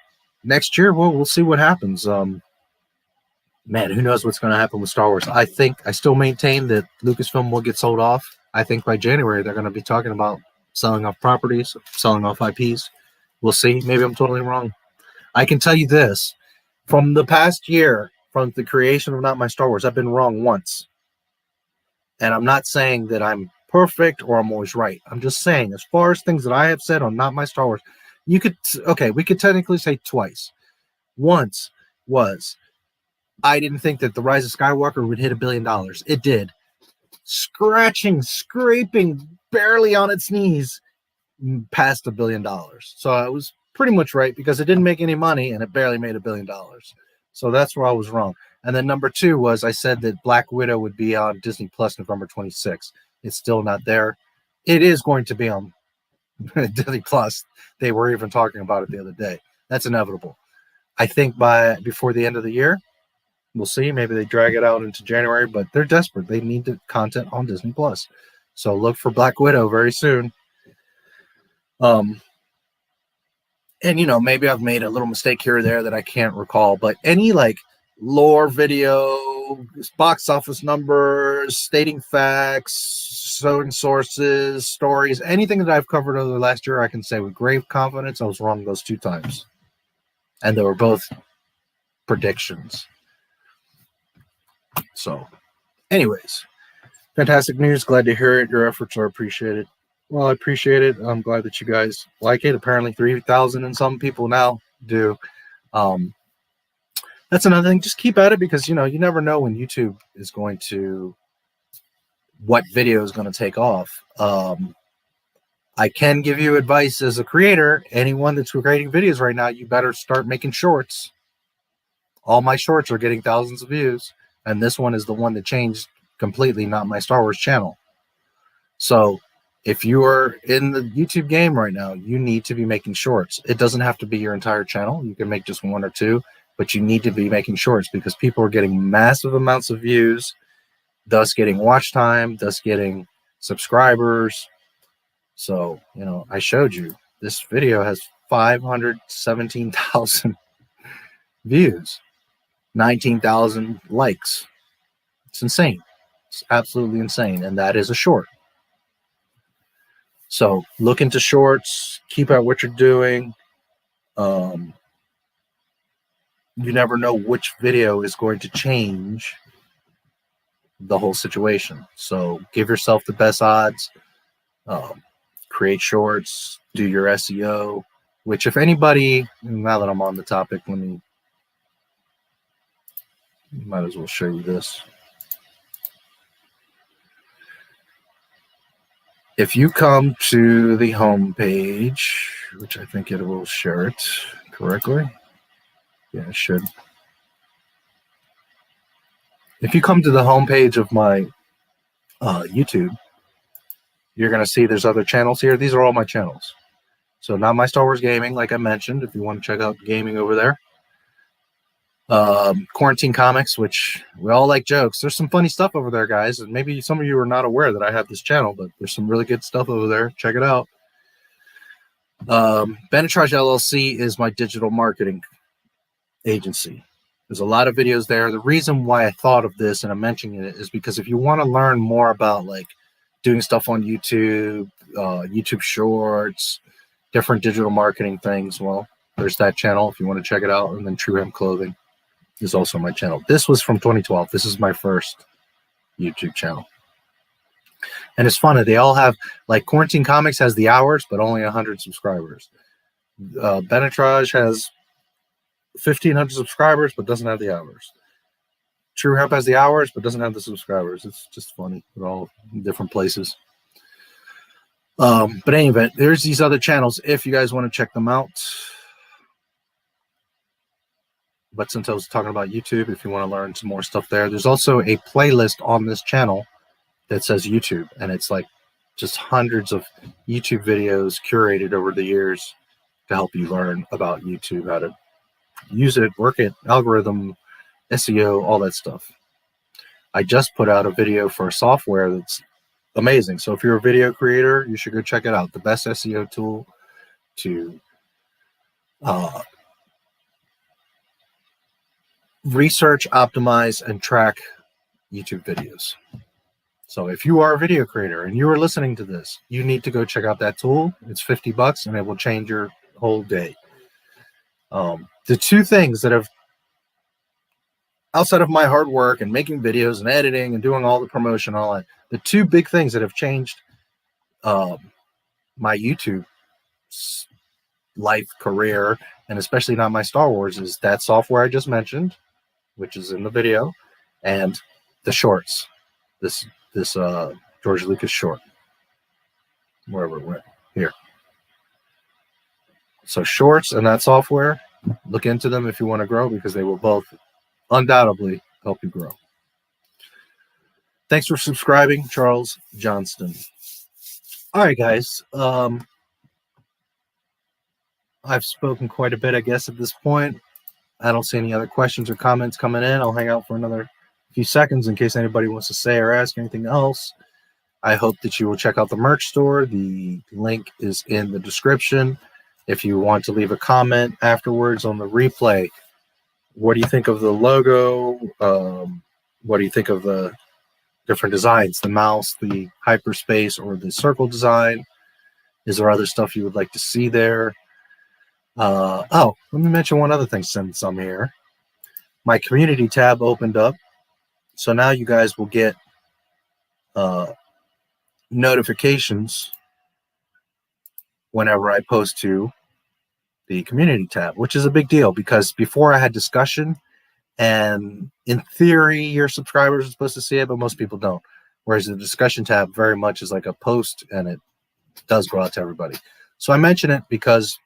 next year. We'll see what happens. Man, who knows what's going to happen with Star Wars? I still maintain that Lucasfilm will get sold off. I think by January they're going to be talking about selling off properties, selling off IPs. We'll see. Maybe I'm totally wrong. I can tell you this. From the past year, from the creation of Not My Star Wars, I've been wrong once. And I'm not saying that I'm perfect or I'm always right. I'm just saying, as far as things that I have said on Not My Star Wars, we could technically say twice. Once was, I didn't think that The Rise of Skywalker would hit $1 billion. It did. Scraping, barely on its knees, past $1 billion. So I was pretty much right, because it didn't make any money and it barely made $1 billion. So that's where I was wrong. And then number 2 was, I said that Black Widow would be on Disney Plus November 26th. It's still not there. It is going to be on Disney Plus. They were even talking about it the other day. That's inevitable. I think before the end of the year, we'll see. Maybe they drag it out into January, but they're desperate. They need the content on Disney Plus. So look for Black Widow very soon. And maybe I've made a little mistake here or there that I can't recall, but any like lore video, box office numbers, stating facts, showing sources, stories, anything that I've covered over the last year, I can say with great confidence I was wrong those 2 times. And they were both predictions. So, anyways, fantastic news. Glad to hear it. Your efforts are appreciated. Well, I appreciate it. I'm glad that you guys like it. Apparently 3,000 and some people now do. That's another thing. Just keep at it, because, you never know when YouTube is going to, what video is going to take off. I can give you advice as a creator. Anyone that's creating videos right now, you better start making shorts. All my shorts are getting thousands of views. And this one is the one that changed completely Not My Star Wars channel. So if you are in the YouTube game right now, you need to be making shorts. It doesn't have to be your entire channel. You can make just 1 or 2, but you need to be making shorts, because people are getting massive amounts of views, thus getting watch time, thus getting subscribers. So, I showed you this video has 517,000 views. 19,000 likes. It's insane. It's absolutely insane. And that is a short. So look into shorts, keep out what you're doing. You never know which video is going to change the whole situation. So give yourself the best odds. Create shorts, do your SEO, which if anybody, now that I'm on the topic, might as well show you this. If you come to the home page, which I think it will share it correctly. Yeah, it should. If you come to the home page of my YouTube, you're going to see there's other channels here. These are all my channels. So Not My Star Wars Gaming, like I mentioned, if you want to check out gaming over there. Quarantine Comics, which we all like jokes. There's some funny stuff over there, guys. And maybe some of you are not aware that I have this channel, but there's some really good stuff over there. Check it out. Benetrage LLC is my digital marketing agency. There's a lot of videos there. The reason why I thought of this and I'm mentioning it is because if you want to learn more about like doing stuff on YouTube, YouTube Shorts, different digital marketing things, well, there's that channel if you want to check it out. And then True Hem Clothing is also my channel. This was from 2012. This is my first YouTube channel. And it's funny. They all have, like, Quarantine Comics has the hours, but only 100 subscribers. Benetrage has 1,500 subscribers, but doesn't have the hours. True Hemp has the hours, but doesn't have the subscribers. It's just funny. They're all in different places. But anyway, there's these other channels if you guys want to check them out. But since I was talking about YouTube, if you want to learn some more stuff there, there's also a playlist on this channel that says YouTube, and it's like just hundreds of YouTube videos curated over the years to help you learn about YouTube, how to use it, work it, algorithm, SEO, all that stuff. I just put out a video for a software that's amazing. So if you're a video creator, you should go check it out. The best SEO tool to research, optimize, and track YouTube videos. So if you are a video creator and you are listening to this, you need to go check out that tool. It's $50 and it will change your whole day. The two things that have, outside of my hard work and making videos and editing and doing all the promotion, all that, the two big things that have changed my YouTube life, career, and especially Not My Star Wars is that software I just mentioned, which is in the video, and the shorts. This George Lucas short, wherever it went here. So shorts and that software, look into them if you want to grow, because they will both undoubtedly help you grow. Thanks for subscribing, Charles Johnston. All right, guys. I've spoken quite a bit, I guess, at this point. I don't see any other questions or comments coming in. I'll hang out for another few seconds in case anybody wants to say or ask anything else. I hope that you will check out the merch store. The link is in the description. If you want to leave a comment afterwards on the replay, what do you think of the logo? What do you think of the different designs, the mouse, the hyperspace, or the circle design? Is there other stuff you would like to see there? Oh, let me mention one other thing since I'm here. My community tab opened up. So now you guys will get notifications whenever I post to the community tab, which is a big deal because before I had discussion, and in theory, your subscribers are supposed to see it, but most people don't. Whereas the discussion tab very much is like a post, and it does go out to everybody. So I mention it because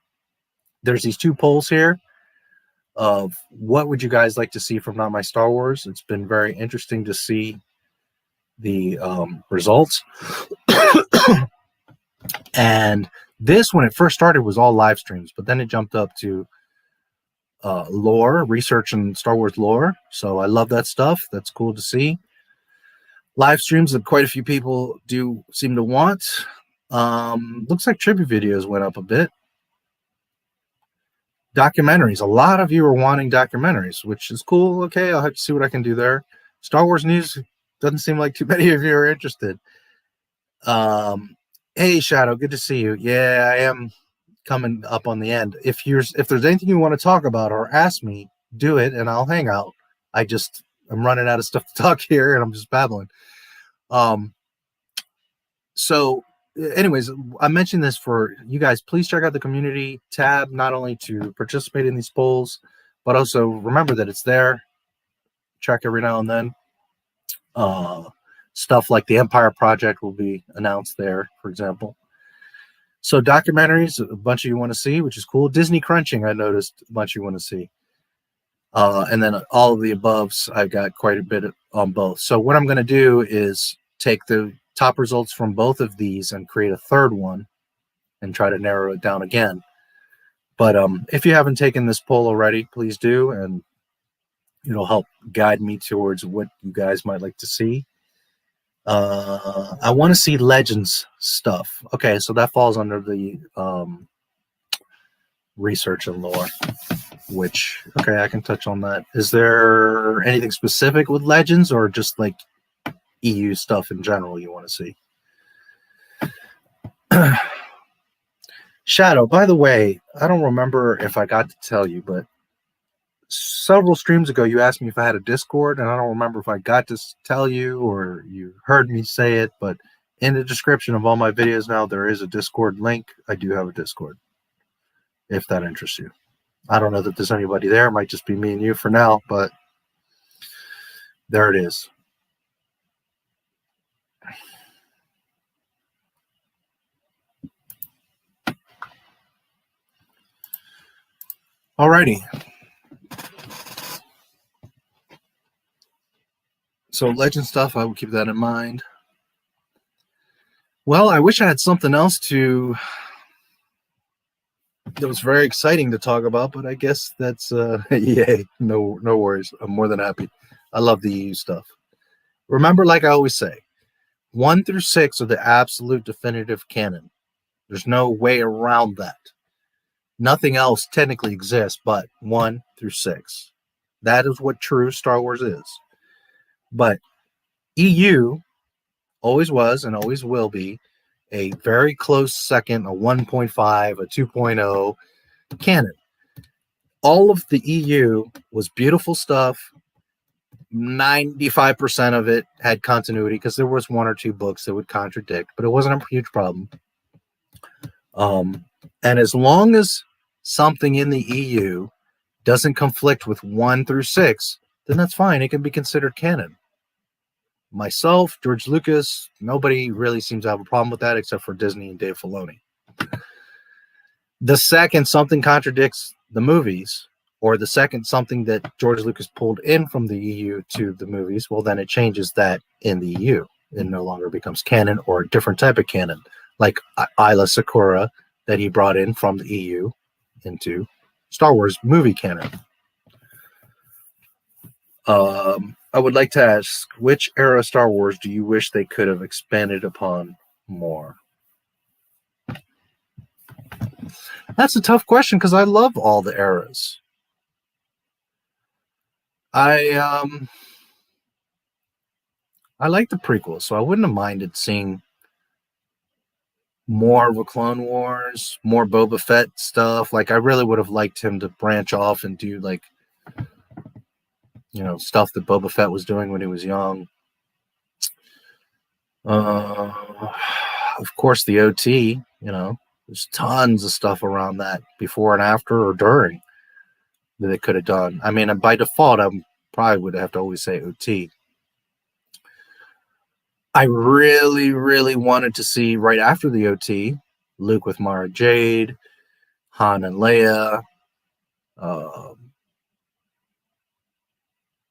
there's these two polls here of what would you guys like to see from Not My Star Wars. It's been very interesting to see the results. And this, when it first started, was all live streams, but then it jumped up to lore, research and Star Wars lore. So I love that stuff. That's cool to see. Live streams that quite a few people do seem to want. Looks like tribute videos went up a bit. Documentaries. A lot of you are wanting documentaries, which is cool. Okay, I'll have to see what I can do there. Star Wars news, doesn't seem like too many of you are interested. Hey, Shadow, good to see you. Yeah, I am coming up on the end. If there's anything you want to talk about or ask me, do it, and I'll hang out. I'm running out of stuff to talk here, and I'm just babbling. So anyways, I mentioned this for you guys. Please check out the community tab, not only to participate in these polls, but also remember that it's there. Check every now and then. Stuff like the Empire Project will be announced there, for example. So documentaries, a bunch of you want to see, which is cool. Disney Crunching, I noticed a bunch of you want to see. And then all of the aboves, I've got quite a bit on both. So what I'm going to do is take the top results from both of these and create a third one and try to narrow it down again. But if you haven't taken this poll already, please do, and it'll help guide me towards what you guys might like to see. I want to see Legends stuff. Okay, so that falls under the research and lore, which, okay, I can touch on that. Is there anything specific with Legends, or just like EU stuff in general you want to see? Shadow, by the way, I don't remember if I got to tell you, but several streams ago you asked me if I had a Discord, and I don't remember if I got to tell you or you heard me say it, but in the description of all my videos now there is a Discord link. I do have a Discord, if that interests you. I don't know that there's anybody there. It might just be me and you for now, but there it is. Alrighty. So Legend stuff, I will keep that in mind. Well, I wish I had something else that was very exciting to talk about, but I guess that's yay. No worries. I'm more than happy. I love the EU stuff. Remember, like I always say, 1 through 6 are the absolute definitive canon. There's no way around that. Nothing else technically exists but 1 through 6. That is what true Star Wars is. But EU always was and always will be a very close second, a 1.5, a 2.0 canon. All of the EU was beautiful stuff. 95% of it had continuity because there was 1 or 2 books that would contradict, but it wasn't a huge problem. And as long as something in the EU doesn't conflict with 1 through 6, then that's fine. It can be considered canon. Myself, George Lucas, nobody really seems to have a problem with that except for Disney and Dave Filoni. The second something contradicts the movies, or the second something that George Lucas pulled in from the EU to the movies, well, then it changes that in the EU. It no longer becomes canon, or a different type of canon, like Isla Sakura that he brought in from the EU into Star Wars movie canon. I would like to ask, which era of Star Wars do you wish they could have expanded upon more? That's a tough question because I love all the eras. I like the prequels, so I wouldn't have minded seeing more of a Clone Wars, more Boba Fett stuff. Like, I really would have liked him to branch off and do, like, you know, stuff that Boba Fett was doing when he was young. Of course, the OT, you know, there's tons of stuff around that before and after or during that they could have done. I mean, by default, I probably would have to always say OT. I really, really wanted to see right after the OT, Luke with Mara Jade, Han and Leia,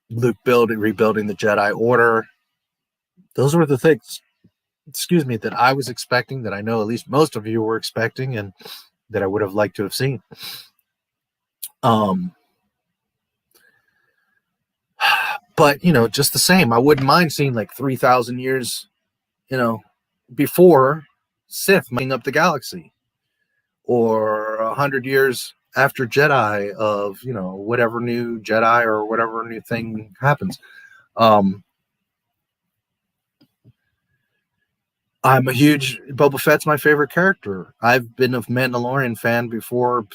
Luke rebuilding the Jedi Order. Those were the things, that I was expecting, that I know at least most of you were expecting, and that I would have liked to have seen. But, you know, just the same, I wouldn't mind seeing like 3,000 years, you know, before Sith mining up the galaxy, or 100 years after Jedi of, you know, whatever new Jedi or whatever new thing happens. I'm a huge Boba Fett's my favorite character. I've been a Mandalorian fan before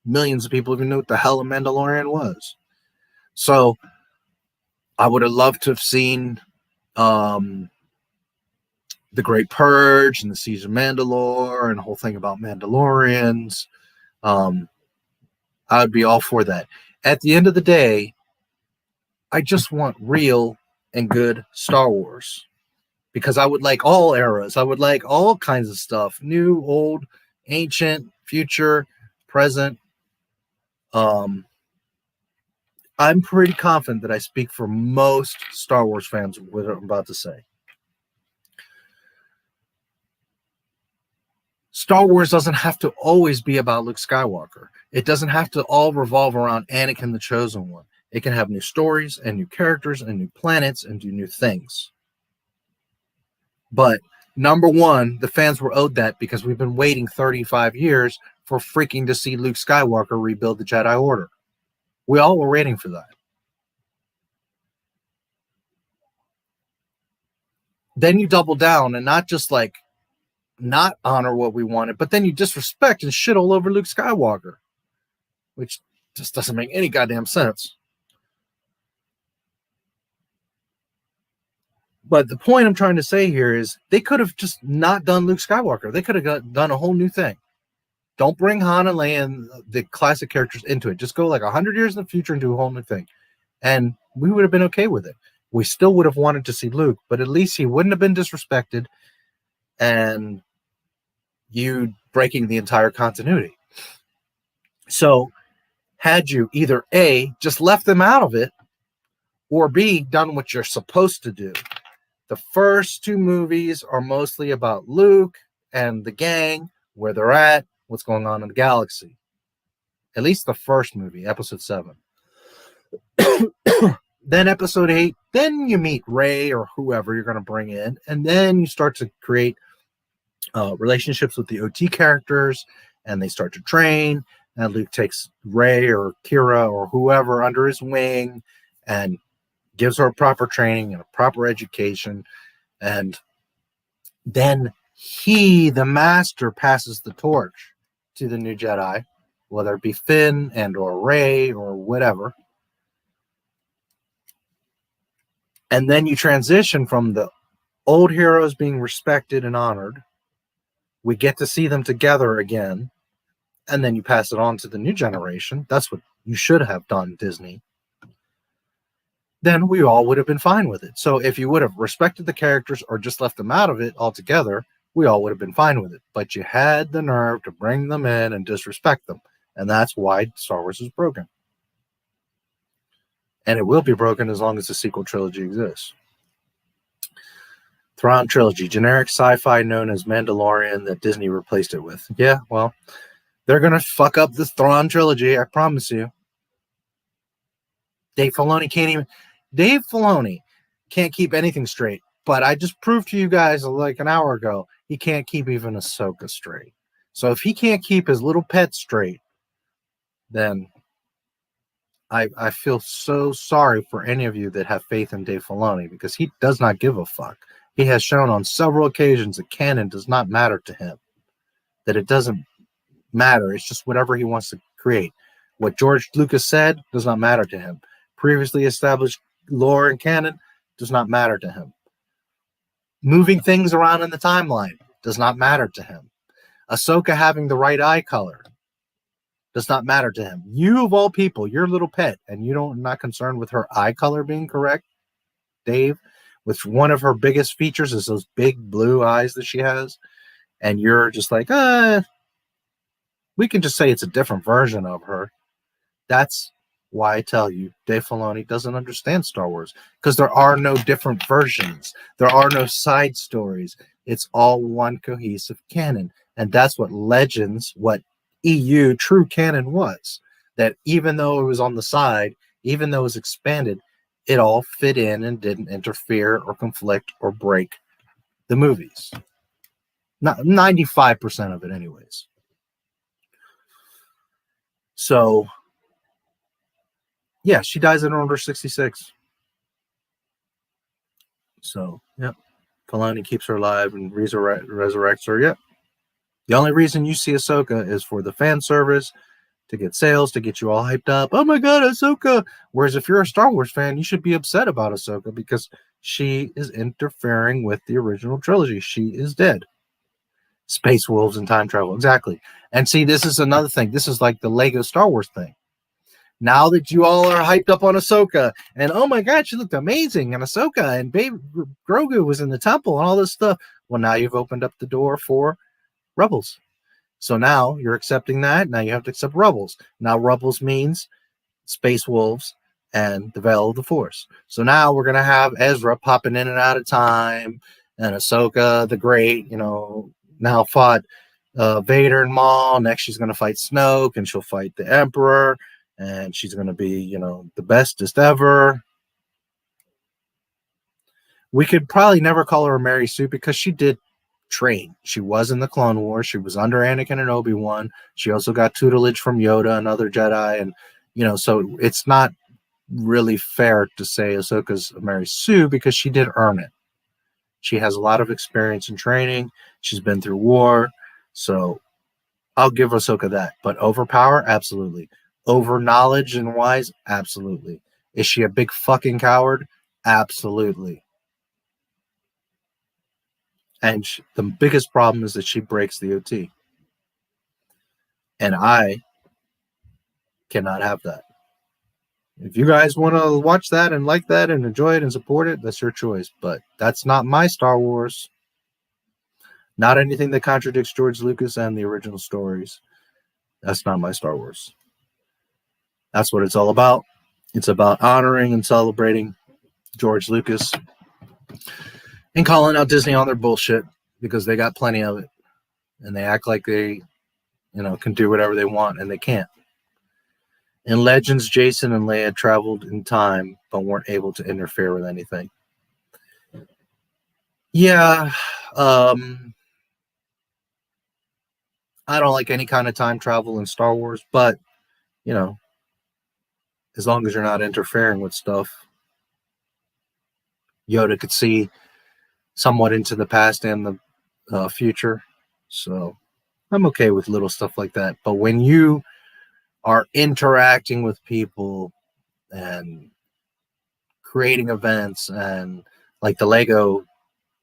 millions of people even knew what the hell a Mandalorian was. So I would have loved to have seen the Great Purge and the Siege of Mandalore and the whole thing about Mandalorians. I would be all for that. At the end of the day, I just want real and good Star Wars, because I would like all eras. I would like all kinds of stuff: new, old, ancient, future, present. I'm pretty confident that I speak for most Star Wars fans with what I'm about to say. Star Wars doesn't have to always be about Luke Skywalker. It doesn't have to all revolve around Anakin the Chosen One. It can have new stories and new characters and new planets and do new things. But number one, the fans were owed that because we've been waiting 35 years for freaking to see Luke Skywalker rebuild the Jedi Order. We all were waiting for that. Then you double down and not just like not honor what we wanted, but then you disrespect and shit all over Luke Skywalker, which just doesn't make any goddamn sense. But the point I'm trying to say here is they could have just not done Luke Skywalker. They could have done a whole new thing. Don't bring Han and Leia and the classic characters into it. Just go like 100 years in the future and do a whole new thing. And we would have been okay with it. We still would have wanted to see Luke, but at least he wouldn't have been disrespected and you breaking the entire continuity. So had you either A, just left them out of it, or B, done what you're supposed to do. The first two movies are mostly about Luke and the gang, where they're at, what's going on in the galaxy. At least the first movie, episode 7. Then episode 8, then you meet Rey or whoever you're going to bring in, and then you start to create relationships with the OT characters, and they start to train, and Luke takes Rey or Kira or whoever under his wing and gives her a proper training and a proper education, and then he, the master, passes the torch to the new Jedi, whether it be Finn and or Rey or whatever. And then you transition from the old heroes being respected and honored. We get to see them together again. And then you pass it on to the new generation. That's what you should have done, Disney. Then we all would have been fine with it. So if you would have respected the characters or just left them out of it altogether, we all would have been fine with it. But you had the nerve to bring them in and disrespect them. And that's why Star Wars is broken. And it will be broken as long as the sequel trilogy exists. Thrawn trilogy, generic sci-fi known as Mandalorian that Disney replaced it with. Yeah, well, they're going to fuck up the Thrawn trilogy, I promise you. Dave Filoni can't keep anything straight. But I just proved to you guys like an hour ago, he can't keep even Ahsoka straight. So if he can't keep his little pet straight, then I feel so sorry for any of you that have faith in Dave Filoni, because he does not give a fuck. He has shown on several occasions that canon does not matter to him, that it doesn't matter. It's just whatever he wants to create. What George Lucas said does not matter to him. Previously established lore and canon does not matter to him. Moving things around in the timeline does not matter to him. Ahsoka having the right eye color does not matter to him. You, of all people, your little pet, and you're not concerned with her eye color being correct, Dave, which one of her biggest features is those big blue eyes that she has, and you're just like, we can just say it's a different version of her. That's why I tell you, Dave Filoni doesn't understand Star Wars, because there are no different versions. There are no side stories. It's all one cohesive canon, and that's what Legends, what EU true canon was, that even though it was on the side, even though it was expanded, it all fit in and didn't interfere or conflict or break the movies. Not 95% of it anyways. So yeah, she dies in Order 66. So yep, Filoni keeps her alive and resurrects her. Yep. The only reason you see Ahsoka is for the fan service, to get sales, to get you all hyped up. Oh my God, Ahsoka! Whereas if you're a Star Wars fan, you should be upset about Ahsoka because she is interfering with the original trilogy. She is dead. Space wolves and time travel, exactly. And see, this is another thing. This is like the Lego Star Wars thing. Now that you all are hyped up on Ahsoka, and oh my God, she looked amazing, and Ahsoka and Baby Grogu was in the temple and all this stuff. Well, now you've opened up the door for Rebels. So now you're accepting that. Now you have to accept Rebels. Now Rebels means Space Wolves and the Veil of the Force. So now we're going to have Ezra popping in and out of time, and Ahsoka the Great, now fought Vader and Maul. Next, she's going to fight Snoke, and she'll fight the Emperor, and she's going to be, you know, the bestest ever. We could probably never call her a Mary Sue because she did train. She was in the Clone Wars. She was under Anakin and Obi-Wan. She also got tutelage from Yoda and other Jedi, and, you know, so it's not really fair to say Ahsoka's a Mary Sue because she did earn it. She has a lot of experience in training. She's been through war. So I'll give Ahsoka that. But overpower? Absolutely. Over knowledge and wise? Absolutely. Is she a big fucking coward? Absolutely. And the biggest problem is that she breaks the OT. And I cannot have that. If you guys want to watch that and like that and enjoy it and support it, that's your choice. But that's not my Star Wars. Not anything that contradicts George Lucas and the original stories. That's not my Star Wars. That's what it's all about. It's about honoring and celebrating George Lucas and calling out Disney on their bullshit because they got plenty of it. And they act like they, you know, can do whatever they want, and they can't. In Legends, Jason and Leia traveled in time but weren't able to interfere with anything. Yeah, I don't like any kind of time travel in Star Wars, but, you know, as long as you're not interfering with stuff. Yoda could see somewhat into the past and the future, so I'm okay with little stuff like that. But when you are interacting with people and creating events, and like the Lego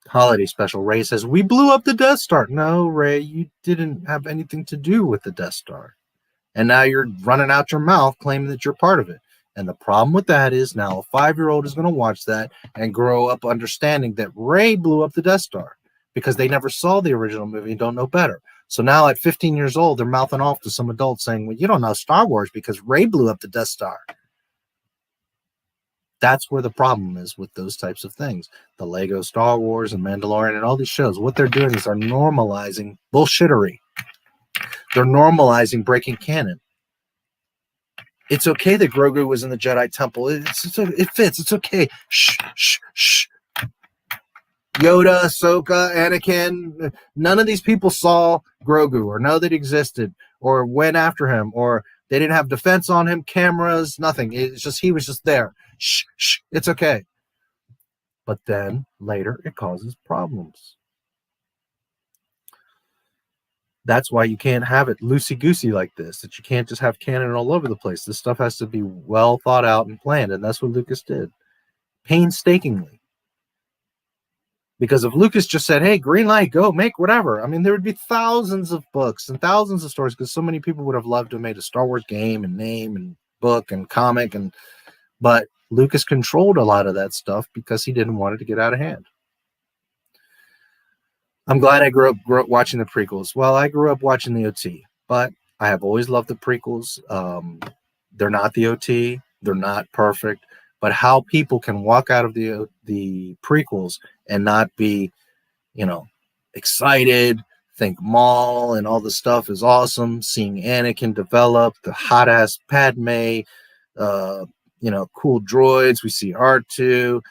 holiday special, Rey says, "We blew up the Death Star." No, Rey, you didn't have anything to do with the Death Star. And now you're running out your mouth claiming that you're part of it. And the problem with that is now a 5-year-old is going to watch that and grow up understanding that Rey blew up the Death Star because they never saw the original movie and don't know better. So now at 15 years old, they're mouthing off to some adults saying, well, you don't know Star Wars because Rey blew up the Death Star. That's where the problem is with those types of things. The Lego Star Wars and Mandalorian and all these shows, what they're doing is they're normalizing bullshittery. They're normalizing breaking canon. It's okay that Grogu was in the Jedi Temple. It fits. It's okay. Shh, shh, shh. Yoda, Ahsoka, Anakin, none of these people saw Grogu or know that he existed or went after him, or they didn't have defense on him, cameras, nothing. It's just he was just there. Shh, shh. It's okay. But then later it causes problems. That's why you can't have it loosey-goosey like this, that you can't just have canon all over the place. This stuff has to be well thought out and planned, and that's what Lucas did. Painstakingly. Because if Lucas just said, hey, green light, go, make whatever, I mean, there would be thousands of books and thousands of stories, because so many people would have loved to have made a Star Wars game and name and book and comic, but Lucas controlled a lot of that stuff because he didn't want it to get out of hand. I'm glad I grew up watching the prequels. Well, I grew up watching the OT, but I have always loved the prequels. They're not the OT. They're not perfect. But how people can walk out of the prequels and not be, you know, excited, think Maul and all the stuff is awesome, seeing Anakin develop, the hot-ass Padme, you know, cool droids. We see R2,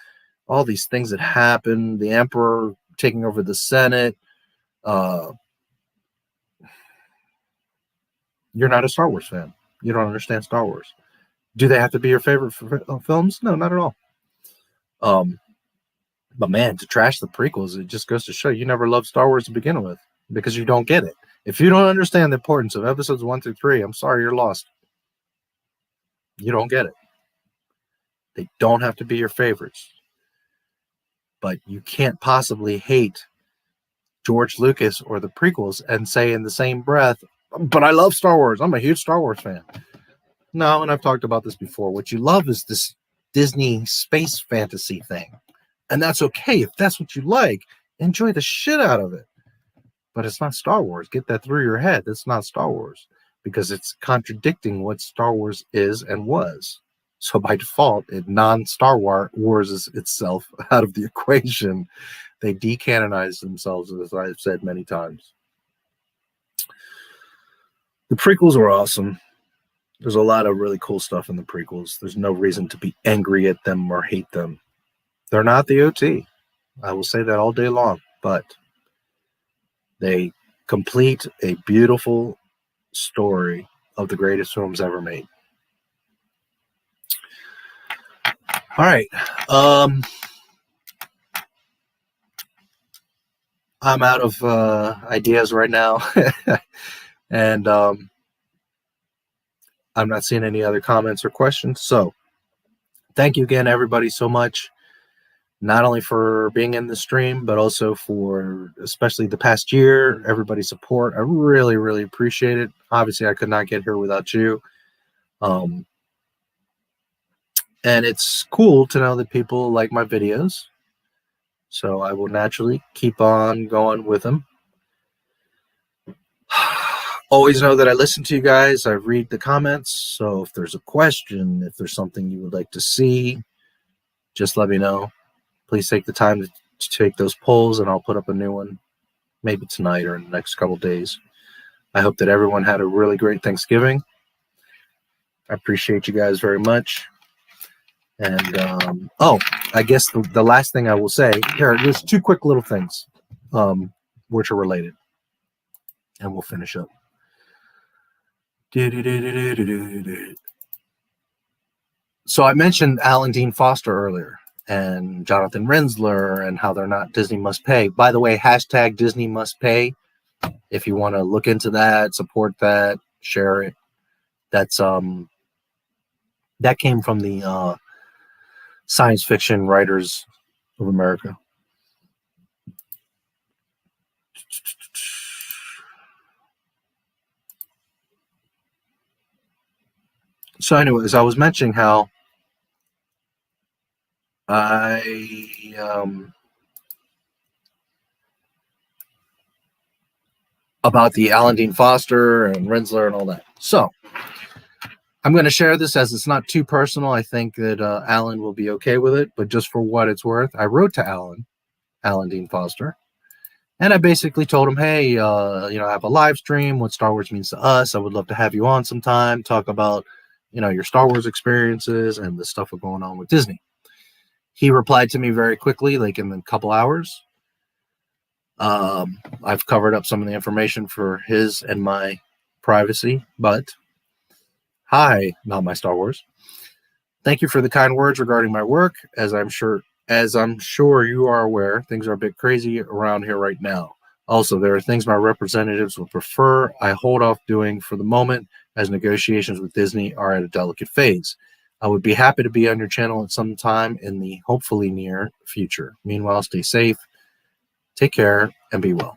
all these things that happen, the Emperor taking over the Senate. You're not a Star Wars fan. You don't understand Star Wars. Do they have to be your favorite films? No, not at all. But man, to trash the prequels, it just goes to show you never loved Star Wars to begin with, because you don't get it. If you don't understand the importance of episodes 1 through 3, I'm sorry, you're lost. You don't get it. They don't have to be your favorites. But you can't possibly hate George Lucas or the prequels and say in the same breath, but I love Star Wars. I'm a huge Star Wars fan. No, and I've talked about this before. What you love is this Disney space fantasy thing. And that's okay. If that's what you like, enjoy the shit out of it. But it's not Star Wars. Get that through your head. It's not Star Wars, because it's contradicting what Star Wars is and was. So by default, it non-Star Wars is itself out of the equation. They decanonize themselves, as I've said many times. The prequels were awesome. There's a lot of really cool stuff in the prequels. There's no reason to be angry at them or hate them. They're not the OT. I will say that all day long, but they complete a beautiful story of the greatest films ever made. All right. I'm out of ideas right now. And I'm not seeing any other comments or questions. So thank you again, everybody, so much. Not only for being in the stream, but also for especially the past year, everybody's support. I really, really appreciate it. Obviously, I could not get here without you. And it's cool to know that people like my videos. So I will naturally keep on going with them. Always know that I listen to you guys. I read the comments. So if there's a question, if there's something you would like to see, just let me know. Please take the time to take those polls, and I'll put up a new one maybe tonight or in the next couple days. I hope that everyone had a really great Thanksgiving. I appreciate you guys very much. And, I guess the last thing I will say, here, there's two quick little things which are related. And we'll finish up. So I mentioned Alan Dean Foster earlier and Jonathan Rinzler and how they're not Disney Must Pay. By the way, hashtag Disney Must Pay. If you want to look into that, support that, share it. That's that came from the Science Fiction Writers of America. So anyways, I was mentioning how about the Alan Dean Foster and Rinzler and all that. So I'm going to share this as it's not too personal. I think that Alan will be okay with it, but just for what it's worth, I wrote to Alan Dean Foster, and I basically told him, hey, I have a live stream, what Star Wars means to us. I would love to have you on sometime, talk about, your Star Wars experiences and the stuff going on with Disney. He replied to me very quickly, like in a couple hours. I've covered up some of the information for his and my privacy, but hi, Not My Star Wars. Thank you for the kind words regarding my work. As I'm sure you are aware, things are a bit crazy around here right now. Also, there are things my representatives would prefer I hold off doing for the moment, as negotiations with Disney are at a delicate phase. I would be happy to be on your channel at some time in the hopefully near future. Meanwhile, stay safe, take care, and be well.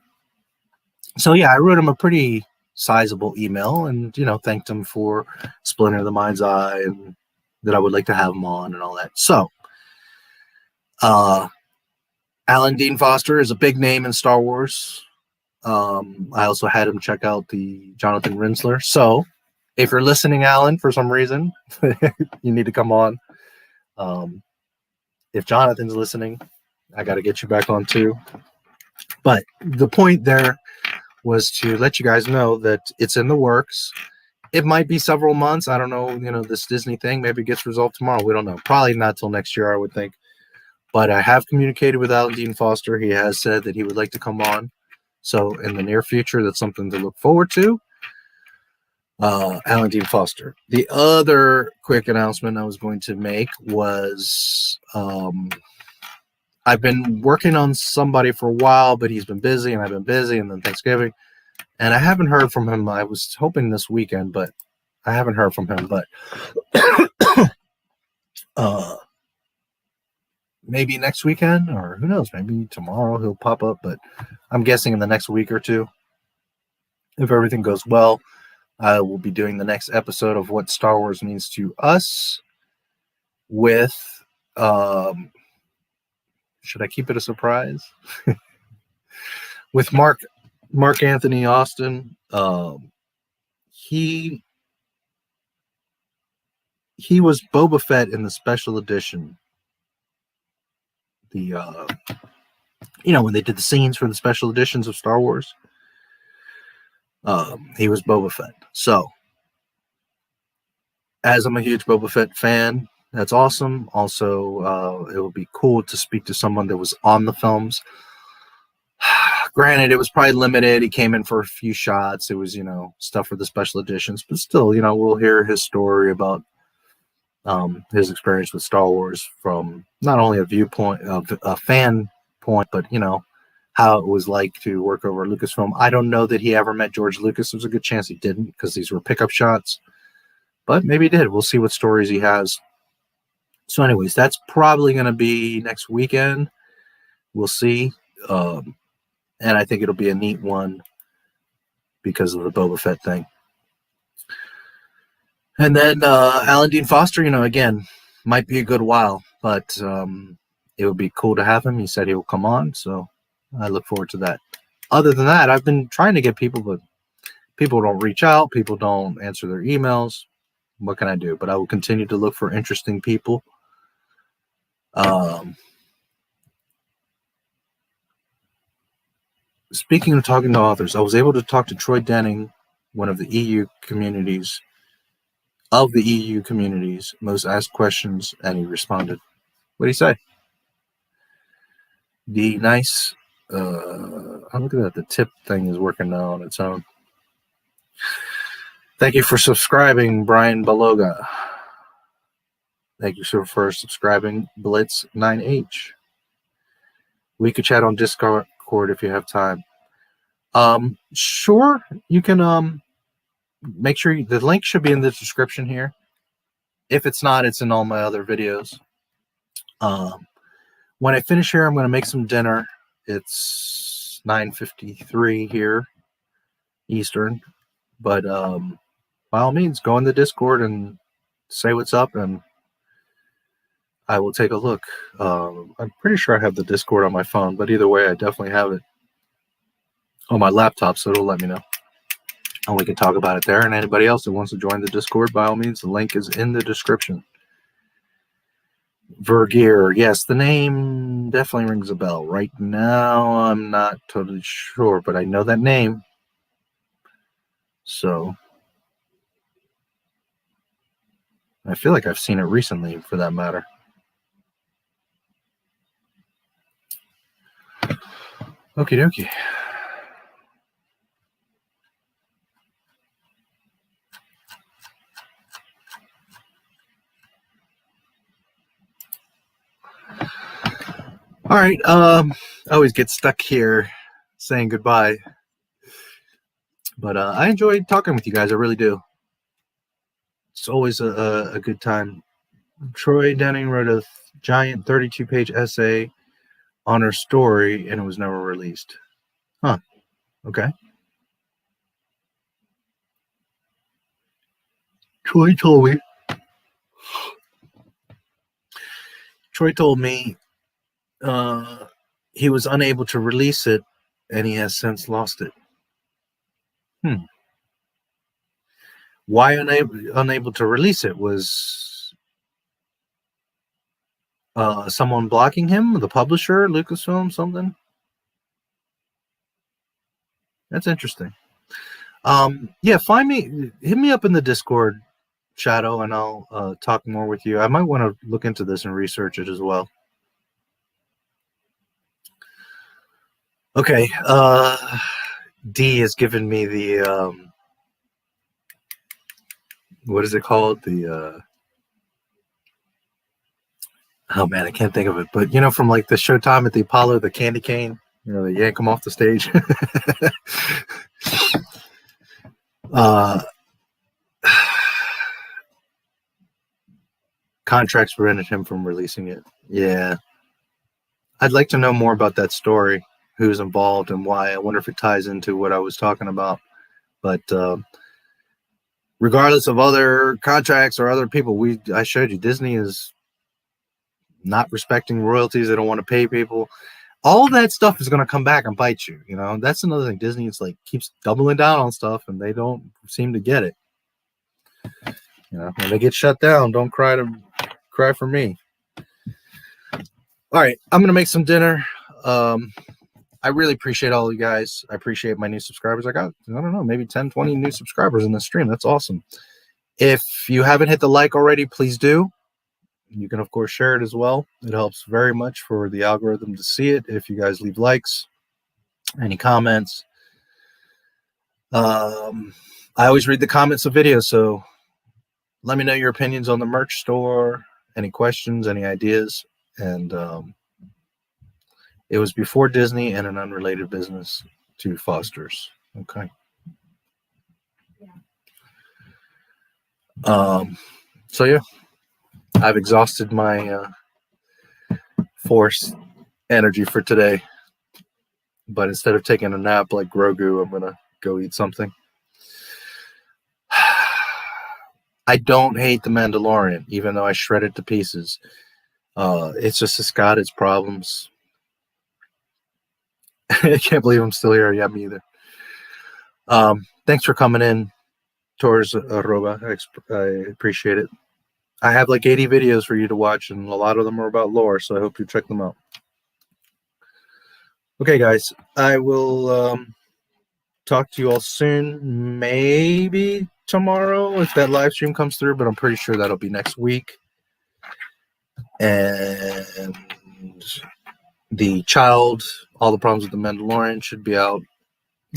So yeah, I wrote him a pretty sizable email and, thanked him for Splinter of the Mind's Eye and that I would like to have him on and all that. So, Alan Dean Foster is a big name in Star Wars. I also had him check out the Jonathan Rinzler. So, if you're listening, Alan, for some reason, you need to come on. If Jonathan's listening, I got to get you back on too. But the point there was to let you guys know that it's in the works. It might be several months. I don't know, this Disney thing maybe gets resolved tomorrow. We don't know. Probably not till next year, I would think. But I have communicated with Alan Dean Foster. He has said that he would like to come on. So in the near future, that's something to look forward to. Alan Dean Foster. The other quick announcement I was going to make was I've been working on somebody for a while, but he's been busy and I've been busy, and then Thanksgiving. And I haven't heard from him. I was hoping this weekend, but I haven't heard from him. But maybe next weekend, or who knows, maybe tomorrow he'll pop up. But I'm guessing in the next week or two, if everything goes well, I will be doing the next episode of What Star Wars Means to Us with, should I keep it a surprise? With Mark Anthony Austin. He was Boba Fett in the special edition. The, when they did the scenes for the special editions of Star Wars. He was Boba Fett. So, as I'm a huge Boba Fett fan, that's awesome. Also, it would be cool to speak to someone that was on the films. Granted, it was probably limited. He came in for a few shots. It was, stuff for the special editions. But still, we'll hear his story about his experience with Star Wars from not only a viewpoint of a fan point, but, how it was like to work over Lucasfilm. I don't know that he ever met George Lucas. There's a good chance he didn't because these were pickup shots. But maybe he did. We'll see what stories he has. So anyways, that's probably going to be next weekend. We'll see. And I think it'll be a neat one because of the Boba Fett thing. And then Alan Dean Foster, again, might be a good while, but it would be cool to have him. He said he will come on, so I look forward to that. Other than that, I've been trying to get people, but people don't reach out. People don't answer their emails. What can I do? But I will continue to look for interesting people. Speaking of talking to authors, I was able to talk to Troy Denning, one of the EU communities, most asked questions, and he responded. What did he say? The nice, I'm looking at the tip thing is working now on its own. Thank you for subscribing, Brian Baloga. Thank you for subscribing, Blitz9H. We could chat on Discord if you have time. Sure, you can make sure the link should be in the description here. If it's not, it's in all my other videos. When I finish here, I'm going to make some dinner. It's 9:53 here Eastern, but by all means, go in the Discord and say what's up, and I will take a look. I'm pretty sure I have the Discord on my phone, but either way, I definitely have it on my laptop, so it'll let me know. And we can talk about it there. And anybody else that wants to join the Discord, by all means, the link is in the description. Vergear, yes, the name definitely rings a bell. Right now, I'm not totally sure, but I know that name. So, I feel like I've seen it recently, for that matter. Okie dokie. All right. I always get stuck here saying goodbye. But I enjoyed talking with you guys. I really do. It's always a good time. Troy Denning wrote a giant 32-page essay on her story, and it was never released. Huh. Okay. Troy told me he was unable to release it, and he has since lost it. Why unable to release it? Was someone blocking him? The publisher, Lucasfilm, something? That's interesting. Yeah, hit me up in the Discord, Shadow, and I'll talk more with you. I might want to look into this and research it as well. Okay, D has given me the what is it called? The oh man, I can't think of it. But from like the Showtime at the Apollo, the candy cane, they yank him off the stage. Contracts prevented him from releasing it. Yeah. I'd like to know more about that story, who's involved and why. I wonder if it ties into what I was talking about. But regardless of other contracts or other people, I showed you Disney is not respecting royalties. They don't want to pay people. All that stuff is going to come back and bite you. That's another thing. Disney is like keeps doubling down on stuff, and they don't seem to get it. When they get shut down, don't cry for me. All right, I'm gonna make some dinner. I really appreciate all you guys. I appreciate my new subscribers. I got, I don't know, maybe 10, 20 new subscribers in this stream. That's awesome. If you haven't hit the like already, please do. You can, of course, share it as well. It helps very much for the algorithm to see it if you guys leave likes, any comments. I always read the comments of videos, so let me know your opinions on the merch store, any questions, any ideas. And it was before Disney and an unrelated business to Foster's. Okay. So yeah, I've exhausted my force energy for today. But instead of taking a nap like Grogu, I'm gonna go eat something. I don't hate the Mandalorian, even though I shred it to pieces. It's just it's got its problems. I can't believe I'm still here. Yeah, me either. Thanks for coming in, Torres Arroba. I appreciate it. I have like 80 videos for you to watch, and a lot of them are about lore, so I hope you check them out. Okay, guys, I will talk to you all soon. Maybe tomorrow if that live stream comes through, but I'm pretty sure that'll be next week. And the child, All the Problems with the Mandalorian, should be out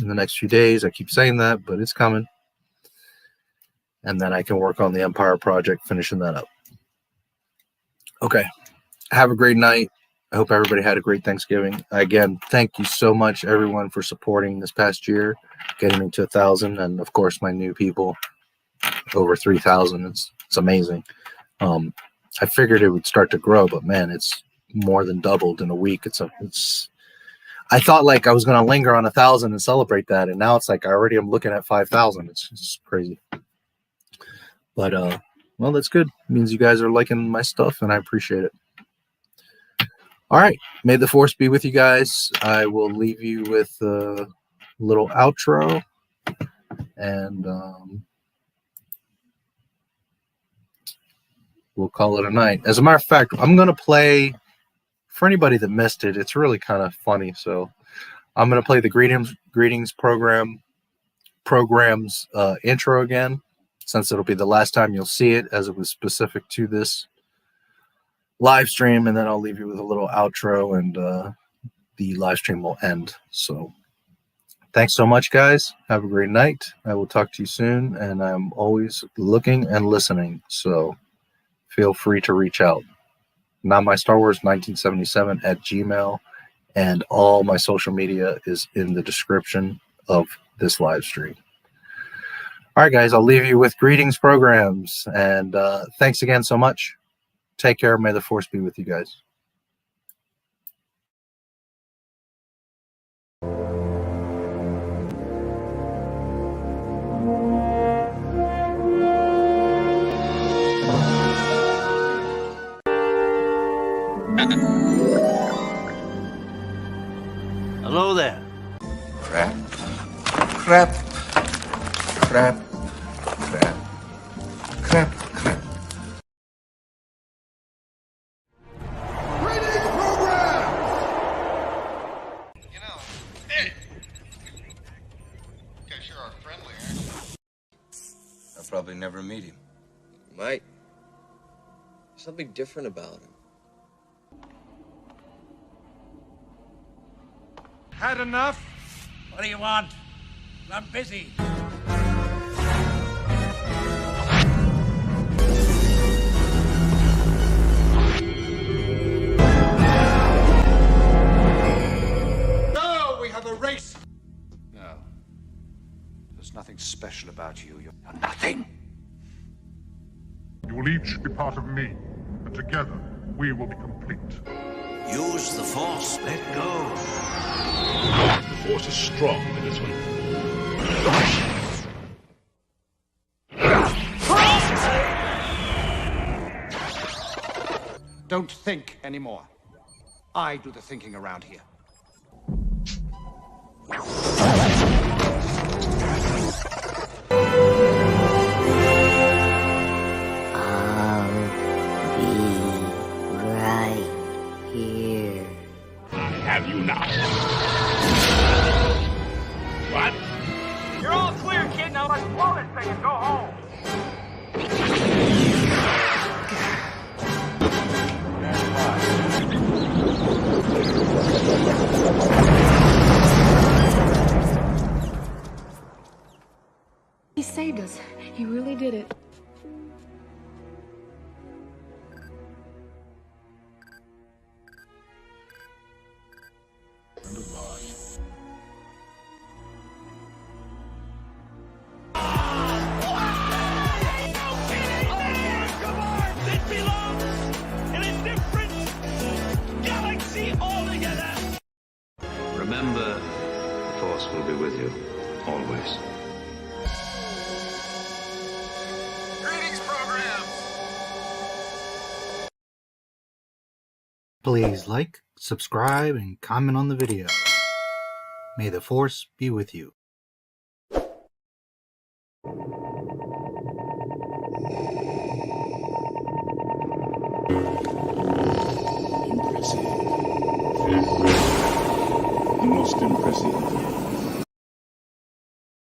in the next few days. I keep saying that, but it's coming. And then I can work on the Empire project, finishing that up. Okay. Have a great night. I hope everybody had a great Thanksgiving. Again, thank you so much, everyone, for supporting this past year, getting me to 1,000. And, of course, my new people, over 3,000. It's amazing. I figured it would start to grow, but, man, it's more than doubled in a week. I thought, like, I was going to linger on 1,000 and celebrate that, and now it's like I already am looking at 5,000. It's just crazy. But, well, that's good. It means you guys are liking my stuff, and I appreciate it. All right. May the force be with you guys. I will leave you with a little outro. And we'll call it a night. As a matter of fact, I'm going to play, for anybody that missed it, it's really kind of funny. So I'm going to play the Greetings program's intro again, since it'll be the last time you'll see it, as it was specific to this live stream, and then I'll leave you with a little outro, and the live stream will end. So thanks so much, guys. Have a great night. I will talk to you soon, and I'm always looking and listening, so feel free to reach out. NotMyStarWars1977 at Gmail, and all my social media is in the description of this live stream. All right, guys, I'll leave you with Greetings programs, and thanks again so much. Take care. May the force be with you guys. Hello there. Crap. Crap. Crap. Crap. Crap. Crap. You know, hey! You guys sure are friendly, aren't you? I'll probably never meet him. Might. Something different about him. Had enough? What do you want? I'm busy. No, we have a race. No. There's nothing special about you. You're nothing. You will each be part of me, and together we will be complete. Use the force. Let go. The force is strong in this one. Don't think anymore. I do the thinking around here. I'll be right here. I have you now. saved us. He really did it. Remember, the Force will be with you, always. Greetings, program! Please like, subscribe, and comment on the video. May the Force be with you. Impressive. Most impressive.